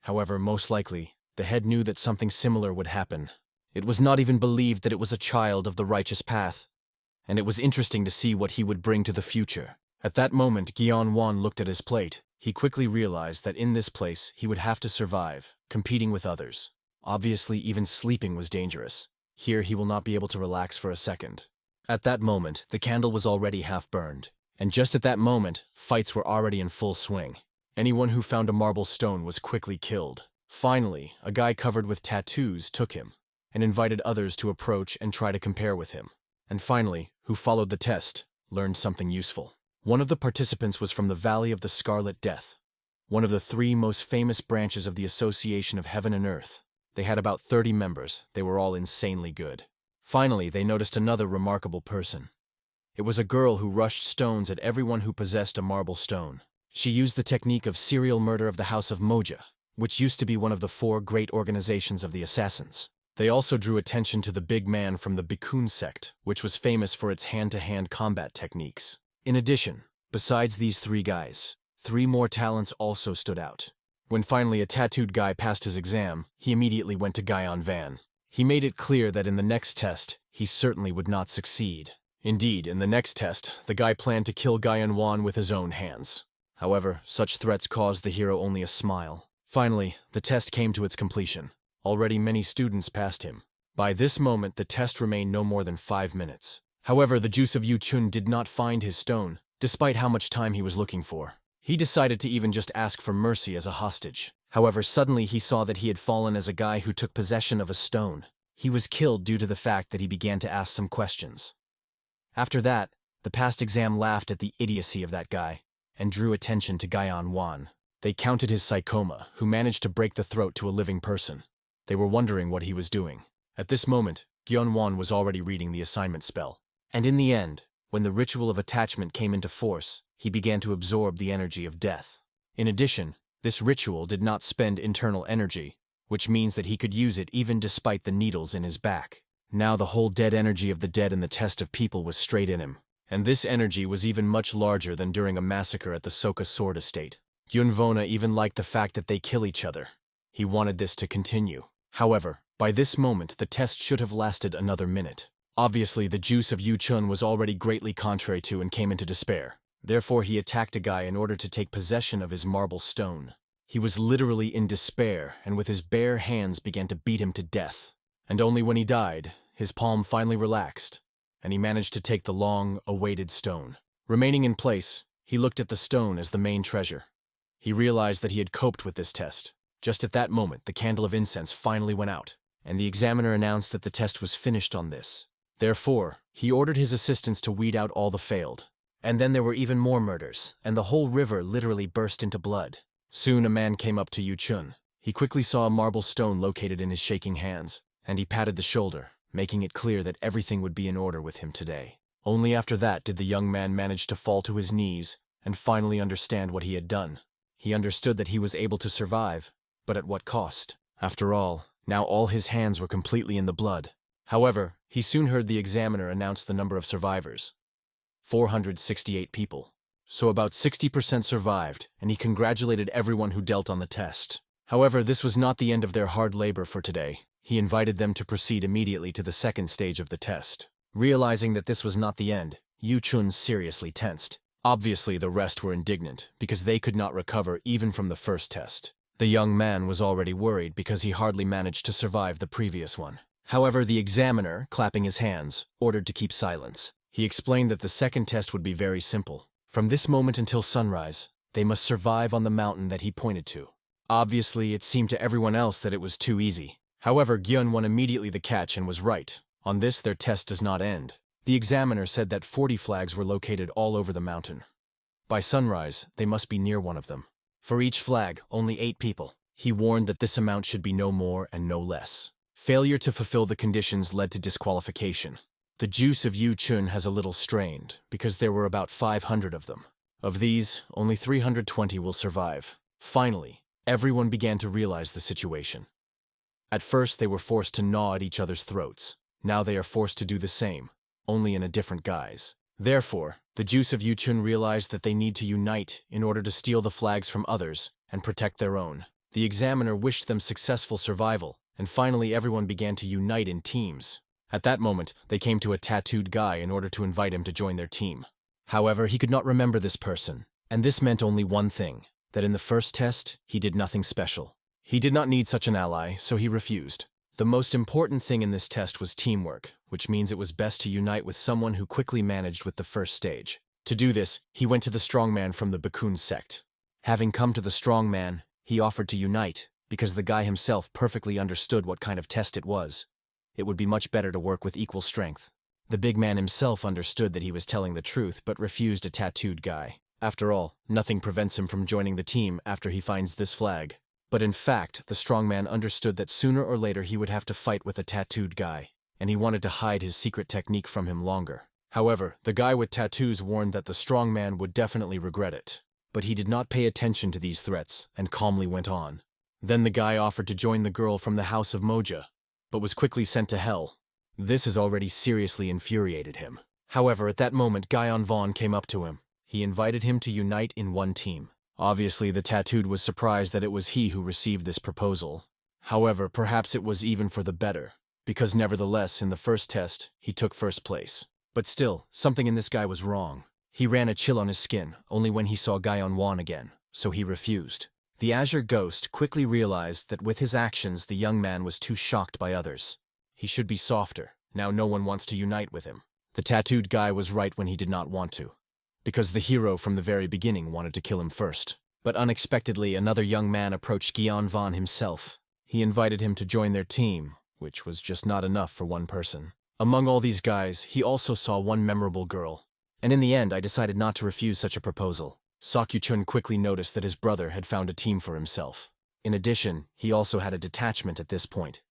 However, most likely, the head knew that something similar would happen. It was not even believed that it was a child of the righteous path, and it was interesting to see what he would bring to the future. At that moment, Gyeonwon looked at his plate. He quickly realized that in this place he would have to survive, competing with others. Obviously, even sleeping was dangerous. Here he will not be able to relax for a second. At that moment, the candle was already half burned, and just at that moment, fights were already in full swing. Anyone who found a marble stone was quickly killed. Finally, a guy covered with tattoos took him, and invited others to approach and try to compare with him. And finally, who followed the test, learned something useful. One of the participants was from the Valley of the Scarlet Death, one of the 3 most famous branches of the Association of Heaven and Earth. They had about 30 members. They were all insanely good. Finally, they noticed another remarkable person. It was a girl who rushed stones at everyone who possessed a marble stone. She used the technique of serial murder of the House of Moja, which used to be one of the 4 great organizations of the assassins. They also drew attention to the big man from the Bikun sect, which was famous for its hand-to-hand combat techniques. In addition, besides these 3 guys, 3 more talents also stood out. When finally a tattooed guy passed his exam, he immediately went to Gyeonwon. He made it clear that in the next test, he certainly would not succeed. Indeed, in the next test, the guy planned to kill Gyeonwon with his own hands. However, such threats caused the hero only a smile. Finally, the test came to its completion. Already many students passed him. By this moment, the test remained no more than 5 minutes. However, the juice of Yu Chun did not find his stone, despite how much time he was looking for. He decided to even just ask for mercy as a hostage. However, suddenly he saw that he had fallen as a guy who took possession of a stone. He was killed due to the fact that he began to ask some questions. After that, the past exam laughed at the idiocy of that guy, and drew attention to Guyon Wan. They counted his psychoma, who managed to break the throat to a living person. They were wondering what he was doing. At this moment, Guyon Wan was already reading the assignment spell. And in the end, when the ritual of attachment came into force, he began to absorb the energy of death. In addition, this ritual did not spend internal energy, which means that he could use it even despite the needles in his back. Now the whole dead energy of the dead in the test of people was straight in him. And this energy was even much larger than during a massacre at the Soka Sword Estate. Yunvona even liked the fact that they kill each other. He wanted this to continue. However, by this moment the test should have lasted another minute. Obviously, the juice of Yu Chun was already greatly contrary to and came into despair. Therefore, he attacked a guy in order to take possession of his marble stone. He was literally in despair, and with his bare hands began to beat him to death. And only when he died, his palm finally relaxed, and he managed to take the long-awaited stone. Remaining in place, he looked at the stone as the main treasure. He realized that he had coped with this test. Just at that moment, the candle of incense finally went out, and the examiner announced that the test was finished on this. Therefore, he ordered his assistants to weed out all the failed. And then there were even more murders, and the whole river literally burst into blood. Soon a man came up to Yu Chun. He quickly saw a marble stone located in his shaking hands, and he patted the shoulder, making it clear that everything would be in order with him today. Only after that did the young man manage to fall to his knees and finally understand what he had done. He understood that he was able to survive, but at what cost? After all, now all his hands were completely in the blood. However, he soon heard the examiner announce the number of survivors. 468 people. So about 60% survived, and he congratulated everyone who dealt on the test. However, this was not the end of their hard labor for today. He invited them to proceed immediately to the second stage of the test. Realizing that this was not the end, Yu Chun seriously tensed. Obviously, the rest were indignant, because they could not recover even from the first test. The young man was already worried because he hardly managed to survive the previous one. However, the examiner, clapping his hands, ordered to keep silence. He explained that the second test would be very simple. From this moment until sunrise, they must survive on the mountain that he pointed to. Obviously, it seemed to everyone else that it was too easy. However, Gyun won immediately the catch and was right. On this, their test does not end. The examiner said that 40 flags were located all over the mountain. By sunrise, they must be near one of them. For each flag, only 8 people. He warned that this amount should be no more and no less. Failure to fulfill the conditions led to disqualification. The juice of Yu Chun has a little strained, because there were about 500 of them. Of these, only 320 will survive. Finally, everyone began to realize the situation. At first, they were forced to gnaw at each other's throats. Now they are forced to do the same, only in a different guise. Therefore, the juice of Yu Chun realized that they need to unite in order to steal the flags from others and protect their own. The examiner wished them successful survival, and finally everyone began to unite in teams. At that moment, they came to a tattooed guy in order to invite him to join their team. However, he could not remember this person, and this meant only one thing, that in the first test, he did nothing special. He did not need such an ally, so he refused. The most important thing in this test was teamwork, which means it was best to unite with someone who quickly managed with the first stage. To do this, he went to the strongman from the Bakun sect. Having come to the strongman, he offered to unite, because the guy himself perfectly understood what kind of test it was. It would be much better to work with equal strength. The big man himself understood that he was telling the truth, but refused a tattooed guy. After all, nothing prevents him from joining the team after he finds this flag. But in fact, the strongman understood that sooner or later he would have to fight with a tattooed guy, and he wanted to hide his secret technique from him longer. However, the guy with tattoos warned that the strongman would definitely regret it. But he did not pay attention to these threats, and calmly went on. Then the guy offered to join the girl from the house of Moja, but was quickly sent to hell. This has already seriously infuriated him. However, at that moment, Guyon Vaughn came up to him. He invited him to unite in one team. Obviously, the tattooed was surprised that it was he who received this proposal. However, perhaps it was even for the better, because nevertheless, in the first test, he took first place. But still, something in this guy was wrong. He ran a chill on his skin, only when he saw Guyon Wan again, so he refused. The Azure Ghost quickly realized that with his actions, the young man was too shocked by others. He should be softer. Now no one wants to unite with him. The tattooed guy was right when he did not want to, because the hero from the very beginning wanted to kill him first. But unexpectedly, another young man approached Guyon Vaughn himself. He invited him to join their team, which was just not enough for one person. Among all these guys, he also saw one memorable girl. And in the end, I decided not to refuse such a proposal. Sakyu-chun quickly noticed that his brother had found a team for himself. In addition, he also had a detachment at this point.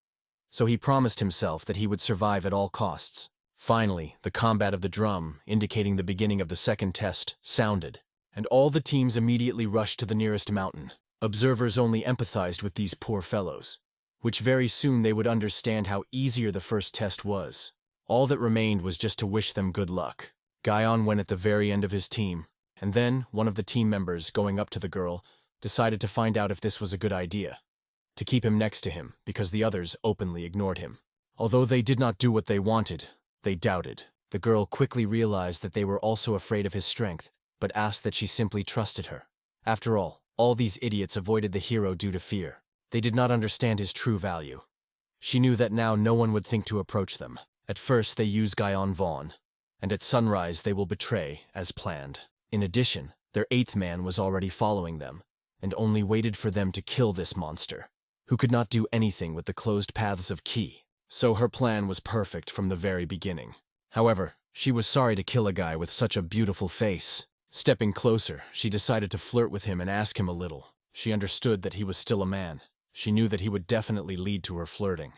So he promised himself that he would survive at all costs. Finally, the combat of the drum, indicating the beginning of the second test, sounded, and all the teams immediately rushed to the nearest mountain. Observers only empathized with these poor fellows, which very soon they would understand how easier the first test was. All that remained was just to wish them good luck. Guyon went at the very end of his team, and then one of the team members, going up to the girl, decided to find out if this was a good idea, to keep him next to him because the others openly ignored him. Although they did not do what they wanted, they doubted. The girl quickly realized that they were also afraid of his strength, but asked that she simply trusted her. After all these idiots avoided the hero due to fear. They did not understand his true value. She knew that now no one would think to approach them. At first they use Guyon Vaughn, and at sunrise they will betray, as planned. In addition, their 8th man was already following them, and only waited for them to kill this monster, who could not do anything with the closed paths of Ki. So her plan was perfect from the very beginning. However, she was sorry to kill a guy with such a beautiful face. Stepping closer, she decided to flirt with him and ask him a little. She understood that he was still a man. She knew that he would definitely lead to her flirting.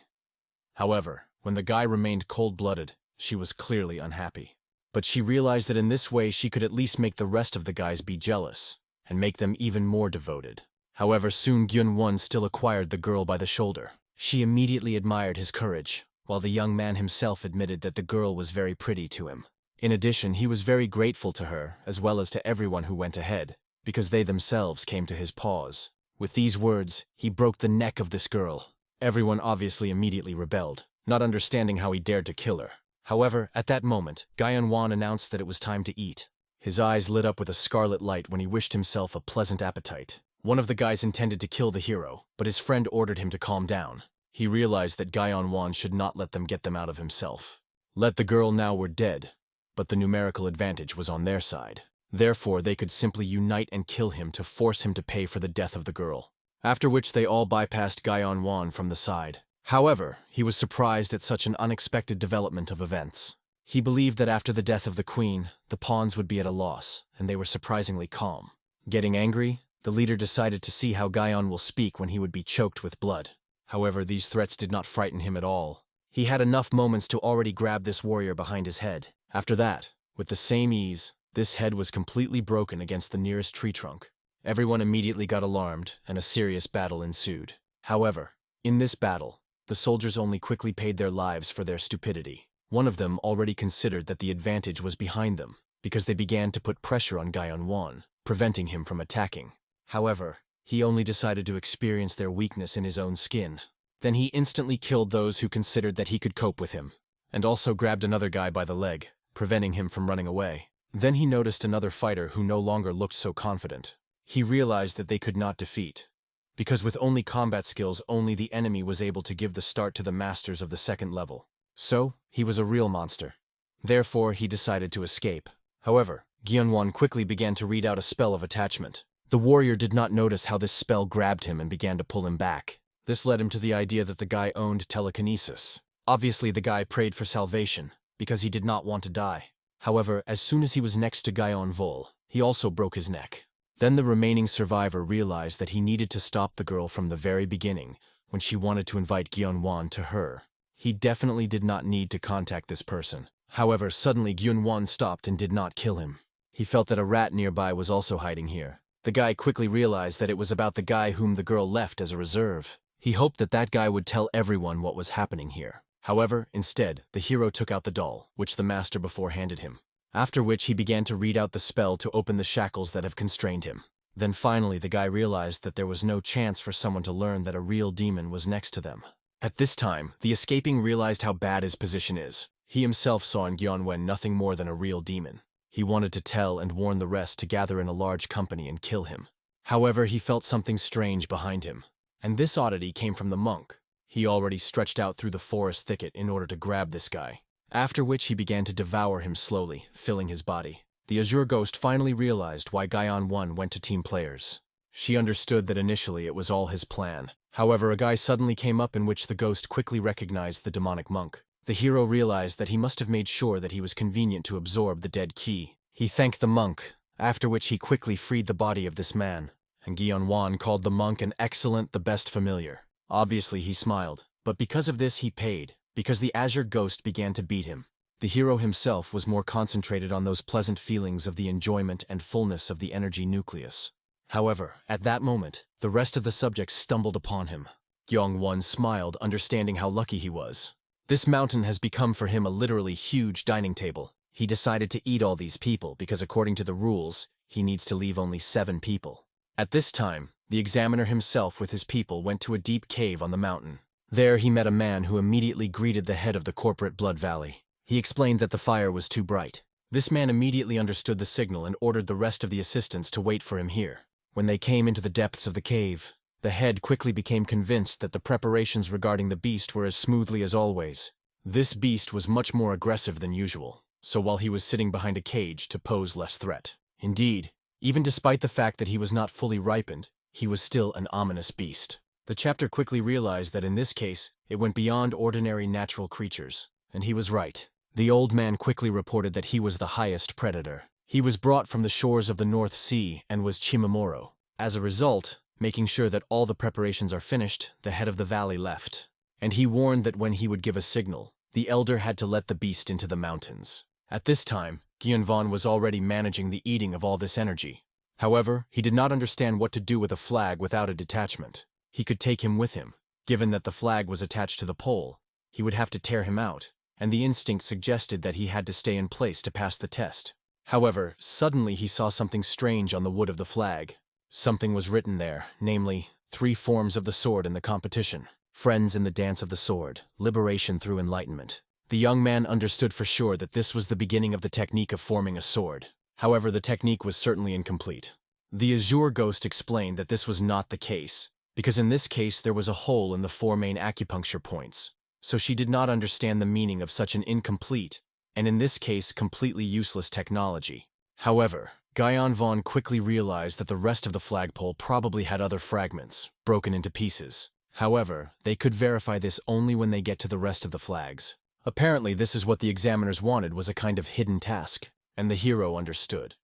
However, when the guy remained cold-blooded, she was clearly unhappy. But she realized that in this way she could at least make the rest of the guys be jealous, and make them even more devoted. However, soon Gyun-won still acquired the girl by the shoulder. She immediately admired his courage, while the young man himself admitted that the girl was very pretty to him. In addition, he was very grateful to her, as well as to everyone who went ahead, because they themselves came to his paws. With these words, he broke the neck of this girl. Everyone obviously immediately rebelled, not understanding how he dared to kill her. However, at that moment, Guyon-won announced that it was time to eat. His eyes lit up with a scarlet light when he wished himself a pleasant appetite. One of the guys intended to kill the hero, but his friend ordered him to calm down. He realized that Guyon-won should not let them get them out of himself. Let the girl now were dead, but the numerical advantage was on their side. Therefore, they could simply unite and kill him to force him to pay for the death of the girl. After which they all bypassed Guyon-won from the side. However, he was surprised at such an unexpected development of events. He believed that after the death of the queen, the pawns would be at a loss, and they were surprisingly calm. Getting angry, the leader decided to see how Guyon will speak when he would be choked with blood. However, these threats did not frighten him at all. He had enough moments to already grab this warrior behind his head. After that, with the same ease, this head was completely broken against the nearest tree trunk. Everyone immediately got alarmed, and a serious battle ensued. However, in this battle, the soldiers only quickly paid their lives for their stupidity. One of them already considered that the advantage was behind them, because they began to put pressure on Guyon-won, preventing him from attacking. However, he only decided to experience their weakness in his own skin. Then he instantly killed those who considered that he could cope with him, and also grabbed another guy by the leg, preventing him from running away. Then he noticed another fighter who no longer looked so confident. He realized that they could not defeat, because with only combat skills only the enemy was able to give the start to the masters of the second level. So, he was a real monster. Therefore, he decided to escape. However, Gyun-won quickly began to read out a spell of attachment. The warrior did not notice how this spell grabbed him and began to pull him back. This led him to the idea that the guy owned telekinesis. Obviously, the guy prayed for salvation, because he did not want to die. However, as soon as he was next to Guyon-won, he also broke his neck. Then the remaining survivor realized that he needed to stop the girl from the very beginning when she wanted to invite Gyun-won to her. He definitely did not need to contact this person. However, suddenly Gyun-won stopped and did not kill him. He felt that a rat nearby was also hiding here. The guy quickly realized that it was about the guy whom the girl left as a reserve. He hoped that that guy would tell everyone what was happening here. However, instead, the hero took out the doll, which the master before handed him. After which he began to read out the spell to open the shackles that have constrained him. Then finally the guy realized that there was no chance for someone to learn that a real demon was next to them. At this time, the escaping realized how bad his position is. He himself saw in Gyun-won nothing more than a real demon. He wanted to tell and warn the rest to gather in a large company and kill him. However, he felt something strange behind him. And this oddity came from the monk. He already stretched out through the forest thicket in order to grab this guy. After which he began to devour him slowly, filling his body. The Azure ghost finally realized why Guyon-won went to team players. She understood that initially it was all his plan. However, a guy suddenly came up in which the ghost quickly recognized the demonic monk. The hero realized that he must have made sure that he was convenient to absorb the dead key. He thanked the monk, after which he quickly freed the body of this man, and Gyeonwon called the monk an excellent, the best familiar. Obviously he smiled, but because of this he paid, because the Azure ghost began to beat him. The hero himself was more concentrated on those pleasant feelings of the enjoyment and fullness of the energy nucleus. However, at that moment, the rest of the subjects stumbled upon him. Gyeongwon smiled, understanding how lucky he was. This mountain has become for him a literally huge dining table. He decided to eat all these people because according to the rules, he needs to leave only 7 people. At this time, the examiner himself with his people went to a deep cave on the mountain. There he met a man who immediately greeted the head of the corporate Blood Valley. He explained that the fire was too bright. This man immediately understood the signal and ordered the rest of the assistants to wait for him here. When they came into the depths of the cave, the head quickly became convinced that the preparations regarding the beast were as smoothly as always. This beast was much more aggressive than usual, so while he was sitting behind a cage to pose less threat. Indeed, even despite the fact that he was not fully ripened, he was still an ominous beast. The chapter quickly realized that in this case, it went beyond ordinary natural creatures. And he was right. The old man quickly reported that he was the highest predator. He was brought from the shores of the North Sea and was Chimamoro. As a result, making sure that all the preparations are finished, the head of the valley left. And he warned that when he would give a signal, the elder had to let the beast into the mountains. At this time, Gyeonwon was already managing the eating of all this energy. However, he did not understand what to do with a flag without a detachment. He could take him with him. Given that the flag was attached to the pole, he would have to tear him out, and the instinct suggested that he had to stay in place to pass the test. However, suddenly he saw something strange on the wood of the flag. Something was written there, namely, 3 forms of the sword in the competition. Friends in the dance of the sword, liberation through enlightenment. The young man understood for sure that this was the beginning of the technique of forming a sword. However, the technique was certainly incomplete. The Azure ghost explained that this was not the case, because in this case there was a hole in the 4 main acupuncture points. So she did not understand the meaning of such an incomplete, and in this case completely useless technology. However, Gyeonwon quickly realized that the rest of the flagpole probably had other fragments, broken into pieces. However, they could verify this only when they get to the rest of the flags. Apparently this is what the examiners wanted, was a kind of hidden task, and the hero understood.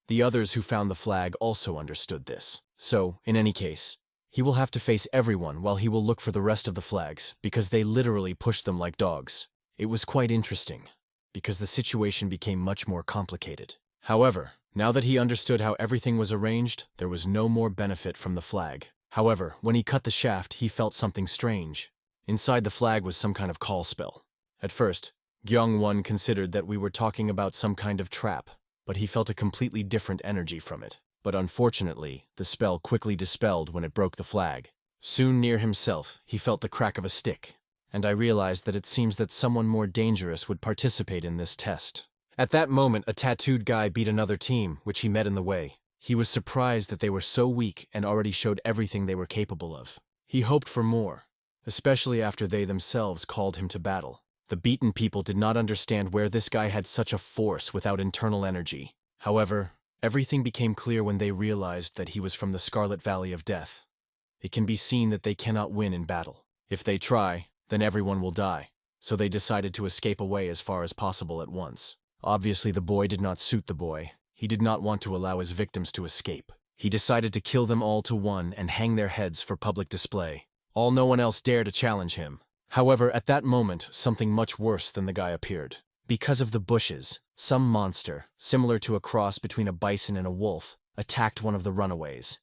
The others who found the flag also understood this. So, in any case, he will have to face everyone while he will look for the rest of the flags, because they literally pushed them like dogs. It was quite interesting, because the situation became much more complicated. However, now that he understood how everything was arranged, there was no more benefit from the flag. However, when he cut the shaft, he felt something strange. Inside the flag was some kind of call spell. At first, Gyeongwon considered that we were talking about some kind of trap, but he felt a completely different energy from it. But unfortunately, the spell quickly dispelled when it broke the flag. Soon near himself, he felt the crack of a stick, and I realized that it seems that someone more dangerous would participate in this test. At that moment, a tattooed guy beat another team, which he met in the way. He was surprised that they were so weak and already showed everything they were capable of. He hoped for more, especially after they themselves called him to battle. The beaten people did not understand where this guy had such a force without internal energy. However, everything became clear when they realized that he was from the Scarlet Valley of Death. It can be seen that they cannot win in battle. If they try, then everyone will die. So they decided to escape away as far as possible at once. Obviously, the boy did not suit the boy. He did not want to allow his victims to escape. He decided to kill them all to one and hang their heads for public display. No one else dared to challenge him. However, at that moment, something much worse than the guy appeared. Because of the bushes, some monster, similar to a cross between a bison and a wolf, attacked one of the runaways.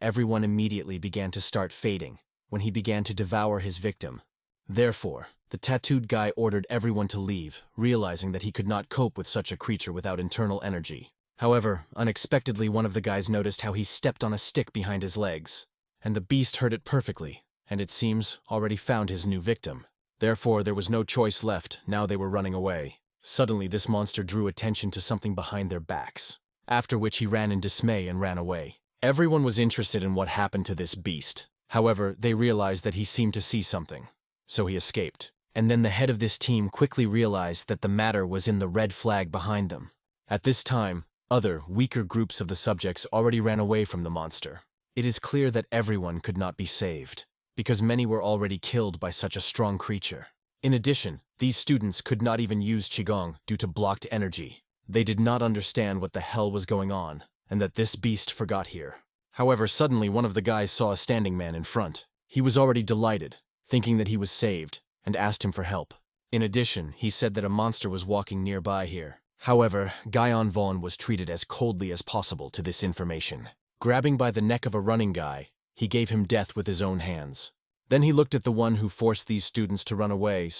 Everyone immediately began to start fading when he began to devour his victim. Therefore, the tattooed guy ordered everyone to leave, realizing that he could not cope with such a creature without internal energy. However, unexpectedly one of the guys noticed how he stepped on a stick behind his legs, and the beast heard it perfectly, and it seems already found his new victim. Therefore, there was no choice left, now they were running away. Suddenly, this monster drew attention to something behind their backs, after which he ran in dismay and ran away. Everyone was interested in what happened to this beast. However, they realized that he seemed to see something, so he escaped. And then the head of this team quickly realized that the matter was in the red flag behind them. At this time, other, weaker groups of the subjects already ran away from the monster. It is clear that everyone could not be saved, because many were already killed by such a strong creature. In addition, these students could not even use Qigong due to blocked energy. They did not understand what the hell was going on, and that this beast forgot here. However, suddenly one of the guys saw a standing man in front. He was already delighted, thinking that he was saved, and asked him for help. In addition, he said that a monster was walking nearby here. However, Guyon Vaughn was treated as coldly as possible to this information. Grabbing by the neck of a running guy, he gave him death with his own hands. Then he looked at the one who forced these students to run away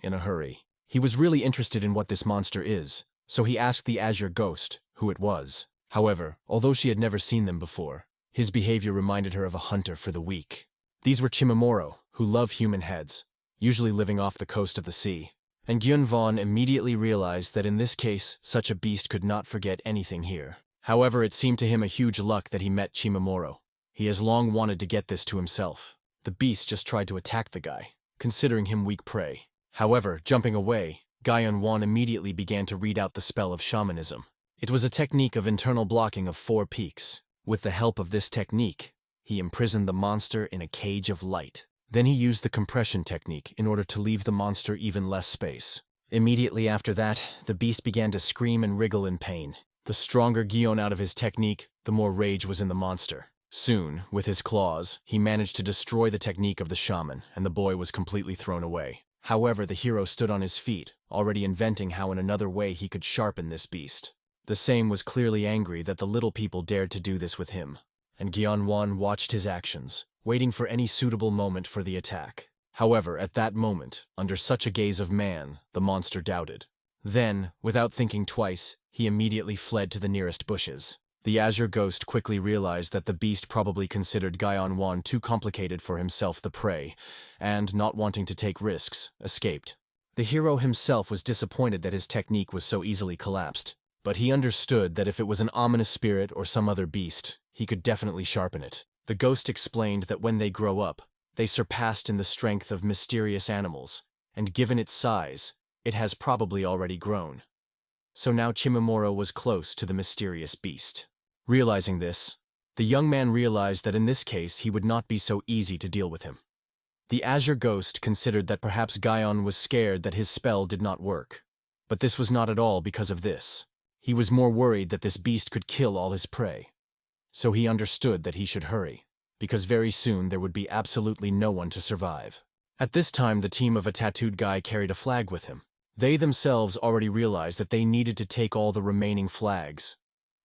in a hurry. He was really interested in what this monster is, so he asked the Azure Ghost who it was. However, although she had never seen them before, his behavior reminded her of a hunter for the weak. These were Chimamoro, who love human heads, usually living off the coast of the sea. And Gyun Vaughn immediately realized that in this case, such a beast could not forget anything here. However, it seemed to him a huge luck that he met Chimamoro. He has long wanted to get this to himself. The beast just tried to attack the guy, considering him weak prey. However, jumping away, Guyon Vaughn immediately began to read out the spell of shamanism. It was a technique of internal blocking of 4 peaks. With the help of this technique, he imprisoned the monster in a cage of light. Then he used the compression technique in order to leave the monster even less space. Immediately after that, the beast began to scream and wriggle in pain. The stronger Guyon out of his technique, the more rage was in the monster. Soon, with his claws, he managed to destroy the technique of the shaman, and the boy was completely thrown away. However, the hero stood on his feet, already inventing how in another way he could sharpen this beast. The same was clearly angry that the little people dared to do this with him, and Guyon Vaughn watched his actions, waiting for any suitable moment for the attack. However, at that moment, under such a gaze of man, the monster doubted. Then, without thinking twice, he immediately fled to the nearest bushes. The Azure Ghost quickly realized that the beast probably considered Guyon Vaughn too complicated for himself the prey, and, not wanting to take risks, escaped. The hero himself was disappointed that his technique was so easily collapsed, but he understood that if it was an ominous spirit or some other beast, he could definitely sharpen it. The ghost explained that when they grow up, they surpassed in the strength of mysterious animals, and given its size, it has probably already grown. So now Chimamoro was close to the mysterious beast. Realizing this, the young man realized that in this case he would not be so easy to deal with him. The Azure Ghost considered that perhaps Guyon was scared that his spell did not work, but this was not at all because of this. He was more worried that this beast could kill all his prey. So he understood that he should hurry, because very soon there would be absolutely no one to survive. At this time, the team of a tattooed guy carried a flag with him. They themselves already realized that they needed to take all the remaining flags,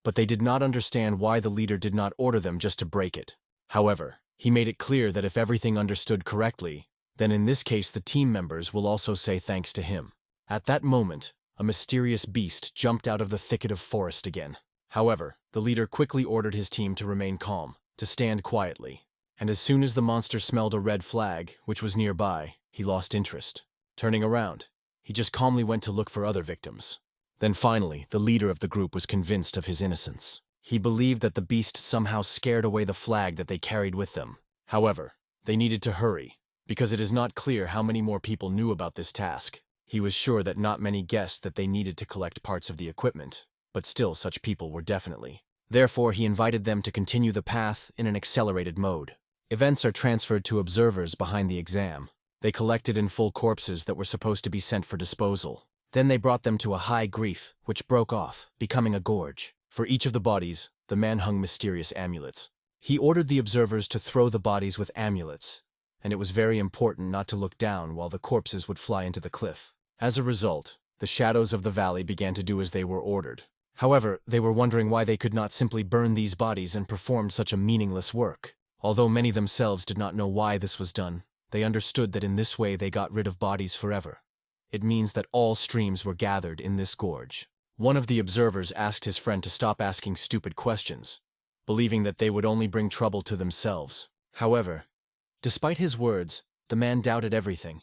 but they did not understand why the leader did not order them just to break it. However, he made it clear that if everything understood correctly, then in this case the team members will also say thanks to him. At that moment, a mysterious beast jumped out of the thicket of forest again. However, the leader quickly ordered his team to remain calm, to stand quietly, and as soon as the monster smelled a red flag, which was nearby, he lost interest. Turning around, he just calmly went to look for other victims. Then finally, the leader of the group was convinced of his innocence. He believed that the beast somehow scared away the flag that they carried with them. However, they needed to hurry, because it is not clear how many more people knew about this task. He was sure that not many guessed that they needed to collect parts of the equipment, but still such people were definitely. Therefore, he invited them to continue the path in an accelerated mode. Events are transferred to observers behind the exam. They collected in full corpses that were supposed to be sent for disposal. Then they brought them to a high grief, which broke off, becoming a gorge. For each of the bodies, the man hung mysterious amulets. He ordered the observers to throw the bodies with amulets, and it was very important not to look down while the corpses would fly into the cliff. As a result, the shadows of the valley began to do as they were ordered. However, they were wondering why they could not simply burn these bodies and perform such a meaningless work. Although many themselves did not know why this was done, they understood that in this way they got rid of bodies forever. It means that all streams were gathered in this gorge. One of the observers asked his friend to stop asking stupid questions, believing that they would only bring trouble to themselves. However, despite his words, the man doubted everything,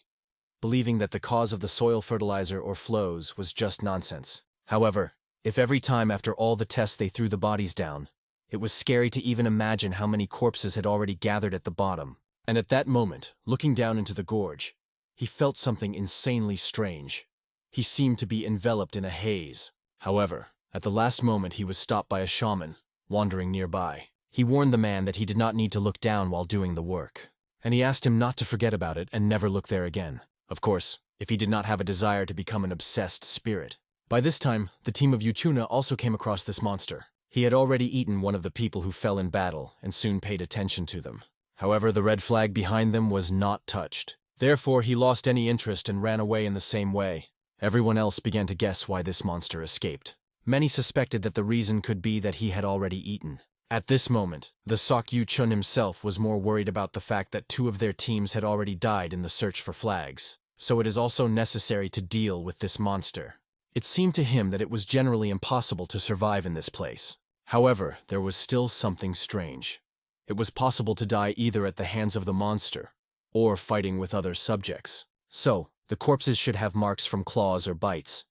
believing that the cause of the soil fertilizer or flows was just nonsense. However, if every time after all the tests they threw the bodies down, it was scary to even imagine how many corpses had already gathered at the bottom. And at that moment, looking down into the gorge, he felt something insanely strange. He seemed to be enveloped in a haze. However, at the last moment he was stopped by a shaman, wandering nearby. He warned the man that he did not need to look down while doing the work, and he asked him not to forget about it and never look there again. Of course, if he did not have a desire to become an obsessed spirit. By this time, the team of Yuchuna also came across this monster. He had already eaten one of the people who fell in battle and soon paid attention to them. However, the red flag behind them was not touched. Therefore, he lost any interest and ran away in the same way. Everyone else began to guess why this monster escaped. Many suspected that the reason could be that he had already eaten. At this moment, the Sokyu Chun himself was more worried about the fact that 2 of their teams had already died in the search for flags. So it is also necessary to deal with this monster. It seemed to him that it was generally impossible to survive in this place. However, there was still something strange. It was possible to die either at the hands of the monster, or fighting with other subjects. So, the corpses should have marks from claws or bites.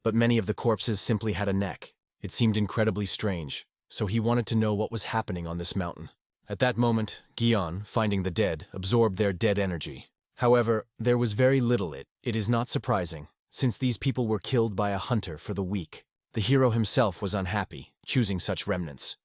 But many of the corpses simply had a neck. It seemed incredibly strange, so he wanted to know what was happening on this mountain. At that moment, Gion, finding the dead, absorbed their dead energy. However, there was very little it is not surprising, since these people were killed by a hunter for the weak. The hero himself was unhappy, choosing such remnants.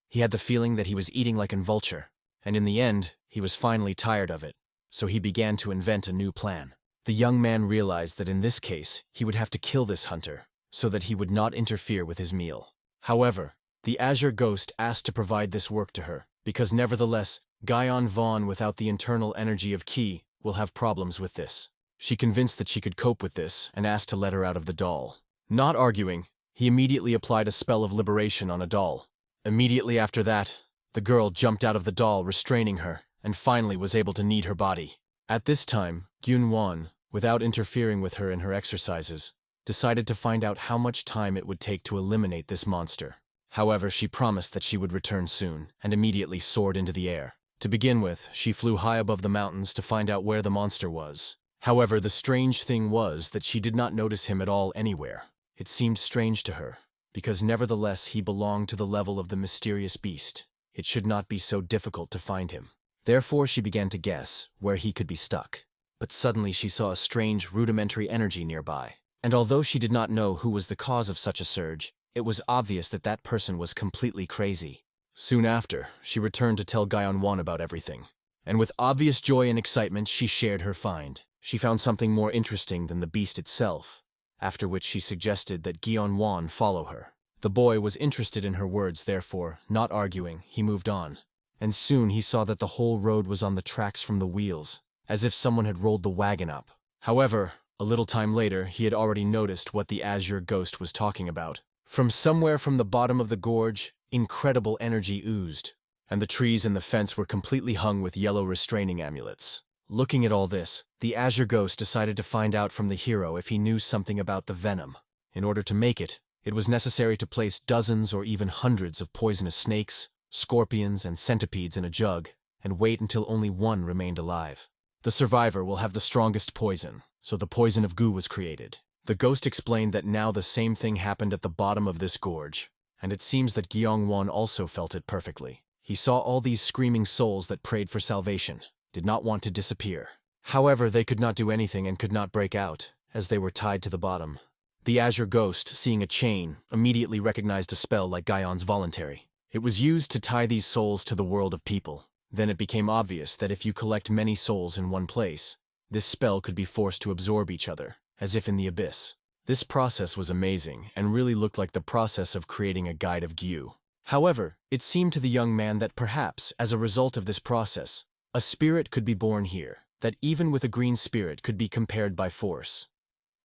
He had the feeling that he was eating like a vulture, and in the end, he was finally tired of it, so he began to invent a new plan. The young man realized that in this case, he would have to kill this hunter, so that he would not interfere with his meal. However, the Azure Ghost asked to provide this work to her, because nevertheless, Gion Vaughn without the internal energy of Ki will have problems with this. She convinced that she could cope with this and asked to let her out of the doll. Not arguing, he immediately applied a spell of liberation on a doll. Immediately after that, the girl jumped out of the doll, restraining her, and finally was able to knead her body. At this time, Gyun-won, without interfering with her in her exercises, decided to find out how much time it would take to eliminate this monster. However, she promised that she would return soon, and immediately soared into the air. To begin with, she flew high above the mountains to find out where the monster was. However, the strange thing was that she did not notice him at all anywhere. It seemed strange to her, because nevertheless he belonged to the level of the mysterious beast. It should not be so difficult to find him. Therefore, she began to guess where he could be stuck. But suddenly she saw a strange, rudimentary energy nearby. And although she did not know who was the cause of such a surge, it was obvious that that person was completely crazy. Soon after, she returned to tell Gyeon-won about everything. And with obvious joy and excitement, she shared her find. She found something more interesting than the beast itself, after which she suggested that Gyeon-won follow her. The boy was interested in her words, therefore, not arguing, he moved on. And soon he saw that the whole road was on the tracks from the wheels, as if someone had rolled the wagon up. However, a little time later, he had already noticed what the Azure Ghost was talking about. From somewhere from the bottom of the gorge, incredible energy oozed, and the trees and the fence were completely hung with yellow restraining amulets. Looking at all this, the Azure Ghost decided to find out from the hero if he knew something about the venom. In order to make it, it was necessary to place dozens or even hundreds of poisonous snakes, scorpions, and centipedes in a jug, and wait until only one remained alive. The survivor will have the strongest poison, so the poison of goo was created. The ghost explained that now the same thing happened at the bottom of this gorge, and it seems that Gyeong-won also felt it perfectly. He saw all these screaming souls that prayed for salvation, did not want to disappear. However, they could not do anything and could not break out, as they were tied to the bottom. The Azure Ghost, seeing a chain, immediately recognized a spell like Gyeon's voluntary. It was used to tie these souls to the world of people. Then it became obvious that if you collect many souls in one place, this spell could be forced to absorb each other, as if in the abyss. This process was amazing and really looked like the process of creating a guide of Gyu. However, it seemed to the young man that perhaps, as a result of this process, a spirit could be born here, that even with a green spirit could be compared by force.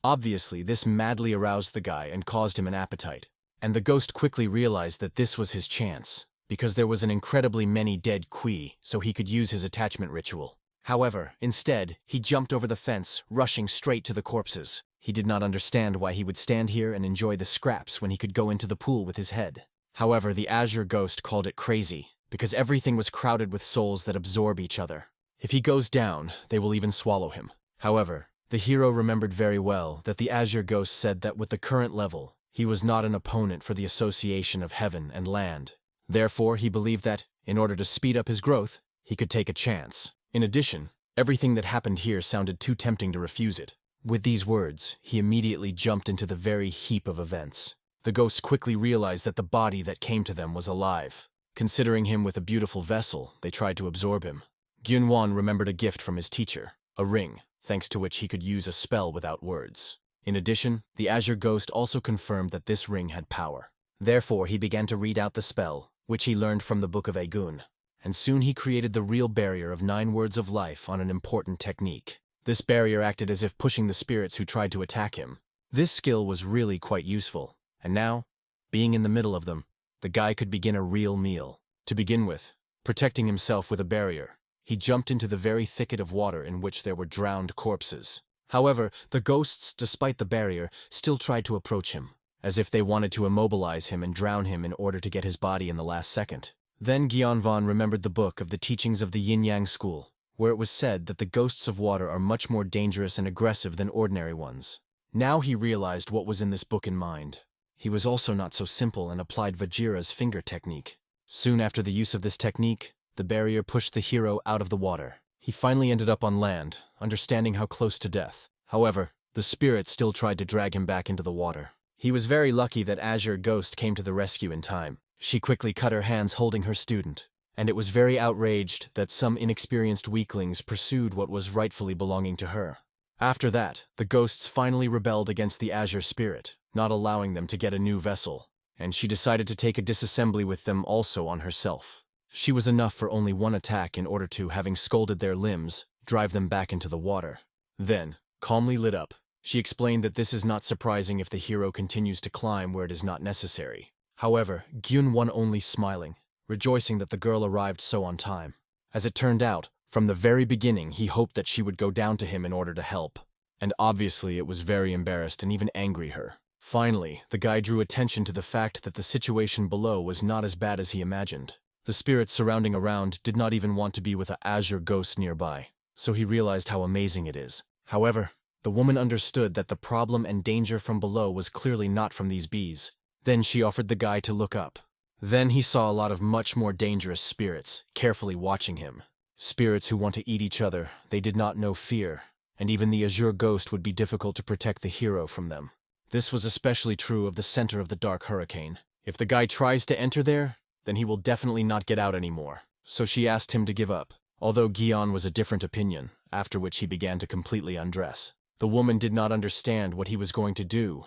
Obviously, this madly aroused the guy and caused him an appetite, and the ghost quickly realized that this was his chance, because there was an incredibly many dead Kui, so he could use his attachment ritual. However, instead, he jumped over the fence, rushing straight to the corpses. He did not understand why he would stand here and enjoy the scraps when he could go into the pool with his head. However, the Azure Ghost called it crazy, because everything was crowded with souls that absorb each other. If he goes down, they will even swallow him. However, the hero remembered very well that the Azure Ghost said that with the current level, he was not an opponent for the association of heaven and land. Therefore, he believed that, in order to speed up his growth, he could take a chance. In addition, everything that happened here sounded too tempting to refuse it. With these words, he immediately jumped into the very heap of events. The ghosts quickly realized that the body that came to them was alive. Considering him with a beautiful vessel, they tried to absorb him. Gyun-won remembered a gift from his teacher, a ring, thanks to which he could use a spell without words. In addition, the Azure Ghost also confirmed that this ring had power. Therefore, he began to read out the spell, which he learned from the Book of Agun, and soon he created the real barrier of 9 words of life on an important technique. This barrier acted as if pushing the spirits who tried to attack him. This skill was really quite useful, and now, being in the middle of them, the guy could begin a real meal. To begin with, protecting himself with a barrier, he jumped into the very thicket of water in which there were drowned corpses. However, the ghosts, despite the barrier, still tried to approach him, as if they wanted to immobilize him and drown him in order to get his body in the last second. Then Gyeonvan remembered the book of the teachings of the Yin-Yang school, where it was said that the ghosts of water are much more dangerous and aggressive than ordinary ones. Now he realized what was in this book in mind. He was also not so simple and applied Vajira's finger technique. Soon after the use of this technique, the barrier pushed the hero out of the water. He finally ended up on land, understanding how close to death. However, the spirit still tried to drag him back into the water. He was very lucky that Azure Ghost came to the rescue in time. She quickly cut her hands holding her student, and it was very outraged that some inexperienced weaklings pursued what was rightfully belonging to her. After that, the ghosts finally rebelled against the Azure spirit, not allowing them to get a new vessel, and she decided to take a disassembly with them also on herself. She was enough for only one attack in order to, having scalded their limbs, drive them back into the water. Then, calmly lit up, she explained that this is not surprising if the hero continues to climb where it is not necessary. However, Gyun-won only smiling, rejoicing that the girl arrived so on time. As it turned out, from the very beginning he hoped that she would go down to him in order to help, and obviously it was very embarrassed and even angry her. Finally, the guy drew attention to the fact that the situation below was not as bad as he imagined. The spirits surrounding around did not even want to be with an Azure Ghost nearby, so he realized how amazing it is. However, the woman understood that the problem and danger from below was clearly not from these bees. Then she offered the guy to look up. Then he saw a lot of much more dangerous spirits, carefully watching him. Spirits who want to eat each other, they did not know fear, and even the Azure Ghost would be difficult to protect the hero from them. This was especially true of the center of the dark hurricane. If the guy tries to enter there, then he will definitely not get out anymore. So she asked him to give up, although Gyeon was a different opinion, after which he began to completely undress. The woman did not understand what he was going to do,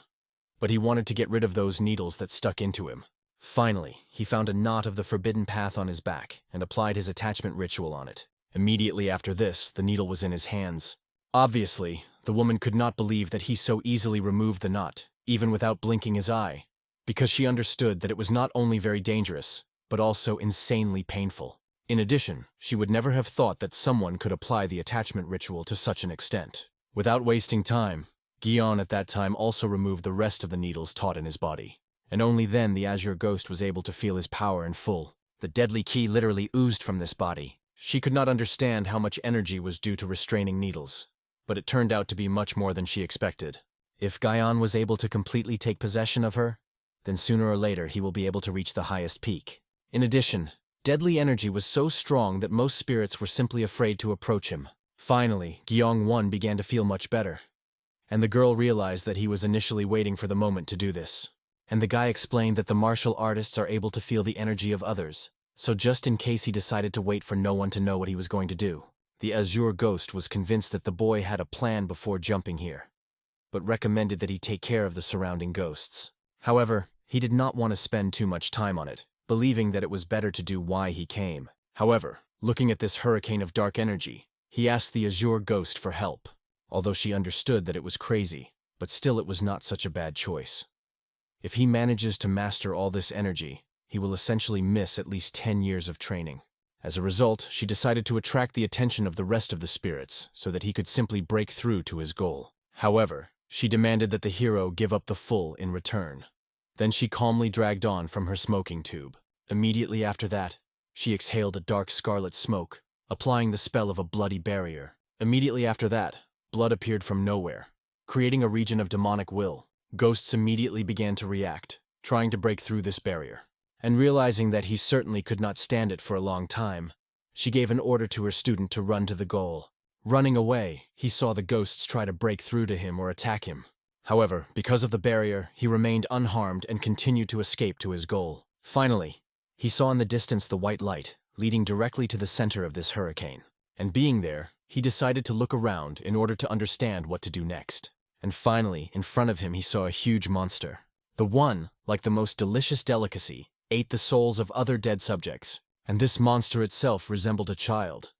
but he wanted to get rid of those needles that stuck into him. Finally, he found a knot of the forbidden path on his back and applied his attachment ritual on it. Immediately after this, the needle was in his hands. Obviously, the woman could not believe that he so easily removed the knot, even without blinking his eye, because she understood that it was not only very dangerous, but also insanely painful. In addition, she would never have thought that someone could apply the attachment ritual to such an extent. Without wasting time, Gyeon at that time also removed the rest of the needles taught in his body, and only then the Azure Ghost was able to feel his power in full. The deadly key literally oozed from this body. She could not understand how much energy was due to restraining needles, but it turned out to be much more than she expected. If Gyeon was able to completely take possession of her, then sooner or later he will be able to reach the highest peak. In addition, deadly energy was so strong that most spirits were simply afraid to approach him. Finally, Gyeong-won began to feel much better, and the girl realized that he was initially waiting for the moment to do this. And the guy explained that the martial artists are able to feel the energy of others, so just in case he decided to wait for no one to know what he was going to do. The Azure Ghost was convinced that the boy had a plan before jumping here, but recommended that he take care of the surrounding ghosts. However, he did not want to spend too much time on it, believing that it was better to do why he came. However, looking at this hurricane of dark energy, he asked the Azure Ghost for help, although she understood that it was crazy, but still it was not such a bad choice. If he manages to master all this energy, he will essentially miss at least 10 years of training. As a result, she decided to attract the attention of the rest of the spirits so that he could simply break through to his goal. However, she demanded that the hero give up the full in return. Then she calmly dragged on from her smoking tube. Immediately after that, she exhaled a dark scarlet smoke, applying the spell of a bloody barrier. Immediately after that, blood appeared from nowhere, creating a region of demonic will. Ghosts immediately began to react, trying to break through this barrier. And realizing that he certainly could not stand it for a long time, she gave an order to her student to run to the goal. Running away, he saw the ghosts try to break through to him or attack him. However, because of the barrier, he remained unharmed and continued to escape to his goal. Finally, he saw in the distance the white light, leading directly to the center of this hurricane. And being there, he decided to look around in order to understand what to do next. And finally, in front of him he saw a huge monster. The one, like the most delicious delicacy, ate the souls of other dead subjects, and this monster itself resembled a child,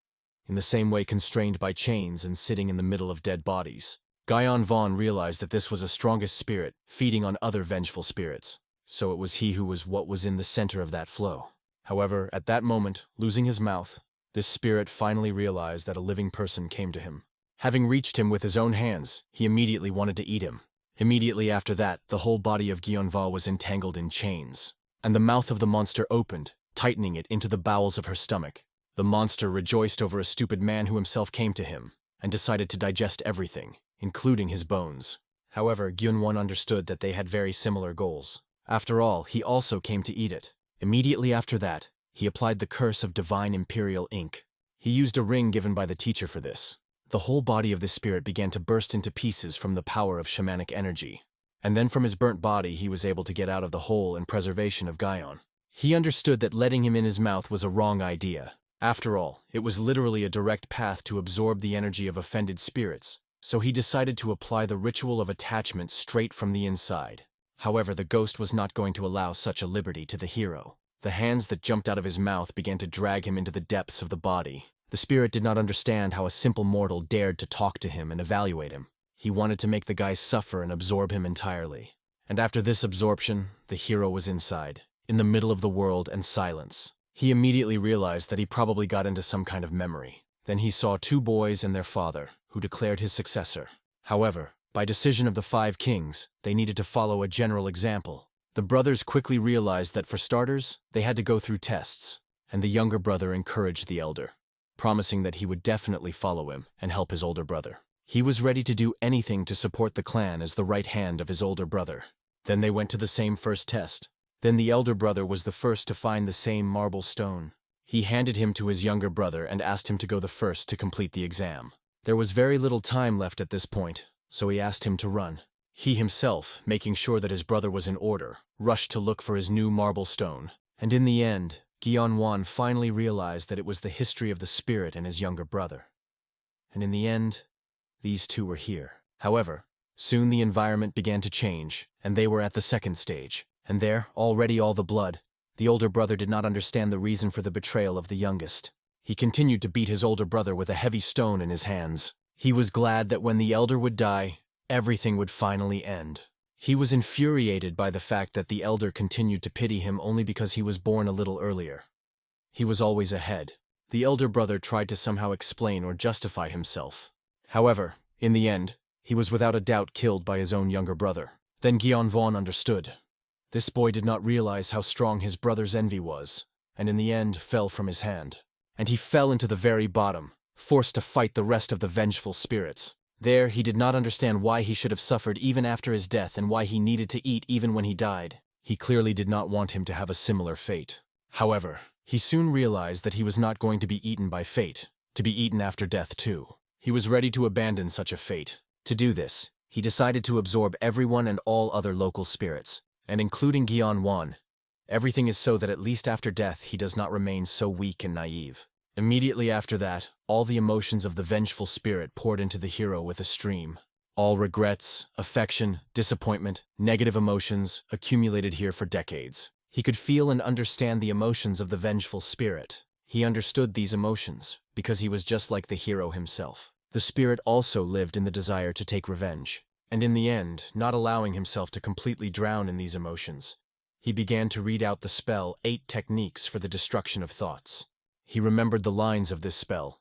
in the same way constrained by chains and sitting in the middle of dead bodies. Guyon Vaughn realized that this was a strongest spirit, feeding on other vengeful spirits. So it was he who was what was in the center of that flow. However, at that moment, losing his mouth, this spirit finally realized that a living person came to him. Having reached him with his own hands, he immediately wanted to eat him. Immediately after that, the whole body of Guyon was entangled in chains, and the mouth of the monster opened, tightening it into the bowels of her stomach. The monster rejoiced over a stupid man who himself came to him, and decided to digest everything, including his bones. However, Guyon understood that they had very similar goals. After all, he also came to eat it. Immediately after that, he applied the curse of divine imperial ink. He used a ring given by the teacher for this. The whole body of the spirit began to burst into pieces from the power of shamanic energy. And then from his burnt body he was able to get out of the hole and preservation of Guyon. He understood that letting him in his mouth was a wrong idea. After all, it was literally a direct path to absorb the energy of offended spirits, so he decided to apply the ritual of attachment straight from the inside. However, the ghost was not going to allow such a liberty to the hero. The hands that jumped out of his mouth began to drag him into the depths of the body. The spirit did not understand how a simple mortal dared to talk to him and evaluate him. He wanted to make the guy suffer and absorb him entirely. And after this absorption, the hero was inside, in the middle of the world and silence. He immediately realized that he probably got into some kind of memory. Then he saw two boys and their father, who declared his successor. However, by decision of the 5 kings, they needed to follow a general example. The brothers quickly realized that for starters, they had to go through tests, and the younger brother encouraged the elder, promising that he would definitely follow him and help his older brother. He was ready to do anything to support the clan as the right hand of his older brother. Then they went to the same first test. Then the elder brother was the first to find the same marble stone. He handed him to his younger brother and asked him to go the first to complete the exam. There was very little time left at this point, so he asked him to run. He himself, making sure that his brother was in order, rushed to look for his new marble stone. And in the end, Guyon finally realized that it was the history of the spirit and his younger brother. And in the end, these two were here. However, soon the environment began to change, and they were at the second stage. And there, already all the blood, the older brother did not understand the reason for the betrayal of the youngest. He continued to beat his older brother with a heavy stone in his hands. He was glad that when the elder would die, everything would finally end. He was infuriated by the fact that the elder continued to pity him only because he was born a little earlier. He was always ahead. The elder brother tried to somehow explain or justify himself. However, in the end, he was without a doubt killed by his own younger brother. Then Guyon understood. This boy did not realize how strong his brother's envy was, and in the end fell from his hand. And he fell into the very bottom, forced to fight the rest of the vengeful spirits. There, he did not understand why he should have suffered even after his death and why he needed to eat even when he died. He clearly did not want him to have a similar fate. However, he soon realized that he was not going to be eaten by fate, to be eaten after death too. He was ready to abandon such a fate. To do this, he decided to absorb everyone and all other local spirits, and including Guyon. Everything is so that at least after death he does not remain so weak and naive. Immediately after that, all the emotions of the vengeful spirit poured into the hero with a stream. All regrets, affection, disappointment, negative emotions accumulated here for decades. He could feel and understand the emotions of the vengeful spirit. He understood these emotions because he was just like the hero himself. The spirit also lived in the desire to take revenge, and in the end, not allowing himself to completely drown in these emotions, he began to read out the spell 8 techniques for the destruction of thoughts. He remembered the lines of this spell.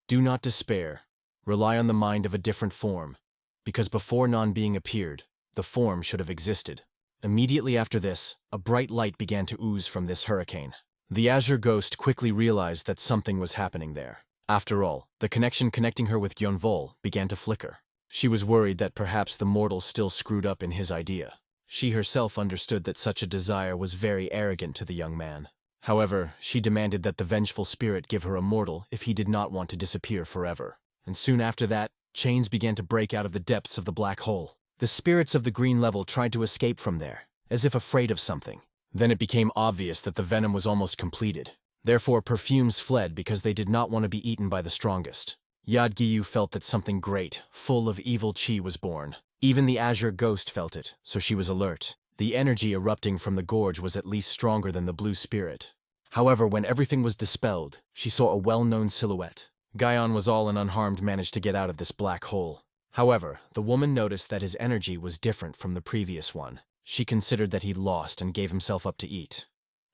Do not despair. Rely on the mind of a different form, because before non-being appeared, the form should have existed. Immediately after this, a bright light began to ooze from this hurricane. The Azure ghost quickly realized that something was happening there. After all, the connection connecting her with Guyon began to flicker. She was worried that perhaps the mortal still screwed up in his idea. She herself understood that such a desire was very arrogant to the young man. However, she demanded that the vengeful spirit give her a mortal if he did not want to disappear forever. And soon after that, chains began to break out of the depths of the black hole. The spirits of the green level tried to escape from there, as if afraid of something. Then it became obvious that the venom was almost completed. Therefore, perfumes fled because they did not want to be eaten by the strongest. Yadgiyu felt that something great, full of evil chi was born. Even the Azure ghost felt it, so she was alert. The energy erupting from the gorge was at least stronger than the blue spirit. However, when everything was dispelled, she saw a well-known silhouette. Guion was all and unharmed managed to get out of this black hole. However, the woman noticed that his energy was different from the previous one. She considered that he'd lost and gave himself up to eat.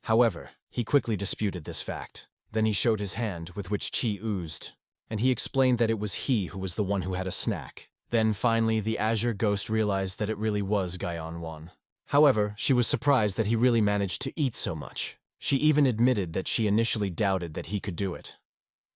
However, he quickly disputed this fact. Then he showed his hand, with which chi oozed, and he explained that it was he who was the one who had a snack. Then finally, the Azure ghost realized that it really was Guion Wan. However, she was surprised that he really managed to eat so much. She even admitted that she initially doubted that he could do it,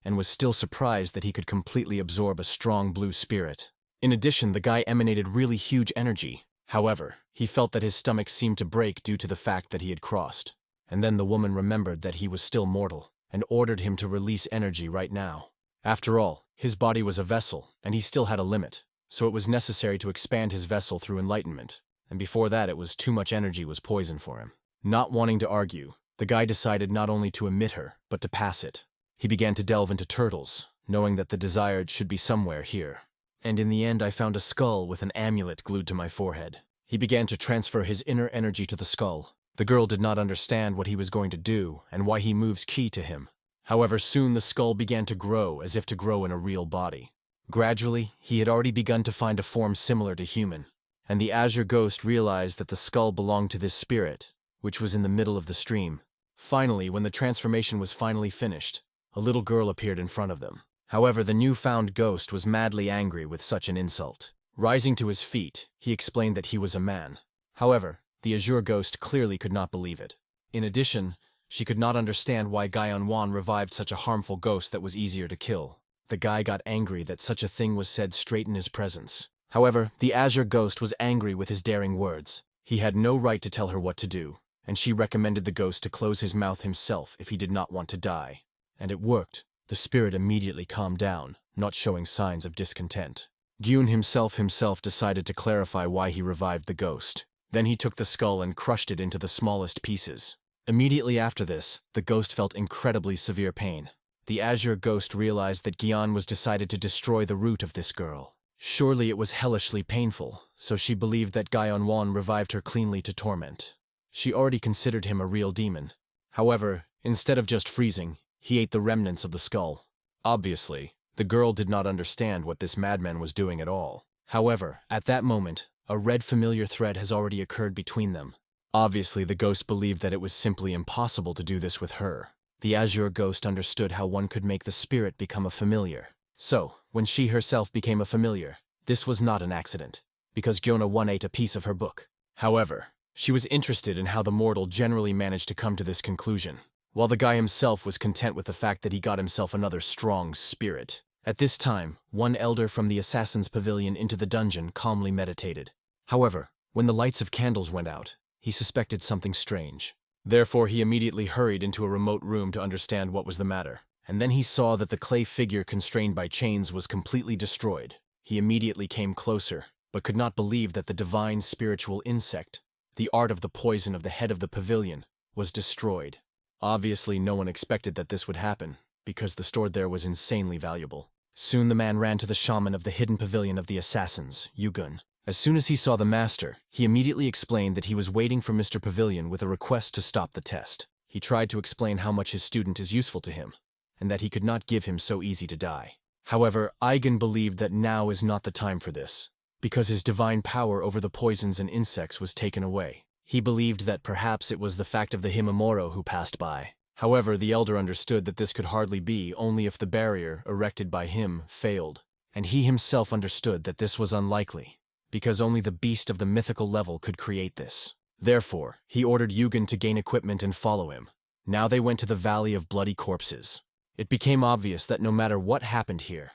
and was still surprised that he could completely absorb a strong blue spirit. In addition, the guy emanated really huge energy. However, he felt that his stomach seemed to break due to the fact that he had crossed. And then the woman remembered that he was still mortal, and ordered him to release energy right now. After all, his body was a vessel, and he still had a limit, so it was necessary to expand his vessel through enlightenment. And before that, it was too much energy was poison for him. Not wanting to argue, the guy decided not only to emit her, but to pass it. He began to delve into turtles, knowing that the desired should be somewhere here. And in the end, I found a skull with an amulet glued to my forehead. He began to transfer his inner energy to the skull. The girl did not understand what he was going to do and why he moves chi to him. However, soon the skull began to grow as if to grow in a real body. Gradually, he had already begun to find a form similar to human, and the Azure ghost realized that the skull belonged to this spirit, which was in the middle of the stream. Finally, when the transformation was finally finished, a little girl appeared in front of them. However, the newfound ghost was madly angry with such an insult. Rising to his feet, he explained that he was a man. However, the Azure ghost clearly could not believe it. In addition, she could not understand why Guion Wan revived such a harmful ghost that was easier to kill. The guy got angry that such a thing was said straight in his presence. However, the Azure ghost was angry with his daring words. He had no right to tell her what to do, and she recommended the ghost to close his mouth himself if he did not want to die. And it worked. The spirit immediately calmed down, not showing signs of discontent. Gyun himself decided to clarify why he revived the ghost. Then he took the skull and crushed it into the smallest pieces. Immediately after this, the ghost felt incredibly severe pain. The Azure ghost realized that Gyan was decided to destroy the root of this girl. Surely it was hellishly painful, so she believed that Guion Wan revived her cleanly to torment. She already considered him a real demon. However, instead of just freezing, he ate the remnants of the skull. Obviously, the girl did not understand what this madman was doing at all. However, at that moment, a red familiar thread has already occurred between them. Obviously, the ghost believed that it was simply impossible to do this with her. The Azure ghost understood how one could make the spirit become a familiar. So, when she herself became a familiar, this was not an accident, because Gyona 1 ate a piece of her book. However, she was interested in how the mortal generally managed to come to this conclusion, while the guy himself was content with the fact that he got himself another strong spirit. At this time, one elder from the assassin's pavilion into the dungeon calmly meditated. However, when the lights of candles went out, he suspected something strange. Therefore, he immediately hurried into a remote room to understand what was the matter. And then he saw that the clay figure constrained by chains was completely destroyed. He immediately came closer, but could not believe that the divine spiritual insect, the art of the poison of the head of the pavilion, was destroyed. Obviously, no one expected that this would happen, because the stored there was insanely valuable. Soon the man ran to the shaman of the hidden pavilion of the assassins, Yugun. As soon as he saw the master, he immediately explained that he was waiting for Mr. Pavilion with a request to stop the test. He tried to explain how much his student is useful to him, and that he could not give him so easy to die. However, Eigen believed that now is not the time for this, because his divine power over the poisons and insects was taken away. He believed that perhaps it was the fact of the Himamoro who passed by. However, the elder understood that this could hardly be only if the barrier erected by him failed, and he himself understood that this was unlikely, because only the beast of the mythical level could create this. Therefore, he ordered Yugen to gain equipment and follow him. Now they went to the Valley of Bloody Corpses. It became obvious that no matter what happened here,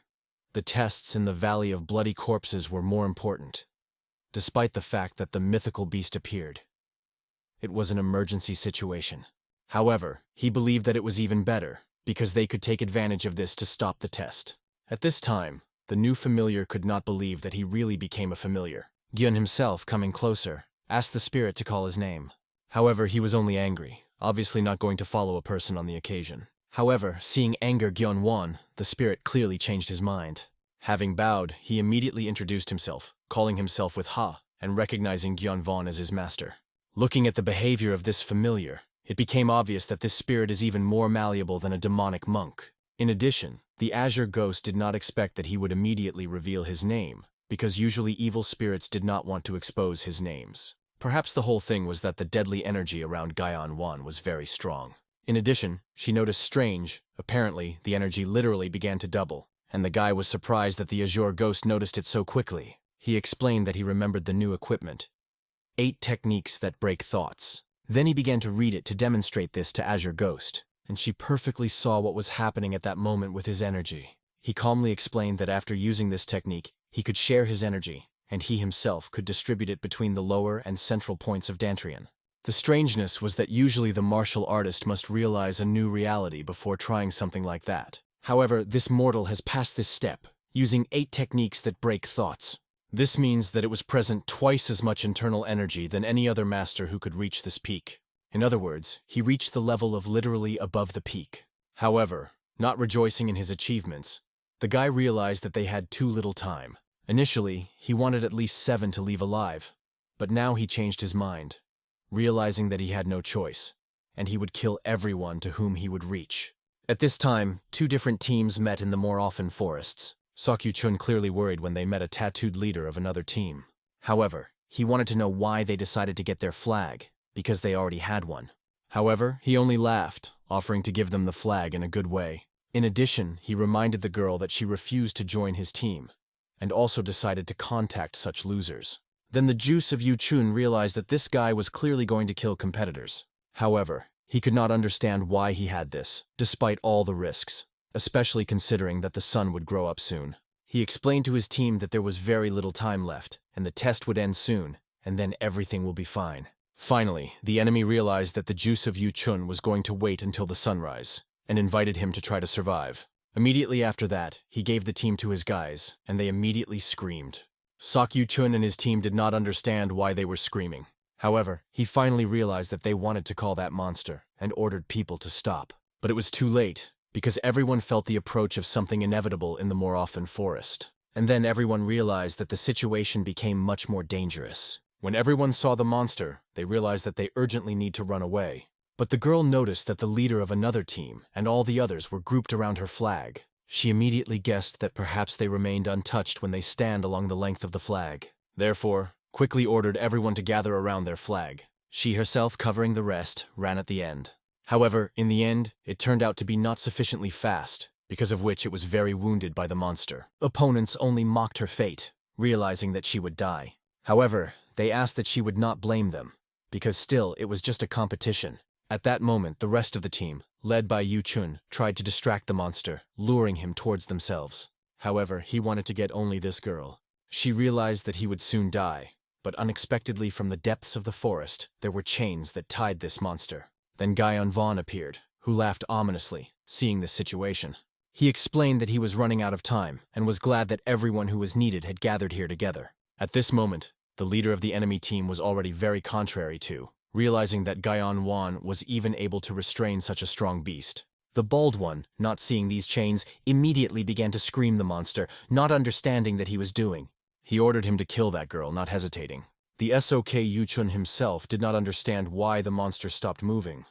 the tests in the Valley of Bloody Corpses were more important. Despite the fact that the mythical beast appeared, it was an emergency situation. However, he believed that it was even better, because they could take advantage of this to stop the test. At this time, the new familiar could not believe that he really became a familiar. Gyun himself, coming closer, asked the spirit to call his name. However, he was only angry, obviously not going to follow a person on the occasion. However, seeing anger Gyeonwon, the spirit clearly changed his mind. Having bowed, he immediately introduced himself, calling himself with Ha, and recognizing Gyeonwon as his master. Looking at the behavior of this familiar, it became obvious that this spirit is even more malleable than a demonic monk. In addition, the Azure ghost did not expect that he would immediately reveal his name, because usually evil spirits did not want to expose his names. Perhaps the whole thing was that the deadly energy around Gyeonwon was very strong. In addition, she noticed strange, apparently the energy literally began to double, and the guy was surprised that the Azure ghost noticed it so quickly. He explained that he remembered the new equipment. 8 techniques that break thoughts. Then he began to read it to demonstrate this to Azure Ghost, and she perfectly saw what was happening at that moment with his energy. He calmly explained that after using this technique, he could share his energy, and he himself could distribute it between the lower and central points of Dantrian. The strangeness was that usually the martial artist must realize a new reality before trying something like that. However, this mortal has passed this step, using 8 techniques that break thoughts. This means that it was present twice as much internal energy than any other master who could reach this peak. In other words, he reached the level of literally above the peak. However, not rejoicing in his achievements, the guy realized that they had too little time. Initially, he wanted at least 7 to leave alive, but now he changed his mind, realizing that he had no choice, and he would kill everyone to whom he would reach. At this time, 2 different teams met in the more often forests. Seok-Chun clearly worried when they met a tattooed leader of another team. However, he wanted to know why they decided to get their flag, because they already had one. However, he only laughed, offering to give them the flag in a good way. In addition, he reminded the girl that she refused to join his team, and also decided to contact such losers. Then the juice of Yu-Chun realized that this guy was clearly going to kill competitors. However, he could not understand why he had this, despite all the risks, especially considering that the sun would grow up soon. He explained to his team that there was very little time left, and the test would end soon, and then everything will be fine. Finally, the enemy realized that the juice of Yu-Chun was going to wait until the sunrise, and invited him to try to survive. Immediately after that, he gave the team to his guys, and they immediately screamed. Seok-Chun and his team did not understand why they were screaming. However, he finally realized that they wanted to call that monster, and ordered people to stop. But it was too late, because everyone felt the approach of something inevitable in the more often forest. And then everyone realized that the situation became much more dangerous. When everyone saw the monster, they realized that they urgently need to run away. But the girl noticed that the leader of another team and all the others were grouped around her flag. She immediately guessed that perhaps they remained untouched when they stand along the length of the flag. Therefore, quickly ordered everyone to gather around their flag. She herself, covering the rest, ran at the end. However, in the end, it turned out to be not sufficiently fast, because of which it was very wounded by the monster. Opponents only mocked her fate, realizing that she would die. However, they asked that she would not blame them, because still it was just a competition. At that moment, the rest of the team, led by Yu-Chun, tried to distract the monster, luring him towards themselves. However, he wanted to get only this girl. She realized that he would soon die, but unexpectedly from the depths of the forest, there were chains that tied this monster. Then Gyeonwon appeared, who laughed ominously, seeing this situation. He explained that he was running out of time, and was glad that everyone who was needed had gathered here together. At this moment, the leader of the enemy team was already very contrary to, realizing that Gyeonwon was even able to restrain such a strong beast. The bald one, not seeing these chains, immediately began to scream the monster, not understanding that he was doing. He ordered him to kill that girl, not hesitating. The SOK Yu-Chun himself did not understand why the monster stopped moving,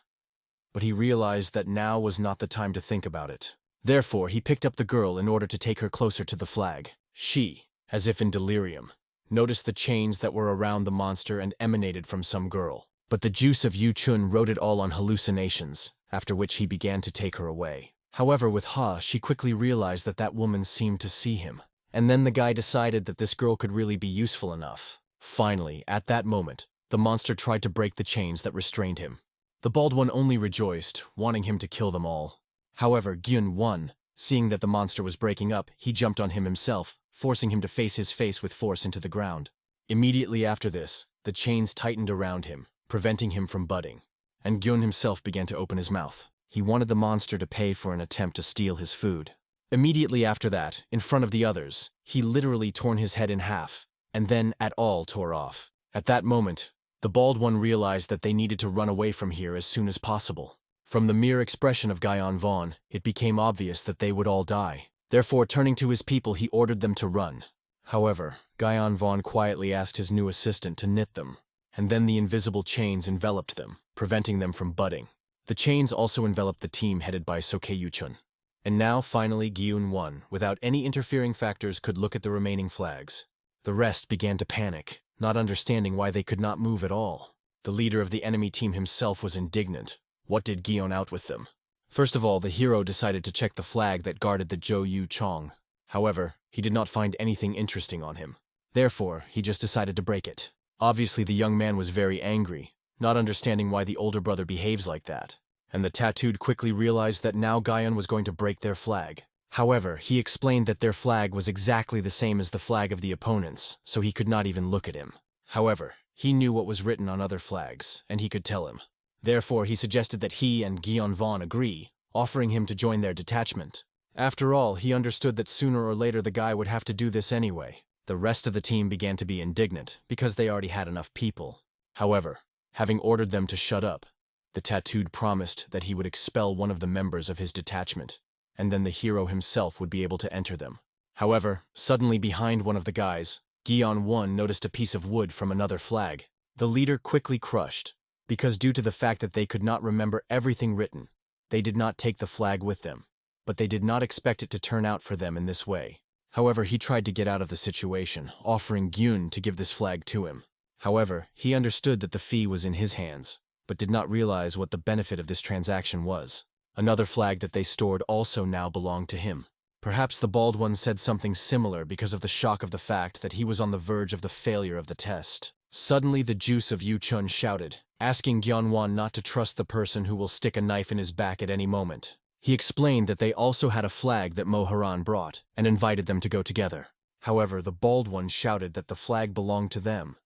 but he realized that now was not the time to think about it. Therefore, he picked up the girl in order to take her closer to the flag. She, as if in delirium, noticed the chains that were around the monster and emanated from some girl. But the juice of Yu-Chun wrote it all on hallucinations, after which he began to take her away. However, with Ha, she quickly realized that that woman seemed to see him. And then the guy decided that this girl could really be useful enough. Finally, at that moment, the monster tried to break the chains that restrained him. The bald one only rejoiced, wanting him to kill them all. However, Gyeonwon, seeing that the monster was breaking up, he jumped on him himself, forcing him to face his face with force into the ground. Immediately after this, the chains tightened around him, preventing him from budding, and Gyeon himself began to open his mouth. He wanted the monster to pay for an attempt to steal his food. Immediately after that, in front of the others, he literally torn his head in half, and then at all tore off. At that moment, the bald one realized that they needed to run away from here as soon as possible. From the mere expression of Guyon Vaughn, it became obvious that they would all die. Therefore, turning to his people, he ordered them to run. However, Guyon Vaughn quietly asked his new assistant to knit them, and then the invisible chains enveloped them, preventing them from budding. The chains also enveloped the team headed by Sokeyuchun. And now, finally, Gyun won. Without any interfering factors, could look at the remaining flags. The rest began to panic, not understanding why they could not move at all. The leader of the enemy team himself was indignant. What did Gyun out with them? First of all, the hero decided to check the flag that guarded the Zhou Chong. However, he did not find anything interesting on him. Therefore, he just decided to break it. Obviously, the young man was very angry, not understanding why the older brother behaves like that. And the tattooed quickly realized that now Guyon was going to break their flag. However, he explained that their flag was exactly the same as the flag of the opponents, so he could not even look at him. However, he knew what was written on other flags, and he could tell him. Therefore, he suggested that he and Guyon Vaughn agree, offering him to join their detachment. After all, he understood that sooner or later the guy would have to do this anyway. The rest of the team began to be indignant, because they already had enough people. However, having ordered them to shut up, the tattooed promised that he would expel one of the members of his detachment, and then the hero himself would be able to enter them. However, suddenly behind one of the guys, Guyon Won noticed a piece of wood from another flag. The leader quickly crushed, because due to the fact that they could not remember everything written, they did not take the flag with them, but they did not expect it to turn out for them in this way. However, he tried to get out of the situation, offering Gyun to give this flag to him. However, he understood that the fee was in his hands, but did not realize what the benefit of this transaction was. Another flag that they stored also now belonged to him. Perhaps the bald one said something similar because of the shock of the fact that he was on the verge of the failure of the test. Suddenly the juice of Yu Chun shouted, asking Gyunwan not to trust the person who will stick a knife in his back at any moment. He explained that they also had a flag that Mo Haran brought, and invited them to go together. However, the bald one shouted that the flag belonged to them.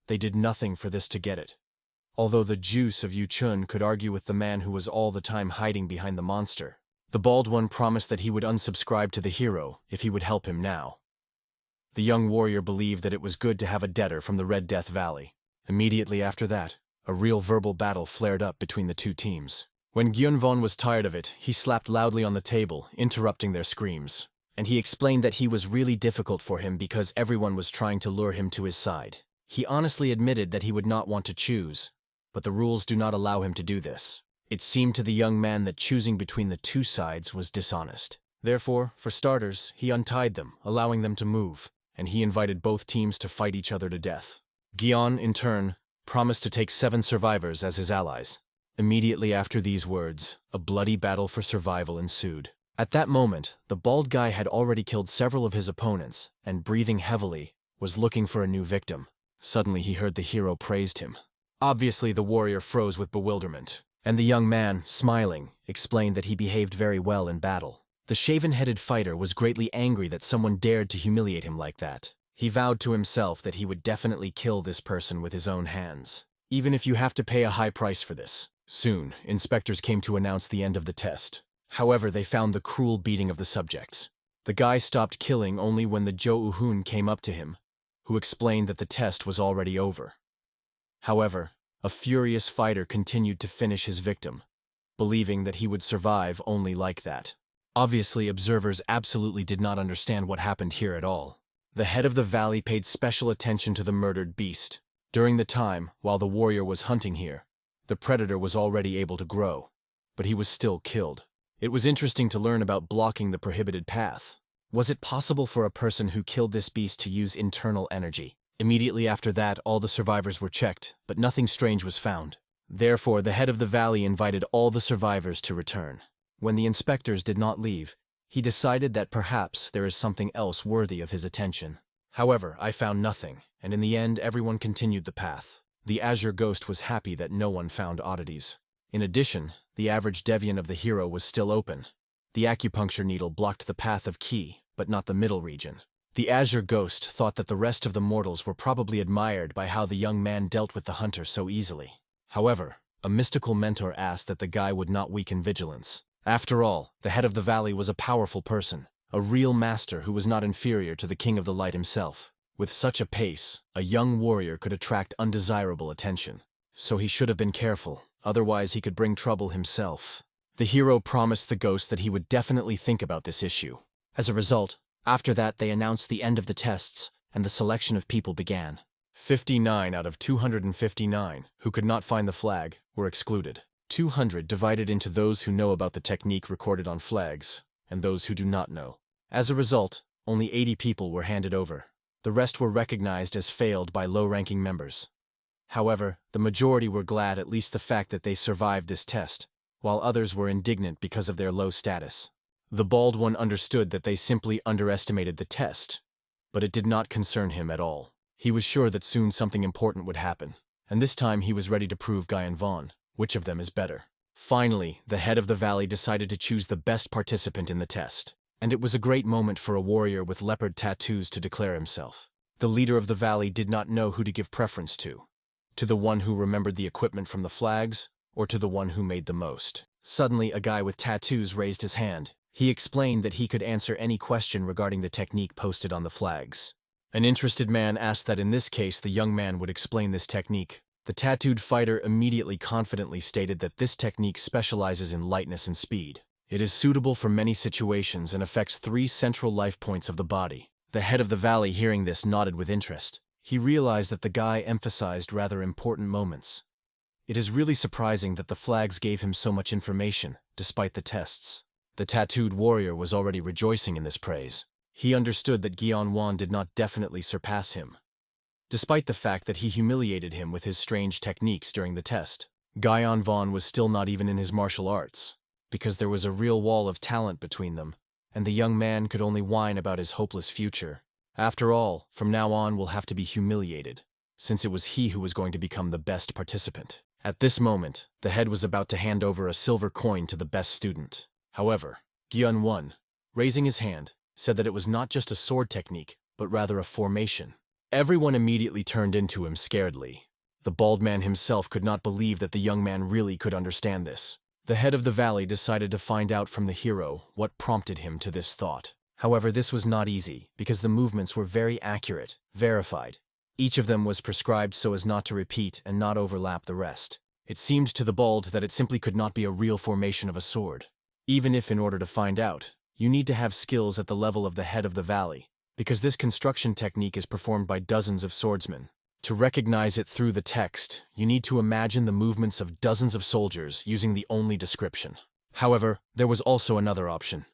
They did nothing for this to get it. Although the juice of Yu Chun could argue with the man who was all the time hiding behind the monster, the bald one promised that he would unsubscribe to the hero if he would help him now. The young warrior believed that it was good to have a debtor from the Red Death Valley. Immediately after that, a real verbal battle flared up between the two teams. When Gyunvon was tired of it, he slapped loudly on the table, interrupting their screams. And he explained that he was really difficult for him because everyone was trying to lure him to his side. He honestly admitted that he would not want to choose, but the rules do not allow him to do this. It seemed to the young man that choosing between the two sides was dishonest. Therefore, for starters, he untied them, allowing them to move, and he invited both teams to fight each other to death. Gyeon, in turn, promised to take 7 survivors as his allies. Immediately after these words, a bloody battle for survival ensued. At that moment, the bald guy had already killed several of his opponents, and breathing heavily, was looking for a new victim. Suddenly he heard the hero praised him. Obviously the warrior froze with bewilderment, and the young man, smiling, explained that he behaved very well in battle. The shaven-headed fighter was greatly angry that someone dared to humiliate him like that. He vowed to himself that he would definitely kill this person with his own hands, even if you have to pay a high price for this. Soon, inspectors came to announce the end of the test. However, they found the cruel beating of the subjects. The guy stopped killing only when the Jo Uhun came up to him, who explained that the test was already over. However, a furious fighter continued to finish his victim, believing that he would survive only like that. Obviously, observers absolutely did not understand what happened here at all. The head of the valley paid special attention to the murdered beast. During the time, while the warrior was hunting here, the predator was already able to grow, but he was still killed. It was interesting to learn about blocking the prohibited path. Was it possible for a person who killed this beast to use internal energy? Immediately after that, all the survivors were checked, but nothing strange was found. Therefore, the head of the valley invited all the survivors to return. When the inspectors did not leave, he decided that perhaps there is something else worthy of his attention. However, I found nothing, and in the end everyone continued the path. The Azure ghost was happy that no one found oddities. In addition, the average deviant of the hero was still open. The acupuncture needle blocked the path of Ki, but not the middle region. The Azure ghost thought that the rest of the mortals were probably admired by how the young man dealt with the hunter so easily. However, a mystical mentor asked that the guy would not weaken vigilance. After all, the head of the valley was a powerful person, a real master who was not inferior to the King of the Light himself. With such a pace, a young warrior could attract undesirable attention. So he should have been careful, otherwise he could bring trouble himself. The hero promised the ghost that he would definitely think about this issue. As a result, after that they announced the end of the tests, and the selection of people began. 59 out of 259 who could not find the flag were excluded. 200 divided into those who know about the technique recorded on flags, and those who do not know. As a result, only 80 people were handed over. The rest were recognized as failed by low-ranking members. However, the majority were glad at least the fact that they survived this test, while others were indignant because of their low status. The bald one understood that they simply underestimated the test, but it did not concern him at all. He was sure that soon something important would happen, and this time he was ready to prove Guy and Vaughn which of them is better. Finally, the head of the valley decided to choose the best participant in the test, and it was a great moment for a warrior with leopard tattoos to declare himself. The leader of the valley did not know who to give preference to the one who remembered the equipment from the flags, or to the one who made the most. Suddenly, a guy with tattoos raised his hand. He explained that he could answer any question regarding the technique posted on the flags. An interested man asked that in this case the young man would explain this technique. The tattooed fighter immediately confidently stated that this technique specializes in lightness and speed. It is suitable for many situations and affects 3 central life points of the body. The head of the valley, hearing this, nodded with interest. He realized that the guy emphasized rather important moments. It is really surprising that the flags gave him so much information, despite the tests. The tattooed warrior was already rejoicing in this praise. He understood that Guion Wan did not definitely surpass him, despite the fact that he humiliated him with his strange techniques during the test. Guion Vaughn was still not even in his martial arts, because there was a real wall of talent between them, and the young man could only whine about his hopeless future. After all, from now on will have to be humiliated, since it was he who was going to become the best participant. At this moment, the head was about to hand over a silver coin to the best student. However, Guion Wan, raising his hand, said that it was not just a sword technique, but rather a formation. Everyone immediately turned into him scaredly. The bald man himself could not believe that the young man really could understand this. The head of the valley decided to find out from the hero what prompted him to this thought. However, this was not easy, because the movements were very accurate, verified. Each of them was prescribed so as not to repeat and not overlap the rest. It seemed to the bald that it simply could not be a real formation of a sword. Even if, in order to find out, you need to have skills at the level of the head of the valley, because this construction technique is performed by dozens of swordsmen. To recognize it through the text, you need to imagine the movements of dozens of soldiers using the only description. However, there was also another option.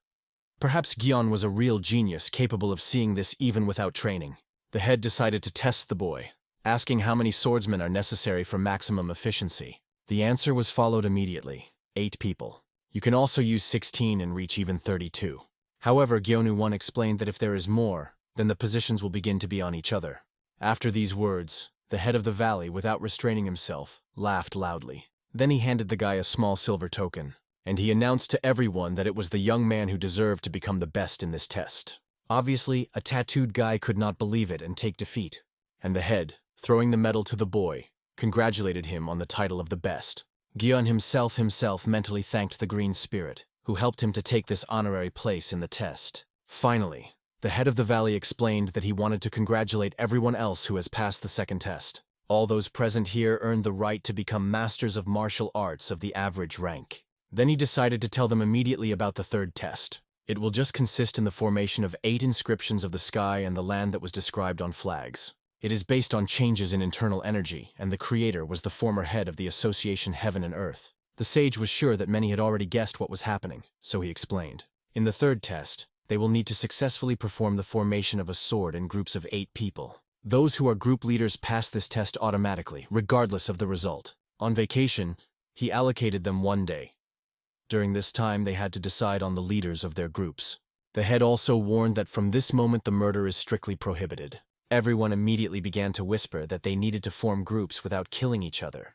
Perhaps Guion was a real genius capable of seeing this even without training. The head decided to test the boy, asking how many swordsmen are necessary for maximum efficiency. The answer was followed immediately: 8 people. You can also use 16 and reach even 32. However, Gyeonu Won explained that if there is more, then the positions will begin to be on each other. After these words, the head of the valley, without restraining himself, laughed loudly. Then he handed the guy a small silver token, and he announced to everyone that it was the young man who deserved to become the best in this test. Obviously, a tattooed guy could not believe it and take defeat, and the head, throwing the medal to the boy, congratulated him on the title of the best. Gyeon himself mentally thanked the Green Spirit, who helped him to take this honorary place in the test. Finally, the head of the valley explained that he wanted to congratulate everyone else who has passed the second test. All those present here earned the right to become masters of martial arts of the average rank. Then he decided to tell them immediately about the third test. It will just consist in the formation of 8 inscriptions of the sky and the land that was described on flags. It is based on changes in internal energy, and the creator was the former head of the Association Heaven and Earth. The sage was sure that many had already guessed what was happening, so he explained. In the third test, they will need to successfully perform the formation of a sword in groups of 8 people. Those who are group leaders pass this test automatically, regardless of the result. On vacation, he allocated them 1 day. During this time, they had to decide on the leaders of their groups. The head also warned that from this moment the murder is strictly prohibited. Everyone immediately began to whisper that they needed to form groups without killing each other.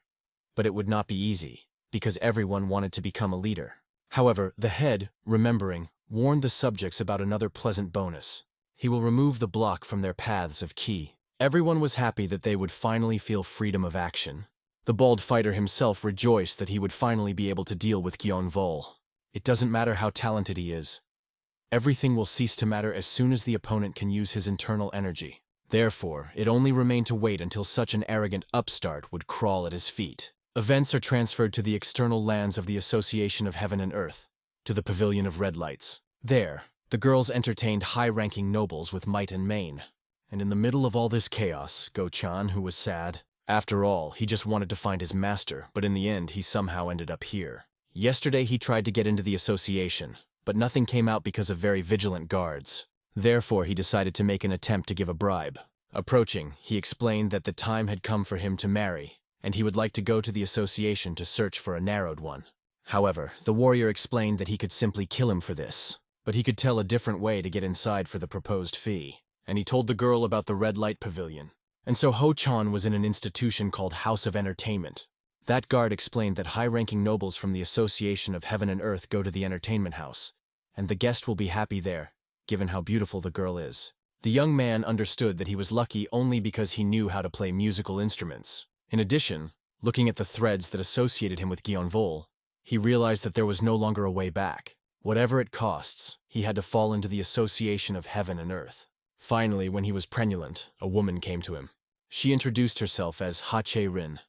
But it would not be easy, because everyone wanted to become a leader. However, the head, remembering, warned the subjects about another pleasant bonus. He will remove the block from their paths of ki. Everyone was happy that they would finally feel freedom of action. The bald fighter himself rejoiced that he would finally be able to deal with Gyeon Vol. It doesn't matter how talented he is. Everything will cease to matter as soon as the opponent can use his internal energy. Therefore, it only remained to wait until such an arrogant upstart would crawl at his feet. Events are transferred to the external lands of the Association of Heaven and Earth, to the Pavilion of Red Lights. There, the girls entertained high-ranking nobles with might and main. And in the middle of all this chaos, Go-chan, who was sad. After all, he just wanted to find his master, but in the end, he somehow ended up here. Yesterday, he tried to get into the association, but nothing came out because of very vigilant guards. Therefore, he decided to make an attempt to give a bribe. Approaching, he explained that the time had come for him to marry, and he would like to go to the association to search for a narrowed one. However, the warrior explained that he could simply kill him for this, but he could tell a different way to get inside for the proposed fee, and he told the girl about the red light pavilion. And so Ho-chan was in an institution called House of Entertainment. That guard explained that high-ranking nobles from the Association of Heaven and Earth go to the entertainment house, and the guest will be happy there, given how beautiful the girl is. The young man understood that he was lucky only because he knew how to play musical instruments. In addition, looking at the threads that associated him with Gyeonvol, he realized that there was no longer a way back. Whatever it costs, he had to fall into the Association of Heaven and Earth. Finally, when he was pregnant, a woman came to him. She introduced herself as Ha-che-rin,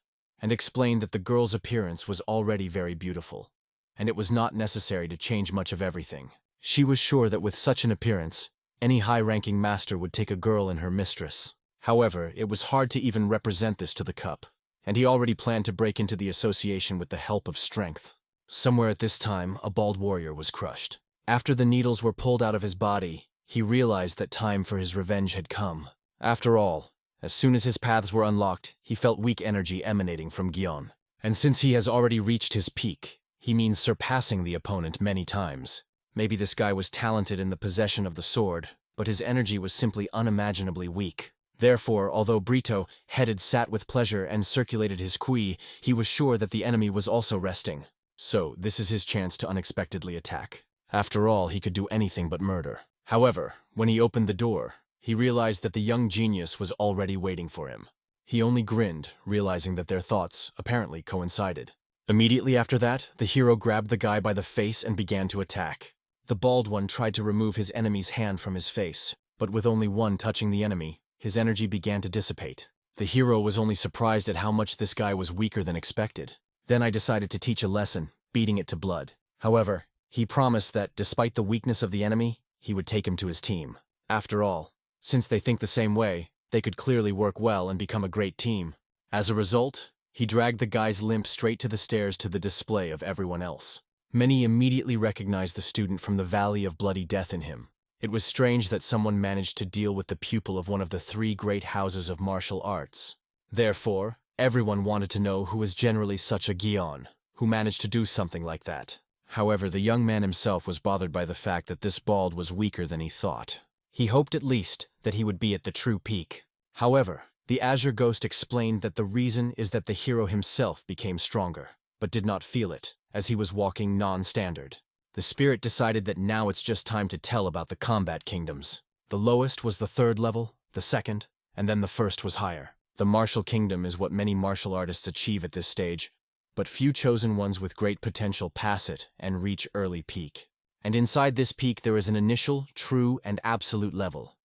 and explained that the girl's appearance was already very beautiful, and it was not necessary to change much of everything. She was sure that with such an appearance, any high-ranking master would take a girl in her mistress. However, it was hard to even represent this to the cup, and he already planned to break into the association with the help of strength. Somewhere at this time, a bald warrior was crushed. After the needles were pulled out of his body, he realized that time for his revenge had come. After all, as soon as his paths were unlocked, he felt weak energy emanating from Gyeon. And since he has already reached his peak, he means surpassing the opponent many times. Maybe this guy was talented in the possession of the sword, but his energy was simply unimaginably weak. Therefore, although Brito, headed, sat with pleasure and circulated his kui, he was sure that the enemy was also resting. So, this is his chance to unexpectedly attack. After all, he could do anything but murder. However, when he opened the door, he realized that the young genius was already waiting for him. He only grinned, realizing that their thoughts, apparently, coincided. Immediately after that, the hero grabbed the guy by the face and began to attack. The bald one tried to remove his enemy's hand from his face, but with only one touching the enemy, his energy began to dissipate. The hero was only surprised at how much this guy was weaker than expected. Then I decided to teach a lesson, beating it to blood. However, he promised that, despite the weakness of the enemy, he would take him to his team. After all, since they think the same way, they could clearly work well and become a great team. As a result, he dragged the guy's limp straight to the stairs to the display of everyone else. Many immediately recognized the student from the Valley of Bloody Death in him. It was strange that someone managed to deal with the pupil of one of the three great houses of martial arts. Therefore, everyone wanted to know who was generally such a Gyeon, who managed to do something like that. However, the young man himself was bothered by the fact that this bald was weaker than he thought. He hoped at least that he would be at the true peak. However, the Azure Ghost explained that the reason is that the hero himself became stronger, but did not feel it, as he was walking non-standard. The spirit decided that now it's just time to tell about the combat kingdoms. The lowest was the 3rd level, the 2nd, and then the 1st was higher. The martial kingdom is what many martial artists achieve at this stage, but few chosen ones with great potential pass it and reach early peak. And inside this peak there is an initial, true, and absolute level.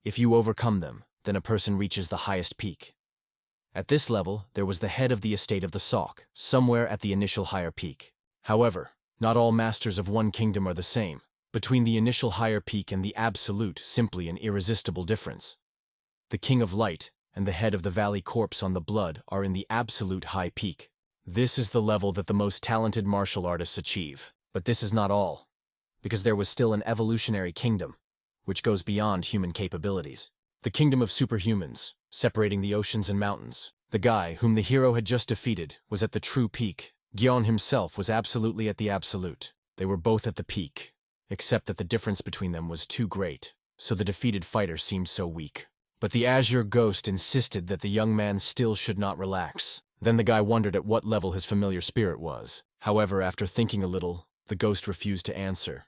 If you overcome them, then a person reaches the highest peak. At this level, there was the head of the estate of the Sok, somewhere at the initial higher peak. However, not all masters of one kingdom are the same. Between the initial higher peak and the absolute, simply an irresistible difference. The King of Light and the head of the Valley Corpse on the Blood are in the absolute high peak. This is the level that the most talented martial artists achieve. But this is not all, because there was still an evolutionary kingdom, which goes beyond human capabilities. The kingdom of superhumans, separating the oceans and mountains. The guy, whom the hero had just defeated, was at the true peak. Gyeon himself was absolutely at the absolute. They were both at the peak, except that the difference between them was too great, so the defeated fighter seemed so weak. But the Azure Ghost insisted that the young man still should not relax. Then the guy wondered at what level his familiar spirit was. However, after thinking a little, the ghost refused to answer,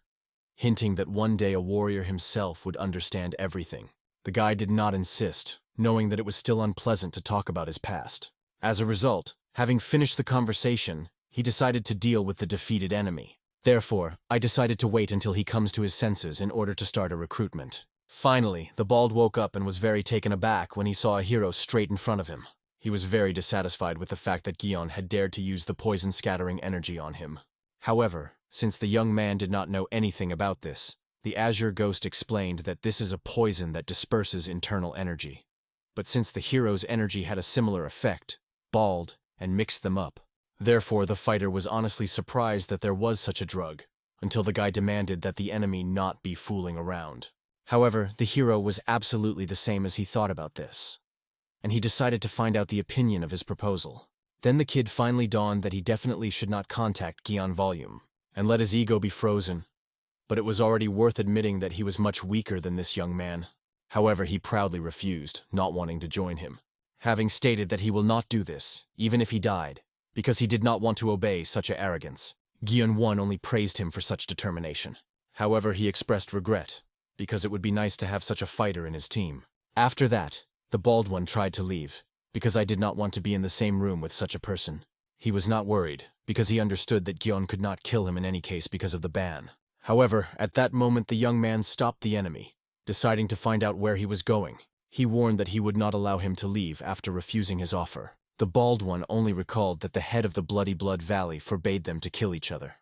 hinting that one day a warrior himself would understand everything. The guy did not insist, knowing that it was still unpleasant to talk about his past. As a result, having finished the conversation, he decided to deal with the defeated enemy. Therefore, I decided to wait until he comes to his senses in order to start a recruitment. Finally, the bald woke up and was very taken aback when he saw a hero straight in front of him. He was very dissatisfied with the fact that Gion had dared to use the poison-scattering energy on him. However, since the young man did not know anything about this, the Azure Ghost explained that this is a poison that disperses internal energy. But since the hero's energy had a similar effect, balled, and mixed them up. Therefore, the fighter was honestly surprised that there was such a drug, until the guy demanded that the enemy not be fooling around. However, the hero was absolutely the same as he thought about this, and he decided to find out the opinion of his proposal. Then the kid finally dawned that he definitely should not contact Gion Volume, and let his ego be frozen. But it was already worth admitting that he was much weaker than this young man. However, he proudly refused, not wanting to join him, having stated that he will not do this, even if he died, because he did not want to obey such a arrogance. Gion One only praised him for such determination. However, he expressed regret, because it would be nice to have such a fighter in his team. After that, the bald one tried to leave, because I did not want to be in the same room with such a person. He was not worried, because he understood that Gion could not kill him in any case because of the ban. However, at that moment the young man stopped the enemy, deciding to find out where he was going. He warned that he would not allow him to leave after refusing his offer. The bald one only recalled that the head of the Bloody Blood Valley forbade them to kill each other.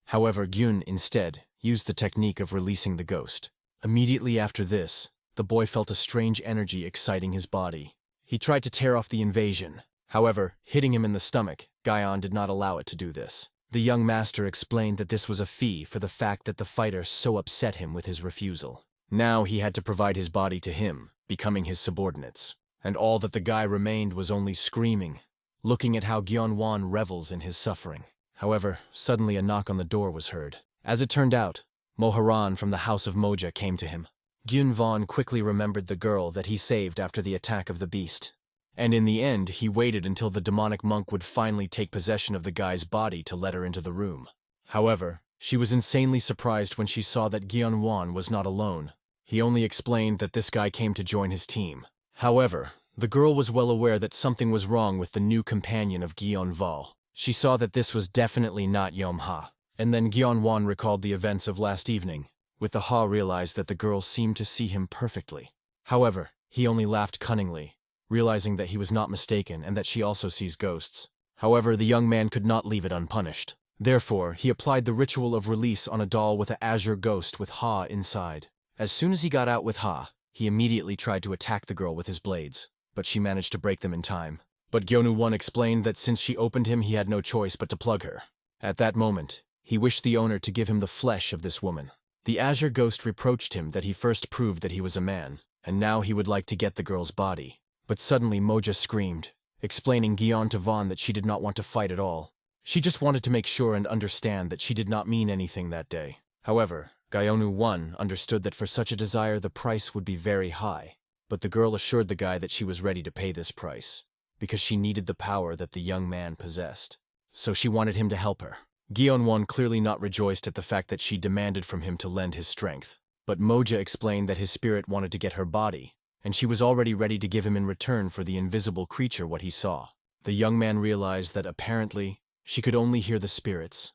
However, Gyun instead used the technique of releasing the ghost. Immediately after this, the boy felt a strange energy exciting his body. He tried to tear off the invasion. However, hitting him in the stomach, Gion did not allow it to do this. The young master explained that this was a fee for the fact that the fighter so upset him with his refusal. Now he had to provide his body to him, becoming his subordinates. And all that the guy remained was only screaming, looking at how Gyeonwon revels in his suffering. However, suddenly a knock on the door was heard. As it turned out, Moharan from the house of Moja came to him. Gyunvon quickly remembered the girl that he saved after the attack of the beast. And in the end, he waited until the demonic monk would finally take possession of the guy's body to let her into the room. However, she was insanely surprised when she saw that Gyeonwon was not alone. He only explained that this guy came to join his team. However, the girl was well aware that something was wrong with the new companion of Gyeonval. She saw that this was definitely not Yomha. And then Gyeonwon recalled the events of last evening. With the Ha realized that the girl seemed to see him perfectly. However, he only laughed cunningly, realizing that he was not mistaken and that she also sees ghosts. However, the young man could not leave it unpunished. Therefore, he applied the ritual of release on a doll with an Azure ghost with Ha inside. As soon as he got out with Ha, he immediately tried to attack the girl with his blades, but she managed to break them in time. But Gyonu-won explained that since she opened him, he had no choice but to plug her. At that moment, he wished the owner to give him the flesh of this woman. The Azure ghost reproached him that he first proved that he was a man, and now he would like to get the girl's body. But suddenly Moja screamed, explaining Gyeon to Vaughn that she did not want to fight at all. She just wanted to make sure and understand that she did not mean anything that day. However, Gyonu-won understood that for such a desire the price would be very high, but the girl assured the guy that she was ready to pay this price, because she needed the power that the young man possessed. So she wanted him to help her. Gyeon-won clearly not rejoiced at the fact that she demanded from him to lend his strength, but Moja explained that his spirit wanted to get her body, and she was already ready to give him in return for the invisible creature what he saw. The young man realized that apparently she could only hear the spirits,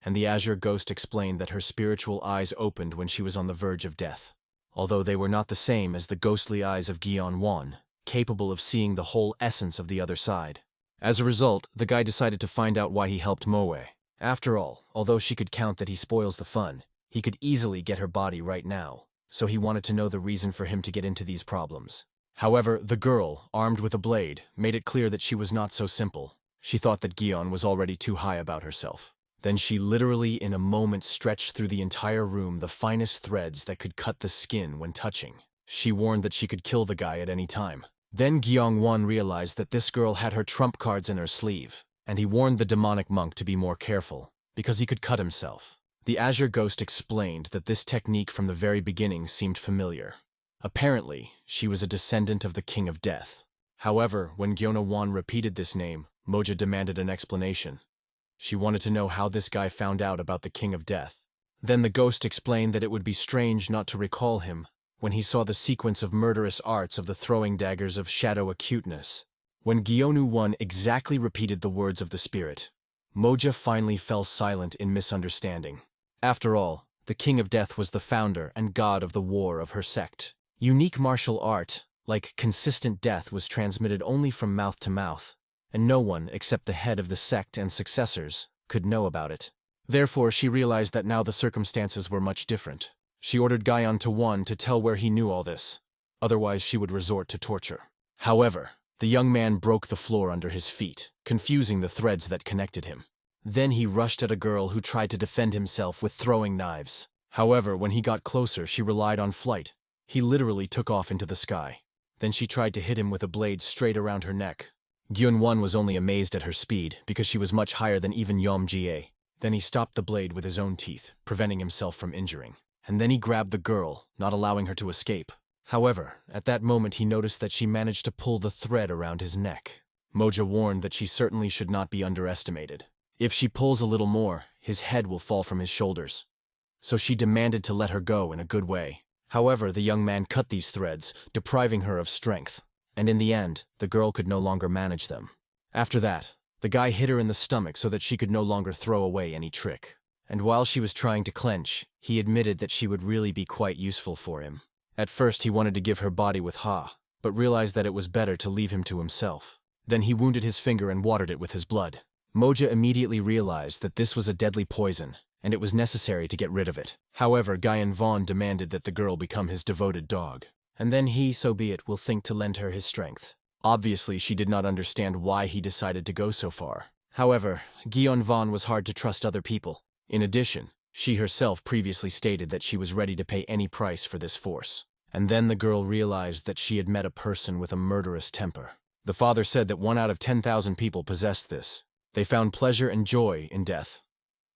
and the Azure ghost explained that her spiritual eyes opened when she was on the verge of death, although they were not the same as the ghostly eyes of Gyeon-won, capable of seeing the whole essence of the other side. As a result, the guy decided to find out why he helped Moe. After all, although she could count that he spoils the fun, he could easily get her body right now, so he wanted to know the reason for him to get into these problems. However, the girl, armed with a blade, made it clear that she was not so simple. She thought that Gyeon was already too high about herself. Then she literally in a moment stretched through the entire room the finest threads that could cut the skin when touching. She warned that she could kill the guy at any time. Then Gyeong-won realized that this girl had her trump cards in her sleeve, and he warned the demonic monk to be more careful, because he could cut himself. The Azure ghost explained that this technique from the very beginning seemed familiar. Apparently, she was a descendant of the King of Death. However, when Gyeona-won repeated this name, Moja demanded an explanation. She wanted to know how this guy found out about the King of Death. Then the ghost explained that it would be strange not to recall him when he saw the sequence of murderous arts of the throwing daggers of shadow acuteness. When Gyeonu-won exactly repeated the words of the spirit, Moja finally fell silent in misunderstanding. After all, the King of Death was the founder and god of the war of her sect. Unique martial art, like consistent death was transmitted only from mouth to mouth, and no one except the head of the sect and successors could know about it. Therefore, she realized that now the circumstances were much different. She ordered Guion to one to tell where he knew all this, otherwise she would resort to torture. However, the young man broke the floor under his feet, confusing the threads that connected him. Then he rushed at a girl who tried to defend himself with throwing knives. However, when he got closer, she relied on flight. He literally took off into the sky. Then she tried to hit him with a blade straight around her neck. Gyun-won was only amazed at her speed, because she was much higher than even Yom-jie. Then he stopped the blade with his own teeth, preventing himself from injuring. And then he grabbed the girl, not allowing her to escape. However, at that moment he noticed that she managed to pull the thread around his neck. Moja warned that she certainly should not be underestimated. If she pulls a little more, his head will fall from his shoulders. So she demanded to let her go in a good way. However, the young man cut these threads, depriving her of strength. And in the end, the girl could no longer manage them. After that, the guy hit her in the stomach so that she could no longer throw away any trick. And while she was trying to clench, he admitted that she would really be quite useful for him. At first he wanted to give her body with Ha, but realized that it was better to leave him to himself. Then he wounded his finger and watered it with his blood. Moja immediately realized that this was a deadly poison, and it was necessary to get rid of it. However, Guion demanded that the girl become his devoted dog. And then he, so be it, will think to lend her his strength. Obviously, she did not understand why he decided to go so far. However, Guion was hard to trust other people. In addition, she herself previously stated that she was ready to pay any price for this force. And then the girl realized that she had met a person with a murderous temper. The father said that 1 out of 10,000 people possessed this. They found pleasure and joy in death.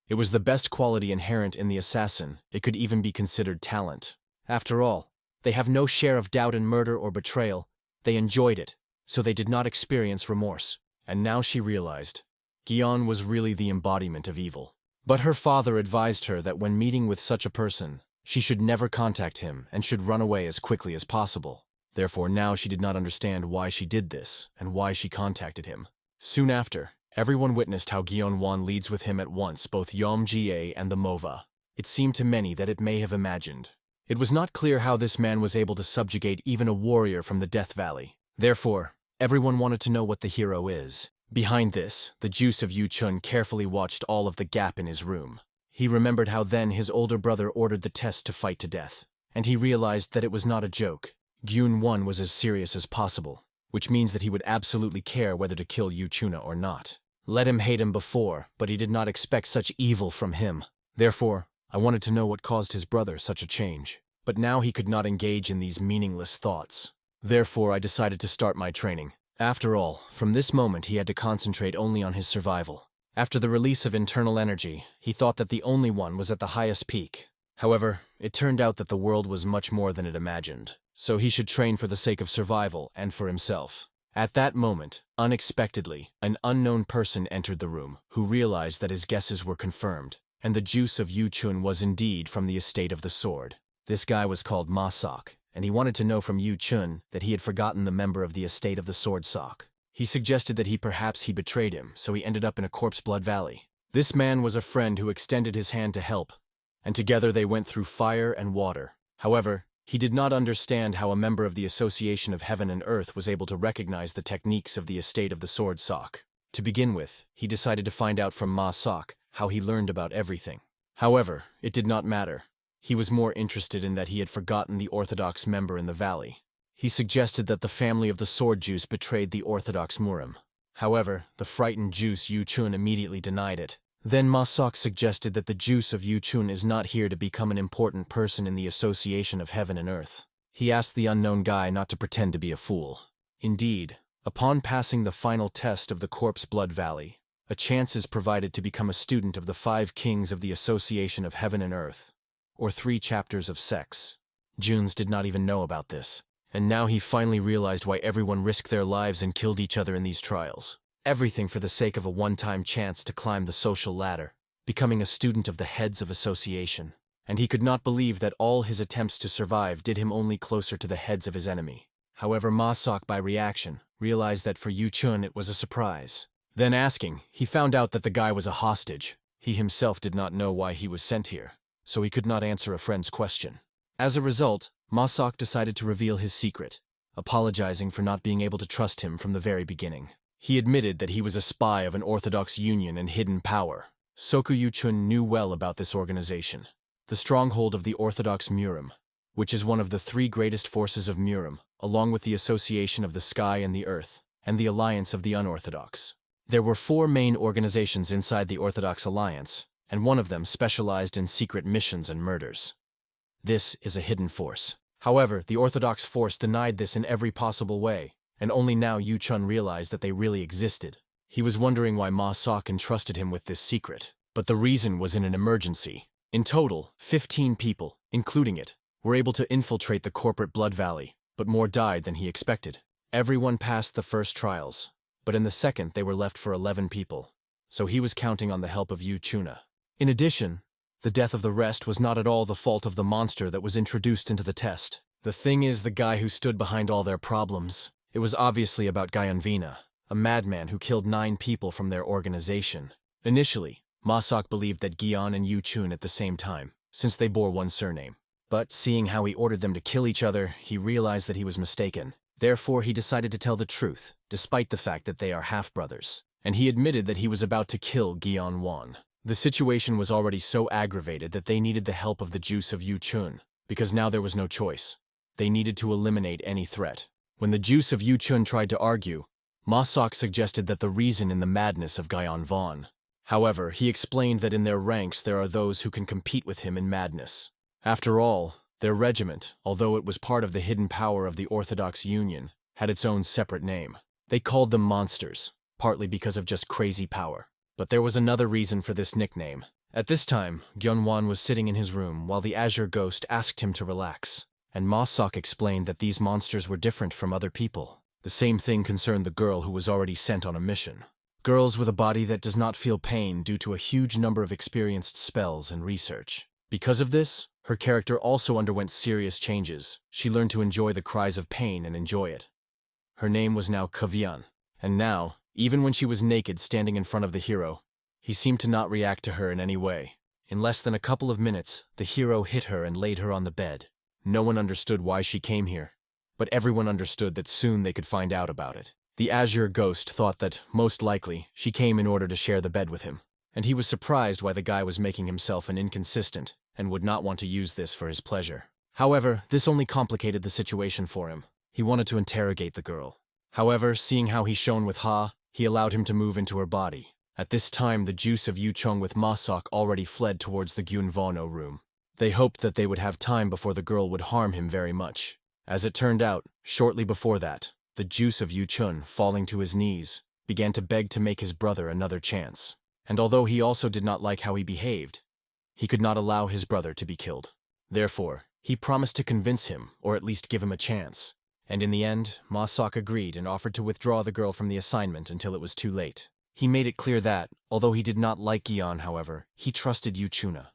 It was the best quality inherent in the assassin. It could even be considered talent. After all, they have no share of doubt in murder or betrayal. They enjoyed it, so they did not experience remorse. And now she realized, Guion was really the embodiment of evil. But her father advised her that when meeting with such a person, she should never contact him and should run away as quickly as possible. Therefore now she did not understand why she did this and why she contacted him. Soon after, everyone witnessed how Guion leads with him at once both Yom-jie and the Mova. It seemed to many that it may have imagined. It was not clear how this man was able to subjugate even a warrior from the Death Valley. Therefore, everyone wanted to know what the hero is. Behind this, the juice of Yu-chun carefully watched all of the gap in his room. He remembered how then his older brother ordered the test to fight to death, and he realized that it was not a joke. Gyun was as serious as possible, which means that he would absolutely care whether to kill Yu-chuna or not. Let him hate him before, but he did not expect such evil from him. Therefore, I wanted to know what caused his brother such a change. But now he could not engage in these meaningless thoughts. Therefore, I decided to start my training. After all, from this moment he had to concentrate only on his survival. After the release of internal energy, he thought that the only one was at the highest peak. However, it turned out that the world was much more than it imagined, so he should train for the sake of survival and for himself. At that moment, unexpectedly, an unknown person entered the room, who realized that his guesses were confirmed, and the juice of Yu-chun was indeed from the estate of the sword. This guy was called Ma-sok, and he wanted to know from Yu-chun that he had forgotten the member of the estate of the sword Sok. He suggested that perhaps he betrayed him, so he ended up in a corpse blood valley. This man was a friend who extended his hand to help, and together they went through fire and water. However, he did not understand how a member of the Association of Heaven and Earth was able to recognize the techniques of the estate of the sword Sok. To begin with, he decided to find out from Ma-sok how he learned about everything. However, it did not matter. He was more interested in that he had forgotten the Orthodox member in the valley. He suggested that the family of the sword juice betrayed the Orthodox Murim. However, the frightened juice Yu-chun immediately denied it. Then Ma-sok suggested that the juice of Yu-chun is not here to become an important person in the Association of Heaven and Earth. He asked the unknown guy not to pretend to be a fool. Indeed, upon passing the final test of the Corpse Blood Valley, a chance is provided to become a student of the 5 kings of the Association of Heaven and Earth, or 3 chapters of sects. Junes did not even know about this, and now he finally realized why everyone risked their lives and killed each other in these trials. Everything for the sake of a one-time chance to climb the social ladder, becoming a student of the heads of association. And he could not believe that all his attempts to survive did him only closer to the heads of his enemy. However, Ma-sok, by reaction, realized that for Yu-chun it was a surprise. Then asking, he found out that the guy was a hostage. He himself did not know why he was sent here, so he could not answer a friend's question. As a result, Ma-sok decided to reveal his secret. apologizing for not being able to trust him from the very beginning. He admitted that he was a spy of an Orthodox Union and hidden power. Soku Yu-chun knew well about this organization, the stronghold of the Orthodox Murim, which is one of the three greatest forces of Murim, along with the Association of the Sky and the Earth, and the Alliance of the Unorthodox. There were 4 main organizations inside the Orthodox Alliance, and one of them specialized in secret missions and murders. This is a hidden force. However, the Orthodox force denied this in every possible way, and only now Yu-chun realized that they really existed. He was wondering why Ma Sok entrusted him with this secret, but the reason was in an emergency. In total, 15 people, including it, were able to infiltrate the corporate Blood Valley, but more died than he expected. Everyone passed the first trials, but in the second they were left for 11 people, so he was counting on the help of Yu-chuna. In addition, the death of the rest was not at all the fault of the monster that was introduced into the test. The thing is the guy who stood behind all their problems. It was obviously about Gyanvina, a madman who killed 9 people from their organization. Initially, Ma Sok believed that Gyan and Yu-chun at the same time, since they bore one surname. But seeing how he ordered them to kill each other, he realized that he was mistaken. Therefore, he decided to tell the truth, despite the fact that they are half-brothers. And he admitted that he was about to kill Gyan Wan. The situation was already so aggravated that they needed the help of the juice of Yu-chun, because now there was no choice. They needed to eliminate any threat. When the juice of Yu-chun tried to argue, Ma Sok suggested that the reason in the madness of Gyan Wan. However, he explained that in their ranks there are those who can compete with him in madness. After all, their regiment, although it was part of the hidden power of the Orthodox Union, had its own separate name. They called them monsters, partly because of just crazy power. But there was another reason for this nickname. At this time, Gyunwan was sitting in his room while the Azure ghost asked him to relax, and Ma Sok explained that these monsters were different from other people. The same thing concerned the girl who was already sent on a mission. Girls with a body that does not feel pain due to a huge number of experienced spells and research. Because of this, her character also underwent serious changes. She learned to enjoy the cries of pain and enjoy it. Her name was now Kavyan, and now, even when she was naked standing in front of the hero, he seemed to not react to her in any way. In less than a couple of minutes, the hero hit her and laid her on the bed. No one understood why she came here, but everyone understood that soon they could find out about it. The Azure ghost thought that, most likely, she came in order to share the bed with him, and he was surprised why the guy was making himself an inconsistent and would not want to use this for his pleasure. However, this only complicated the situation for him. He wanted to interrogate the girl. However, seeing how he shone with Ha, he allowed him to move into her body. At this time, the juice of Yu-chung with Ma Sok already fled towards the Gyunvano room. They hoped that they would have time before the girl would harm him very much. As it turned out, shortly before that, the juice of Yu-chun, falling to his knees, began to beg to make his brother another chance. And although he also did not like how he behaved, he could not allow his brother to be killed. Therefore, he promised to convince him, or at least give him a chance. And in the end, Ma Sok agreed and offered to withdraw the girl from the assignment until it was too late. He made it clear that, although he did not like Gyan, however, he trusted Yu-chuna.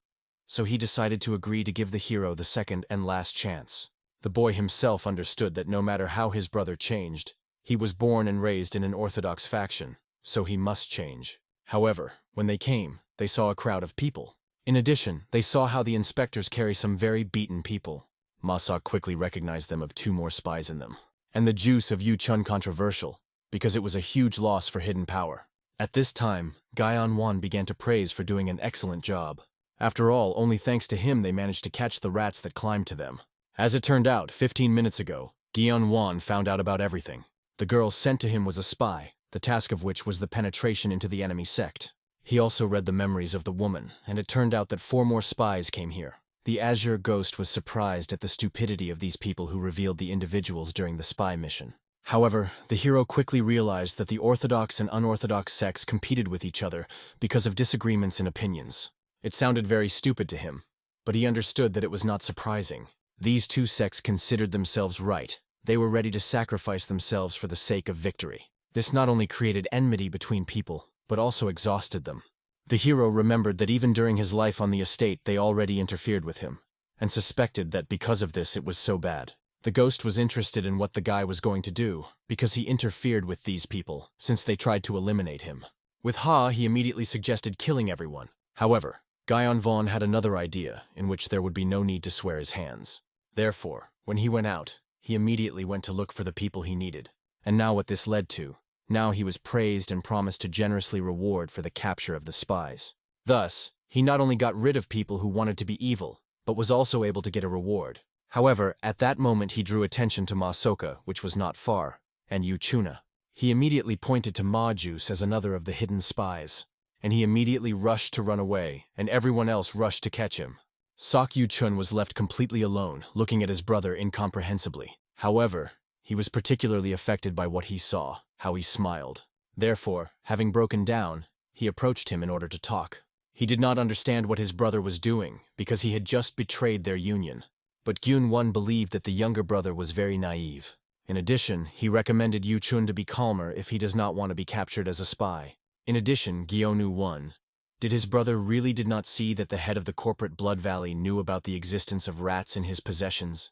So he decided to agree to give the hero the second and last chance. The boy himself understood that no matter how his brother changed, he was born and raised in an Orthodox faction, so he must change. However, when they came, they saw a crowd of people. In addition, they saw how the inspectors carry some very beaten people. Ma Sok quickly recognized them of 2 more spies in them. And the juice of Yu-chun controversial, because it was a huge loss for hidden power. At this time, Gyan Wan began to praise for doing an excellent job. After all, only thanks to him they managed to catch the rats that climbed to them. As it turned out, 15 minutes ago, Gyan Wan found out about everything. The girl sent to him was a spy, the task of which was the penetration into the enemy sect. He also read the memories of the woman, and it turned out that 4 more spies came here. The Azure ghost was surprised at the stupidity of these people who revealed the individuals during the spy mission. However, the hero quickly realized that the Orthodox and unorthodox sects competed with each other because of disagreements in opinions. It sounded very stupid to him, but he understood that it was not surprising. These 2 sects considered themselves right. They were ready to sacrifice themselves for the sake of victory. This not only created enmity between people, but also exhausted them. The hero remembered that even during his life on the estate they already interfered with him, and suspected that because of this it was so bad. The ghost was interested in what the guy was going to do, because he interfered with these people, since they tried to eliminate him. With Ha, he immediately suggested killing everyone. However, Gyan Vaughn had another idea, in which there would be no need to swear his hands. Therefore, when he went out, he immediately went to look for the people he needed. And now what this led to. Now he was praised and promised to generously reward for the capture of the spies. Thus, he not only got rid of people who wanted to be evil, but was also able to get a reward. However, at that moment he drew attention to Ma Soka, which was not far, and Yu Chuna. He immediately pointed to Ma Juice as another of the hidden spies, and he immediately rushed to run away, and everyone else rushed to catch him. Sok Yu Chun was left completely alone, looking at his brother incomprehensibly. However, he was particularly affected by what he saw, how he smiled. Therefore, having broken down, he approached him in order to talk. He did not understand what his brother was doing, because he had just betrayed their union. But Gyun-won believed that the younger brother was very naive. In addition, he recommended Yu Chun to be calmer if he does not want to be captured as a spy. In addition, Gyonu-won, did his brother really did not see that the head of the corporate Blood Valley knew about the existence of rats in his possessions?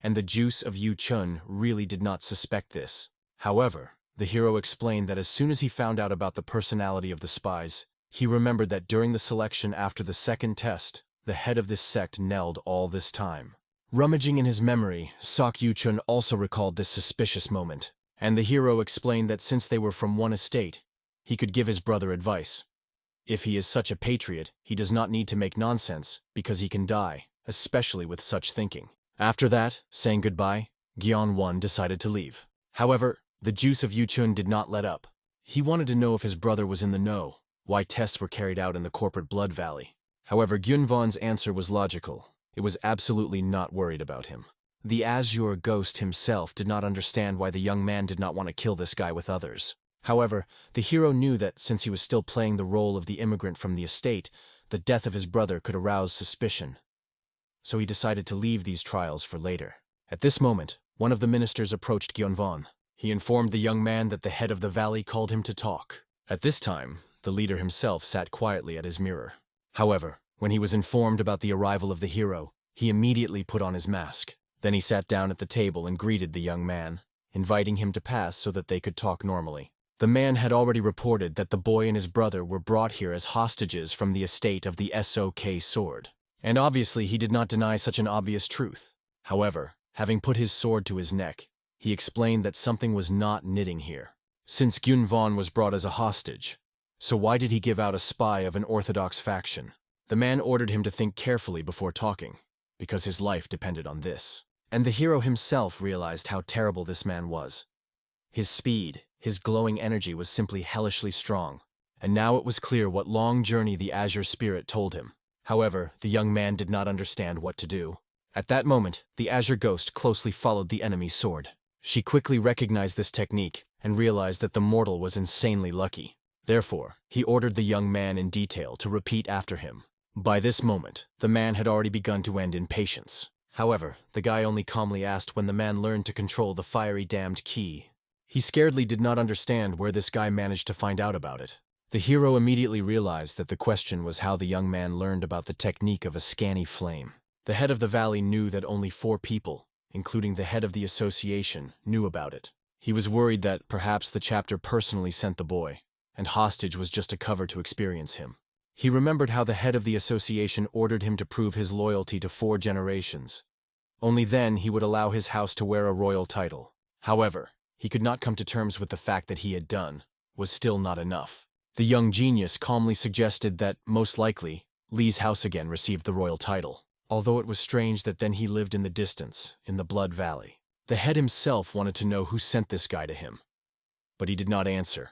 And the juice of Yu Chun really did not suspect this. However, the hero explained that as soon as he found out about the personality of the spies, he remembered that during the selection after the second test, the head of this sect knelled all this time. Rummaging in his memory, Sok Yu Chun also recalled this suspicious moment, and the hero explained that since they were from one estate, he could give his brother advice. If he is such a patriot, he does not need to make nonsense, because he can die, especially with such thinking. After that, saying goodbye, Gyeon-won decided to leave. However, the juice of Yu Chun did not let up. He wanted to know if his brother was in the know, why tests were carried out in the corporate Blood Valley. However, Gyun-won's answer was logical. It was absolutely not worried about him. The Azure ghost himself did not understand why the young man did not want to kill this guy with others. However, the hero knew that since he was still playing the role of the immigrant from the estate, the death of his brother could arouse suspicion. So he decided to leave these trials for later. At this moment, one of the ministers approached Gyun-won. He informed the young man that the head of the valley called him to talk. At this time, the leader himself sat quietly at his mirror. However, when he was informed about the arrival of the hero, he immediately put on his mask. Then he sat down at the table and greeted the young man, inviting him to pass so that they could talk normally. The man had already reported that the boy and his brother were brought here as hostages from the estate of the SOK sword. And obviously he did not deny such an obvious truth. However, having put his sword to his neck, he explained that something was not knitting here. Since Gyun-won was brought as a hostage, so why did he give out a spy of an orthodox faction? The man ordered him to think carefully before talking, because his life depended on this. And the hero himself realized how terrible this man was. His speed, his glowing energy was simply hellishly strong, and now it was clear what long journey the Azure spirit told him. However, the young man did not understand what to do. At that moment, the Azure ghost closely followed the enemy's sword. She quickly recognized this technique and realized that the mortal was insanely lucky. Therefore, he ordered the young man in detail to repeat after him. By this moment, the man had already begun to end in patience. However, the guy only calmly asked when the man learned to control the fiery damned key. He scaredly did not understand where this guy managed to find out about it. The hero immediately realized that the question was how the young man learned about the technique of a scanny flame. The head of the valley knew that only 4 people, including the head of the association, knew about it. He was worried that perhaps the chapter personally sent the boy, and hostage was just a cover to experience him. He remembered how the head of the association ordered him to prove his loyalty to 4 generations. Only then he would allow his house to wear a royal title. However, he could not come to terms with the fact that he had done was still not enough. The young genius calmly suggested that, most likely, Lee's house again received the royal title, although it was strange that then he lived in the distance, in the Blood Valley. The head himself wanted to know who sent this guy to him, but he did not answer,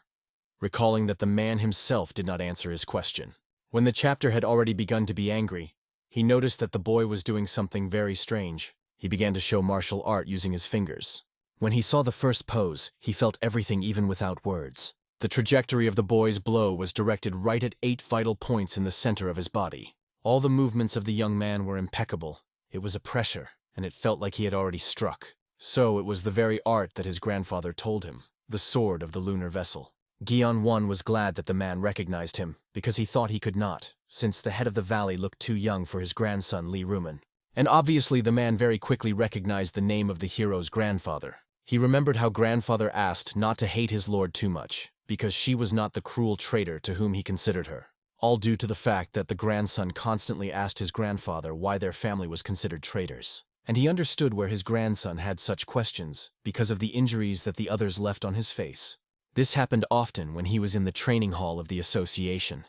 recalling that the man himself did not answer his question. When the chapter had already begun to be angry, he noticed that the boy was doing something very strange. He began to show martial art using his fingers. When he saw the first pose, he felt everything even without words. The trajectory of the boy's blow was directed right at 8 vital points in the center of his body. All the movements of the young man were impeccable. It was a pressure, and it felt like he had already struck. So it was the very art that his grandfather told him, the sword of the lunar vessel. Gyeon-won was glad that the man recognized him, because he thought he could not, since the head of the valley looked too young for his grandson Lee Ruman. And obviously the man very quickly recognized the name of the hero's grandfather. He remembered how grandfather asked not to hate his lord too much, because she was not the cruel traitor to whom he considered her. All due to the fact that the grandson constantly asked his grandfather why their family was considered traitors. and he understood where his grandson had such questions because of the injuries that the others left on his face. This happened often when he was in the training hall of the association.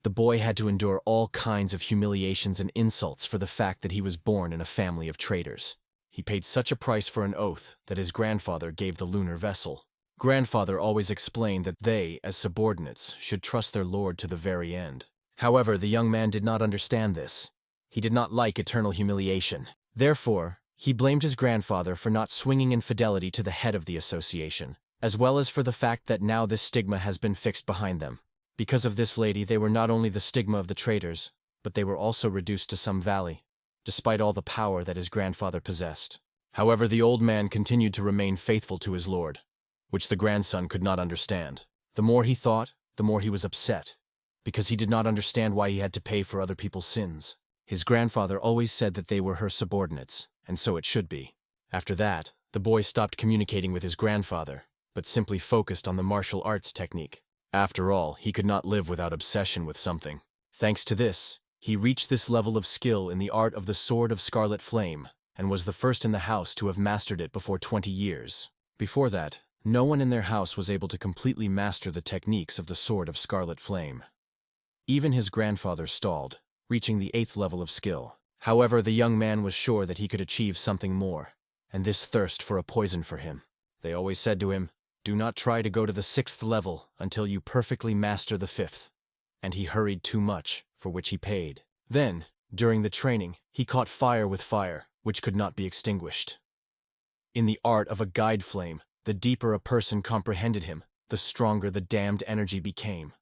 The boy had to endure all kinds of humiliations and insults for the fact that he was born in a family of traitors. He paid such a price for an oath that his grandfather gave the lunar vessel. Grandfather always explained that they, as subordinates, should trust their lord to the very end. However, the young man did not understand this. He did not like eternal humiliation. Therefore, he blamed his grandfather for not swinging in fidelity to the head of the association, as well as for the fact that now this stigma has been fixed behind them. Because of this lady, they were not only the stigma of the traitors, but they were also reduced to some valley, despite all the power that his grandfather possessed. However, the old man continued to remain faithful to his lord, which the grandson could not understand. The more he thought, the more he was upset, because he did not understand why he had to pay for other people's sins. His grandfather always said that they were her subordinates, and so it should be. After that, the boy stopped communicating with his grandfather, but simply focused on the martial arts technique. After all, he could not live without obsession with something. Thanks to this, he reached this level of skill in the art of the Sword of Scarlet Flame, and was the first in the house to have mastered it before 20 years. Before that, no one in their house was able to completely master the techniques of the Sword of Scarlet Flame. Even his grandfather stalled, reaching the 8th level of skill. However, the young man was sure that he could achieve something more, and this thirst for a poison for him. They always said to him, "Do not try to go to the 6th level until you perfectly master the 5th. And he hurried too much, for which he paid. Then, during the training, he caught fire with fire, which could not be extinguished. In the art of a guide flame, the deeper a person comprehended him, the stronger the damned energy became.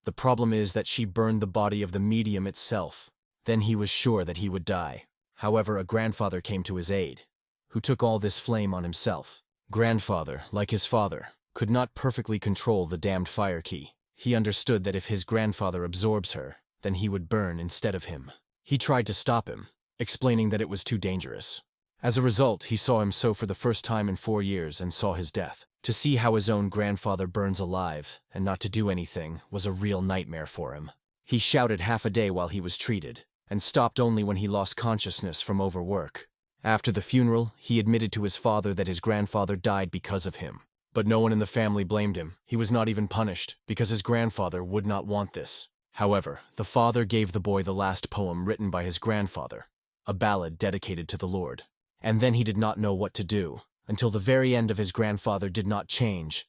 The problem is that she burned the body of the medium itself. Then he was sure that he would die. However, a grandfather came to his aid, who took all this flame on himself. Grandfather, like his father, could not perfectly control the damned fire key. He understood that if his grandfather absorbs her, then he would burn instead of him. He tried to stop him, explaining that it was too dangerous. As a result, he saw him so for the first time in 4 years and saw his death. To see how his own grandfather burns alive, and not to do anything, was a real nightmare for him. He shouted half a day while he was treated, and stopped only when he lost consciousness from overwork. After the funeral, he admitted to his father that his grandfather died because of him. But no one in the family blamed him. He was not even punished, because his grandfather would not want this. However, the father gave the boy the last poem written by his grandfather, a ballad dedicated to the Lord. And then he did not know what to do, until the very end of his grandfather did not change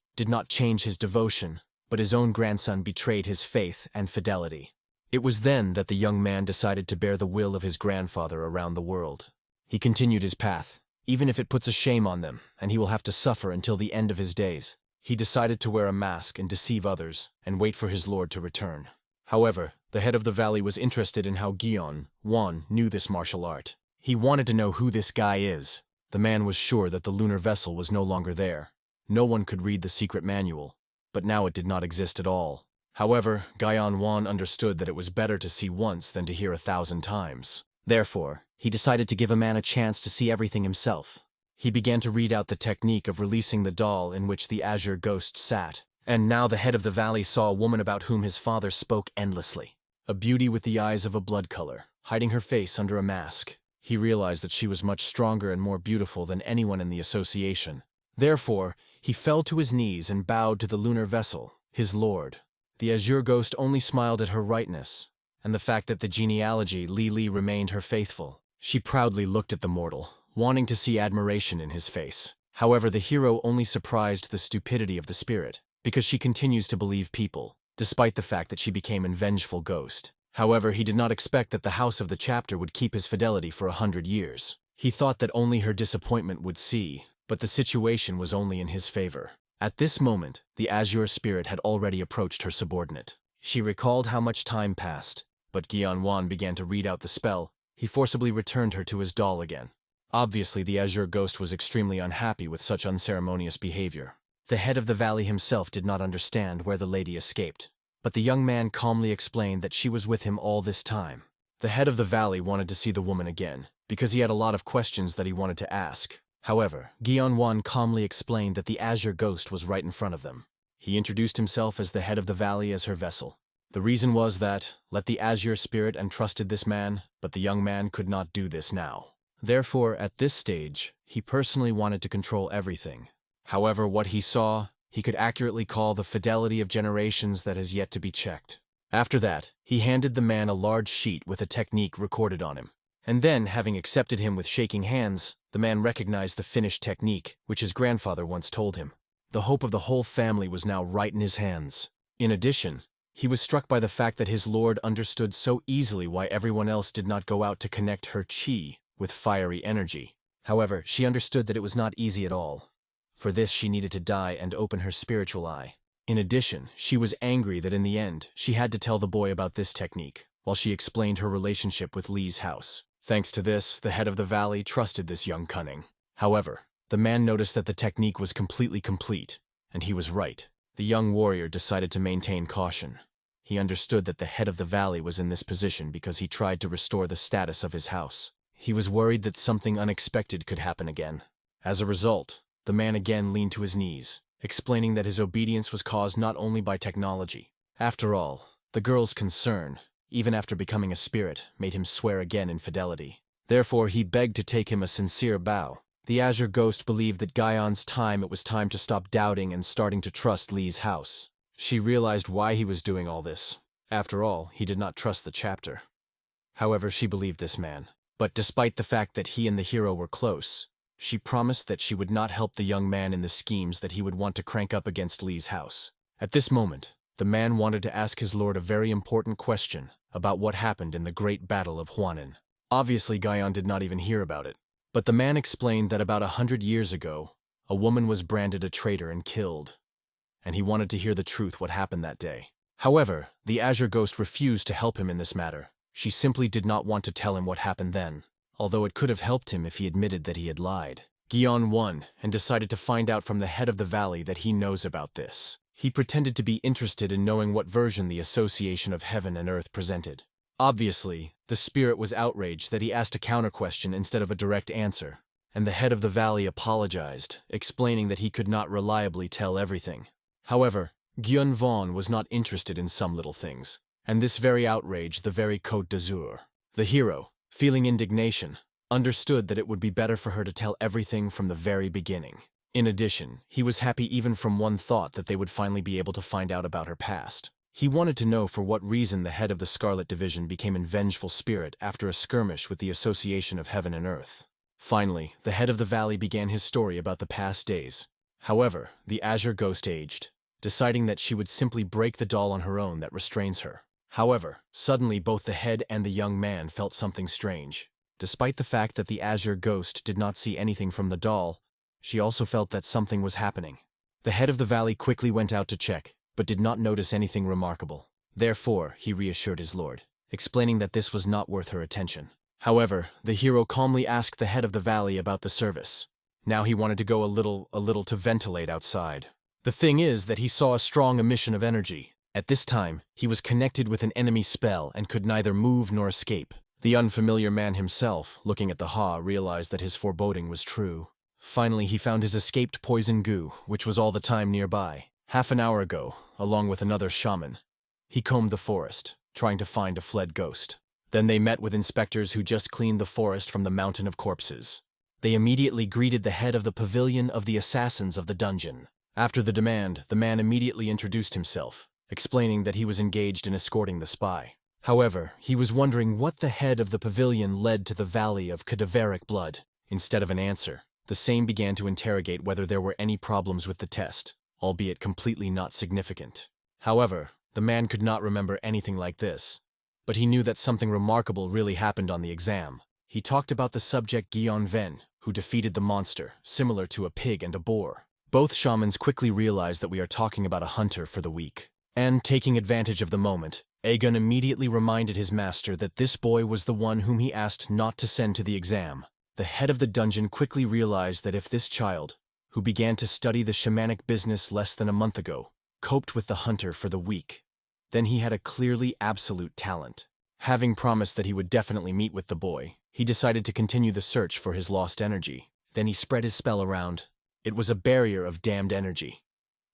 his devotion, but his own grandson betrayed his faith and fidelity. It was then that the young man decided to bear the will of his grandfather around the world. He continued his path, even if it puts a shame on them, and he will have to suffer until the end of his days. He decided to wear a mask and deceive others, and wait for his lord to return. However, the head of the valley was interested in how Gion Wan knew this martial art. He wanted to know who this guy is. The man was sure that the lunar vessel was no longer there. No one could read the secret manual, but now it did not exist at all. However, Gion Wan understood that it was better to see once than to hear 1,000 times. Therefore, he decided to give a man a chance to see everything himself. He began to read out the technique of releasing the doll in which the Azure ghost sat. And now the head of the valley saw a woman about whom his father spoke endlessly. A beauty with the eyes of a blood color, hiding her face under a mask. He realized that she was much stronger and more beautiful than anyone in the association. Therefore, he fell to his knees and bowed to the lunar vessel, his lord. The Azure ghost only smiled at her rightness, and the fact that the genealogy Li remained her faithful. She proudly looked at the mortal, wanting to see admiration in his face. However, the hero only surprised the stupidity of the spirit, because she continues to believe people, despite the fact that she became a vengeful ghost. However, he did not expect that the house of the chapter would keep his fidelity for 100 years. He thought that only her disappointment would see, but the situation was only in his favor. At this moment, the Azure spirit had already approached her subordinate. She recalled how much time passed, but Gion Wan began to read out the spell. He forcibly returned her to his doll again. Obviously, the Azure ghost was extremely unhappy with such unceremonious behavior. The head of the valley himself did not understand where the lady escaped, but the young man calmly explained that she was with him all this time. The head of the valley wanted to see the woman again, because he had a lot of questions that he wanted to ask. However, Gion Wan calmly explained that the Azure ghost was right in front of them. He introduced himself as the head of the valley as her vessel. The reason was that, let the Azure spirit entrusted this man, but the young man could not do this now. Therefore, at this stage, he personally wanted to control everything. However, what he saw, he could accurately call the fidelity of generations that has yet to be checked. After that, he handed the man a large sheet with a technique recorded on him. And then, having accepted him with shaking hands, the man recognized the finished technique, which his grandfather once told him. The hope of the whole family was now right in his hands. In addition, he was struck by the fact that his lord understood so easily why everyone else did not go out to connect her chi with fiery energy. However, she understood that it was not easy at all. For this, she needed to die and open her spiritual eye. In addition, she was angry that in the end, she had to tell the boy about this technique, while she explained her relationship with Lee's house. Thanks to this, the head of the valley trusted this young cunning. However, the man noticed that the technique was completely complete, and he was right. The young warrior decided to maintain caution. He understood that the head of the valley was in this position because he tried to restore the status of his house. He was worried that something unexpected could happen again. As a result, the man again leaned to his knees, explaining that his obedience was caused not only by technology. After all, the girl's concern, even after becoming a spirit, made him swear again in fidelity. Therefore, he begged to take him a sincere bow. The Azure Ghost believed that it was time to stop doubting and starting to trust Lee's house. She realized why he was doing all this. After all, he did not trust the chapter. However, she believed this man. But despite the fact that he and the hero were close, she promised that she would not help the young man in the schemes that he would want to crank up against Lee's house. At this moment, the man wanted to ask his lord a very important question about what happened in the Great Battle of Huanan. Obviously, Guyon did not even hear about it. But the man explained that about 100 years ago, a woman was branded a traitor and killed, and he wanted to hear the truth what happened that day. However, the Azure Ghost refused to help him in this matter. She simply did not want to tell him what happened then, although it could have helped him if he admitted that he had lied. Guyon won and decided to find out from the head of the valley that he knows about this. He pretended to be interested in knowing what version the Association of Heaven and Earth presented. Obviously, the spirit was outraged that he asked a counter-question instead of a direct answer, and the head of the valley apologized, explaining that he could not reliably tell everything. However, Guyon Vaughn was not interested in some little things, and this very outraged the very Côte d'Azur. The hero, feeling indignation, understood that it would be better for her to tell everything from the very beginning. In addition, he was happy even from one thought that they would finally be able to find out about her past. He wanted to know for what reason the head of the Scarlet Division became a vengeful spirit after a skirmish with the Association of Heaven and Earth. Finally, the head of the valley began his story about the past days. However, the Azure Ghost aged, deciding that she would simply break the doll on her own that restrains her. However, suddenly both the head and the young man felt something strange. Despite the fact that the Azure Ghost did not see anything from the doll, she also felt that something was happening. The head of the valley quickly went out to check, but did not notice anything remarkable. Therefore, he reassured his lord, explaining that this was not worth her attention. However, the hero calmly asked the head of the valley about the service. Now he wanted to go a little to ventilate outside. The thing is that he saw a strong emission of energy. At this time, he was connected with an enemy spell and could neither move nor escape. The unfamiliar man himself, looking at the Ha, realized that his foreboding was true. Finally, he found his escaped poison goo, which was all the time nearby. Half an hour ago, along with another shaman, he combed the forest, trying to find a fled ghost. Then they met with inspectors who just cleaned the forest from the mountain of corpses. They immediately greeted the head of the pavilion of the assassins of the dungeon. After the demand, the man immediately introduced himself, explaining that he was engaged in escorting the spy. However, he was wondering what the head of the pavilion led to the valley of cadaveric blood. Instead of an answer, the same began to interrogate whether there were any problems with the test, albeit completely not significant. However, the man could not remember anything like this, but he knew that something remarkable really happened on the exam. He talked about the subject Guyon Ven, who defeated the monster, similar to a pig and a boar. Both shamans quickly realized that we are talking about a hunter for the weak. And, taking advantage of the moment, Aegon immediately reminded his master that this boy was the one whom he asked not to send to the exam. The head of the dungeon quickly realized that if this child, who began to study the shamanic business less than a month ago, coped with the hunter for the weak, then he had a clearly absolute talent. Having promised that he would definitely meet with the boy, he decided to continue the search for his lost energy. Then he spread his spell around. It was a barrier of damned energy.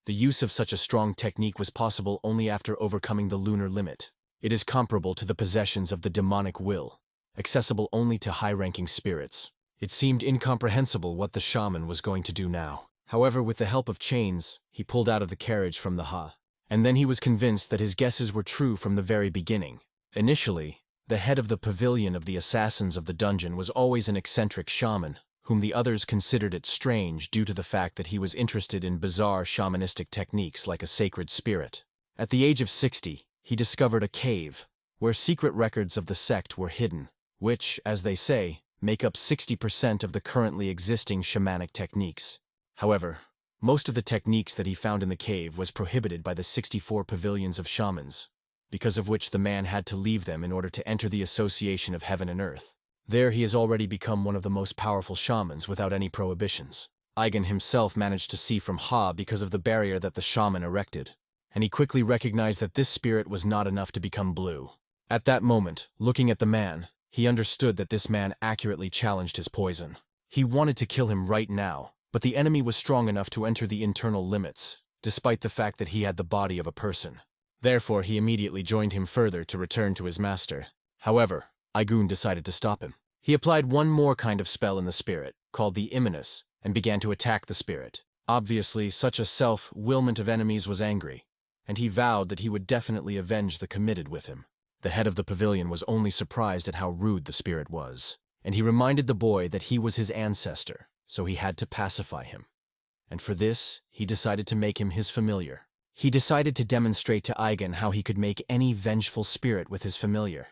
The use of such a strong technique was possible only after overcoming the lunar limit. It is comparable to the possessions of the demonic will, accessible only to high-ranking spirits. It seemed incomprehensible what the shaman was going to do now. However, with the help of chains, he pulled out of the carriage from the Ha. And then he was convinced that his guesses were true from the very beginning. Initially, the head of the pavilion of the assassins of the dungeon was always an eccentric shaman, whom the others considered it strange due to the fact that he was interested in bizarre shamanistic techniques like a sacred spirit. At the age of 60, he discovered a cave, where secret records of the sect were hidden, which, as they say, make up 60% of the currently existing shamanic techniques. However, most of the techniques that he found in the cave was prohibited by the 64 pavilions of shamans, because of which the man had to leave them in order to enter the association of heaven and earth. There he has already become one of the most powerful shamans without any prohibitions. Eigen himself managed to see from Ha because of the barrier that the shaman erected, and he quickly recognized that this spirit was not enough to become blue. At that moment, looking at the man, he understood that this man accurately challenged his poison. He wanted to kill him right now, but the enemy was strong enough to enter the internal limits, despite the fact that he had the body of a person. Therefore, he immediately joined him further to return to his master. However, Aigun decided to stop him. He applied one more kind of spell in the spirit, called the Imminus, and began to attack the spirit. Obviously, such a self-willment of enemies was angry, and he vowed that he would definitely avenge the committed with him. The head of the pavilion was only surprised at how rude the spirit was, and he reminded the boy that he was his ancestor, so he had to pacify him. And for this, he decided to make him his familiar. He decided to demonstrate to Eigen how he could make any vengeful spirit with his familiar.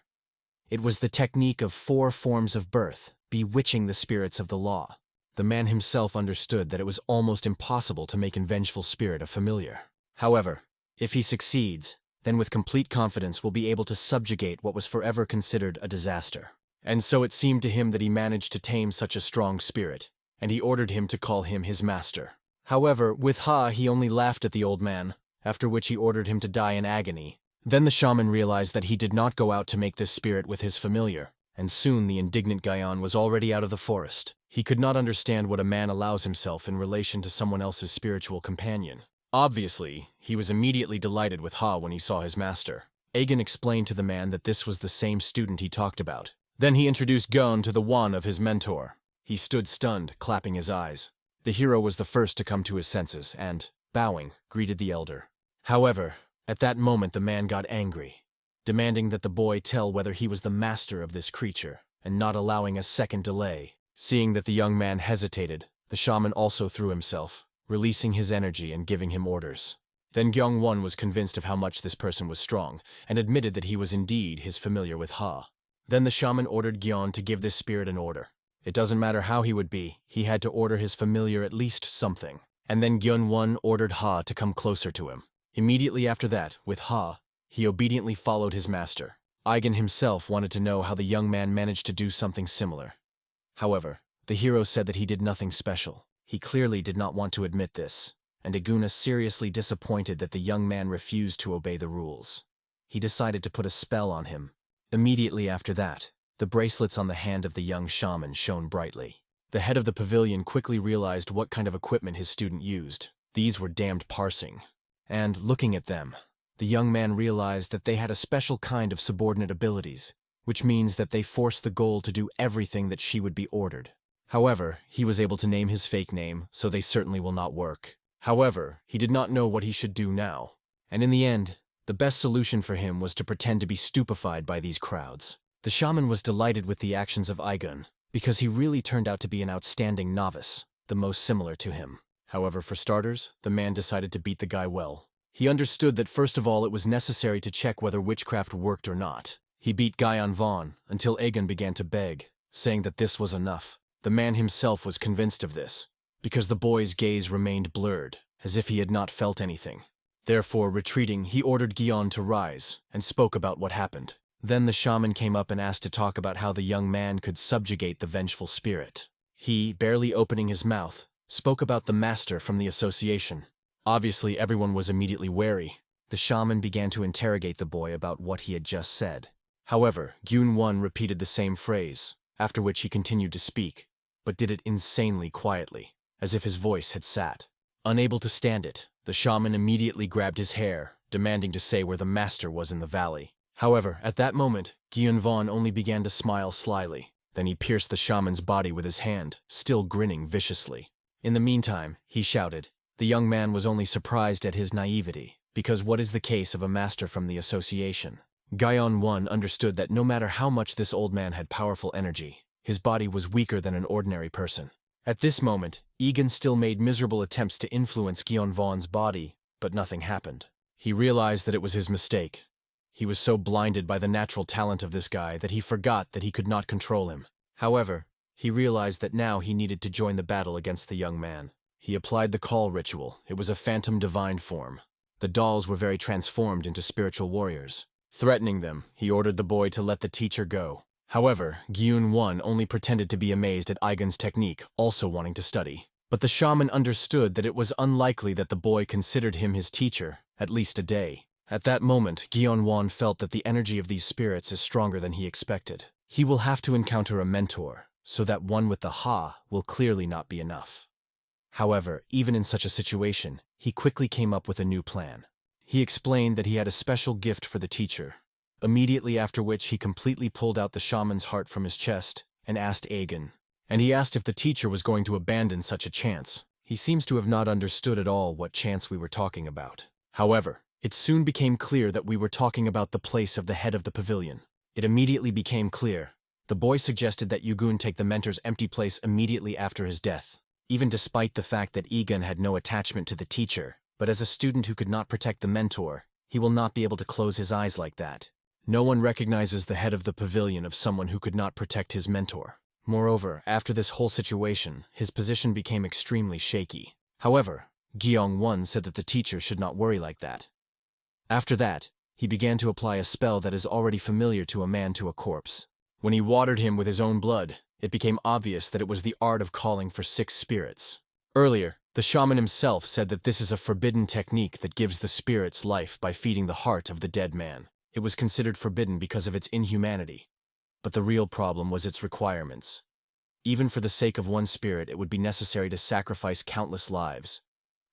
It was the technique of 4 forms of birth, bewitching the spirits of the law. The man himself understood that it was almost impossible to make a vengeful spirit a familiar. However, if he succeeds, then with complete confidence will be able to subjugate what was forever considered a disaster. And so it seemed to him that he managed to tame such a strong spirit, and he ordered him to call him his master. However, with Ha he only laughed at the old man, after which he ordered him to die in agony. Then the shaman realized that he did not go out to make this spirit with his familiar, and soon the indignant Guyon was already out of the forest. He could not understand what a man allows himself in relation to someone else's spiritual companion. Obviously, he was immediately delighted with Ha when he saw his master. Eigen explained to the man that this was the same student he talked about. Then he introduced Gon to the one of his mentor. He stood stunned, clapping his eyes. The hero was the first to come to his senses and, bowing, greeted the elder. However, at that moment the man got angry, demanding that the boy tell whether he was the master of this creature, and not allowing a second delay. Seeing that the young man hesitated, the shaman also threw himself, releasing his energy and giving him orders. Then Gyeong-won was convinced of how much this person was strong, and admitted that he was indeed his familiar with Ha. Then the shaman ordered Gyeon to give this spirit an order. It doesn't matter how he would be, he had to order his familiar at least something. And then Gyeon-won ordered Ha to come closer to him. Immediately after that, with Ha, he obediently followed his master. Eigen himself wanted to know how the young man managed to do something similar. However, the hero said that he did nothing special. He clearly did not want to admit this, and Aguna seriously disappointed that the young man refused to obey the rules. He decided to put a spell on him. Immediately after that, the bracelets on the hand of the young shaman shone brightly. The head of the pavilion quickly realized what kind of equipment his student used. These were damned parsing. And, looking at them, the young man realized that they had a special kind of subordinate abilities, which means that they forced the goal to do everything that she would be ordered. However, he was able to name his fake name, so they certainly will not work. However, he did not know what he should do now. And in the end, the best solution for him was to pretend to be stupefied by these crowds. The shaman was delighted with the actions of Eigen, because he really turned out to be an outstanding novice, the most similar to him. However, for starters, the man decided to beat the guy well. He understood that first of all it was necessary to check whether witchcraft worked or not. He beat Guyon Vaughn until Eigen began to beg, saying that this was enough. The man himself was convinced of this, because the boy's gaze remained blurred, as if he had not felt anything. Therefore, retreating, he ordered Guyon to rise, and spoke about what happened. Then the shaman came up and asked to talk about how the young man could subjugate the vengeful spirit. He, barely opening his mouth, spoke about the master from the association. Obviously, everyone was immediately wary. The shaman began to interrogate the boy about what he had just said. However, Gyun-won repeated the same phrase, after which he continued to speak, but did it insanely quietly, as if his voice had sat. Unable to stand it, the shaman immediately grabbed his hair, demanding to say where the master was in the valley. However, at that moment, Gyun-won only began to smile slyly. Then he pierced the shaman's body with his hand, still grinning viciously. In the meantime, he shouted. The young man was only surprised at his naivety, because what is the case of a master from the association? Gyeon Won understood that no matter how much this old man had powerful energy, his body was weaker than an ordinary person. At this moment, Egan still made miserable attempts to influence Gyeon Von's body, but nothing happened. He realized that it was his mistake. He was so blinded by the natural talent of this guy that he forgot that he could not control him. However, he realized that now he needed to join the battle against the young man. He applied the call ritual. It was a phantom divine form. The dolls were very transformed into spiritual warriors. Threatening them, he ordered the boy to let the teacher go. However, Gyeon Won only pretended to be amazed at Aigen's technique, also wanting to study. But the shaman understood that it was unlikely that the boy considered him his teacher, at least a day. At that moment, Gyeon Won felt that the energy of these spirits is stronger than he expected. He will have to encounter a mentor, so that one with the Ha will clearly not be enough. However, even in such a situation, he quickly came up with a new plan. He explained that he had a special gift for the teacher, immediately after which he completely pulled out the shaman's heart from his chest and asked Aegon. And he asked if the teacher was going to abandon such a chance. He seems to have not understood at all what chance we were talking about. However, it soon became clear that we were talking about the place of the head of the pavilion. It immediately became clear. The boy suggested that Yugun take the mentor's empty place immediately after his death, even despite the fact that Egan had no attachment to the teacher. But as a student who could not protect the mentor, he will not be able to close his eyes like that. No one recognizes the head of the pavilion of someone who could not protect his mentor. Moreover, after this whole situation, his position became extremely shaky. However, Gyeong Won said that the teacher should not worry like that. After that, he began to apply a spell that is already familiar to a man to a corpse. When he watered him with his own blood, it became obvious that it was the art of calling for 6 spirits. Earlier, the shaman himself said that this is a forbidden technique that gives the spirits life by feeding the heart of the dead man. It was considered forbidden because of its inhumanity. But the real problem was its requirements. Even for the sake of one spirit, it would be necessary to sacrifice countless lives.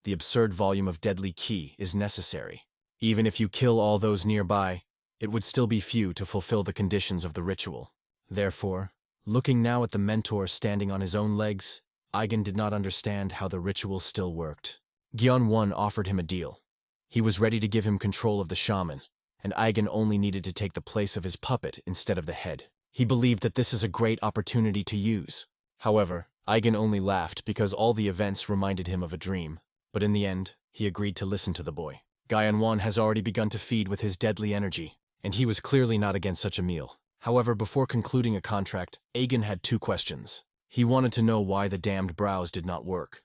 The absurd volume of deadly ki is necessary. Even if you kill all those nearby, it would still be few to fulfill the conditions of the ritual. Therefore, looking now at the mentor standing on his own legs, Aigen did not understand how the ritual still worked. Gyeon Won offered him a deal. He was ready to give him control of the shaman, and Aigen only needed to take the place of his puppet instead of the head. He believed that this is a great opportunity to use. However, Aigen only laughed because all the events reminded him of a dream. But in the end, he agreed to listen to the boy. Gyeon Won has already begun to feed with his deadly energy, and he was clearly not against such a meal. However, before concluding a contract, Aigen had 2 questions. He wanted to know why the damned brows did not work,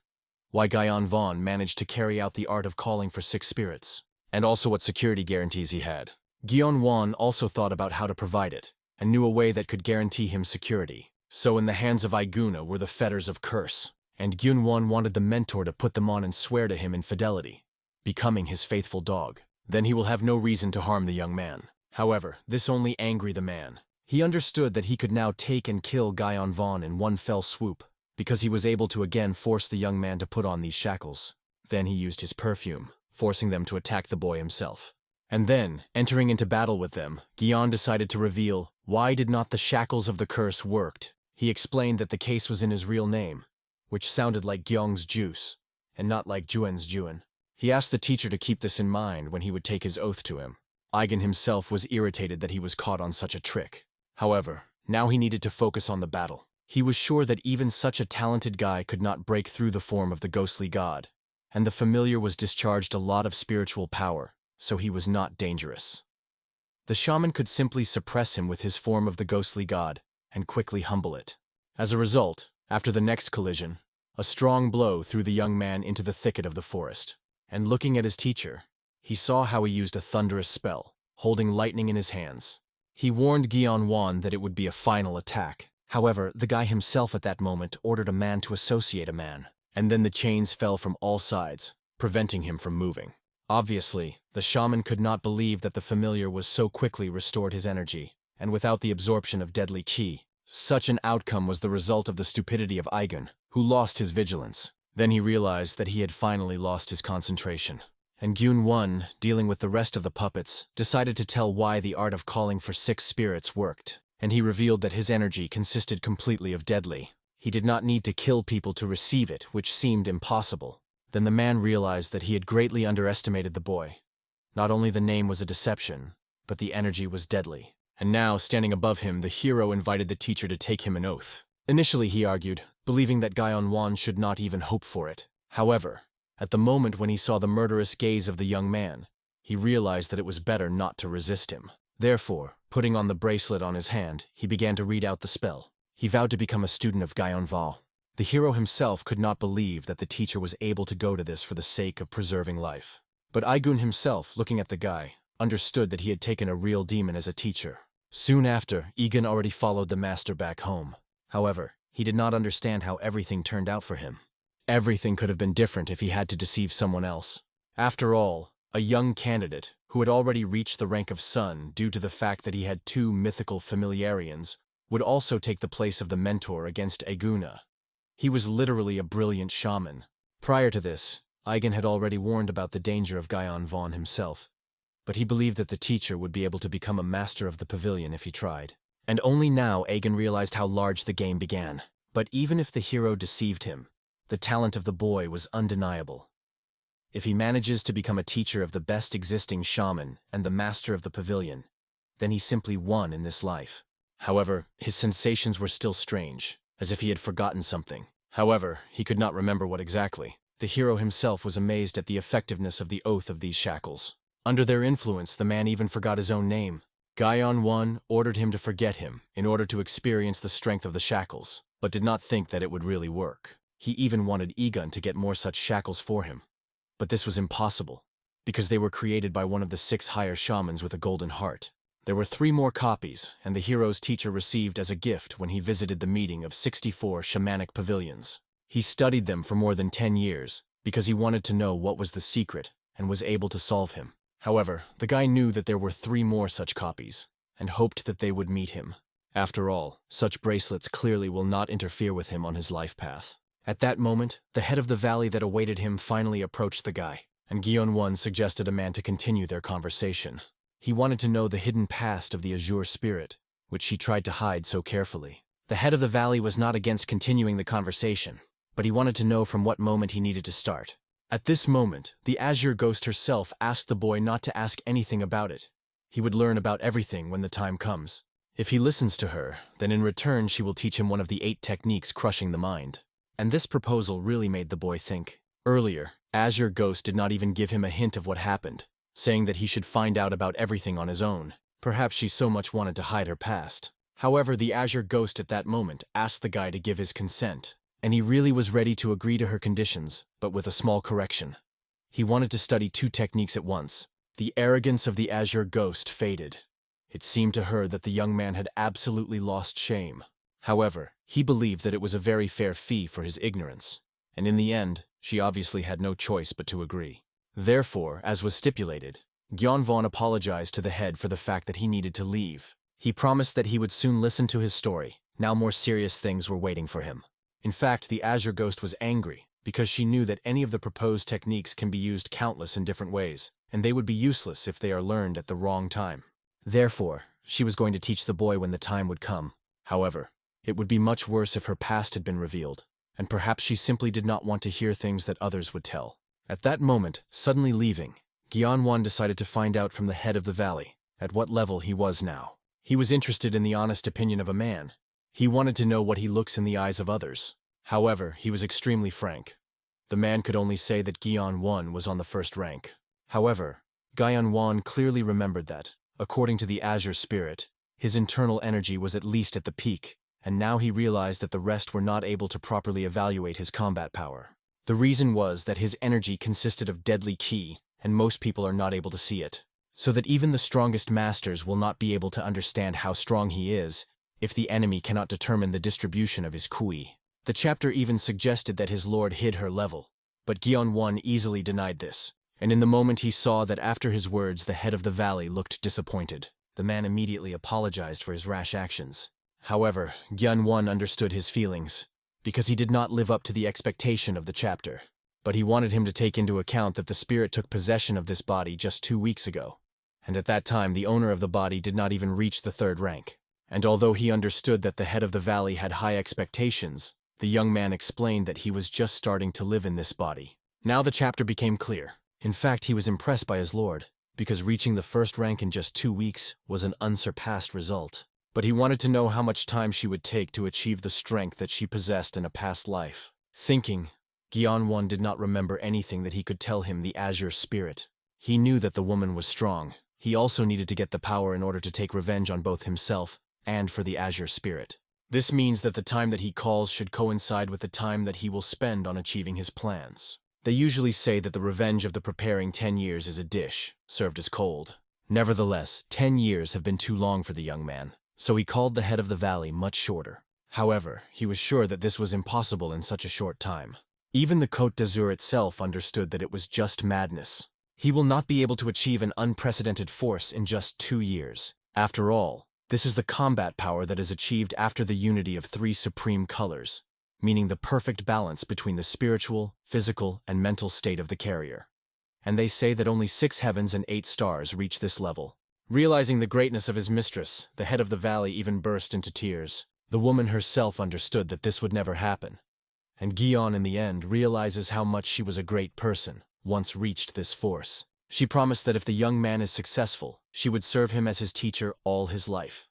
why Gyeon Won managed to carry out the art of calling for 6 spirits, and also what security guarantees he had. Gyeon Won also thought about how to provide it, and knew a way that could guarantee him security. So in the hands of Aiguna were the fetters of curse, and Gyeon Won wanted the mentor to put them on and swear to him in fidelity, becoming his faithful dog. Then he will have no reason to harm the young man. However, this only angered the man. He understood that he could now take and kill Gyeon Won in one fell swoop, because he was able to again force the young man to put on these shackles. Then he used his perfume, forcing them to attack the boy himself. And then, entering into battle with them, Gyeon decided to reveal why did not the shackles of the curse worked. He explained that the case was in his real name, which sounded like Gyeong's juice, and not like Juen's Juen. He asked the teacher to keep this in mind when he would take his oath to him. Aigen himself was irritated that he was caught on such a trick. However, now he needed to focus on the battle. He was sure that even such a talented guy could not break through the form of the ghostly god, and the familiar was discharged a lot of spiritual power, so he was not dangerous. The shaman could simply suppress him with his form of the ghostly god, and quickly humble it. As a result, after the next collision, a strong blow threw the young man into the thicket of the forest. And looking at his teacher, he saw how he used a thunderous spell, holding lightning in his hands. He warned Gyeon Won that it would be a final attack. However, the guy himself at that moment ordered a man to associate a man, and then the chains fell from all sides, preventing him from moving. Obviously, the shaman could not believe that the familiar was so quickly restored his energy, and without the absorption of deadly ki. Such an outcome was the result of the stupidity of Aigen, who lost his vigilance. Then he realized that he had finally lost his concentration. And Gyeon Won, dealing with the rest of the puppets, decided to tell why the art of calling for 6 spirits worked. and he revealed that his energy consisted completely of deadly. He did not need to kill people to receive it, which seemed impossible. Then the man realized that he had greatly underestimated the boy. Not only the name was a deception, but the energy was deadly. And now, standing above him, the hero invited the teacher to take him an oath. Initially, he argued, believing that Gyeonwon should not even hope for it. However, at the moment when he saw the murderous gaze of the young man, he realized that it was better not to resist him. Therefore, putting on the bracelet on his hand, he began to read out the spell. He vowed to become a student of Gyeonwon. The hero himself could not believe that the teacher was able to go to this for the sake of preserving life. But Aigun himself, looking at the guy, understood that he had taken a real demon as a teacher. Soon after, Egan already followed the master back home. However, he did not understand how everything turned out for him. Everything could have been different if he had to deceive someone else. After all, a young candidate, who had already reached the rank of son due to the fact that he had 2 mythical familiarians, would also take the place of the mentor against Aguna. He was literally a brilliant shaman. Prior to this, Aigen had already warned about the danger of Gyeonwon himself, but he believed that the teacher would be able to become a master of the pavilion if he tried. And only now Aigen realized how large the game began. But even if the hero deceived him, the talent of the boy was undeniable. If he manages to become a teacher of the best existing shaman and the master of the pavilion, then he simply won in this life. However, his sensations were still strange, as if he had forgotten something. However, he could not remember what exactly. The hero himself was amazed at the effectiveness of the oath of these shackles. Under their influence, the man even forgot his own name. Gyeonwon ordered him to forget him in order to experience the strength of the shackles, but did not think that it would really work. He even wanted Egun to get more such shackles for him. But this was impossible, because they were created by one of the 6 higher shamans with a golden heart. There were 3 more copies, and the hero's teacher received as a gift when he visited the meeting of 64 shamanic pavilions. He studied them for more than 10 years, because he wanted to know what was the secret and was able to solve him. However, the guy knew that there were 3 more such copies, and hoped that they would meet him. After all, such bracelets clearly will not interfere with him on his life path. At that moment, the head of the valley that awaited him finally approached the guy, and Gyeonwon suggested a man to continue their conversation. He wanted to know the hidden past of the Azure spirit, which she tried to hide so carefully. The head of the valley was not against continuing the conversation, but he wanted to know from what moment he needed to start. At this moment, the Azure ghost herself asked the boy not to ask anything about it. He would learn about everything when the time comes. If he listens to her, then in return she will teach him one of the 8 techniques crushing the mind. And this proposal really made the boy think. Earlier, Azure Ghost did not even give him a hint of what happened, saying that he should find out about everything on his own. Perhaps she so much wanted to hide her past. However, the Azure Ghost at that moment asked the guy to give his consent, and he really was ready to agree to her conditions, but with a small correction. He wanted to study 2 techniques at once. The arrogance of the Azure Ghost faded. It seemed to her that the young man had absolutely lost shame. However, he believed that it was a very fair fee for his ignorance, and in the end, she obviously had no choice but to agree. Therefore, as was stipulated, Gyeonwon apologized to the head for the fact that he needed to leave. He promised that he would soon listen to his story. Now more serious things were waiting for him. In fact, the Azure Ghost was angry because she knew that any of the proposed techniques can be used countless in different ways, and they would be useless if they are learned at the wrong time. Therefore, she was going to teach the boy when the time would come. However, it would be much worse if her past had been revealed, and perhaps she simply did not want to hear things that others would tell. At that moment, suddenly leaving, Gyeonwon decided to find out from the head of the valley at what level he was now. He was interested in the honest opinion of a man. He wanted to know what he looks in the eyes of others. However, he was extremely frank. The man could only say that Gyeonwon was on the first rank. However, Gyeonwon clearly remembered that, according to the Azure spirit, his internal energy was at least at the peak, and now he realized that the rest were not able to properly evaluate his combat power. The reason was that his energy consisted of deadly ki, and most people are not able to see it, so that even the strongest masters will not be able to understand how strong he is if the enemy cannot determine the distribution of his kui. The chapter even suggested that his lord hid her level, but Gyeonwon easily denied this, and in the moment he saw that after his words the head of the valley looked disappointed. The man immediately apologized for his rash actions. However, Gyeonwon understood his feelings, because he did not live up to the expectation of the chapter. But he wanted him to take into account that the spirit took possession of this body just 2 weeks ago, and at that time the owner of the body did not even reach the 3rd rank. And although he understood that the head of the valley had high expectations, the young man explained that he was just starting to live in this body. Now the chapter became clear. In fact, he was impressed by his lord, because reaching the first rank in just 2 weeks was an unsurpassed result. But he wanted to know how much time she would take to achieve the strength that she possessed in a past life. Thinking, Gyeonwon did not remember anything that he could tell him the Azure spirit. He knew that the woman was strong. He also needed to get the power in order to take revenge on both himself and for the Azure spirit. This means that the time that he calls should coincide with the time that he will spend on achieving his plans. They usually say that the revenge of the preparing 10 years is a dish, served as cold. Nevertheless, 10 years have been too long for the young man, so he called the head of the valley much shorter. However, he was sure that this was impossible in such a short time. Even the Côte d'Azur itself understood that it was just madness. He will not be able to achieve an unprecedented force in just 2 years. After all, this is the combat power that is achieved after the unity of 3 supreme colors, meaning the perfect balance between the spiritual, physical, and mental state of the carrier. And they say that only 6 heavens and 8 stars reach this level. Realizing the greatness of his mistress, the head of the valley even burst into tears. The woman herself understood that this would never happen. And Gyeon in the end realizes how much she was a great person, once reached this force. She promised that if the young man is successful, she would serve him as his teacher all his life.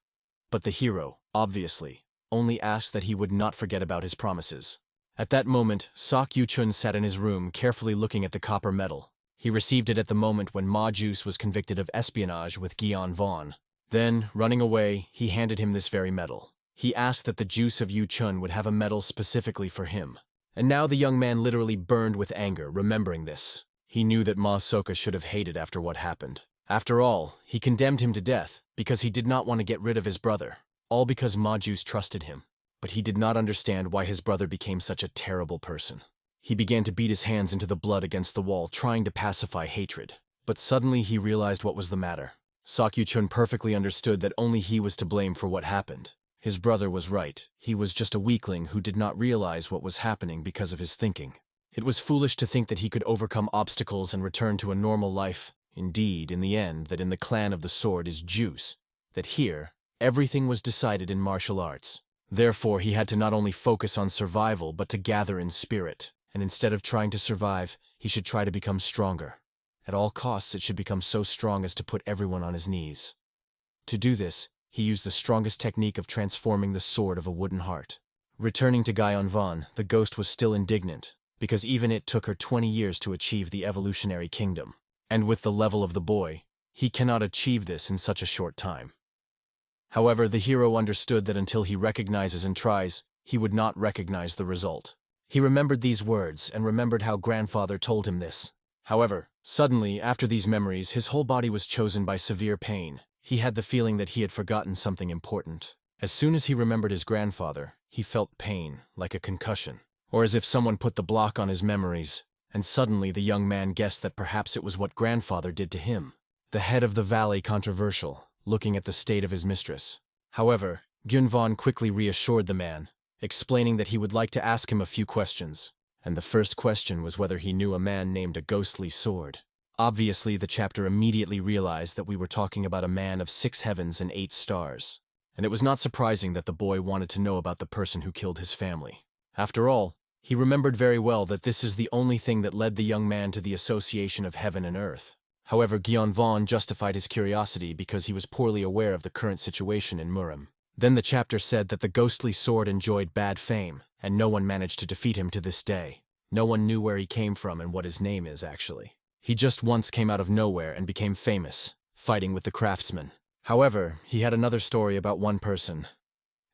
But the hero, obviously, only asked that he would not forget about his promises. At that moment, Sok Yu-chun sat in his room carefully looking at the copper medal. He received it at the moment when Ma Juice was convicted of espionage with Gyeonwon. Then, running away, he handed him this very medal. He asked that the Juice of Yu-chun would have a medal specifically for him. And now the young man literally burned with anger, remembering this. He knew that Ma Soka should have hated after what happened. After all, he condemned him to death because he did not want to get rid of his brother, all because Ma Juice trusted him. But he did not understand why his brother became such a terrible person. He began to beat his hands into the blood against the wall, trying to pacify hatred. But suddenly he realized what was the matter. Sok Yu-chun perfectly understood that only he was to blame for what happened. His brother was right. He was just a weakling who did not realize what was happening because of his thinking. It was foolish to think that he could overcome obstacles and return to a normal life. Indeed, in the end, that in the clan of the sword is juice. That here, everything was decided in martial arts. Therefore, he had to not only focus on survival, but to gather in spirit. And instead of trying to survive, he should try to become stronger. At all costs, it should become so strong as to put everyone on his knees. To do this, he used the strongest technique of transforming the sword of a wooden heart. Returning to Gyeonwon, the ghost was still indignant, because even it took her 20 years to achieve the evolutionary kingdom. And with the level of the boy, he cannot achieve this in such a short time. However, the hero understood that until he recognizes and tries, he would not recognize the result. He remembered these words and remembered how grandfather told him this. However, suddenly, after these memories, his whole body was chosen by severe pain. He had the feeling that he had forgotten something important. As soon as he remembered his grandfather, he felt pain, like a concussion, or as if someone put the block on his memories. And suddenly the young man guessed that perhaps it was what grandfather did to him. The head of the valley controversial, looking at the state of his mistress. However, Gyunvon quickly reassured the man, explaining that he would like to ask him a few questions. And the first question was whether he knew a man named a ghostly sword. Obviously, the chapter immediately realized that we were talking about a man of 6 heavens and 8 stars. And it was not surprising that the boy wanted to know about the person who killed his family. After all, he remembered very well that this is the only thing that led the young man to the association of heaven and earth. However, Gyonvon justified his curiosity because he was poorly aware of the current situation in Murim. Then the chapter said that the ghostly sword enjoyed bad fame, and no one managed to defeat him to this day. No one knew where he came from and what his name is, actually. He just once came out of nowhere and became famous, fighting with the craftsmen. However, he had another story about one person.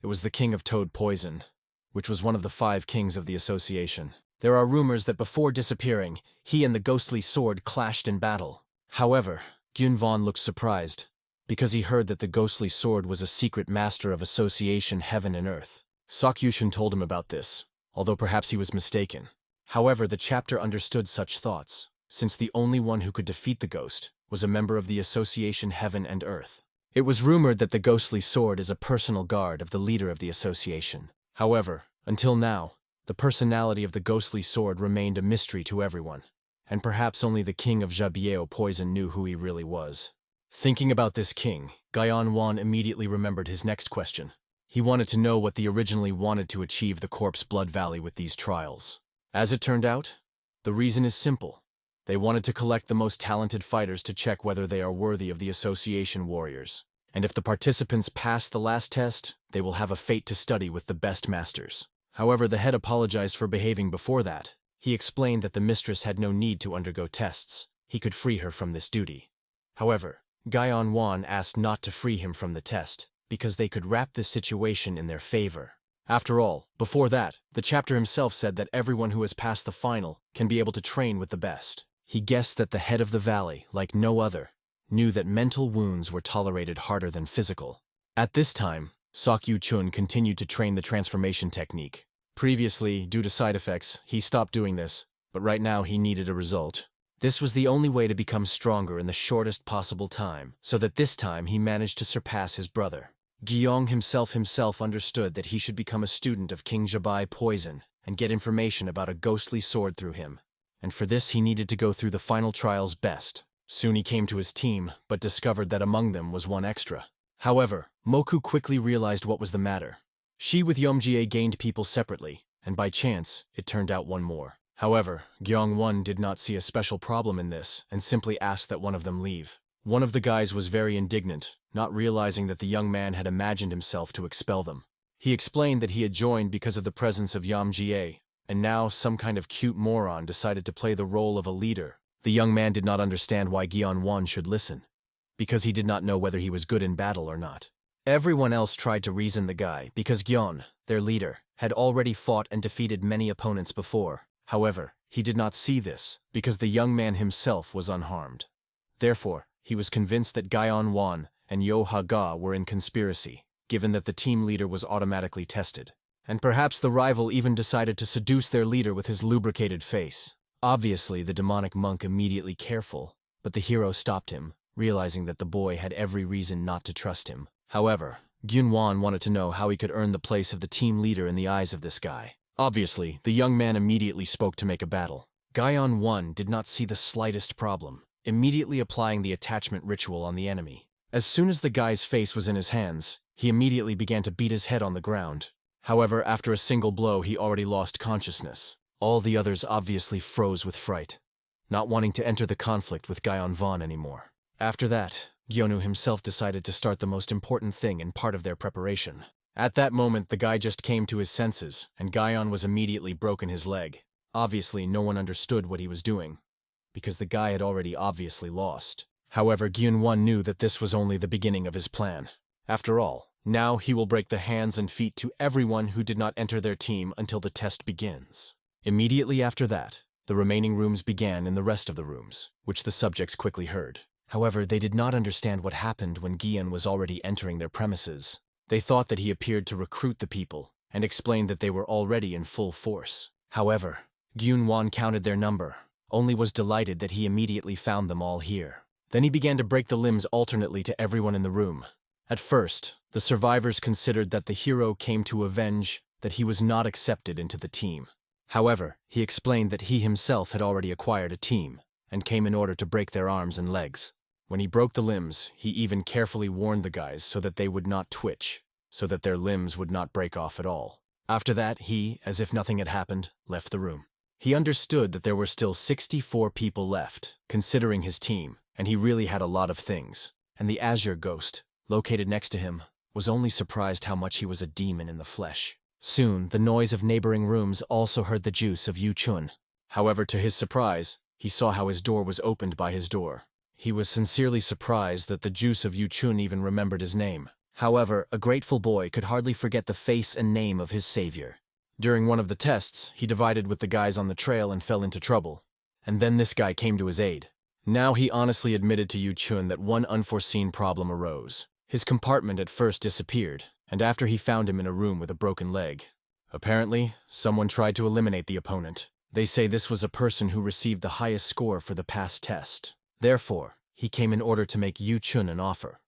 It was the king of Toad Poison, which was one of the 5 kings of the association. There are rumors that before disappearing, he and the ghostly sword clashed in battle. However, Gyunvon looked surprised, because he heard that the ghostly sword was a secret master of association heaven and earth. Sok Yushin told him about this, although perhaps he was mistaken. However, the chapter understood such thoughts, since the only one who could defeat the ghost was a member of the association heaven and earth. It was rumored that the ghostly sword is a personal guard of the leader of the association. However, until now, the personality of the ghostly sword remained a mystery to everyone, and perhaps only the king of Jabieo Poison knew who he really was. Thinking about this king, Gyeon-won immediately remembered his next question. He wanted to know what they originally wanted to achieve the Corpse Blood Valley with these trials. As it turned out, the reason is simple. They wanted to collect the most talented fighters to check whether they are worthy of the Association Warriors. And if the participants pass the last test, they will have a fate to study with the best masters. However, the head apologized for behaving before that. He explained that the mistress had no need to undergo tests. He could free her from this duty. However, Gyeon-won asked not to free him from the test, because they could wrap this situation in their favor. After all, before that, the chapter himself said that everyone who has passed the final can be able to train with the best. He guessed that the head of the valley, like no other, knew that mental wounds were tolerated harder than physical. At this time, Sok Yu-chun continued to train the transformation technique. Previously, due to side effects, he stopped doing this, but right now he needed a result. This was the only way to become stronger in the shortest possible time, so that this time he managed to surpass his brother. Gyeong himself understood that he should become a student of King Jabai Poison and get information about a ghostly sword through him. And for this he needed to go through the final trials best. Soon he came to his team, but discovered that among them was one extra. However, Moku quickly realized what was the matter. She with Yeomjie gained people separately, and by chance, it turned out one more. However, Gyeong-won did not see a special problem in this and simply asked that one of them leave. One of the guys was very indignant, not realizing that the young man had imagined himself to expel them. He explained that he had joined because of the presence of Yeomjie, and now some kind of cute moron decided to play the role of a leader. The young man did not understand why Gyeon-won should listen, because he did not know whether he was good in battle or not. Everyone else tried to reason the guy because Gyeon, their leader, had already fought and defeated many opponents before. However, he did not see this because the young man himself was unharmed. Therefore, he was convinced that Gyeon-won and Yo Ha-ga were in conspiracy, given that the team leader was automatically tested. And perhaps the rival even decided to seduce their leader with his lubricated face. Obviously, the demonic monk immediately careful, but the hero stopped him, realizing that the boy had every reason not to trust him. However, Gyun-won wanted to know how he could earn the place of the team leader in the eyes of this guy. Obviously, the young man immediately spoke to make a battle. Gyeon-won did not see the slightest problem, immediately applying the attachment ritual on the enemy. As soon as the guy's face was in his hands, he immediately began to beat his head on the ground. However, after a single blow, he already lost consciousness. All the others obviously froze with fright, not wanting to enter the conflict with Gyeon-won anymore. After that, Gyonu himself decided to start the most important thing in part of their preparation. At that moment, the guy just came to his senses, and Gyeon was immediately broken his leg. Obviously, no one understood what he was doing, because the guy had already obviously lost. However, Gyun-won knew that this was only the beginning of his plan. After all, now he will break the hands and feet to everyone who did not enter their team until the test begins. Immediately after that, the remaining rooms began in the rest of the rooms, which the subjects quickly heard. However, they did not understand what happened when Gyeon was already entering their premises. They thought that he appeared to recruit the people, and explained that they were already in full force. However, Gyun-won counted their number, only was delighted that he immediately found them all here. Then he began to break the limbs alternately to everyone in the room. At first, the survivors considered that the hero came to avenge that he was not accepted into the team. However, he explained that he himself had already acquired a team, and came in order to break their arms and legs. When he broke the limbs, he even carefully warned the guys so that they would not twitch, so that their limbs would not break off at all. After that, he, as if nothing had happened, left the room. He understood that there were still 64 people left, considering his team, and he really had a lot of things. And the Azure ghost, located next to him, was only surprised how much he was a demon in the flesh. Soon, the noise of neighboring rooms also heard the juice of Yu-chun. However, to his surprise, he saw how his door was opened by his door. He was sincerely surprised that the juice of Yu-chun even remembered his name. However, a grateful boy could hardly forget the face and name of his savior. During one of the tests, he divided with the guys on the trail and fell into trouble. And then this guy came to his aid. Now he honestly admitted to Yu-chun that one unforeseen problem arose. His compartment at first disappeared, and after he found him in a room with a broken leg. Apparently, someone tried to eliminate the opponent. They say this was a person who received the highest score for the past test. Therefore, he came in order to make Yu-chun an offer,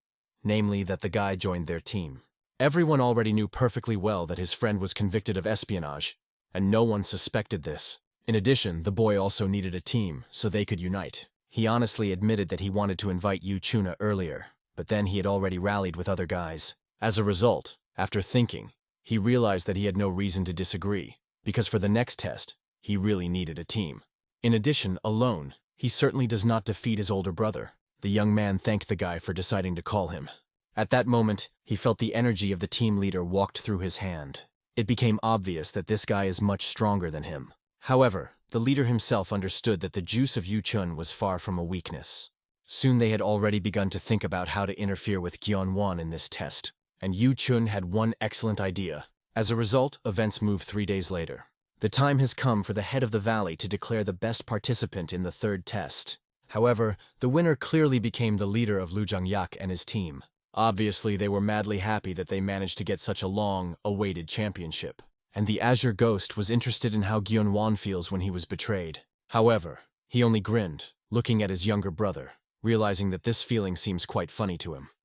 namely that the guy joined their team. Everyone already knew perfectly well that his friend was convicted of espionage, and no one suspected this. In addition, the boy also needed a team, so they could unite. He honestly admitted that he wanted to invite Yu Chuna earlier, but then he had already rallied with other guys. As a result, after thinking, he realized that he had no reason to disagree, because for the next test, he really needed a team. In addition, alone, he certainly does not defeat his older brother. The young man thanked the guy for deciding to call him. At that moment, he felt the energy of the team leader walked through his hand. It became obvious that this guy is much stronger than him. However, the leader himself understood that the juice of Yu Chun was far from a weakness. Soon they had already begun to think about how to interfere with Gyeonwon in this test, and Yu Chun had one excellent idea. As a result, events moved 3 days later. The time has come for the head of the valley to declare the best participant in the third test. However, the winner clearly became the leader of Lujang-yak and his team. Obviously, they were madly happy that they managed to get such a long-awaited championship. And the Azure Ghost was interested in how Gyeonwon feels when he was betrayed. However, he only grinned, looking at his younger brother, realizing that this feeling seems quite funny to him.